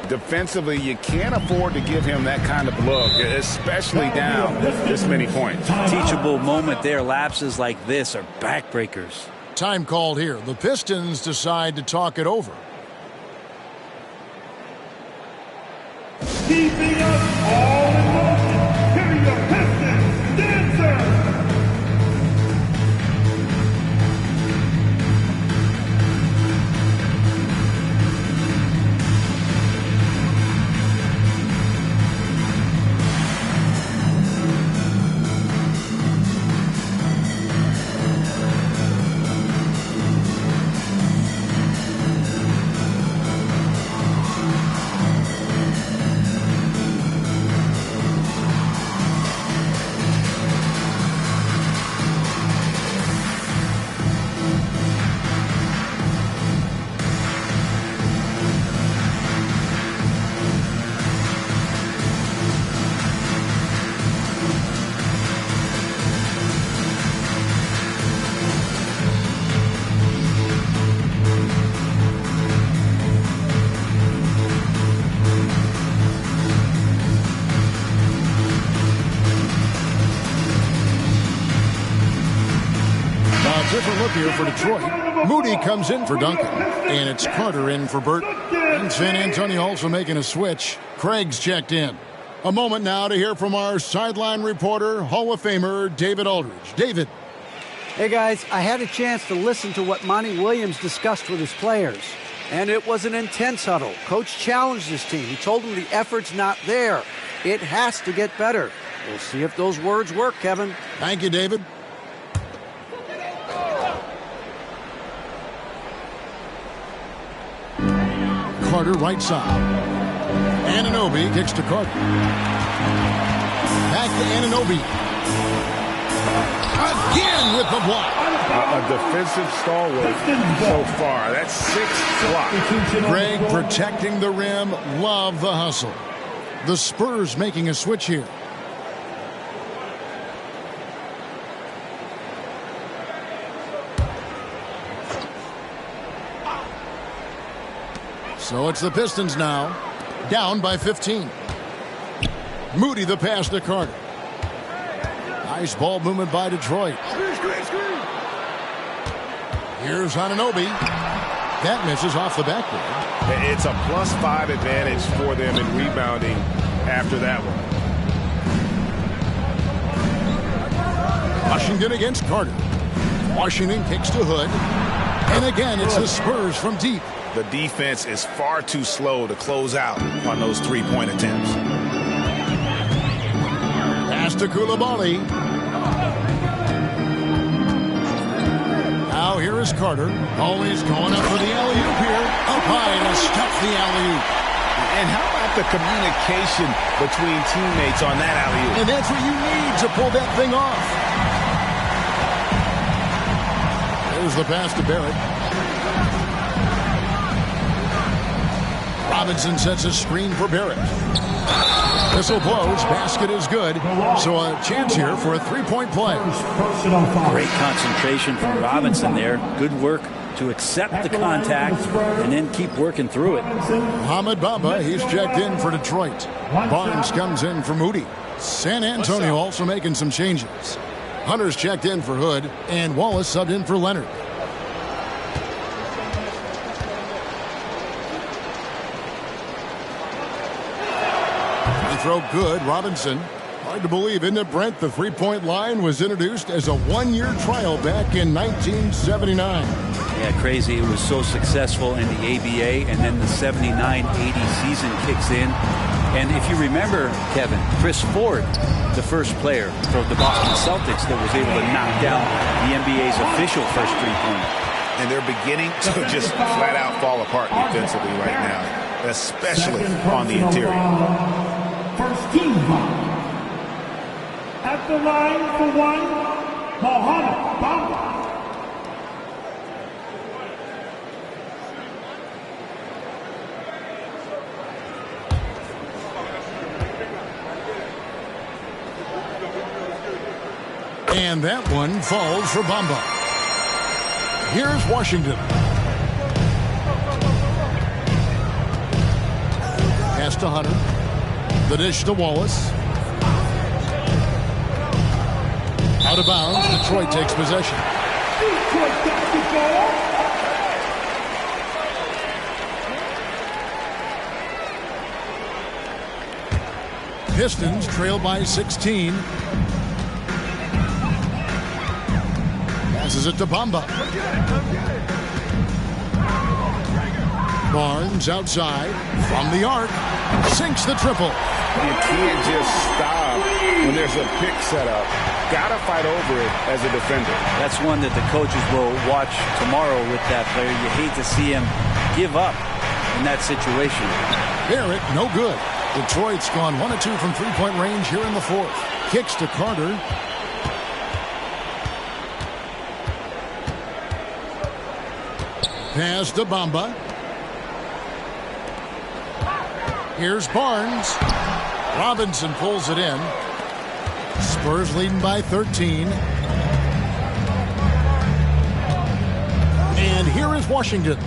Defensively, you can't afford to give him that kind of look, especially down this many points. Teachable moment there. Lapses like this are backbreakers. Time called here. The Pistons decide to talk it over. Keeping us all in motion. Here are your Pistons dancers. Detroit. Moody comes in for Duncan. And it's Carter in for Burton. And San Antonio also making a switch. Craig's checked in. A moment now to hear from our sideline reporter, Hall of Famer David Aldridge. David. Hey, guys, I had a chance to listen to what Monty Williams discussed with his players. And it was an intense huddle. Coach challenged his team. He told them the effort's not there. It has to get better. We'll see if those words work, Kevin. Thank you, David. Carter right side. Anunoby kicks to Carter. Back to Anunoby. Again with the block. A defensive stalwart so far. That's 6 blocks. Greg protecting the rim. Love the hustle. The Spurs making a switch here. So it's the Pistons now. Down by 15. Moody the pass to Carter. Nice ball movement by Detroit. Here's Anunoby. That misses off the backboard. It's a +5 advantage for them in rebounding after that one. Washington against Carter. Washington kicks to Hood. And again, it's the Spurs from deep. The defense is far too slow to close out on those three-point attempts. Pass to Coulibaly. Now here is Carter. Always going up for the alley-oop here. Up high and he'll stuff the alley-oop. And how about the communication between teammates on that alley-oop? And that's what you need to pull that thing off. There's the pass to Barrett. Robinson sets a screen for Barrett. Whistle blows. Basket is good. So a chance here for a three-point play. Great concentration from Robinson there. Good work to accept the contact and then keep working through it. Mohamed Bamba, he's checked in for Detroit. Barnes comes in for Moody. San Antonio also making some changes. Hunter's checked in for Hood, and Wallace subbed in for Leonard. Throw good. Robinson. Hard to believe, isn't it, Brent? The three-point line was introduced as a one-year trial back in 1979. Yeah, crazy. It was so successful in the ABA, and then the 79-80 season kicks in. And if you remember, Kevin, Chris Ford, the first player for the Boston Celtics that was able to knock down the NBA's official first three-pointer. And they're beginning to just flat-out fall apart defensively right now, especially on the interior. First team foul. At the line for one, Mohamed Bamba. And that one falls for Bamba. Here's Washington. Pass to Hunter. The dish to Wallace. Out of bounds. Detroit takes possession. Pistons trail by 16. Passes it to Bamba. Barnes outside from the arc. Sinks the triple. You can't just stop when there's a pick set up. Gotta fight over it as a defender. That's one that the coaches will watch tomorrow with that player. You hate to see him give up in that situation. Barrett, no good. Detroit's gone 1 of 2 from three-point range here in the fourth. Kicks to Carter. Pass to Bamba. Here's Barnes. Robinson pulls it in. Spurs leading by 13. And here is Washington.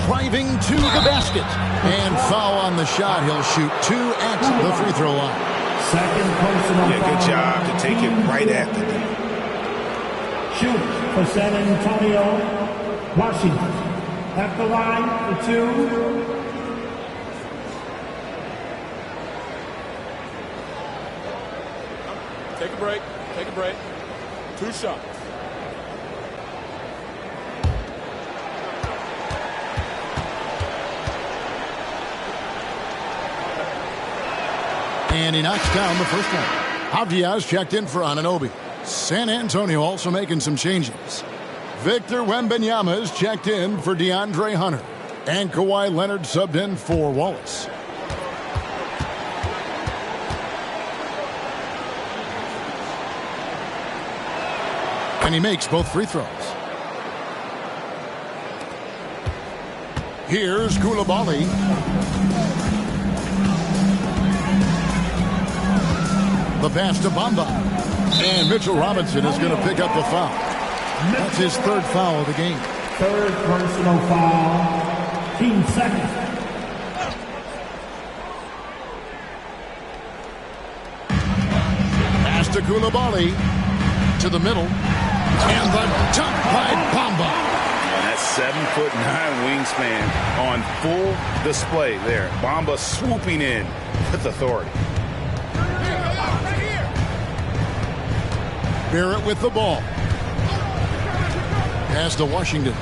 Driving to the basket. And foul on the shot. He'll shoot 2 at the free throw line. Second personal foul. Good job to take it right at the D. shooter for San Antonio, Washington. At the line for 2. Take a break. Take a break. 2 shots. And he knocks down the first one. Avdiaz checked in for Anunoby. San Antonio also making some changes. Victor Wembanyama is checked in for DeAndre Hunter. And Kawhi Leonard subbed in for Wallace. And he makes both free throws. Here's Koulibaly. The pass to Bamba. And Mitchell Robinson is going to pick up the foul. That's his 3rd foul of the game. 3rd personal foul. Team second. Pass to Koulibaly. To the middle. And the dunk by Bamba. And that 7'9" wingspan on full display there. Bamba swooping in with authority. Barrett with the ball. Pass to Washington.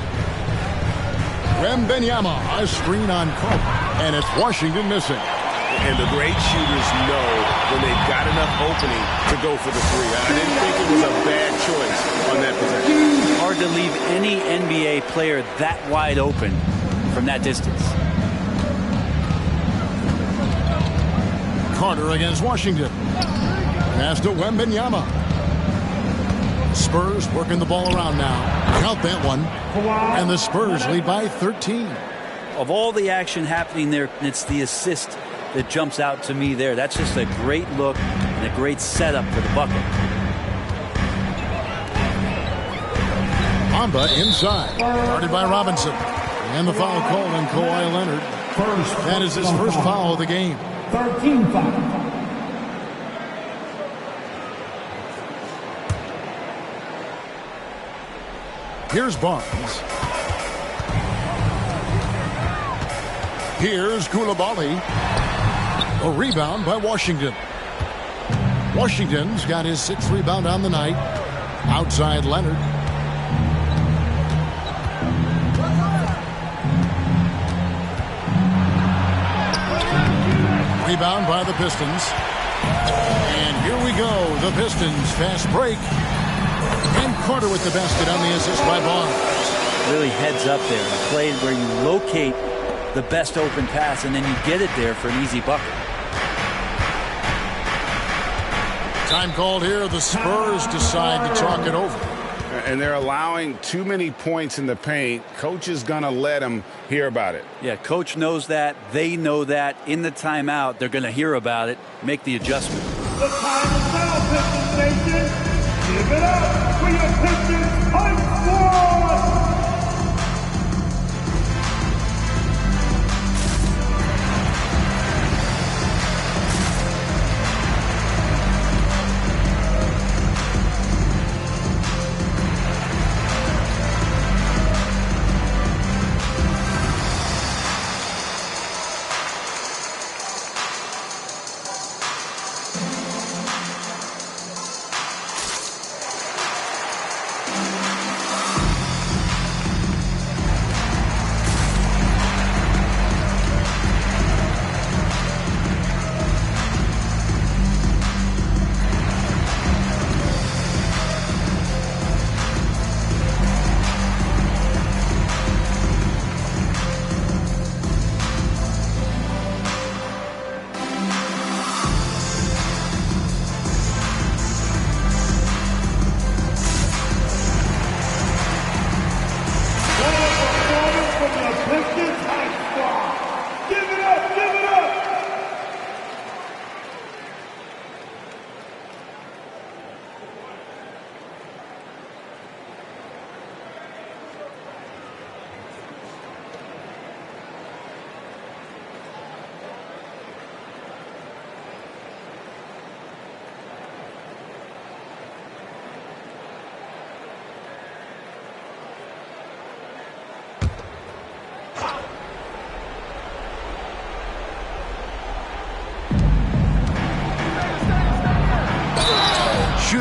Wembanyama, a screen on Carter. And it's Washington missing. And the great shooters know when they've got enough opening to go for the 3. I didn't think it was a bad choice on that possession. Hard to leave any NBA player that wide open from that distance. Carter against Washington. Pass to Wembanyama. Spurs working the ball around now. Count that one. And the Spurs lead by 13. Of all the action happening there, it's the assist that jumps out to me there. That's just a great look and a great setup for the bucket. Bamba inside. Guarded by Robinson. And the foul called on Kawhi Leonard. That is his first foul of the game. 13 foul. Here's Barnes. Here's Koulibaly. A rebound by Washington. Washington's got his 6th rebound on the night. Outside Leonard. Rebound by the Pistons. And here we go. The Pistons fast break. And Carter with the basket on the assist by Barnes. Really heads up there. A play where you locate the best open pass and then you get it there for an easy bucket. Time called here. The Spurs decide to talk it over. And they're allowing too many points in the paint. Coach is going to let them hear about it. Yeah, coach knows that. They know that. In the timeout, they're going to hear about it, make the adjustment. The time is now, Pistons Nation. Give it up for your Pistons Ice Squad!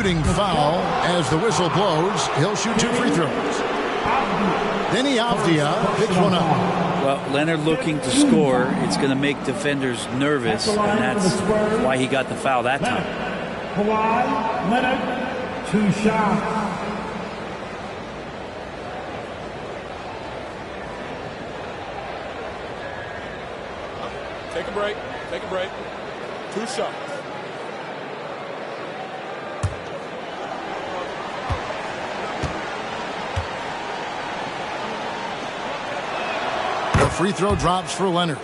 shooting foul. As the whistle blows, he'll shoot 2 free throws. Denny Avdia picks one up. Well, Leonard looking to score. It's going to make defenders nervous, and that's why he got the foul that time. Kawhi Leonard, 2 shots. Take a break. Take a break. 2 shots. The free throw drops for Leonard.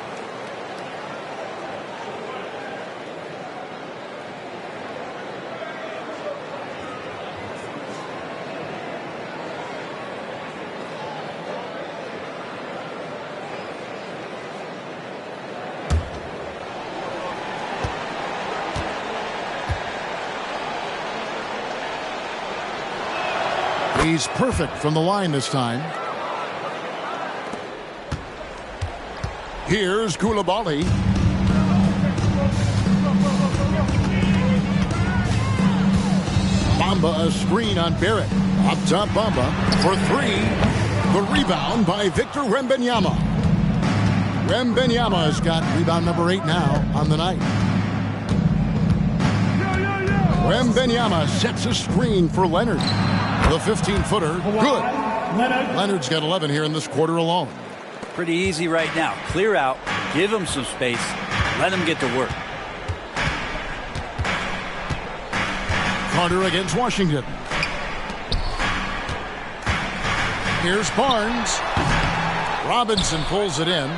He's perfect from the line this time. Here's Koulibaly. Bamba a screen on Barrett. Up top Bamba for 3. The rebound by Victor Wembanyama. Wembanyama has got rebound number 8 now on the night. Wembanyama sets a screen for Leonard. The 15-footer, good. Leonard's got 11 here in this quarter alone. Pretty easy right now. Clear out, give him some space, let him get to work. Carter against Washington. Here's Barnes. Robinson pulls it in.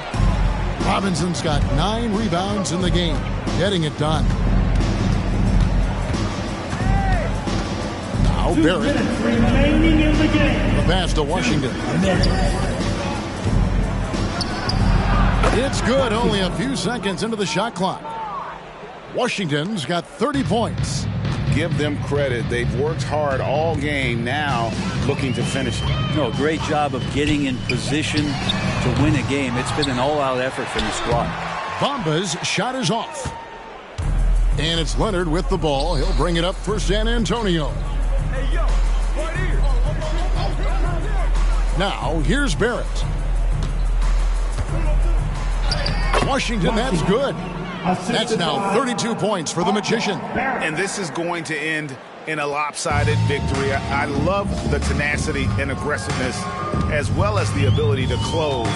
Robinson's got 9 rebounds in the game, getting it done. Now Barrett. Remaining in the game. The pass to Washington. It's good, only a few seconds into the shot clock. Washington's got 30 points. Give them credit. They've worked hard all game, now looking to finish it. No, great job of getting in position to win a game. It's been an all-out effort from the squad. Bamba's shot is off. And it's Leonard with the ball. He'll bring it up for San Antonio. Now, here's Barrett. Washington, that's good. That's now 32 points for the Magician. And this is going to end in a lopsided victory. I love the tenacity and aggressiveness as well as the ability to close.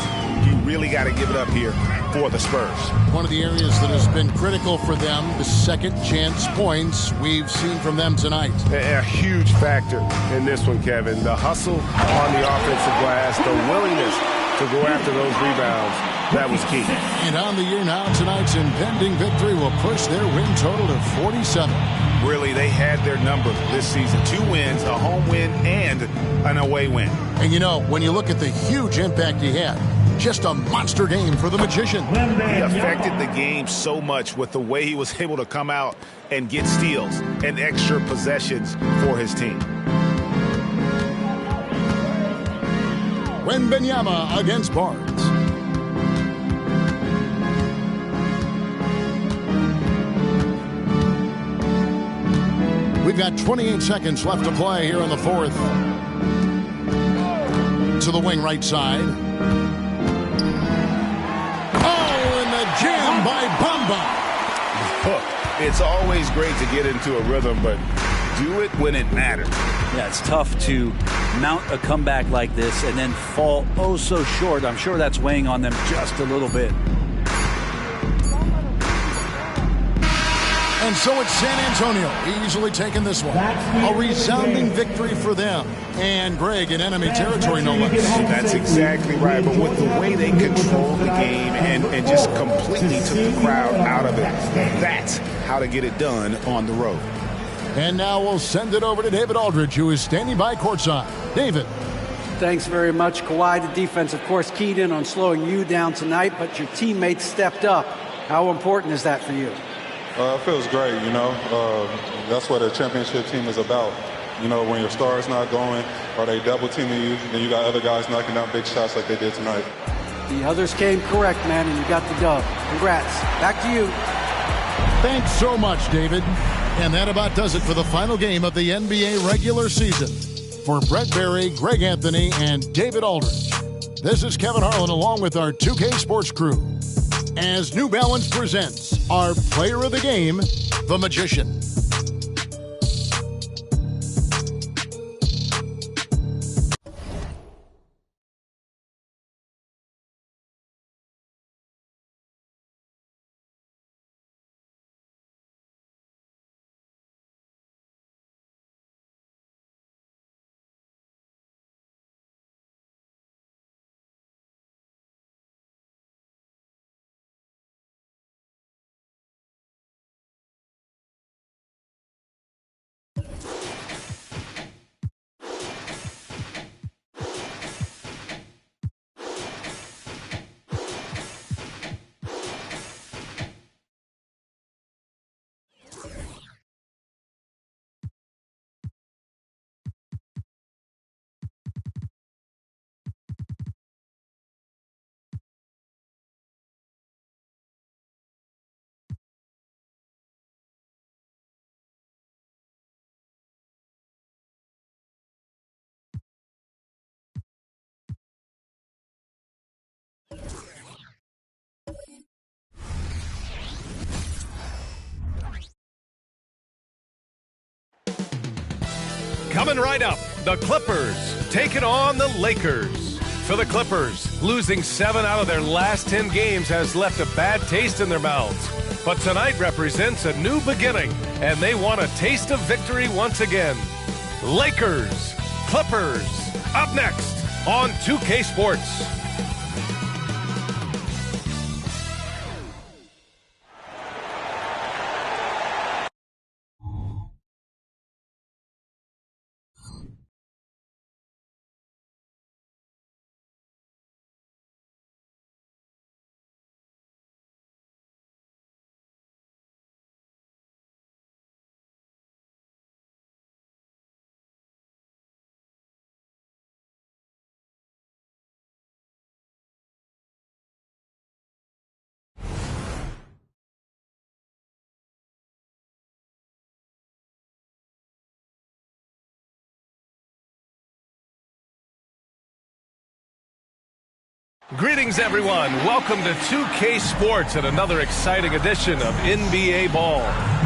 You really got to give it up here for the Spurs. One of the areas that has been critical for them, the second chance points we've seen from them tonight. A huge factor in this one, Kevin. The hustle on the offensive glass, the willingness to go after those rebounds. That was key. And on the year now, tonight's impending victory will push their win total to 47. Really, they had their number this season. 2 wins, a home win, and an away win. And you know, when you look at the huge impact he had, just a monster game for the Magician. He affected the game so much with the way he was able to come out and get steals and extra possessions for his team. Wembanyama against Barnes. We've got 28 seconds left to play here in the fourth. To the wing right side. Oh, and the jam by Bamba. It's always great to get into a rhythm, but do it when it matters. Yeah, it's tough to mount a comeback like this and then fall oh so short. I'm sure that's weighing on them just a little bit. And so it's San Antonio easily taking this one. A resounding victory for them. And Greg in enemy territory, no less. That's exactly right. But with the way they controlled the game and just completely took the crowd out of it, that's how to get it done on the road. And now we'll send it over to David Aldridge, who is standing by courtside. David. Thanks very much, Kawhi. The defense, of course, keyed in on slowing you down tonight, but your teammates stepped up. How important is that for you? It feels great, you know. That's what a championship team is about. You know, when your star's not going or they double teaming you, then you got other guys knocking down big shots like they did tonight. The others came correct, man, and you got the dub. Congrats. Back to you. Thanks so much, David. And that about does it for the final game of the NBA regular season. For Brett Berry, Greg Anthony, and David Aldridge, this is Kevin Harlan along with our 2K Sports crew as New Balance presents our player of the game, the Magician. Coming right up, the Clippers taking on the Lakers. For the Clippers, losing 7 out of their last 10 games has left a bad taste in their mouths. But tonight represents a new beginning, and they want a taste of victory once again. Lakers, Clippers, up next on 2K Sports. Greetings, everyone. Welcome to 2K Sports and another exciting edition of NBA Ball.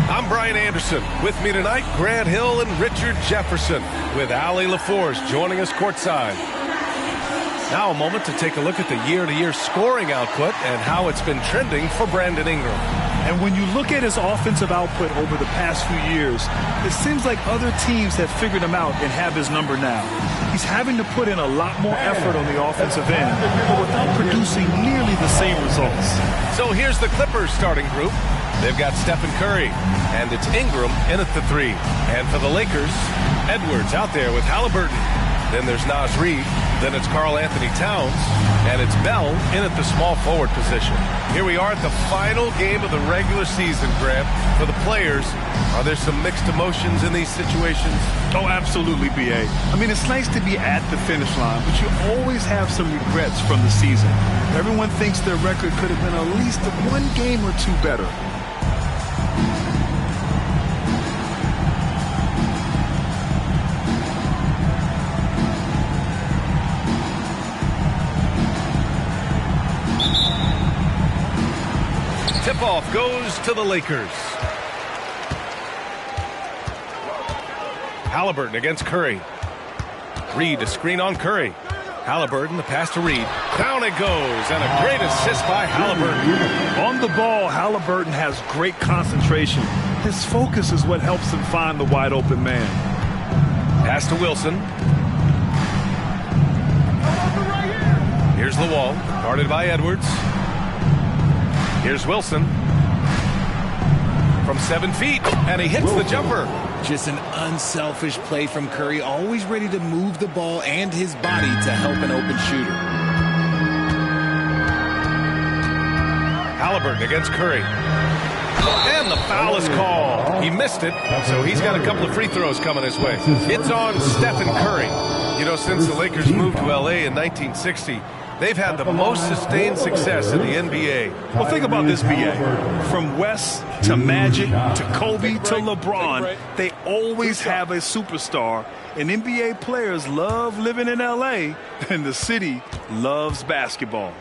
I'm Brian Anderson. With me tonight, Grant Hill and Richard Jefferson, with Allie LaForce joining us courtside. Now a moment to take a look at the year-to-year scoring output and how it's been trending for Brandon Ingram. And when you look at his offensive output over the past few years, it seems like other teams have figured him out and have his number now. He's having to put in a lot more effort on the offensive end, but without producing nearly the same results. So here's the Clippers starting group. They've got Stephen Curry, and it's Ingram in at the 3. And for the Lakers, Edwards out there with Halliburton. Then there's Naz Reid. Then it's Karl Anthony Towns. And it's Bell in at the small forward position. Here we are at the final game of the regular season, Grant. For the players, are there some mixed emotions in these situations? Oh, absolutely, B.A. I mean, it's nice to be at the finish line, but you always have some regrets from the season. Everyone thinks their record could have been at least 1 game or 2 better. Tip-off goes to the Lakers. Halliburton against Curry. Reid, a screen on Curry. Halliburton, the pass to Reid. Down it goes, and a great assist by Halliburton. On the ball, Halliburton has great concentration. His focus is what helps him find the wide-open man. Pass to Wilson. Here's the wall, guarded by Edwards. Here's Wilson from 7 feet, and he hits the jumper. Just an unselfish play from Curry, always ready to move the ball and his body to help an open shooter. Halliburton against Curry. And the foul is called. He missed it, so he's got a couple of free throws coming his way. It's on Stephen Curry. You know, since the Lakers moved to L.A. in 1960, They've had the most sustained success in the NBA. Well, think about this, BA. From West to Magic to Kobe to LeBron, they always have a superstar. And NBA players love living in L.A., and the city loves basketball.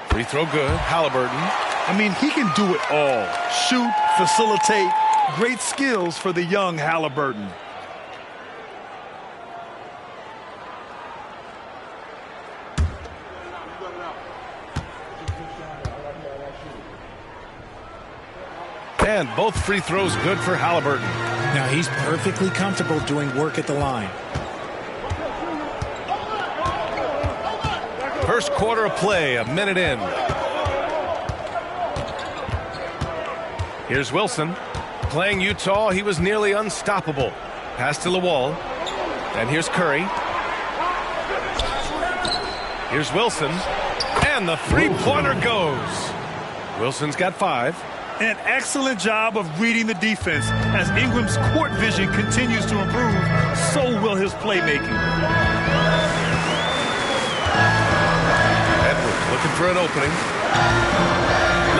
Free throw good. Halliburton. I mean, he can do it all. Shoot, facilitate. Great skills for the young Halliburton. And both free throws good for Halliburton. Now he's perfectly comfortable doing work at the line. First quarter of play, a minute in. Here's Wilson. Playing Utah, he was nearly unstoppable. Pass to Lawal. And here's Curry. Here's Wilson. And the three-pointer goes. Wilson's got 5. An excellent job of reading the defense. As Ingram's court vision continues to improve, so will his playmaking. Edwards looking for an opening.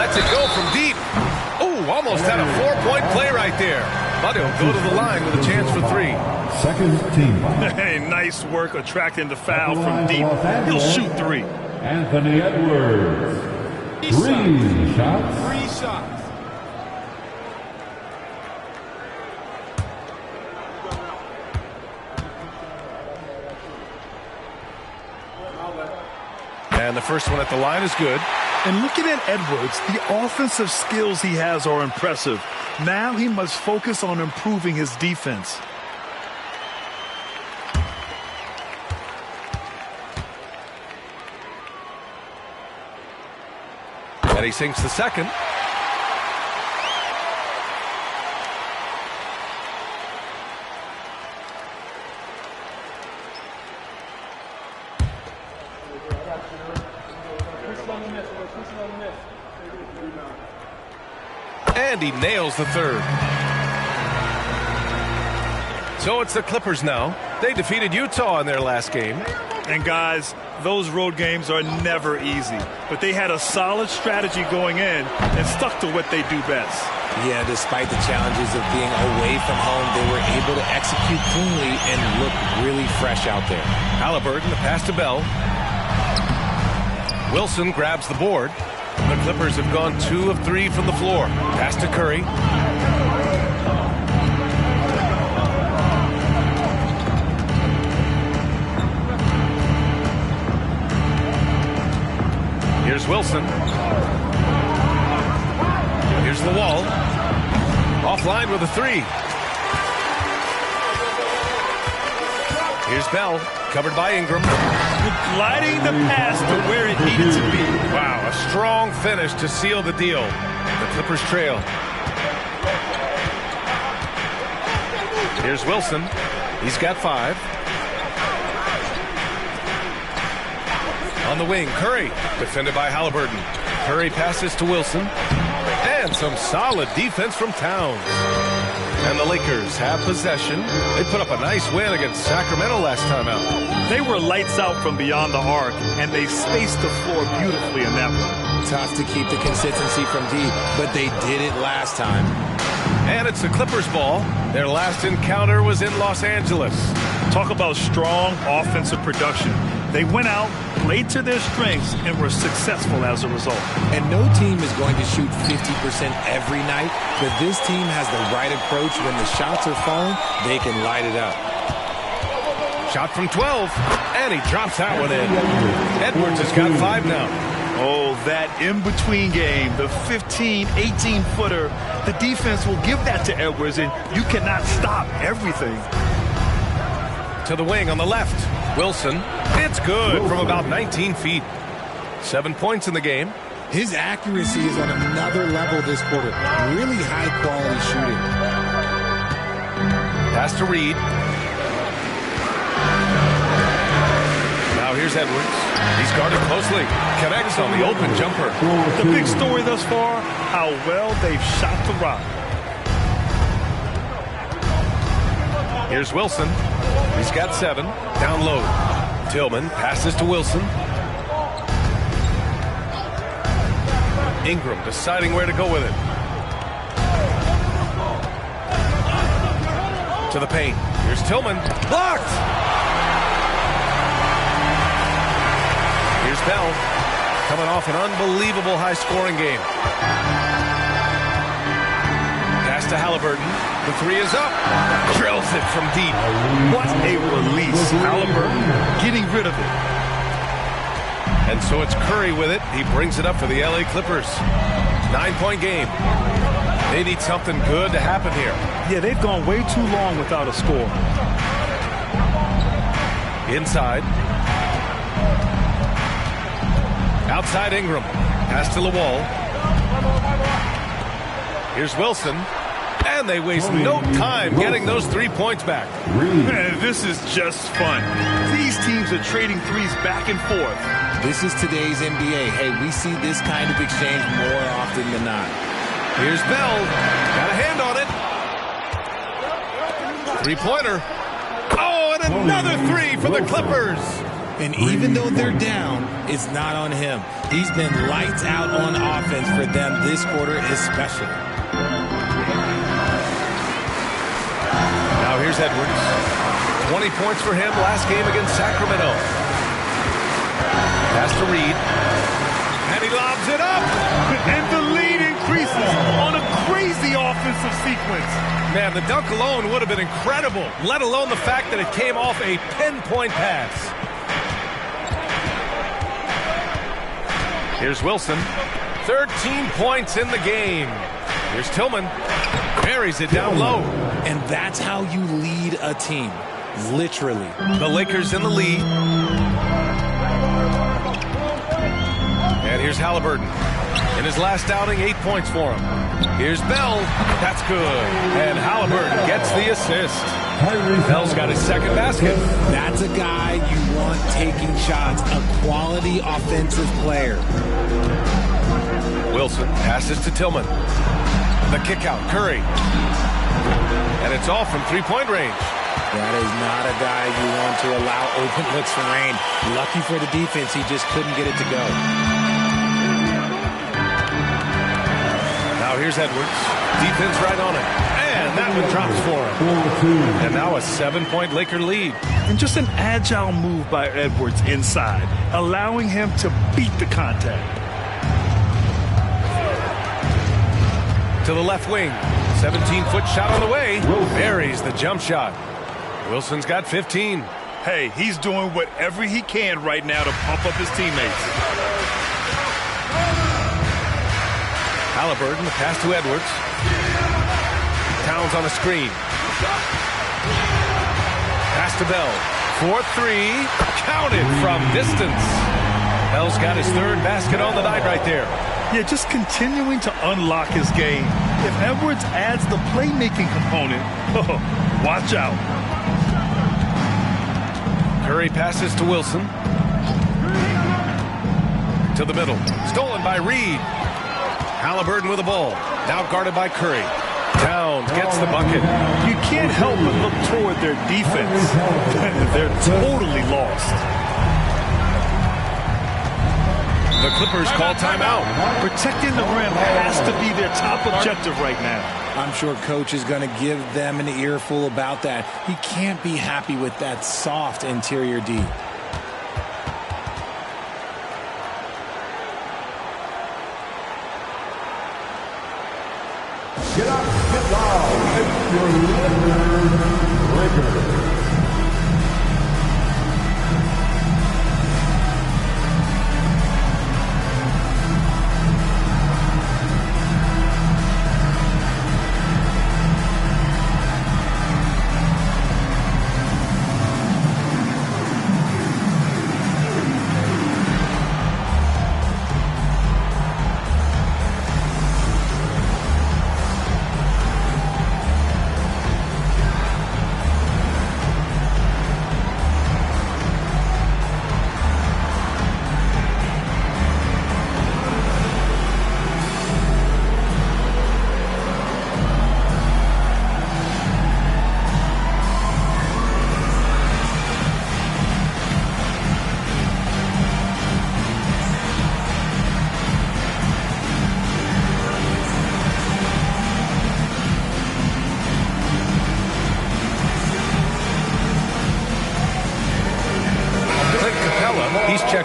Lets it go from deep. Oh, almost had a 4-point play right there. But he'll go to the line with a chance for 3. Second team. Hey, nice work attracting the foul from deep. He'll shoot 3. Anthony Edwards. 3 shots. 3 shots. And the first one at the line is good. And looking at Edwards, the offensive skills he has are impressive. Now he must focus on improving his defense. And he sinks the second. And he nails the third. So it's the Clippers now. They defeated Utah in their last game. And guys, those road games are never easy. But they had a solid strategy going in and stuck to what they do best. Yeah, despite the challenges of being away from home, they were able to execute cleanly and look really fresh out there. Halliburton, the pass to Bell. Wilson grabs the board. The Clippers have gone 2 of 3 from the floor. Pass to Curry. Here's Wilson. Here's the wall. Offline with a 3. Here's Bell, covered by Ingram. Gliding the pass to where it needed to be. Wow, a strong finish to seal the deal. The Clippers trail. Here's Wilson. He's got 5. On the wing, Curry, defended by Halliburton. Curry passes to Wilson. And some solid defense from Towns. And the Lakers have possession. They put up a nice win against Sacramento last time out. They were lights out from beyond the arc, and they spaced the floor beautifully in that one. Tough to keep the consistency from deep, but they did it last time. And it's the Clippers ball. Their last encounter was in Los Angeles. Talk about strong offensive production. They went out, played to their strengths, and were successful as a result. And no team is going to shoot 50% every night, but this team has the right approach. When the shots are falling, they can light it up. Shot from 12, and he drops that one in. Edwards has got 5 now. Oh, that in-between game, the 15, 18-footer. The defense will give that to Edwards, and you cannot stop everything. To the wing on the left. Wilson. It's good from about 19 feet. 7 points in the game. His accuracy is on another level this quarter. Really high-quality shooting. Pass to Reed. Now here's Edwards. He's guarded closely. Connects on the open jumper. The big story thus far, how well they've shot the rock. Here's Wilson. He's got 7. Down low. Tillman passes to Wilson. Ingram deciding where to go with it. To the paint. Here's Tillman. Blocked! Here's Bell. Coming off an unbelievable high-scoring game. Pass to Halliburton. The three is up. Drills it from deep. What a release. Halliburton getting rid of it. And so it's Curry with it. He brings it up for the LA Clippers. 9-point game. They need something good to happen here. Yeah, they've gone way too long without a score. Inside. Outside Ingram. Pass to LaWall. Here's Wilson. And they waste no time getting those 3 points back. Man, this is just fun. These teams are trading threes back and forth. This is today's NBA. Hey, we see this kind of exchange more often than not. Here's Bell. Got a hand on it. Three-pointer. Oh, and another three for the Clippers. And even though they're down, it's not on him. He's been lights out on offense for them this quarter especially. Now here's Edwards. 20 points for him last game against Sacramento. Pass to Reed. And he lobs it up. And the lead increases on a crazy offensive sequence. Man, the dunk alone would have been incredible, let alone the fact that it came off a pinpoint pass. Here's Wilson. 13 points in the game. Here's Tillman. Buries it down low. And that's how you lead a team. Literally. The Lakers in the lead. And here's Halliburton. In his last outing, 8 points for him. Here's Bell. That's good. And Halliburton gets the assist. Bell's got his second basket. That's a guy you want taking shots. A quality offensive player. Wilson passes to Tillman. The kick out, Curry. And it's off from three-point range. That is not a guy you want to allow open looks for rain. Lucky for the defense, he just couldn't get it to go. Now here's Edwards. Defense right on it. And that one drops for him. And now a 7-point Laker lead. And just an agile move by Edwards inside, allowing him to beat the contact. To the left wing. 17-foot shot on the way. Buries the jump shot. Wilson's got 15. Hey, he's doing whatever he can right now to pump up his teammates. Halliburton, the pass to Edwards. Towns on a screen. Pass to Bell. 4-3. Counted from distance. Bell's got his third basket on the night right there. Yeah, just continuing to unlock his game. If Edwards adds the playmaking component, watch out. Curry passes to Wilson. To the middle. Stolen by Reed. Halliburton with the ball. Now guarded by Curry. Towns gets the bucket. You can't help but look toward their defense. They're totally lost. The Clippers call timeout. Protecting the rim has to be their top objective right now. I'm sure coach is going to give them an earful about that. He can't be happy with that soft interior D. Get up, get loud, it's your Lakers.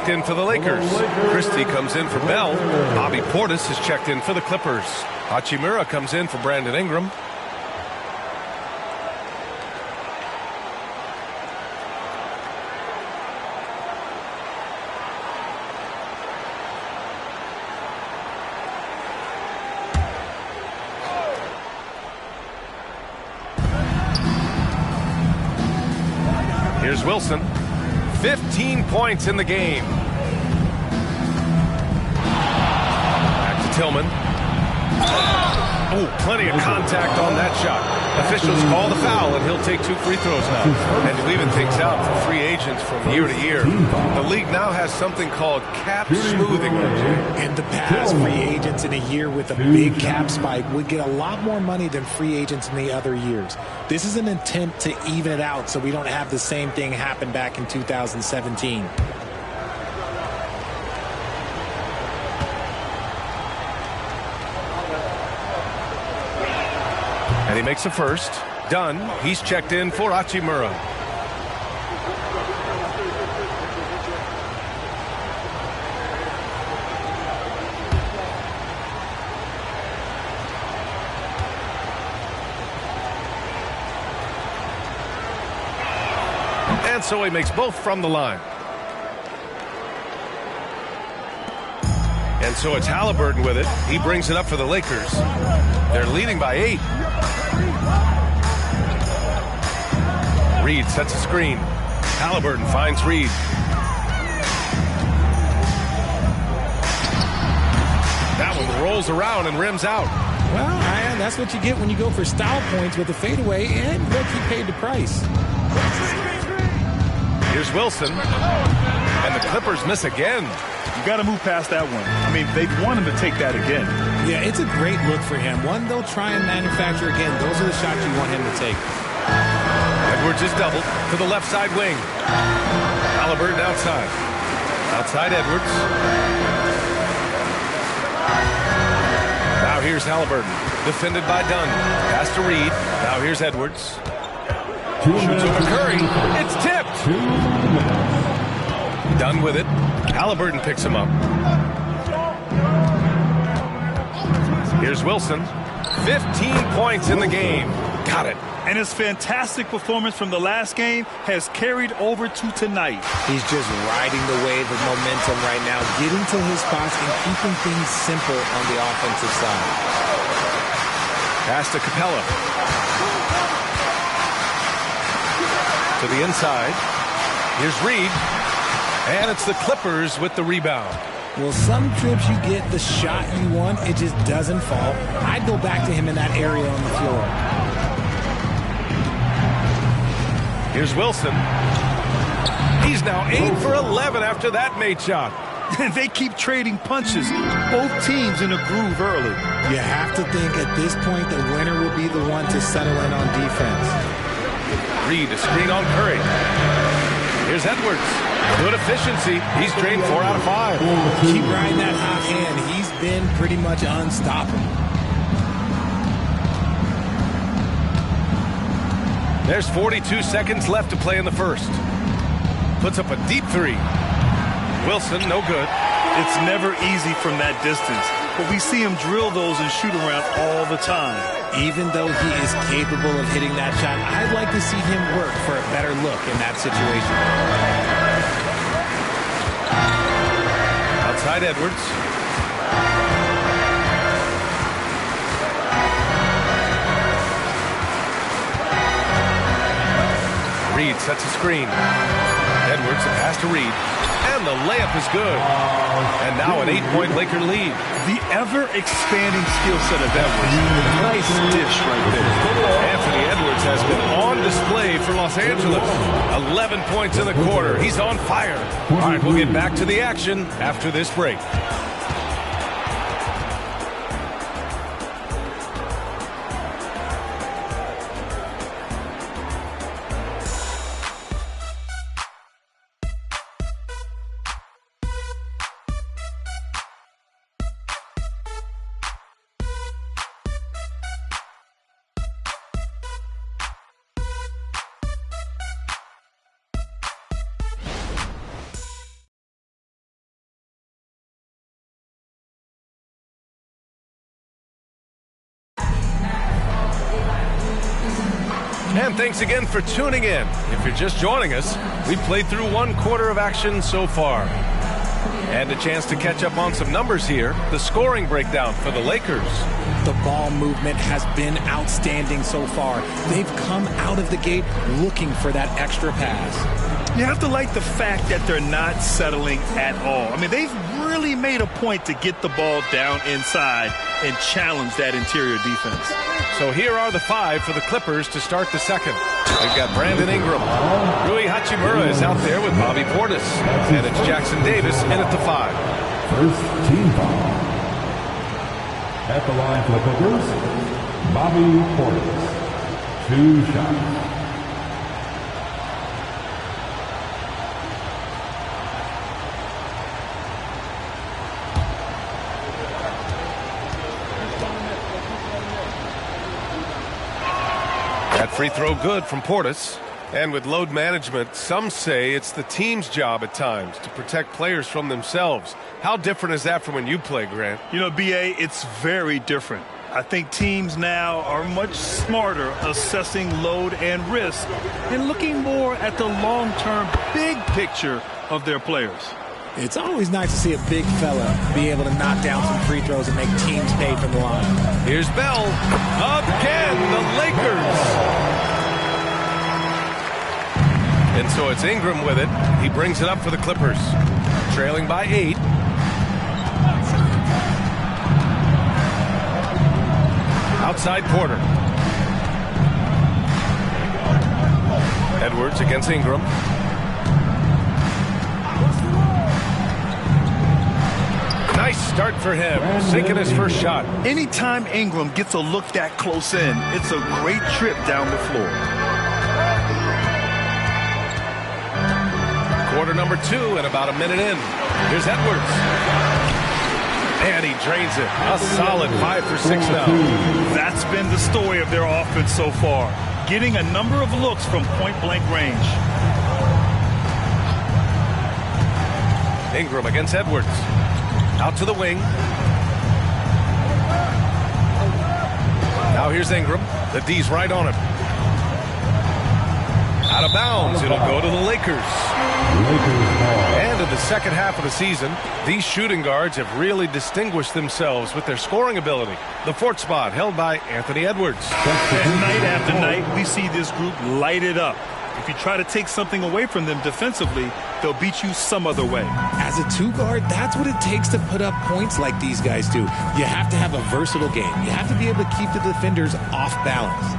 checked in for the Lakers. Christie comes in for Bell. Bobby Portis has checked in for the Clippers. Hachimura comes in for Brandon Ingram. Here's Wilson. 15 points in the game. Back to Tillman. Oh, plenty of contact on that shot. Officials call the foul, and he'll take 2 free throws now. And to even things out for free agents from year to year, the league now has something called cap smoothing. In the past, free agents in a year with a big cap spike would get a lot more money than free agents in the other years. This is an attempt to even it out so we don't have the same thing happen back in 2017. And he makes a first. Dunn, he's checked in for Hachimura. And so he makes both from the line. And so it's Halliburton with it. He brings it up for the Lakers. They're leading by 8. Reed sets a screen. Halliburton finds Reed. That one rolls around and rims out. Well, Ian, that's what you get when you go for style points with a fadeaway, and look, he paid the price. Here's Wilson. And the Clippers miss again. You got to move past that one. I mean, they've wanted to take that again. Yeah, it's a great look for him. One they'll try and manufacture again. Those are the shots you want him to take. Edwards is doubled to the left side wing. Halliburton outside. Outside Edwards. Now here's Halliburton. Defended by Dunn. Pass to Reed. Now here's Edwards. Shoots over Curry. It's tipped. Dunn with it. Halliburton picks him up. Here's Wilson. 15 points in the game. Got it. And his fantastic performance from the last game has carried over to tonight. He's just riding the wave of momentum right now, getting to his spots and keeping things simple on the offensive side. Pass to Capella. To the inside. Here's Reed. And it's the Clippers with the rebound. Well, some trips you get the shot you want, it just doesn't fall. I'd go back to him in that area on the floor. Here's Wilson. He's now 8 for 11 after that made shot. They keep trading punches. Both teams in a groove early. You have to think at this point the winner will be the one to settle in on defense. Reed, a screen on Curry. Here's Edwards. Good efficiency. He's drained 4 out of 5. Keep riding that hot hand. He's been pretty much unstoppable. There's 42 seconds left to play in the first. Puts up a deep 3. Wilson, no good. It's never easy from that distance, but we see him drill those and shoot around all the time. Even though he is capable of hitting that shot, I'd like to see him work for a better look in that situation. Outside Edwards. Reed sets a screen. Edwards, a pass to Reed. And the layup is good. And now an 8-point Laker lead. The ever-expanding skill set of Edwards. Nice dish right there. Anthony Edwards has been on display for Los Angeles. 11 points in the quarter. He's on fire. All right, we'll get back to the action after this break. And thanks again for tuning in. If you're just joining us, we've played through 1 quarter of action so far. And a chance to catch up on some numbers here. The scoring breakdown for the Lakers. The ball movement has been outstanding so far. They've come out of the gate looking for that extra pass. You have to like the fact that they're not settling at all. I mean, they've really made a point to get the ball down inside and challenge that interior defense. So here are the 5 for the Clippers to start the second. We've got Brandon Ingram. Rui Hachimura is out there with Bobby Portis. And it's Jackson Davis in at the 5. First team foul. At the line for the Clippers, Bobby Portis. 2 shots. That free throw good from Portis. And with load management, some say it's the team's job at times to protect players from themselves. How different is that from when you play, Grant? You know, B.A., it's very different. I think teams now are much smarter assessing load and risk and looking more at the long-term big picture of their players. It's always nice to see a big fella be able to knock down some free throws and make teams pay from the line. Here's Bell. Again, the Lakers. And so it's Ingram with it. He brings it up for the Clippers. Trailing by 8. Outside Porter. Edwards against Ingram. Nice start for him, sinking his first shot. Anytime Ingram gets a look that close in, it's a great trip down the floor. Quarter number 2 and about a minute in. Here's Edwards. And he drains it. A solid 5 for 6 now. That's been the story of their offense so far. Getting a number of looks from point-blank range. Ingram against Edwards. Out to the wing. Now here's Ingram. The D's right on him. Out of bounds. It'll go to the Lakers. And in the second half of the season, these shooting guards have really distinguished themselves with their scoring ability. The 4th spot held by Anthony Edwards. And night after night, we see this group light it up. If you try to take something away from them defensively, they'll beat you some other way. As a 2-guard, that's what it takes to put up points like these guys do. You have to have a versatile game. You have to be able to keep the defenders off balance.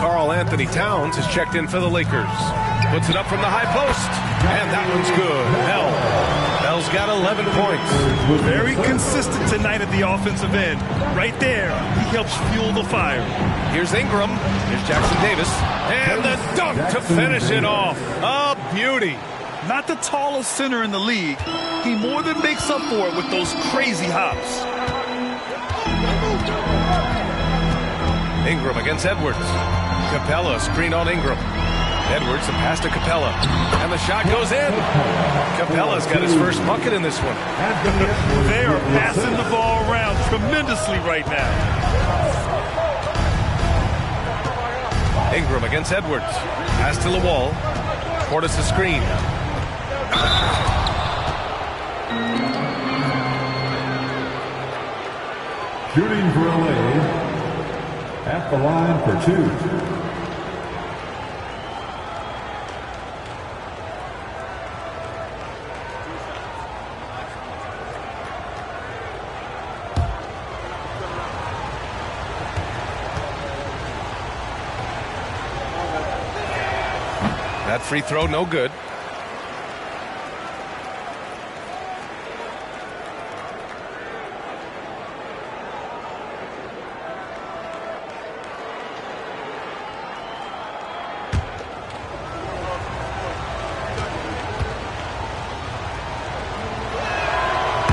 Karl Anthony Towns is checked in for the Lakers. Puts it up from the high post. And that one's good. Bell's got 11 points. Very consistent tonight at the offensive end. Right there, he helps fuel the fire. Here's Ingram. Here's Jackson Davis. And the dunk to finish it off. A beauty. Not the tallest center in the league. He more than makes up for it with those crazy hops. Ingram against Edwards. Capella screen on Ingram. Edwards, the pass to Capella. And the shot goes in. Capella's got his first bucket in this one. They are passing the ball around tremendously right now. Ingram against Edwards. Pass to the wall. Portis the screen. Shooting for LA. At the line for 2. That free throw, no good.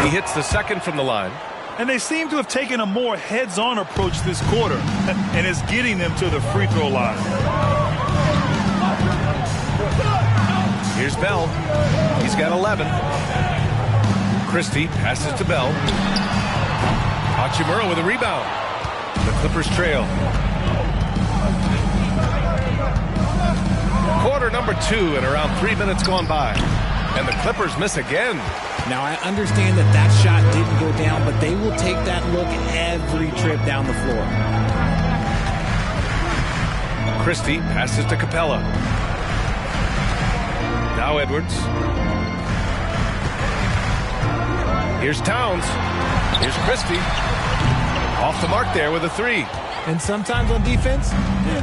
He hits the second from the line. And they seem to have taken a more heads-on approach this quarter, and it's getting them to the free throw line. Here's Bell. He's got 11. Christie passes to Bell. Hachimura with a rebound. The Clippers trail. Quarter number 2 and around 3 minutes gone by. And the Clippers miss again. Now, I understand that shot didn't go down, but they will take that look every trip down the floor. Christie passes to Capella. Now Edwards. Here's Towns. Here's Christie. Off the mark there with a 3. And sometimes on defense,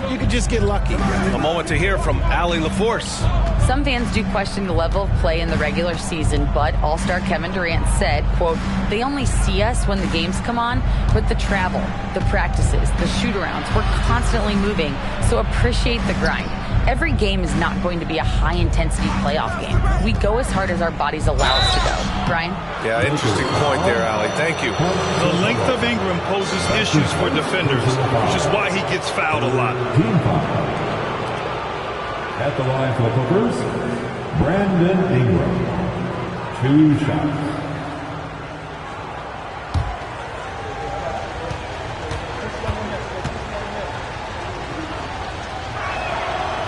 you can just get lucky. A moment to hear from Allie LaForce. Some fans do question the level of play in the regular season, but All-Star Kevin Durant said, quote, they only see us when the games come on, but the travel, the practices, the shoot-arounds, we're constantly moving, so appreciate the grind. Every game is not going to be a high-intensity playoff game. We go as hard as our bodies allow us to go. Brian? Yeah, interesting point there, Allie. Thank you. The length of Ingram poses issues for defenders, which is why he gets fouled a lot. At the line for the Clippers, Brandon Ingram. 2 shots.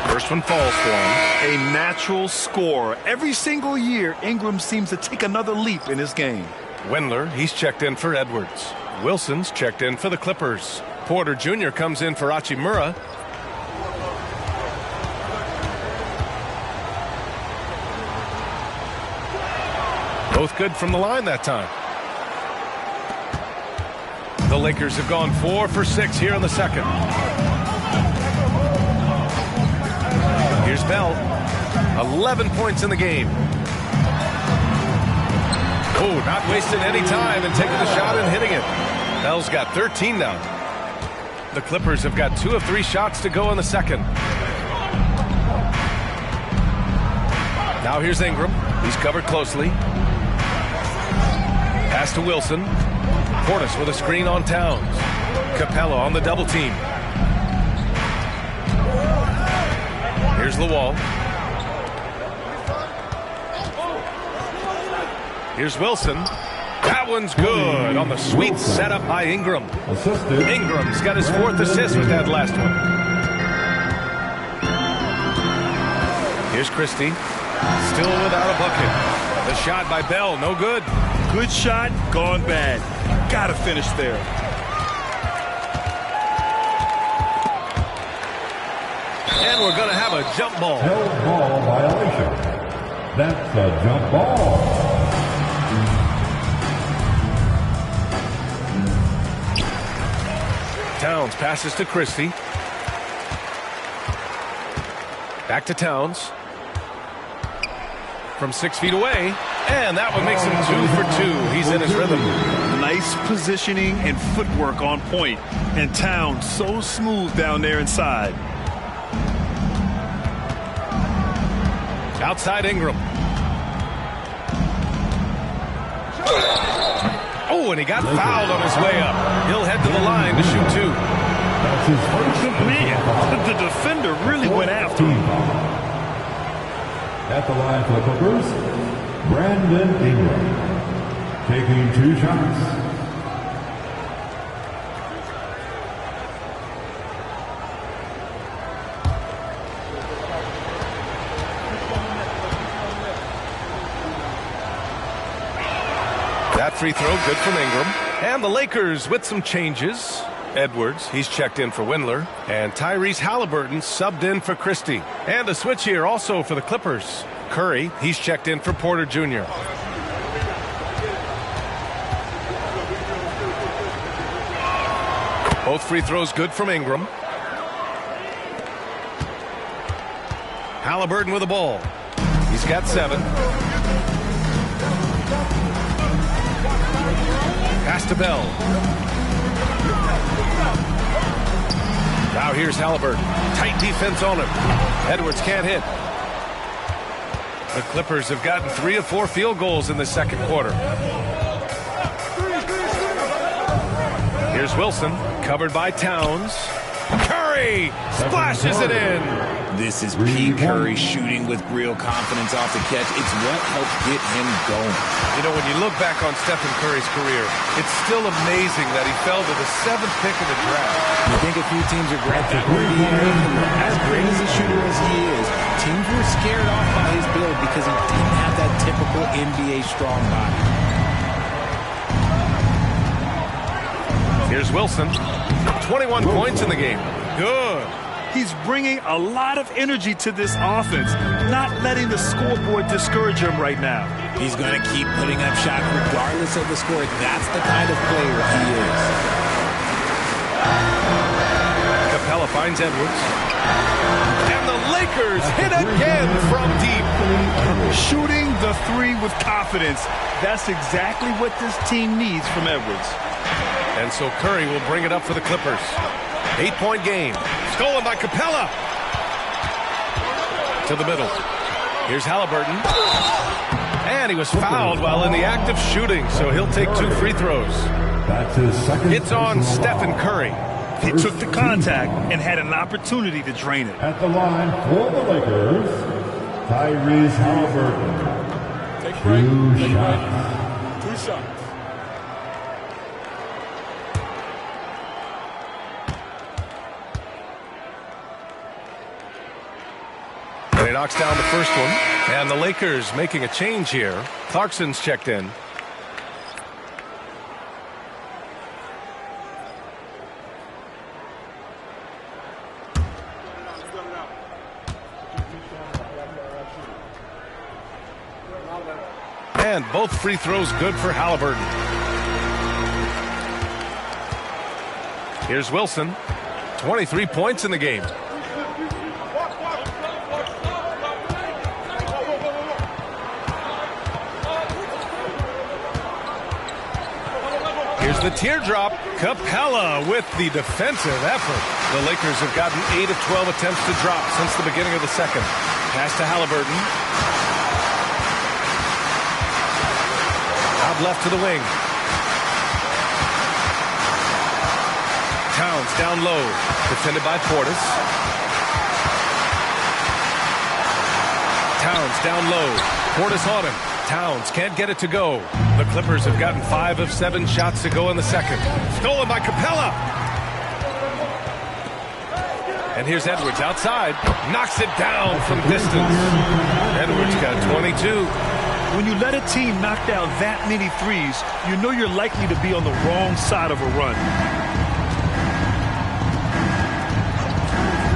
First one falls for him. A natural scorer. Every single year, Ingram seems to take another leap in his game. Wendler, he's checked in for Edwards. Wilson's checked in for the Clippers. Porter Jr. comes in for Hachimura. Both good from the line that time. The Lakers have gone 4 for 6 here in the second. Here's Bell. 11 points in the game. Oh, not wasting any time and taking the shot and hitting it. Bell's got 13 now. The Clippers have got 2 of 3 shots to go in the second. Now here's Ingram. He's covered closely. Pass to Wilson. Portis with a screen on Towns. Capella on the double team. Here's Lawal. Here's Wilson. That one's good on the sweet setup by Ingram. Ingram's got his 4th assist with that last one. Here's Christie. Still without a bucket. The shot by Bell, no good. Good shot, gone bad. Gotta finish there. And we're going to have a jump ball. Held ball violation. That's a jump ball. Towns passes to Christie. Back to Towns. From 6 feet away. And that one makes him 2 for 2. He's in his rhythm. Nice positioning and footwork on point. And Towns so smooth down there inside. Outside Ingram. Oh, and he got fouled on his way up. He'll head to the line to shoot 2. That's his first. Man, the defender really went after him. At the line for the Clippers, Brandon Ingram. Taking 2 shots. That free throw good from Ingram. And the Lakers with some changes. Edwards, he's checked in for Wendler. And Tyrese Halliburton subbed in for Christie. And a switch here also for the Clippers. Curry, he's checked in for Porter Jr. Both free throws good from Ingram. Halliburton with the ball. He's got 7. Pass to Bell. Now here's Halliburton. Tight defense on him. Edwards can't hit. The Clippers have gotten 3 of 4 field goals in the second quarter. Here's Wilson, covered by Towns. Curry splashes it in. This is P. Curry shooting with real confidence off the catch. It's what helped get him going. You know, when you look back on Stephen Curry's career, it's still amazing that he fell to the 7th pick in the draft. I think a few teams regret that. As great as a shooter as he is, teams were scared off by his build because he didn't have that typical NBA strong body. Here's Wilson. 21 points in the game. Good. He's bringing a lot of energy to this offense, not letting the scoreboard discourage him right now. He's going to keep putting up shots regardless of the score. That's the kind of player he is. Capella finds Edwards. And the Lakers hit again from deep. Shooting the three with confidence. That's exactly what this team needs from Edwards. And so Curry will bring it up for the Clippers. 8-point game. Stolen by Capella. To the middle. Here's Halliburton. And he was fouled while in the act of shooting, so he'll take 2 free throws. That's his second. It's on Stephen Curry. He took the contact and had an opportunity to drain it. At the line for the Lakers, Tyrese Halliburton. Two shots. 2 shots. And he knocks down the first one. And the Lakers making a change here. Clarkson's checked in. And both free throws good for Halliburton. Here's Wilson. 23 points in the game. Here's the teardrop. Capella with the defensive effort. The Lakers have gotten 8 of 12 attempts to drop since the beginning of the second. Pass to Halliburton. Out left to the wing. Towns down low. Defended by Portis. Towns down low. Portis on him. Towns can't get it to go. The Clippers have gotten 5 of 7 shots to go in the second. Stolen by Capella. And here's Edwards outside. Knocks it down from distance. Edwards got 22. When you let a team knock down that many threes, you know you're likely to be on the wrong side of a run.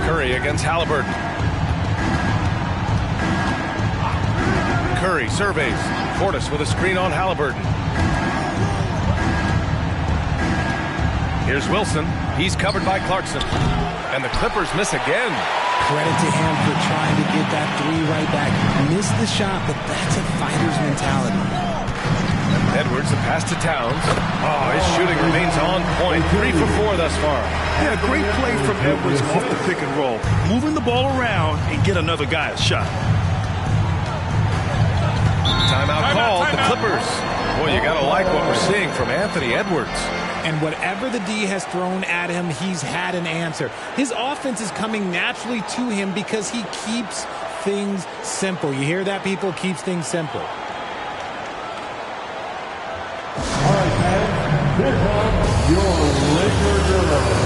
Curry against Halliburton. Curry surveys. Portis with a screen on Halliburton. Here's Wilson. He's covered by Clarkson. And the Clippers miss again. Credit to him for trying to get that 3 right back. Missed the shot, but that's a fighter's mentality. Edwards, a pass to Towns. Oh, his shooting remains on point. 3 for 4 thus far. Yeah, great play from Edwards off the pick and roll. Moving the ball around and get another guy a shot. Timeout called. The Clippers. Boy, you got to like what we're seeing from Anthony Edwards. And whatever the D has thrown at him, he's had an answer. His offense is coming naturally to him because he keeps things simple. You hear that, people? Keeps things simple. All right, fans, here comes your Lakers journal.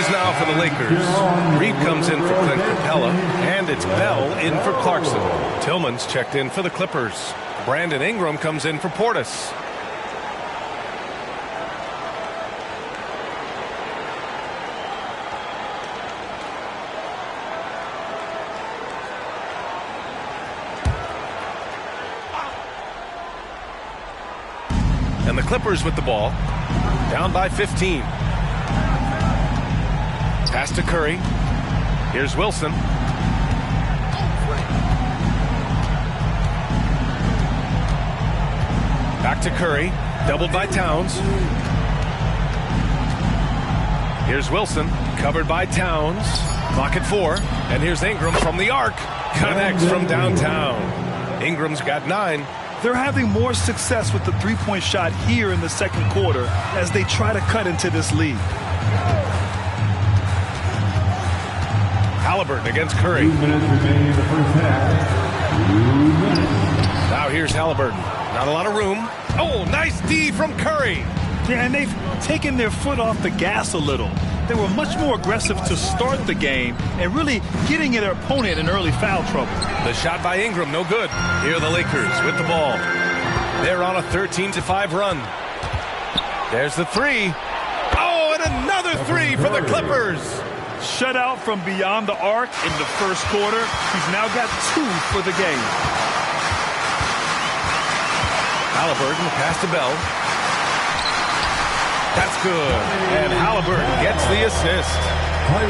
Changes now for the Lakers. Reed comes in for Clint Capella, and it's Bell in for Clarkson. Tillman's checked in for the Clippers. Brandon Ingram comes in for Portis. And the Clippers with the ball, down by 15. Pass to Curry. Here's Wilson. Back to Curry, doubled by Towns. Here's Wilson, covered by Towns. Clock at 4, and here's Ingram from the arc. Connects from downtown. Ingram's got 9. They're having more success with the three-point shot here in the second quarter as they try to cut into this lead. Halliburton against Curry. 2 minutes remaining in the first half. 2 minutes. Now here's Halliburton. Not a lot of room. Oh, nice D from Curry. Yeah, and they've taken their foot off the gas a little. They were much more aggressive to start the game and really getting their opponent in early foul trouble. The shot by Ingram, no good. Here are the Lakers with the ball. They're on a 13-5 run. There's the 3. Oh, and another 3 for the Clippers. Shutout from beyond the arc in the first quarter. He's now got 2 for the game. Halliburton, pass to Bell. That's good. And Halliburton gets the assist.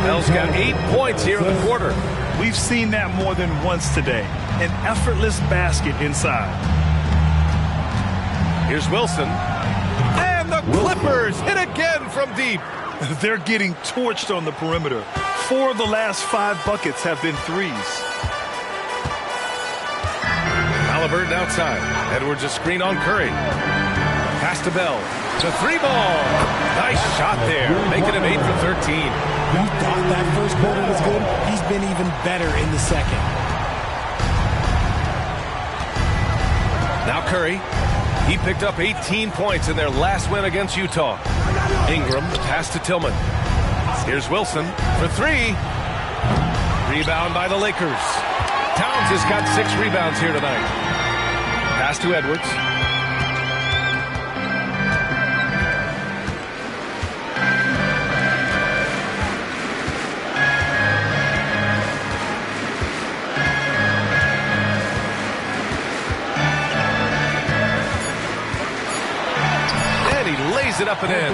Bell's got 8 points here in the quarter. We've seen that more than once today. An effortless basket inside. Here's Wilson. And the Clippers hit again from deep. They're getting torched on the perimeter. 4 of the last 5 buckets have been threes. Halliburton outside. Edwards a screen on Curry. Pass to Bell. The 3-ball. Nice shot there. Making him 8 for 13. You thought that first quarter was good. He's been even better in the second. Now Curry. He picked up 18 points in their last win against Utah. Ingram, pass to Tillman. Here's Wilson for 3. Rebound by the Lakers. Towns has got 6 rebounds here tonight. Pass to Edwards. It up and in.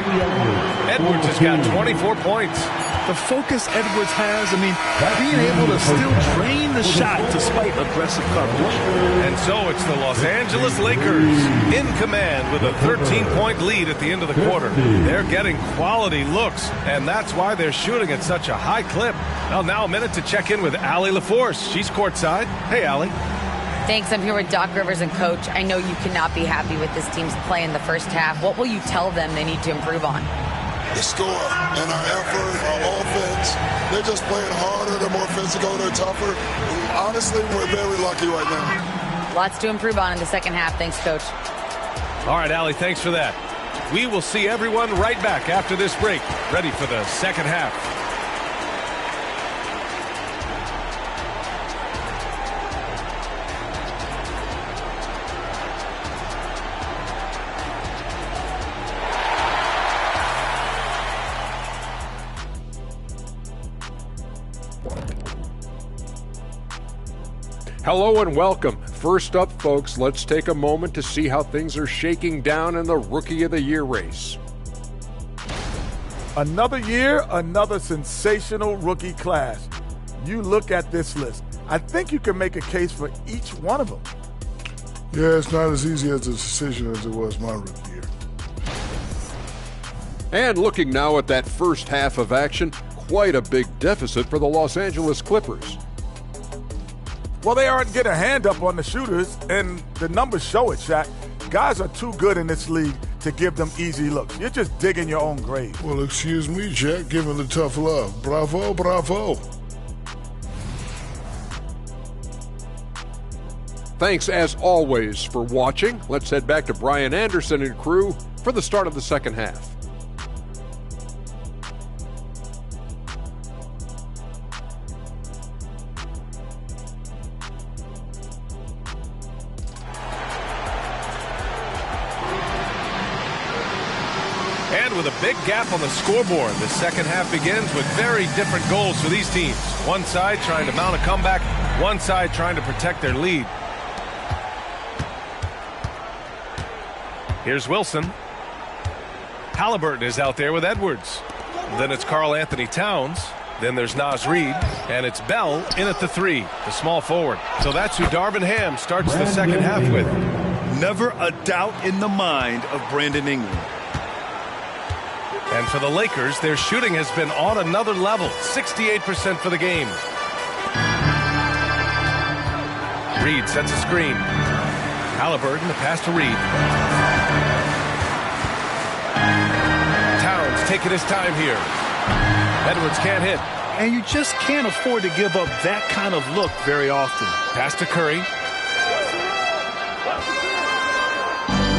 Edwards has got 24 points. The focus Edwards has, being able to still drain the shot despite aggressive coverage. And so it's the Los Angeles Lakers in command with a 13-point lead at the end of the quarter. They're getting quality looks, and that's why they're shooting at such a high clip. Well, now a minute to check in with Allie LaForce. She's courtside. Hey, Allie. Thanks. I'm here with Doc Rivers and Coach. I know you cannot be happy with this team's play in the first half. What will you tell them they need to improve on? The score and our effort, our offense. They're just playing harder. They're more physical. They're tougher. Honestly, we're very lucky right now. Lots to improve on in the second half. Thanks, Coach. All right, Allie, thanks for that. We will see everyone right back after this break, ready for the second half. Hello and welcome. First up, folks, let's take a moment to see how things are shaking down in the Rookie of the Year race. Another year, another sensational rookie class. You look at this list. I think you can make a case for each one of them. Yeah, it's not as easy as a decision as it was my rookie year. And looking now at that first half of action, quite a big deficit for the Los Angeles Clippers. Well, they aren't getting a hand up on the shooters, and the numbers show it, Shaq. Guys are too good in this league to give them easy looks. You're just digging your own grave. Well, excuse me, Jack, giving the tough love. Bravo, bravo. Thanks, as always, for watching. Let's head back to Brian Anderson and crew for the start of the second half. And with a big gap on the scoreboard, the second half begins with very different goals for these teams. One side trying to mount a comeback, one side trying to protect their lead. Here's Wilson. Halliburton is out there with Edwards. Then it's Karl Anthony Towns. Then there's Naz Reid. And it's Bell in at the 3, the small forward. So that's who Darvin Ham starts the second half with. Never a doubt in the mind of Brandon Ingram. And for the Lakers, their shooting has been on another level. 68% for the game. Reid sets a screen. Halliburton, the pass to Reid. Towns taking his time here. Edwards can't hit. And you just can't afford to give up that kind of look very often. Pass to Curry.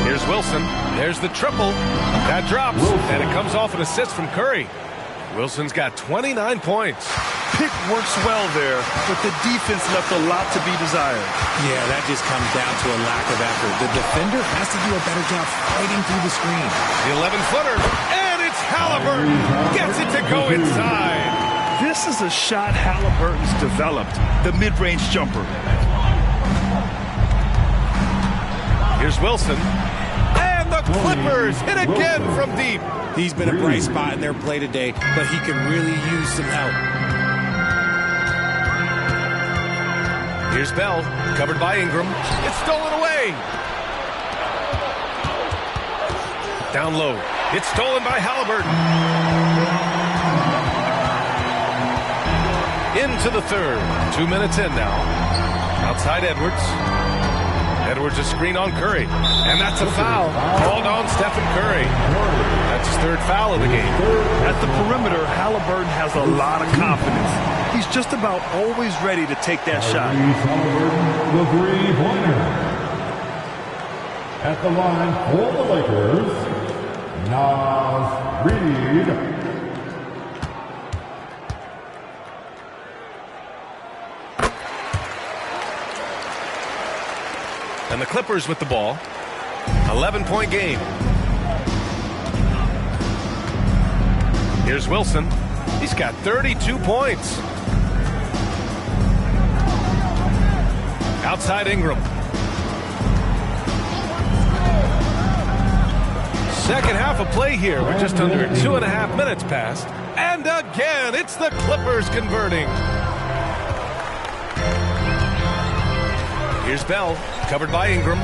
Here's Wilson. There's the triple. That drops, and it comes off an assist from Curry. Wilson's got 29 points. Pick works well there, but the defense left a lot to be desired. Yeah, that just comes down to a lack of effort. The defender has to do a better job fighting through the screen. The 11-footer, and it's Halliburton. Gets it to go inside. This is a shot Halliburton's developed, the mid-range jumper. Here's Wilson. And the Clippers hit again from deep. He's been a bright spot in their play today, but he can really use some help. Here's Bell, covered by Ingram. It's stolen away. Down low. It's stolen by Halliburton. Into the third. 2 minutes in now. Outside Edwards. Edwards a screen on Curry. And that's a foul. Called on Stephen Curry. That's his third foul of the game. At the perimeter, Halliburton has a lot of confidence. He's just about always ready to take that shot. The three-pointer. At the line for the Lakers, Naz Reid. And the Clippers with the ball. 11-point game. Here's Wilson. He's got 32 points. Outside Ingram. Second half of play here. We're just under 2.5 minutes past. And again, it's the Clippers converting. Here's Bell, covered by Ingram.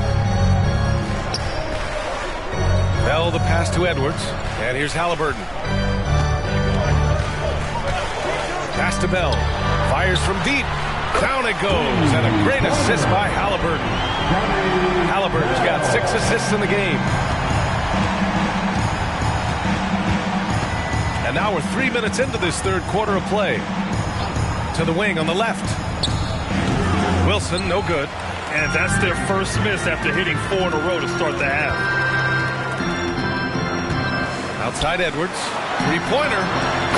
Bell, the pass to Edwards. And here's Halliburton. Pass to Bell. Fires from deep. Down it goes. And a great assist by Halliburton. Halliburton's got 6 assists in the game. And now we're 3 minutes into this third quarter of play. To the wing on the left. Wilson, no good. And that's their first miss after hitting 4 in a row to start the half. Outside Edwards. Three-pointer.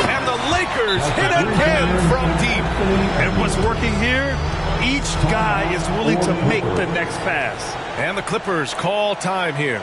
And the Lakers hit again from deep. And what's working here? Each guy is willing to make the next pass. And the Clippers call time here.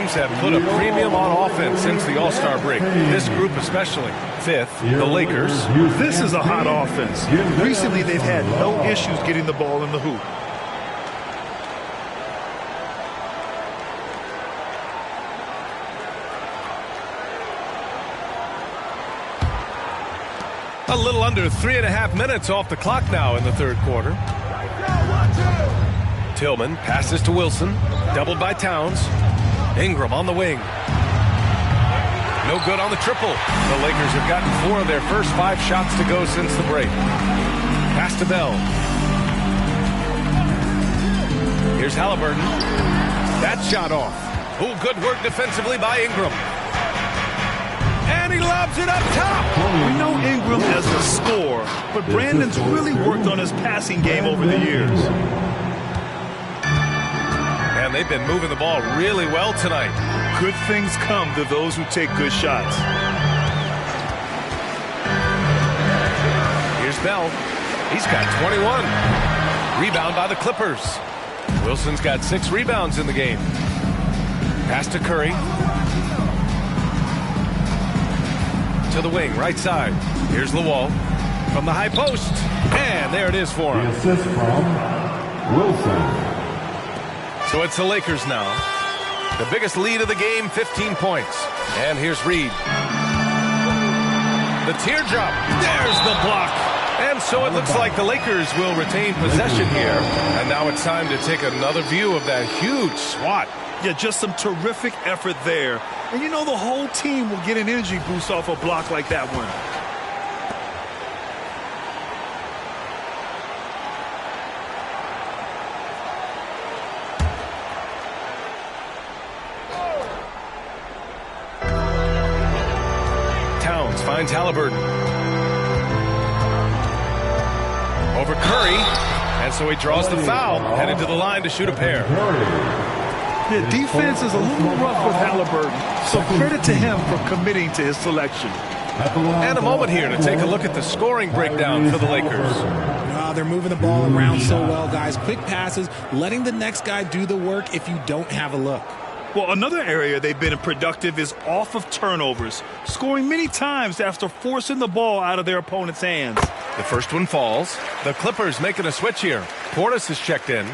teams have put a premium on offense since the All-Star break. This group especially. Fifth, the Lakers. This is a hot offense. Recently, they've had no issues getting the ball in the hoop. A little under 3.5 minutes off the clock now in the third quarter. Tillman passes to Wilson, doubled by Towns. Ingram on the wing. No good on the triple. The Lakers have gotten 4 of their first 5 shots to go since the break. Pass to Bell. Here's Halliburton. That shot off. Oh, good work defensively by Ingram. And he lobs it up top. We know Ingram as the scorer, but Brandon's really worked on his passing game over the years. And they've been moving the ball really well tonight. Good things come to those who take good shots. Here's Bell. He's got 21. Rebound by the Clippers. Wilson's got 6 rebounds in the game. Pass to Curry. To the wing, right side. Here's Lawal from the high post. And there it is for him. The assist from Wilson. So it's the Lakers now. The biggest lead of the game, 15 points. And here's Reed. The teardrop. There's the block. And so it looks like the Lakers will retain possession here. And now it's time to take another view of that huge swat. Yeah, just some terrific effort there. And you know the whole team will get an energy boost off a block like that one. Towns finds Halliburton. Over Curry. And so he draws the foul, headed to the line to shoot a pair. The defense is a little rough with Halliburton, so credit to him for committing to his selection. And a moment here to take a look at the scoring breakdown for the Lakers. They're moving the ball around so well, guys. Quick passes, letting the next guy do the work if you don't have a look. Well, another area they've been productive is off of turnovers, scoring many times after forcing the ball out of their opponent's hands. The first one falls. The Clippers making a switch here. Portis is checked in.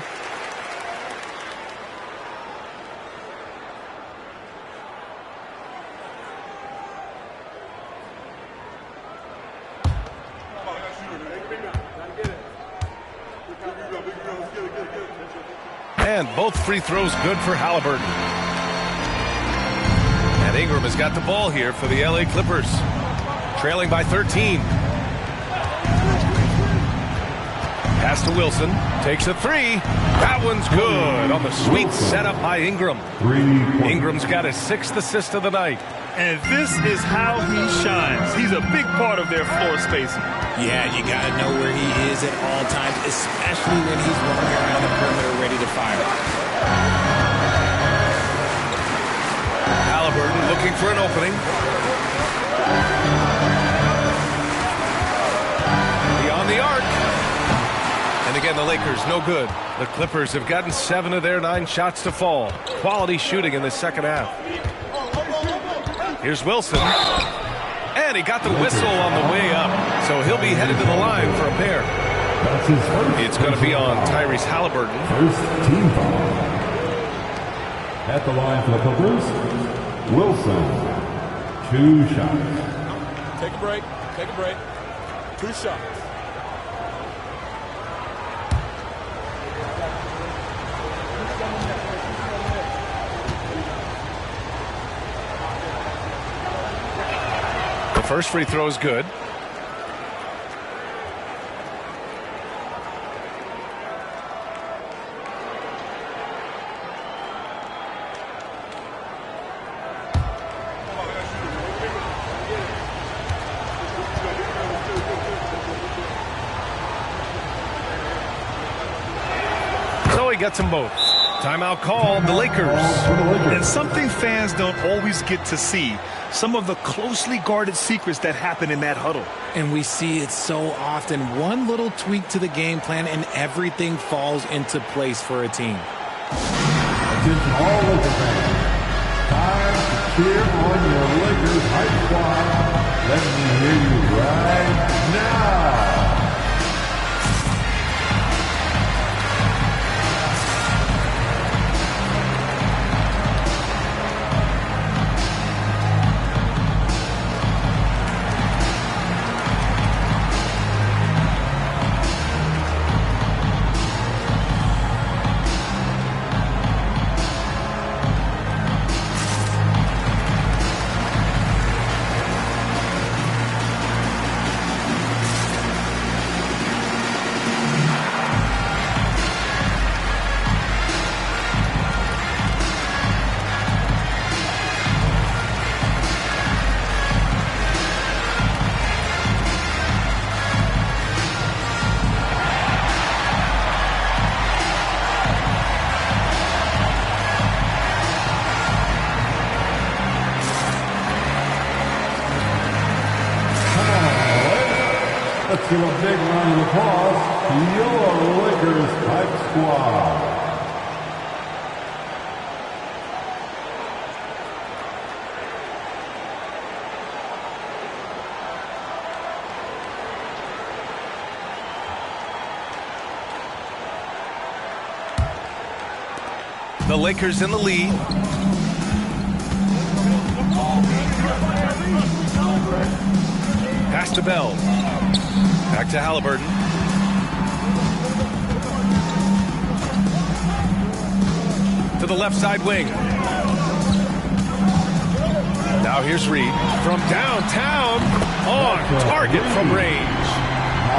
And both free throws good for Halliburton. And Ingram has got the ball here for the LA Clippers. Trailing by 13. Pass to Wilson. Takes a 3. That one's good on the sweet setup by Ingram. Ingram's got his 6th assist of the night. And this is how he shines. He's a big part of their floor spacing. Yeah, you got to know where he is at all times, especially when he's running around the perimeter ready to fire. Halliburton looking for an opening. Beyond the arc. And again, the Lakers no good. The Clippers have gotten 7 of their 9 shots to fall. Quality shooting in the second half. Here's Wilson. And he got the whistle on the way up. So he'll be headed to the line for a pair. That's his first. It's going to be on Tyrese Halliburton. First team foul. At the line for the Clippers, Wilson. 2 shots. Take a break. Take a break. 2 shots. The first free throw is good. So he gets them both. Timeout called, the Lakers. And something fans don't always get to see. Some of the closely guarded secrets that happen in that huddle. And we see it so often. One little tweak to the game plan and everything falls into place for a team. Attention all Laker fans. cheer on your Lakers hype squad. Let me hear you right now. Let's give a big round of applause to your Lakers hype squad. The Lakers in the lead. Pass to Bell. Back to Halliburton. To the left side wing. Now here's Reed from downtown. On target from range.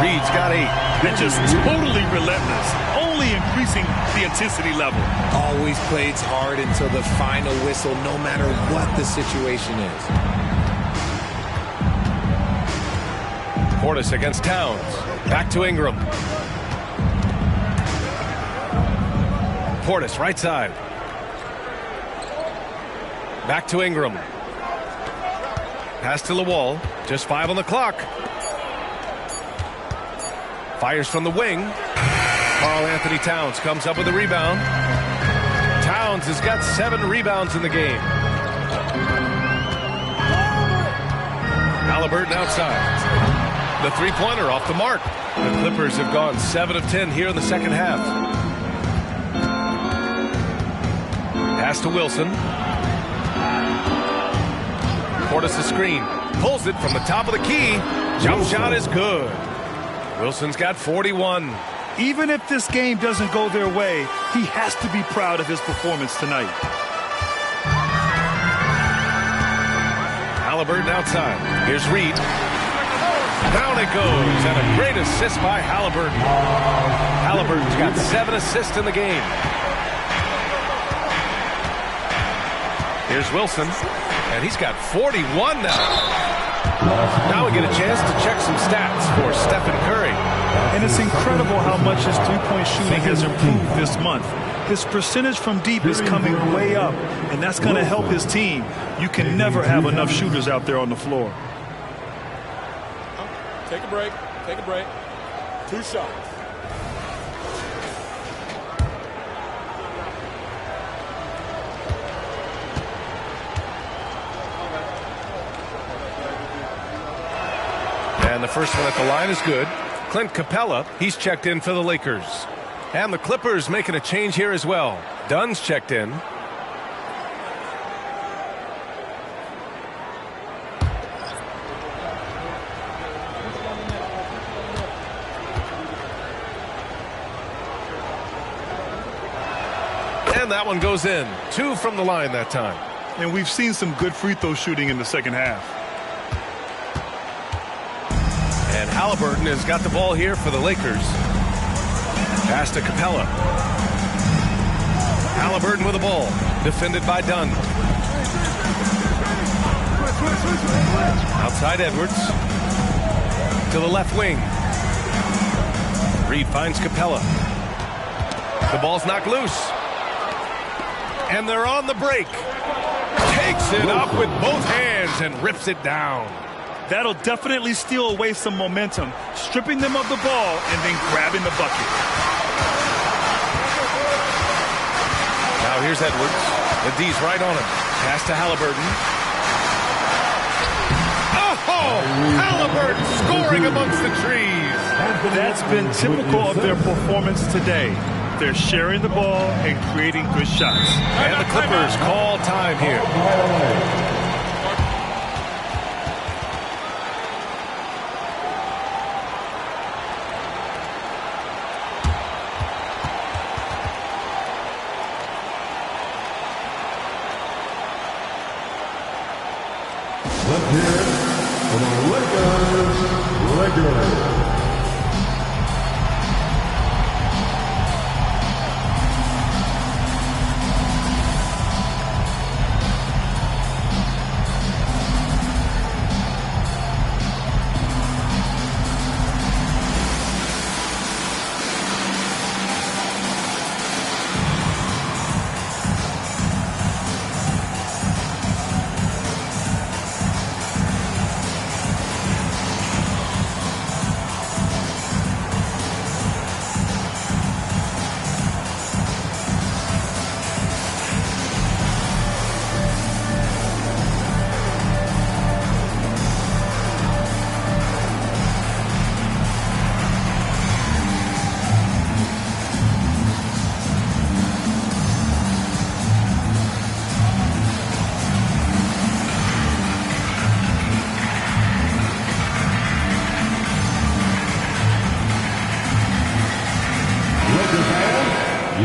Reed's got 8. They're just totally relentless, only increasing the intensity level. Always plays hard until the final whistle, no matter what the situation is. Portis against Towns. Back to Ingram. Portis, right side. Back to Ingram. Pass to Lawal. Just 5 on the clock. Fires from the wing. Karl-Anthony Towns comes up with a rebound. Towns has got 7 rebounds in the game. Halliburton outside. The three-pointer off the mark. The Clippers have gone 7 of 10 here in the second half. Pass to Wilson. Portis a screen. Pulls it from the top of the key. Jump shot is good. Wilson's got 41. Even if this game doesn't go their way, he has to be proud of his performance tonight. Halliburton outside. Here's Reed. Down it goes, and a great assist by Halliburton. Halliburton's got 7 assists in the game. Here's Wilson, and he's got 41 now. Now we get a chance to check some stats for Stephen Curry. And it's incredible how much his three-point shooting has improved this month. His percentage from deep is coming way up, and that's going to help his team. You can never have enough shooters out there on the floor. Take a break. Take a break. 2 shots. And the first one at the line is good. Clint Capella, he's checked in for the Lakers. And the Clippers making a change here as well. Dunn's checked in. And that one goes in. 2 from the line that time. And we've seen some good free throw shooting in the second half. And Halliburton has got the ball here for the Lakers. Pass to Capella. Halliburton with the ball. Defended by Dunn. Outside Edwards. To the left wing. Reed finds Capella. The ball's knocked loose. And they're on the break. Takes it up with both hands and rips it down. That'll definitely steal away some momentum, stripping them of the ball and then grabbing the bucket. Now here's Edwards. The D's right on him. Pass to Halliburton. Oh! Halliburton scoring amongst the trees. That's been typical of their performance today. They're sharing the ball and creating good shots. And the Clippers call time here. Let's hear it for the Lakers.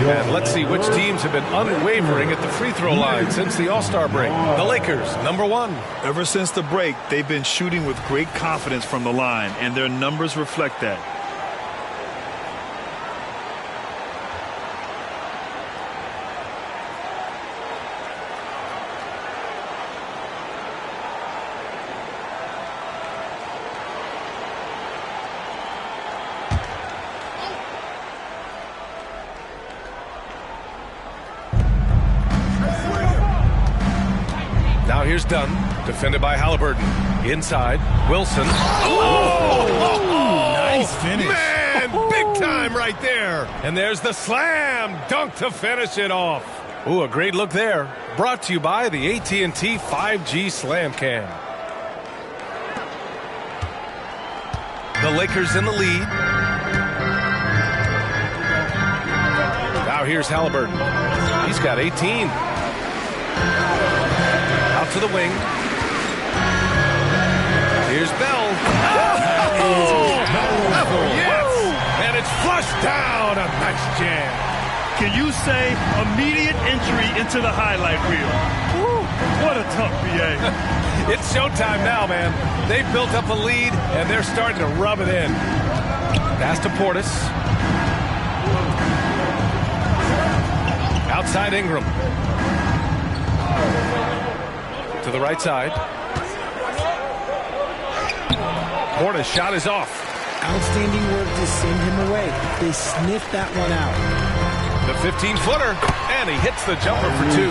And let's see which teams have been unwavering at the free throw line since the All-Star break. The Lakers, number 1. Ever since the break, they've been shooting with great confidence from the line, and their numbers reflect that. Now here's Dunn, defended by Halliburton. Inside, Wilson. Oh, nice finish. Man, big time right there. And there's the slam dunk to finish it off. Ooh, a great look there. Brought to you by the AT&T 5G Slam Cam. The Lakers in the lead. Now here's Halliburton. He's got 18. Out to the wing. Here's Bell. Oh, yes! And it's flushed down. A nice jam. Can you say immediate entry into the highlight reel? Woo, what a tough BA. It's showtime now, man. They built up a lead, and they're starting to rub it in. Pass to Portis. Outside Ingram. To the right side. Portis' shot is off. Outstanding work to send him away. They sniffed that one out. The 15-footer, and he hits the jumper for 2.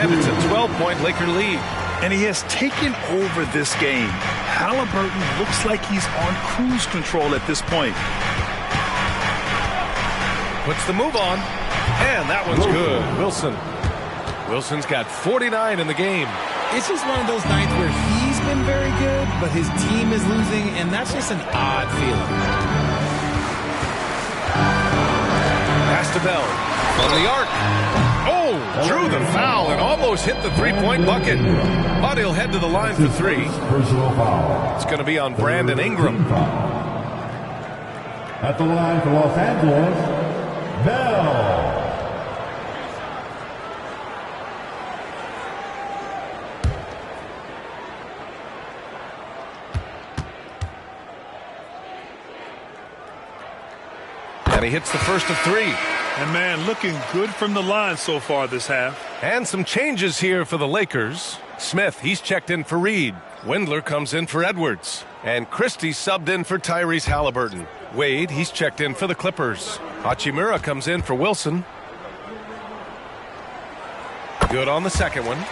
And it's a 12-point Laker lead. And he has taken over this game. Halliburton looks like he's on cruise control at this point. Puts the move on, and that one's good. Wilson's got 49 in the game. It's just one of those nights where he's been very good, but his team is losing, and that's just an odd feeling. Pass to Bell from the arc. Oh, drew the foul and almost hit the three-point bucket. But he'll head to the line for 3. It's going to be on Brandon Ingram. At the line for Los Angeles, Bell. And he hits the first of 3. And, man, looking good from the line so far this half. And some changes here for the Lakers. Smith, he's checked in for Reed. Windler comes in for Edwards. And Christie subbed in for Tyrese Halliburton. Wade, he's checked in for the Clippers. Hachimura comes in for Wilson. Good on the second one.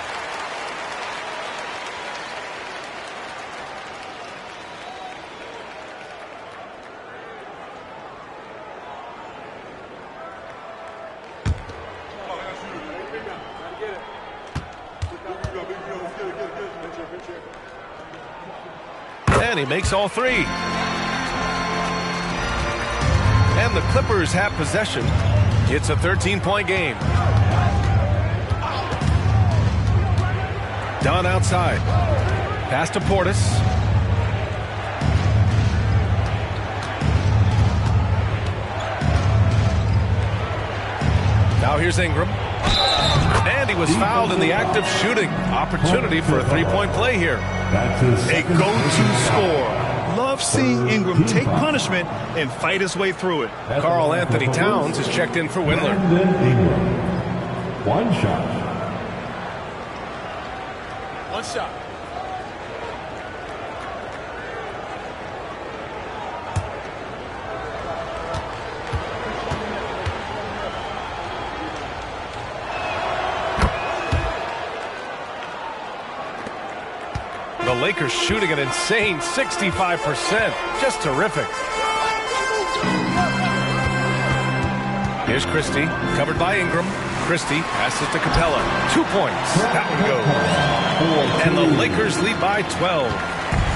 And he makes all three. And the Clippers have possession. It's a 13-point game. Dunn outside. Pass to Portis. Now here's Ingram. And he was fouled in the act of shooting. Opportunity for a three-point play here. A go-to score. Love seeing Ingram take punishment and fight his way through it. Karl Anthony Towns is checked in for Windler. One shot. One shot. The Lakers shooting an insane 65%. Just terrific. Here's Christie, covered by Ingram. Christie passes to Capella. 2 points. That one goes. And the Lakers lead by 12.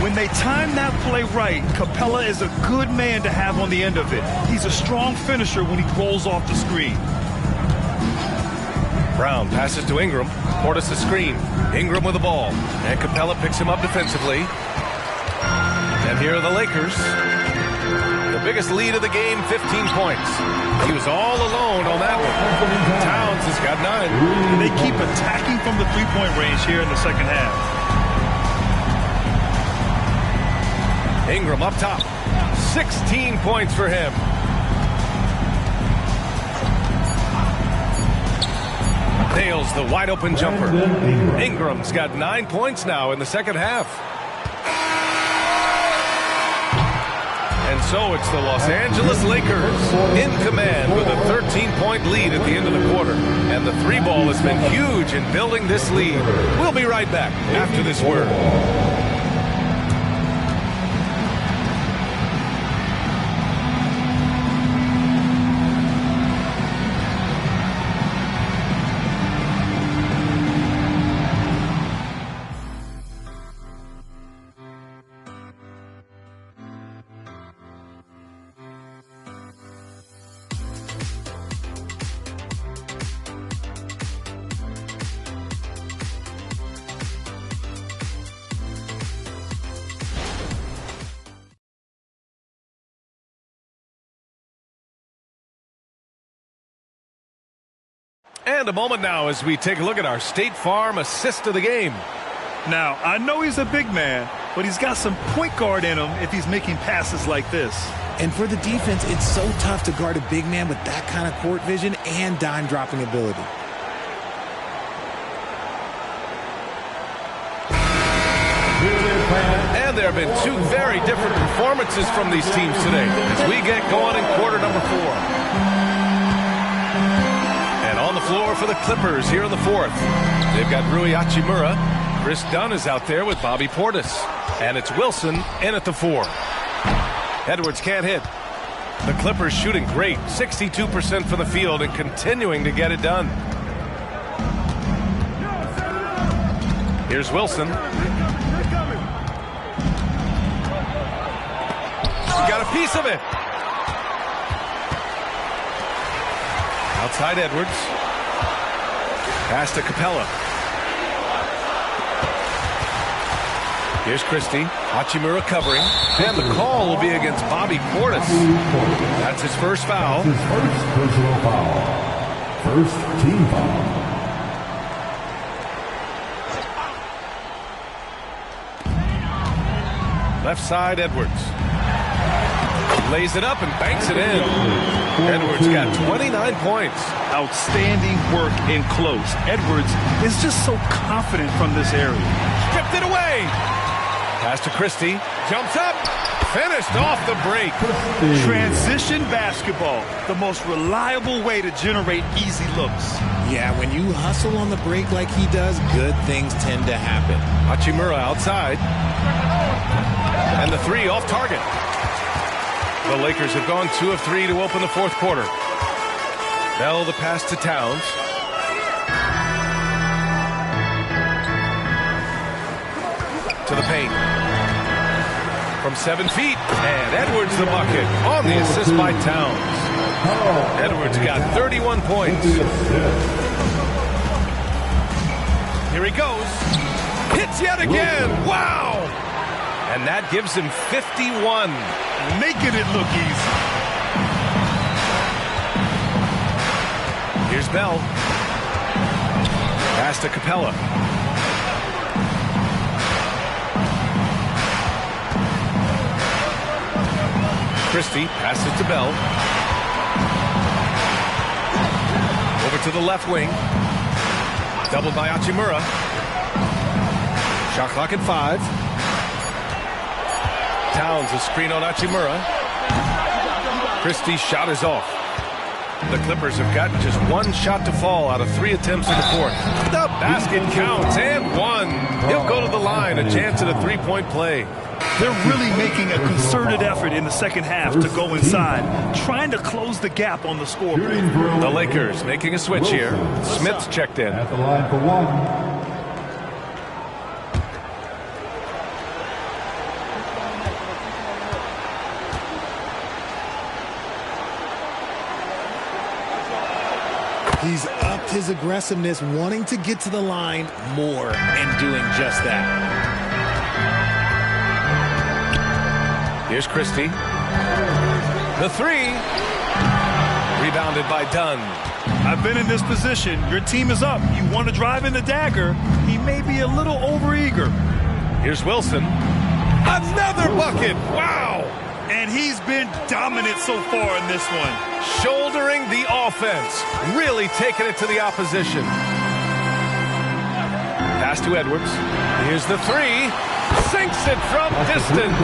When they time that play right, Capella is a good man to have on the end of it. He's a strong finisher when he rolls off the screen. Brown passes to Ingram. Portis a screen. Ingram with the ball. And Capella picks him up defensively. And here are the Lakers. The biggest lead of the game, 15 points. He was all alone on that one. Towns has got 9. And they keep attacking from the three-point range here in the second half. Ingram up top. 16 points for him. Nails the wide open jumper. Ingram's got 9 points now in the second half. And so it's the Los Angeles Lakers in command with a 13-point lead at the end of the quarter. And the three ball has been huge in building this lead. We'll be right back after this word. And a moment now as we take a look at our State Farm assist of the game. Now, I know he's a big man, but he's got some point guard in him if he's making passes like this. And for the defense, it's so tough to guard a big man with that kind of court vision and dime-dropping ability. And there have been two very different performances from these teams today as we get going in quarter number 4. And on the floor for the Clippers here in the fourth. They've got Rui Hachimura. Chris Dunn is out there with Bobby Portis. And it's Wilson in at the 4. Edwards can't hit. The Clippers shooting great. 62% from the field and continuing to get it done. Here's Wilson. He got a piece of it. Outside Edwards. Pass to Capella. Here's Christie. Hachimura covering. And the call will be against Bobby Portis. That's his first foul. His first personal foul. First team foul. Left side, Edwards. Lays it up and banks it in. Edwards got 29 points. Outstanding work in close. Edwards is just so confident from this area. Stripped it away. Pass to Christie. Jumps up. Finished off the break. Transition basketball. The most reliable way to generate easy looks. Yeah, when you hustle on the break like he does, good things tend to happen. Hachimura outside. And the 3 off target. The Lakers have gone 2 of 3 to open the fourth quarter. Bell the pass to Towns. To the paint. from 7 feet. And Edwards the bucket on the assist by Towns. Edwards got 31 points. Here he goes. Hits yet again. Wow! And that gives him 51. Making it look easy. Here's Bell. Pass to Capella. Christie passes to Bell. Over to the left wing. Doubled by Hachimura. Shot clock at 5. Towns a screen on Hachimura. Christie's shot is off. The Clippers have gotten just 1 shot to fall out of 3 attempts in the fourth. The basket counts and 1. He'll go to the line, a chance at a 3-point play. They're really making a concerted effort in the second half to go inside, trying to close the gap on the scoreboard. The Lakers making a switch here. Smith's checked in. At the line for 1. He's upped his aggressiveness, wanting to get to the line more and doing just that. Here's Christie. The 3. Rebounded by Dunn. I've been in this position. Your team is up. You want to drive in the dagger. He may be a little overeager. Here's Wilson. Another bucket. Wow. And he's been dominant so far in this one. Shouldering the offense. Really taking it to the opposition. Pass to Edwards. Here's the 3. Sinks it from distance.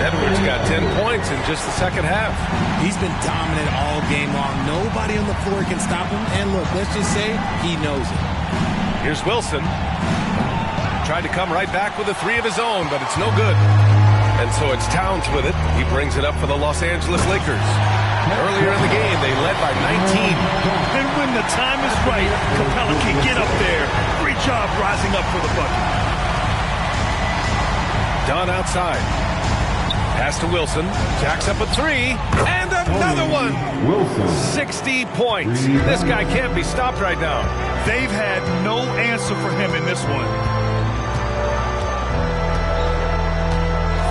Edwards got 10 points in just the second half. He's been dominant all game long. Nobody on the floor can stop him. And look, let's just say he knows it. Here's Wilson. Tried to come right back with a 3 of his own, but it's no good. And so it's Towns with it. He brings it up for the Los Angeles Lakers. Earlier in the game, they led by 19. And when the time is right, Capella can get up there. Great job rising up for the bucket. Dunn outside. Pass to Wilson. Jacks up a 3. And another one. Wilson. 60 points. This guy can't be stopped right now. They've had no answer for him in this one.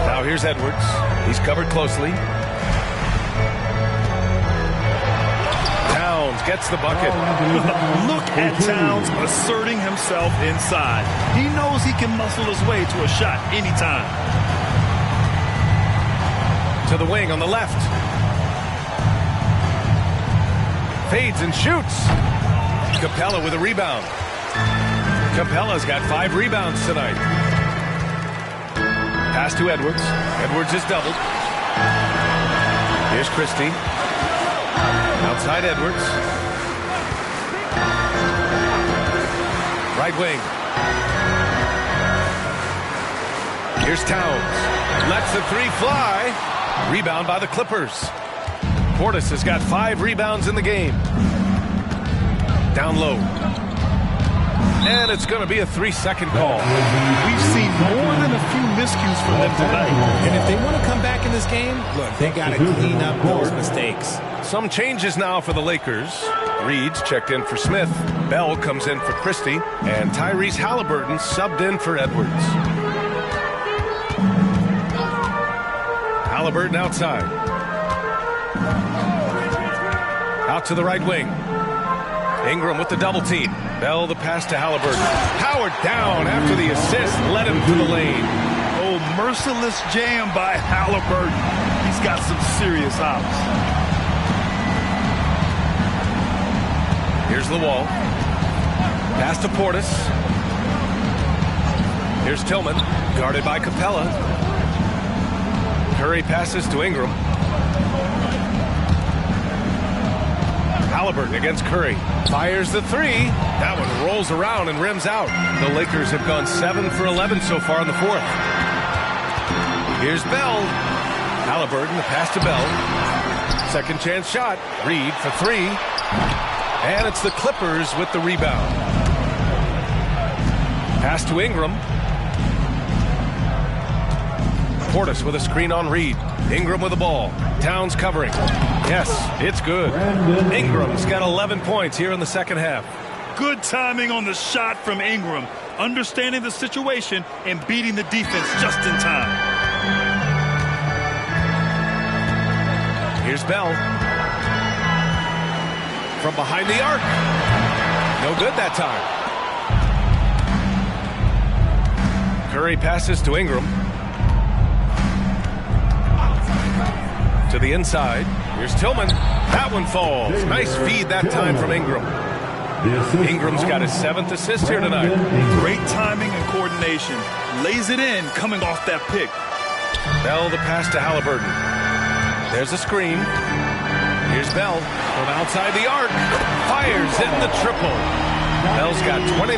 Now here's Edwards. He's covered closely. Towns gets the bucket. Look at Towns asserting himself inside. He knows he can muscle his way to a shot anytime. To the wing on the left. Fades and shoots. Capella with a rebound. Capella's got 5 rebounds tonight. Pass to Edwards. Edwards is doubled. Here's Christie. Outside Edwards. Right wing. Here's Towns. Lets the 3 fly. Rebound by the Clippers. Portis has got 5 rebounds in the game. Down low. And it's going to be a 3-second call. We've seen more than a few miscues from them tonight. And if they want to come back in this game, look, they got to clean up those mistakes. Some changes now for the Lakers. Reed's checked in for Smith. Bell comes in for Christie. And Tyrese Halliburton subbed in for Edwards. Halliburton outside. Out to the right wing. Ingram with the double team. Bell the pass to Halliburton. Howard down after the assist. Led him to the lane. Oh, merciless jam by Halliburton. He's got some serious hops. Here's the wall. Pass to Portis. Here's Tillman. Guarded by Capella. Curry passes to Ingram. Halliburton against Curry. Fires the 3. That one rolls around and rims out. The Lakers have gone 7 for 11 so far in the fourth. Here's Bell. Halliburton, the pass to Bell. Second chance shot. Reed for 3. And it's the Clippers with the rebound. Pass to Ingram. Portis with a screen on Reed. Ingram with the ball. Towns covering. Yes, it's good. Ingram's got 11 points here in the second half. Good timing on the shot from Ingram. Understanding the situation and beating the defense just in time. Here's Bell. From behind the arc. No good that time. Curry passes to Ingram. To the inside. Here's Tillman. That one falls. Nice feed that time from Ingram. Ingram's got his 7th assist here tonight. Great timing and coordination. Lays it in coming off that pick. Bell the pass to Halliburton. There's a screen. Here's Bell from outside the arc. Fires in the triple. Bell's got 29.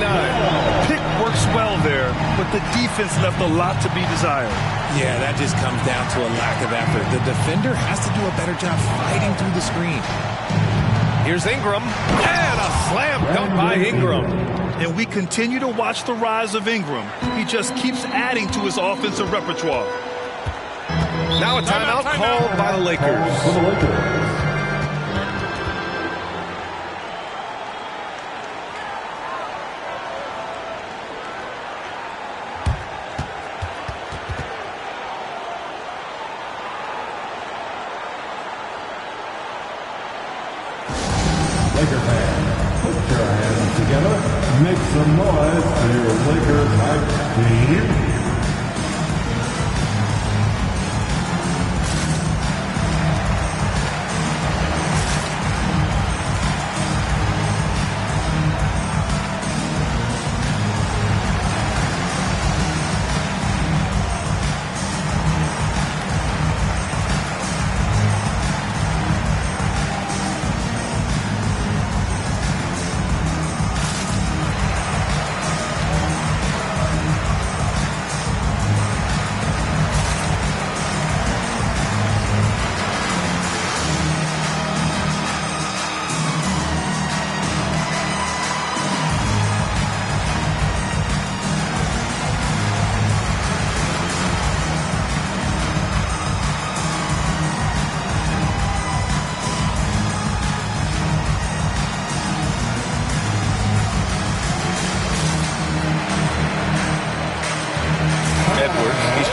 Pick works well there, but the defense left a lot to be desired. Yeah, that just comes down to a lack of effort. The defender has to do a better job fighting through the screen. Here's Ingram, and a slam dunk by Ingram. And we continue to watch the rise of Ingram. He just keeps adding to his offensive repertoire. Now a timeout called by the Lakers. Laker fans, put your hands together. Make some noise for your Lakers hype team.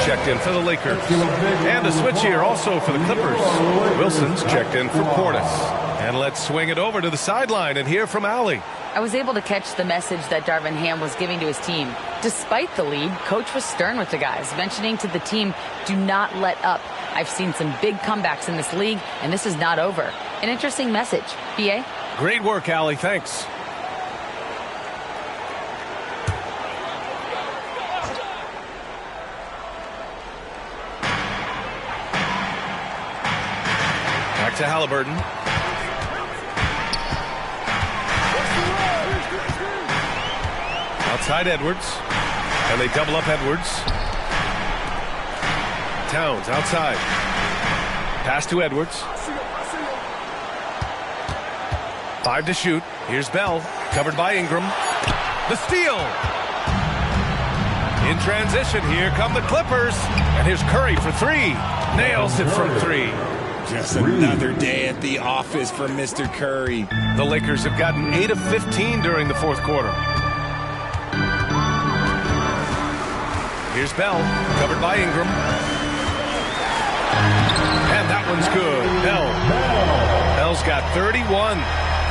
Checked in for the Lakers. And a switch here also for the Clippers. Wilson's checked in for Portis. And let's swing it over to the sideline and hear from Allie. I was able to catch the message that Darvin Ham was giving to his team. Despite the lead, Coach was stern with the guys, mentioning to the team, do not let up. I've seen some big comebacks in this league, and this is not over. An interesting message. B.A.? Great work, Allie. Thanks. To Halliburton. Outside Edwards. And they double up Edwards. Towns outside. Pass to Edwards. 5 to shoot. Here's Bell. Covered by Ingram. The steal. In transition, here come the Clippers. And here's Curry for 3. Nails it from 3. Just another day at the office for Mr. Curry. The Lakers have gotten 8 of 15 during the fourth quarter. Here's Bell, covered by Ingram. And that one's good. Bell's got 31.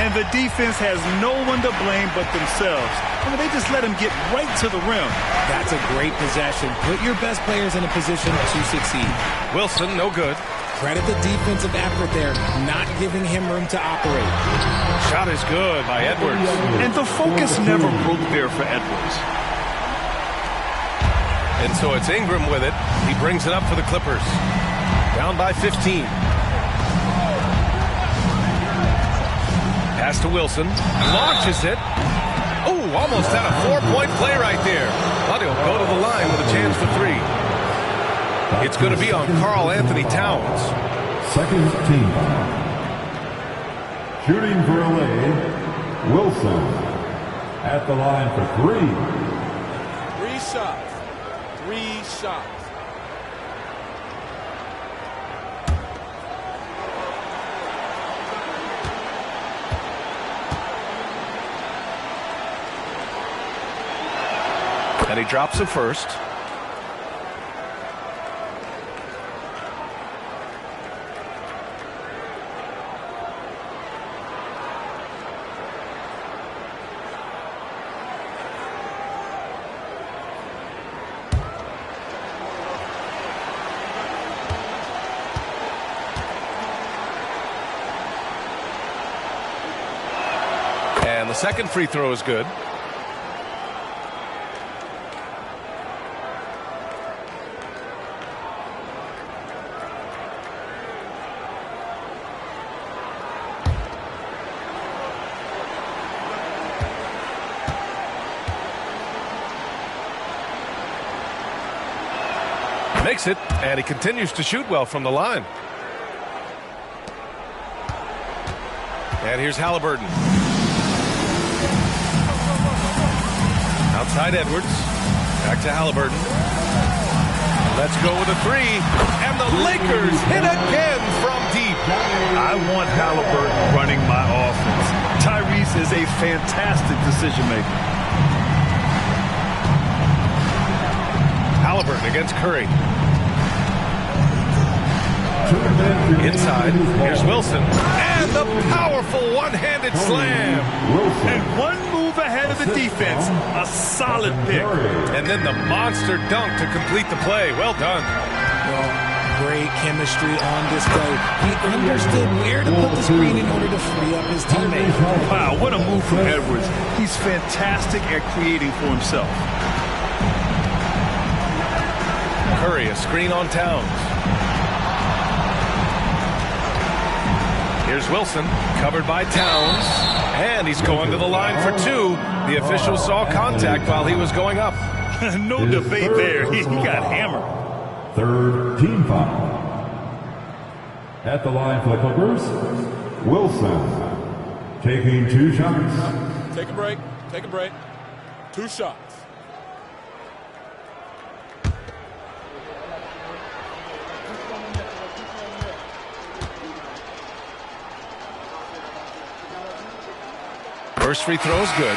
And the defense has no one to blame but themselves. I mean, they just let him get right to the rim. That's a great possession. Put your best players in a position to succeed. Wilson, no good. Credit the defensive effort there, not giving him room to operate. Shot is good by Edwards. And the focus never broke there for Edwards. And so it's Ingram with it. He brings it up for the Clippers. Down by 15. Pass to Wilson. Launches it. Oh, almost had a 4-point play right there. But he'll go to the line with a chance for 3. It's going to be on Karl Anthony Towns. Second team. Shooting for LA, Wilson. At the line for 3. 3 shots. 3 shots. And he drops it first. And the second free throw is good. Makes it, and he continues to shoot well from the line. And here's Halliburton. Outside Edwards. Back to Halliburton. Let's go with a three. And the Lakers hit again from deep. I want Halliburton running my offense. Tyrese is a fantastic decision maker. Halliburton against Curry. Inside, here's Wilson. And the powerful one-handed slam. And one move ahead of the defense. A solid pick. And then the monster dunk to complete the play. Well done. Well, great chemistry on display. He understood where to put the screen in order to free up his teammate. Wow, what a move from Edwards. He's fantastic at creating for himself. Curry, a screen on Towns. Here's Wilson, covered by Towns. And he's going to the line for two. The official saw contact while he was going up. No debate there. He got hammered. Third team foul. At the line for the Clippers, Wilson taking 2 shots. Take a break. Take a break. 2 shots. First free throw is good.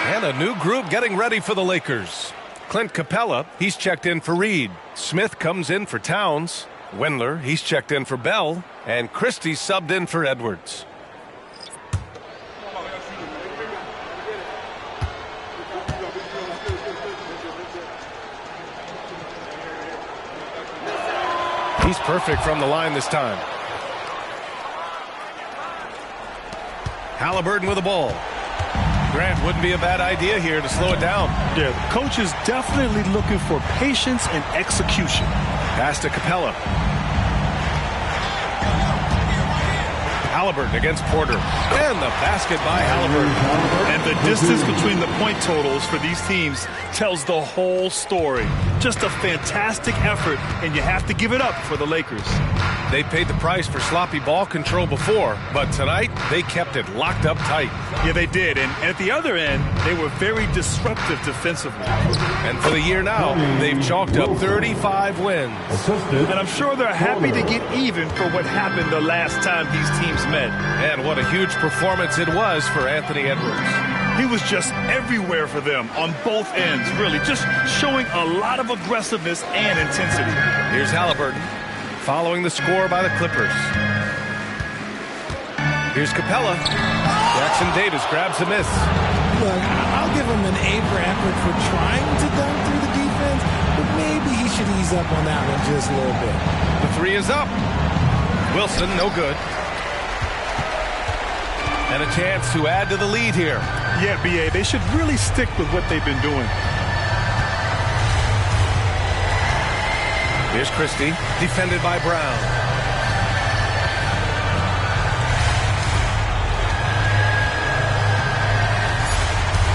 And a new group getting ready for the Lakers. Clint Capella, he's checked in for Reed. Smith comes in for Towns. Wendler, he's checked in for Bell. And Christie subbed in for Edwards. He's perfect from the line this time. Halliburton with the ball. Grant, wouldn't be a bad idea here to slow it down. Yeah, the coach is definitely looking for patience and execution. Pass to Capella. Halliburton against Porter. And the basket by Halliburton. And the distance between the point totals for these teams tells the whole story. Just a fantastic effort, and you have to give it up for the Lakers. They paid the price for sloppy ball control before, but tonight they kept it locked up tight. Yeah, they did. And at the other end, they were very disruptive defensively. And for the year now, they've chalked up 35 wins. And I'm sure they're happy to get even for what happened the last time these teams met. And what a huge performance it was for Anthony Edwards. He was just everywhere for them on both ends, really, just showing a lot of aggressiveness and intensity. Here's Halliburton, following the score by the Clippers. Here's Capella. Jackson Davis grabs the miss. Look, I'll give him an A for effort for trying to dunk through the defense, but maybe he should ease up on that one just a little bit. The three is up. Wilson, no good. And a chance to add to the lead here. Yeah, B.A., they should really stick with what they've been doing. Here's Christie, defended by Brown.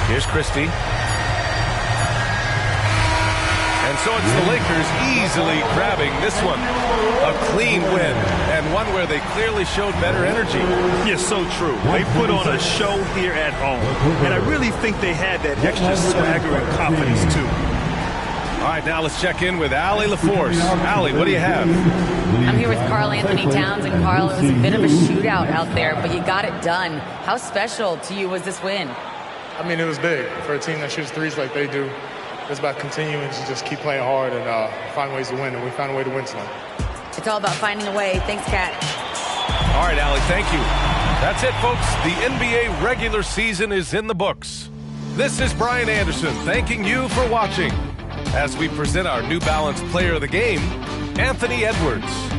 Here's Christie. And so it's the Lakers easily grabbing this one. A clean win, and one where they clearly showed better energy. Yes, so true. They put on a show here at home, and I really think they had that extra swagger and confidence, too. All right, now let's check in with Allie LaForce. Allie, what do you have? I'm here with Karl Anthony Towns, and Karl, it was a bit of a shootout out there, but you got it done. How special to you was this win? I mean, it was big for a team that shoots threes like they do. It's about continuing to just keep playing hard and find ways to win, and we found a way to win tonight. It's all about finding a way. Thanks, Kat. All right, Allie, thank you. That's it, folks. The NBA regular season is in the books. This is Brian Anderson thanking you for watching as we present our New Balance Player of the Game, Anthony Edwards.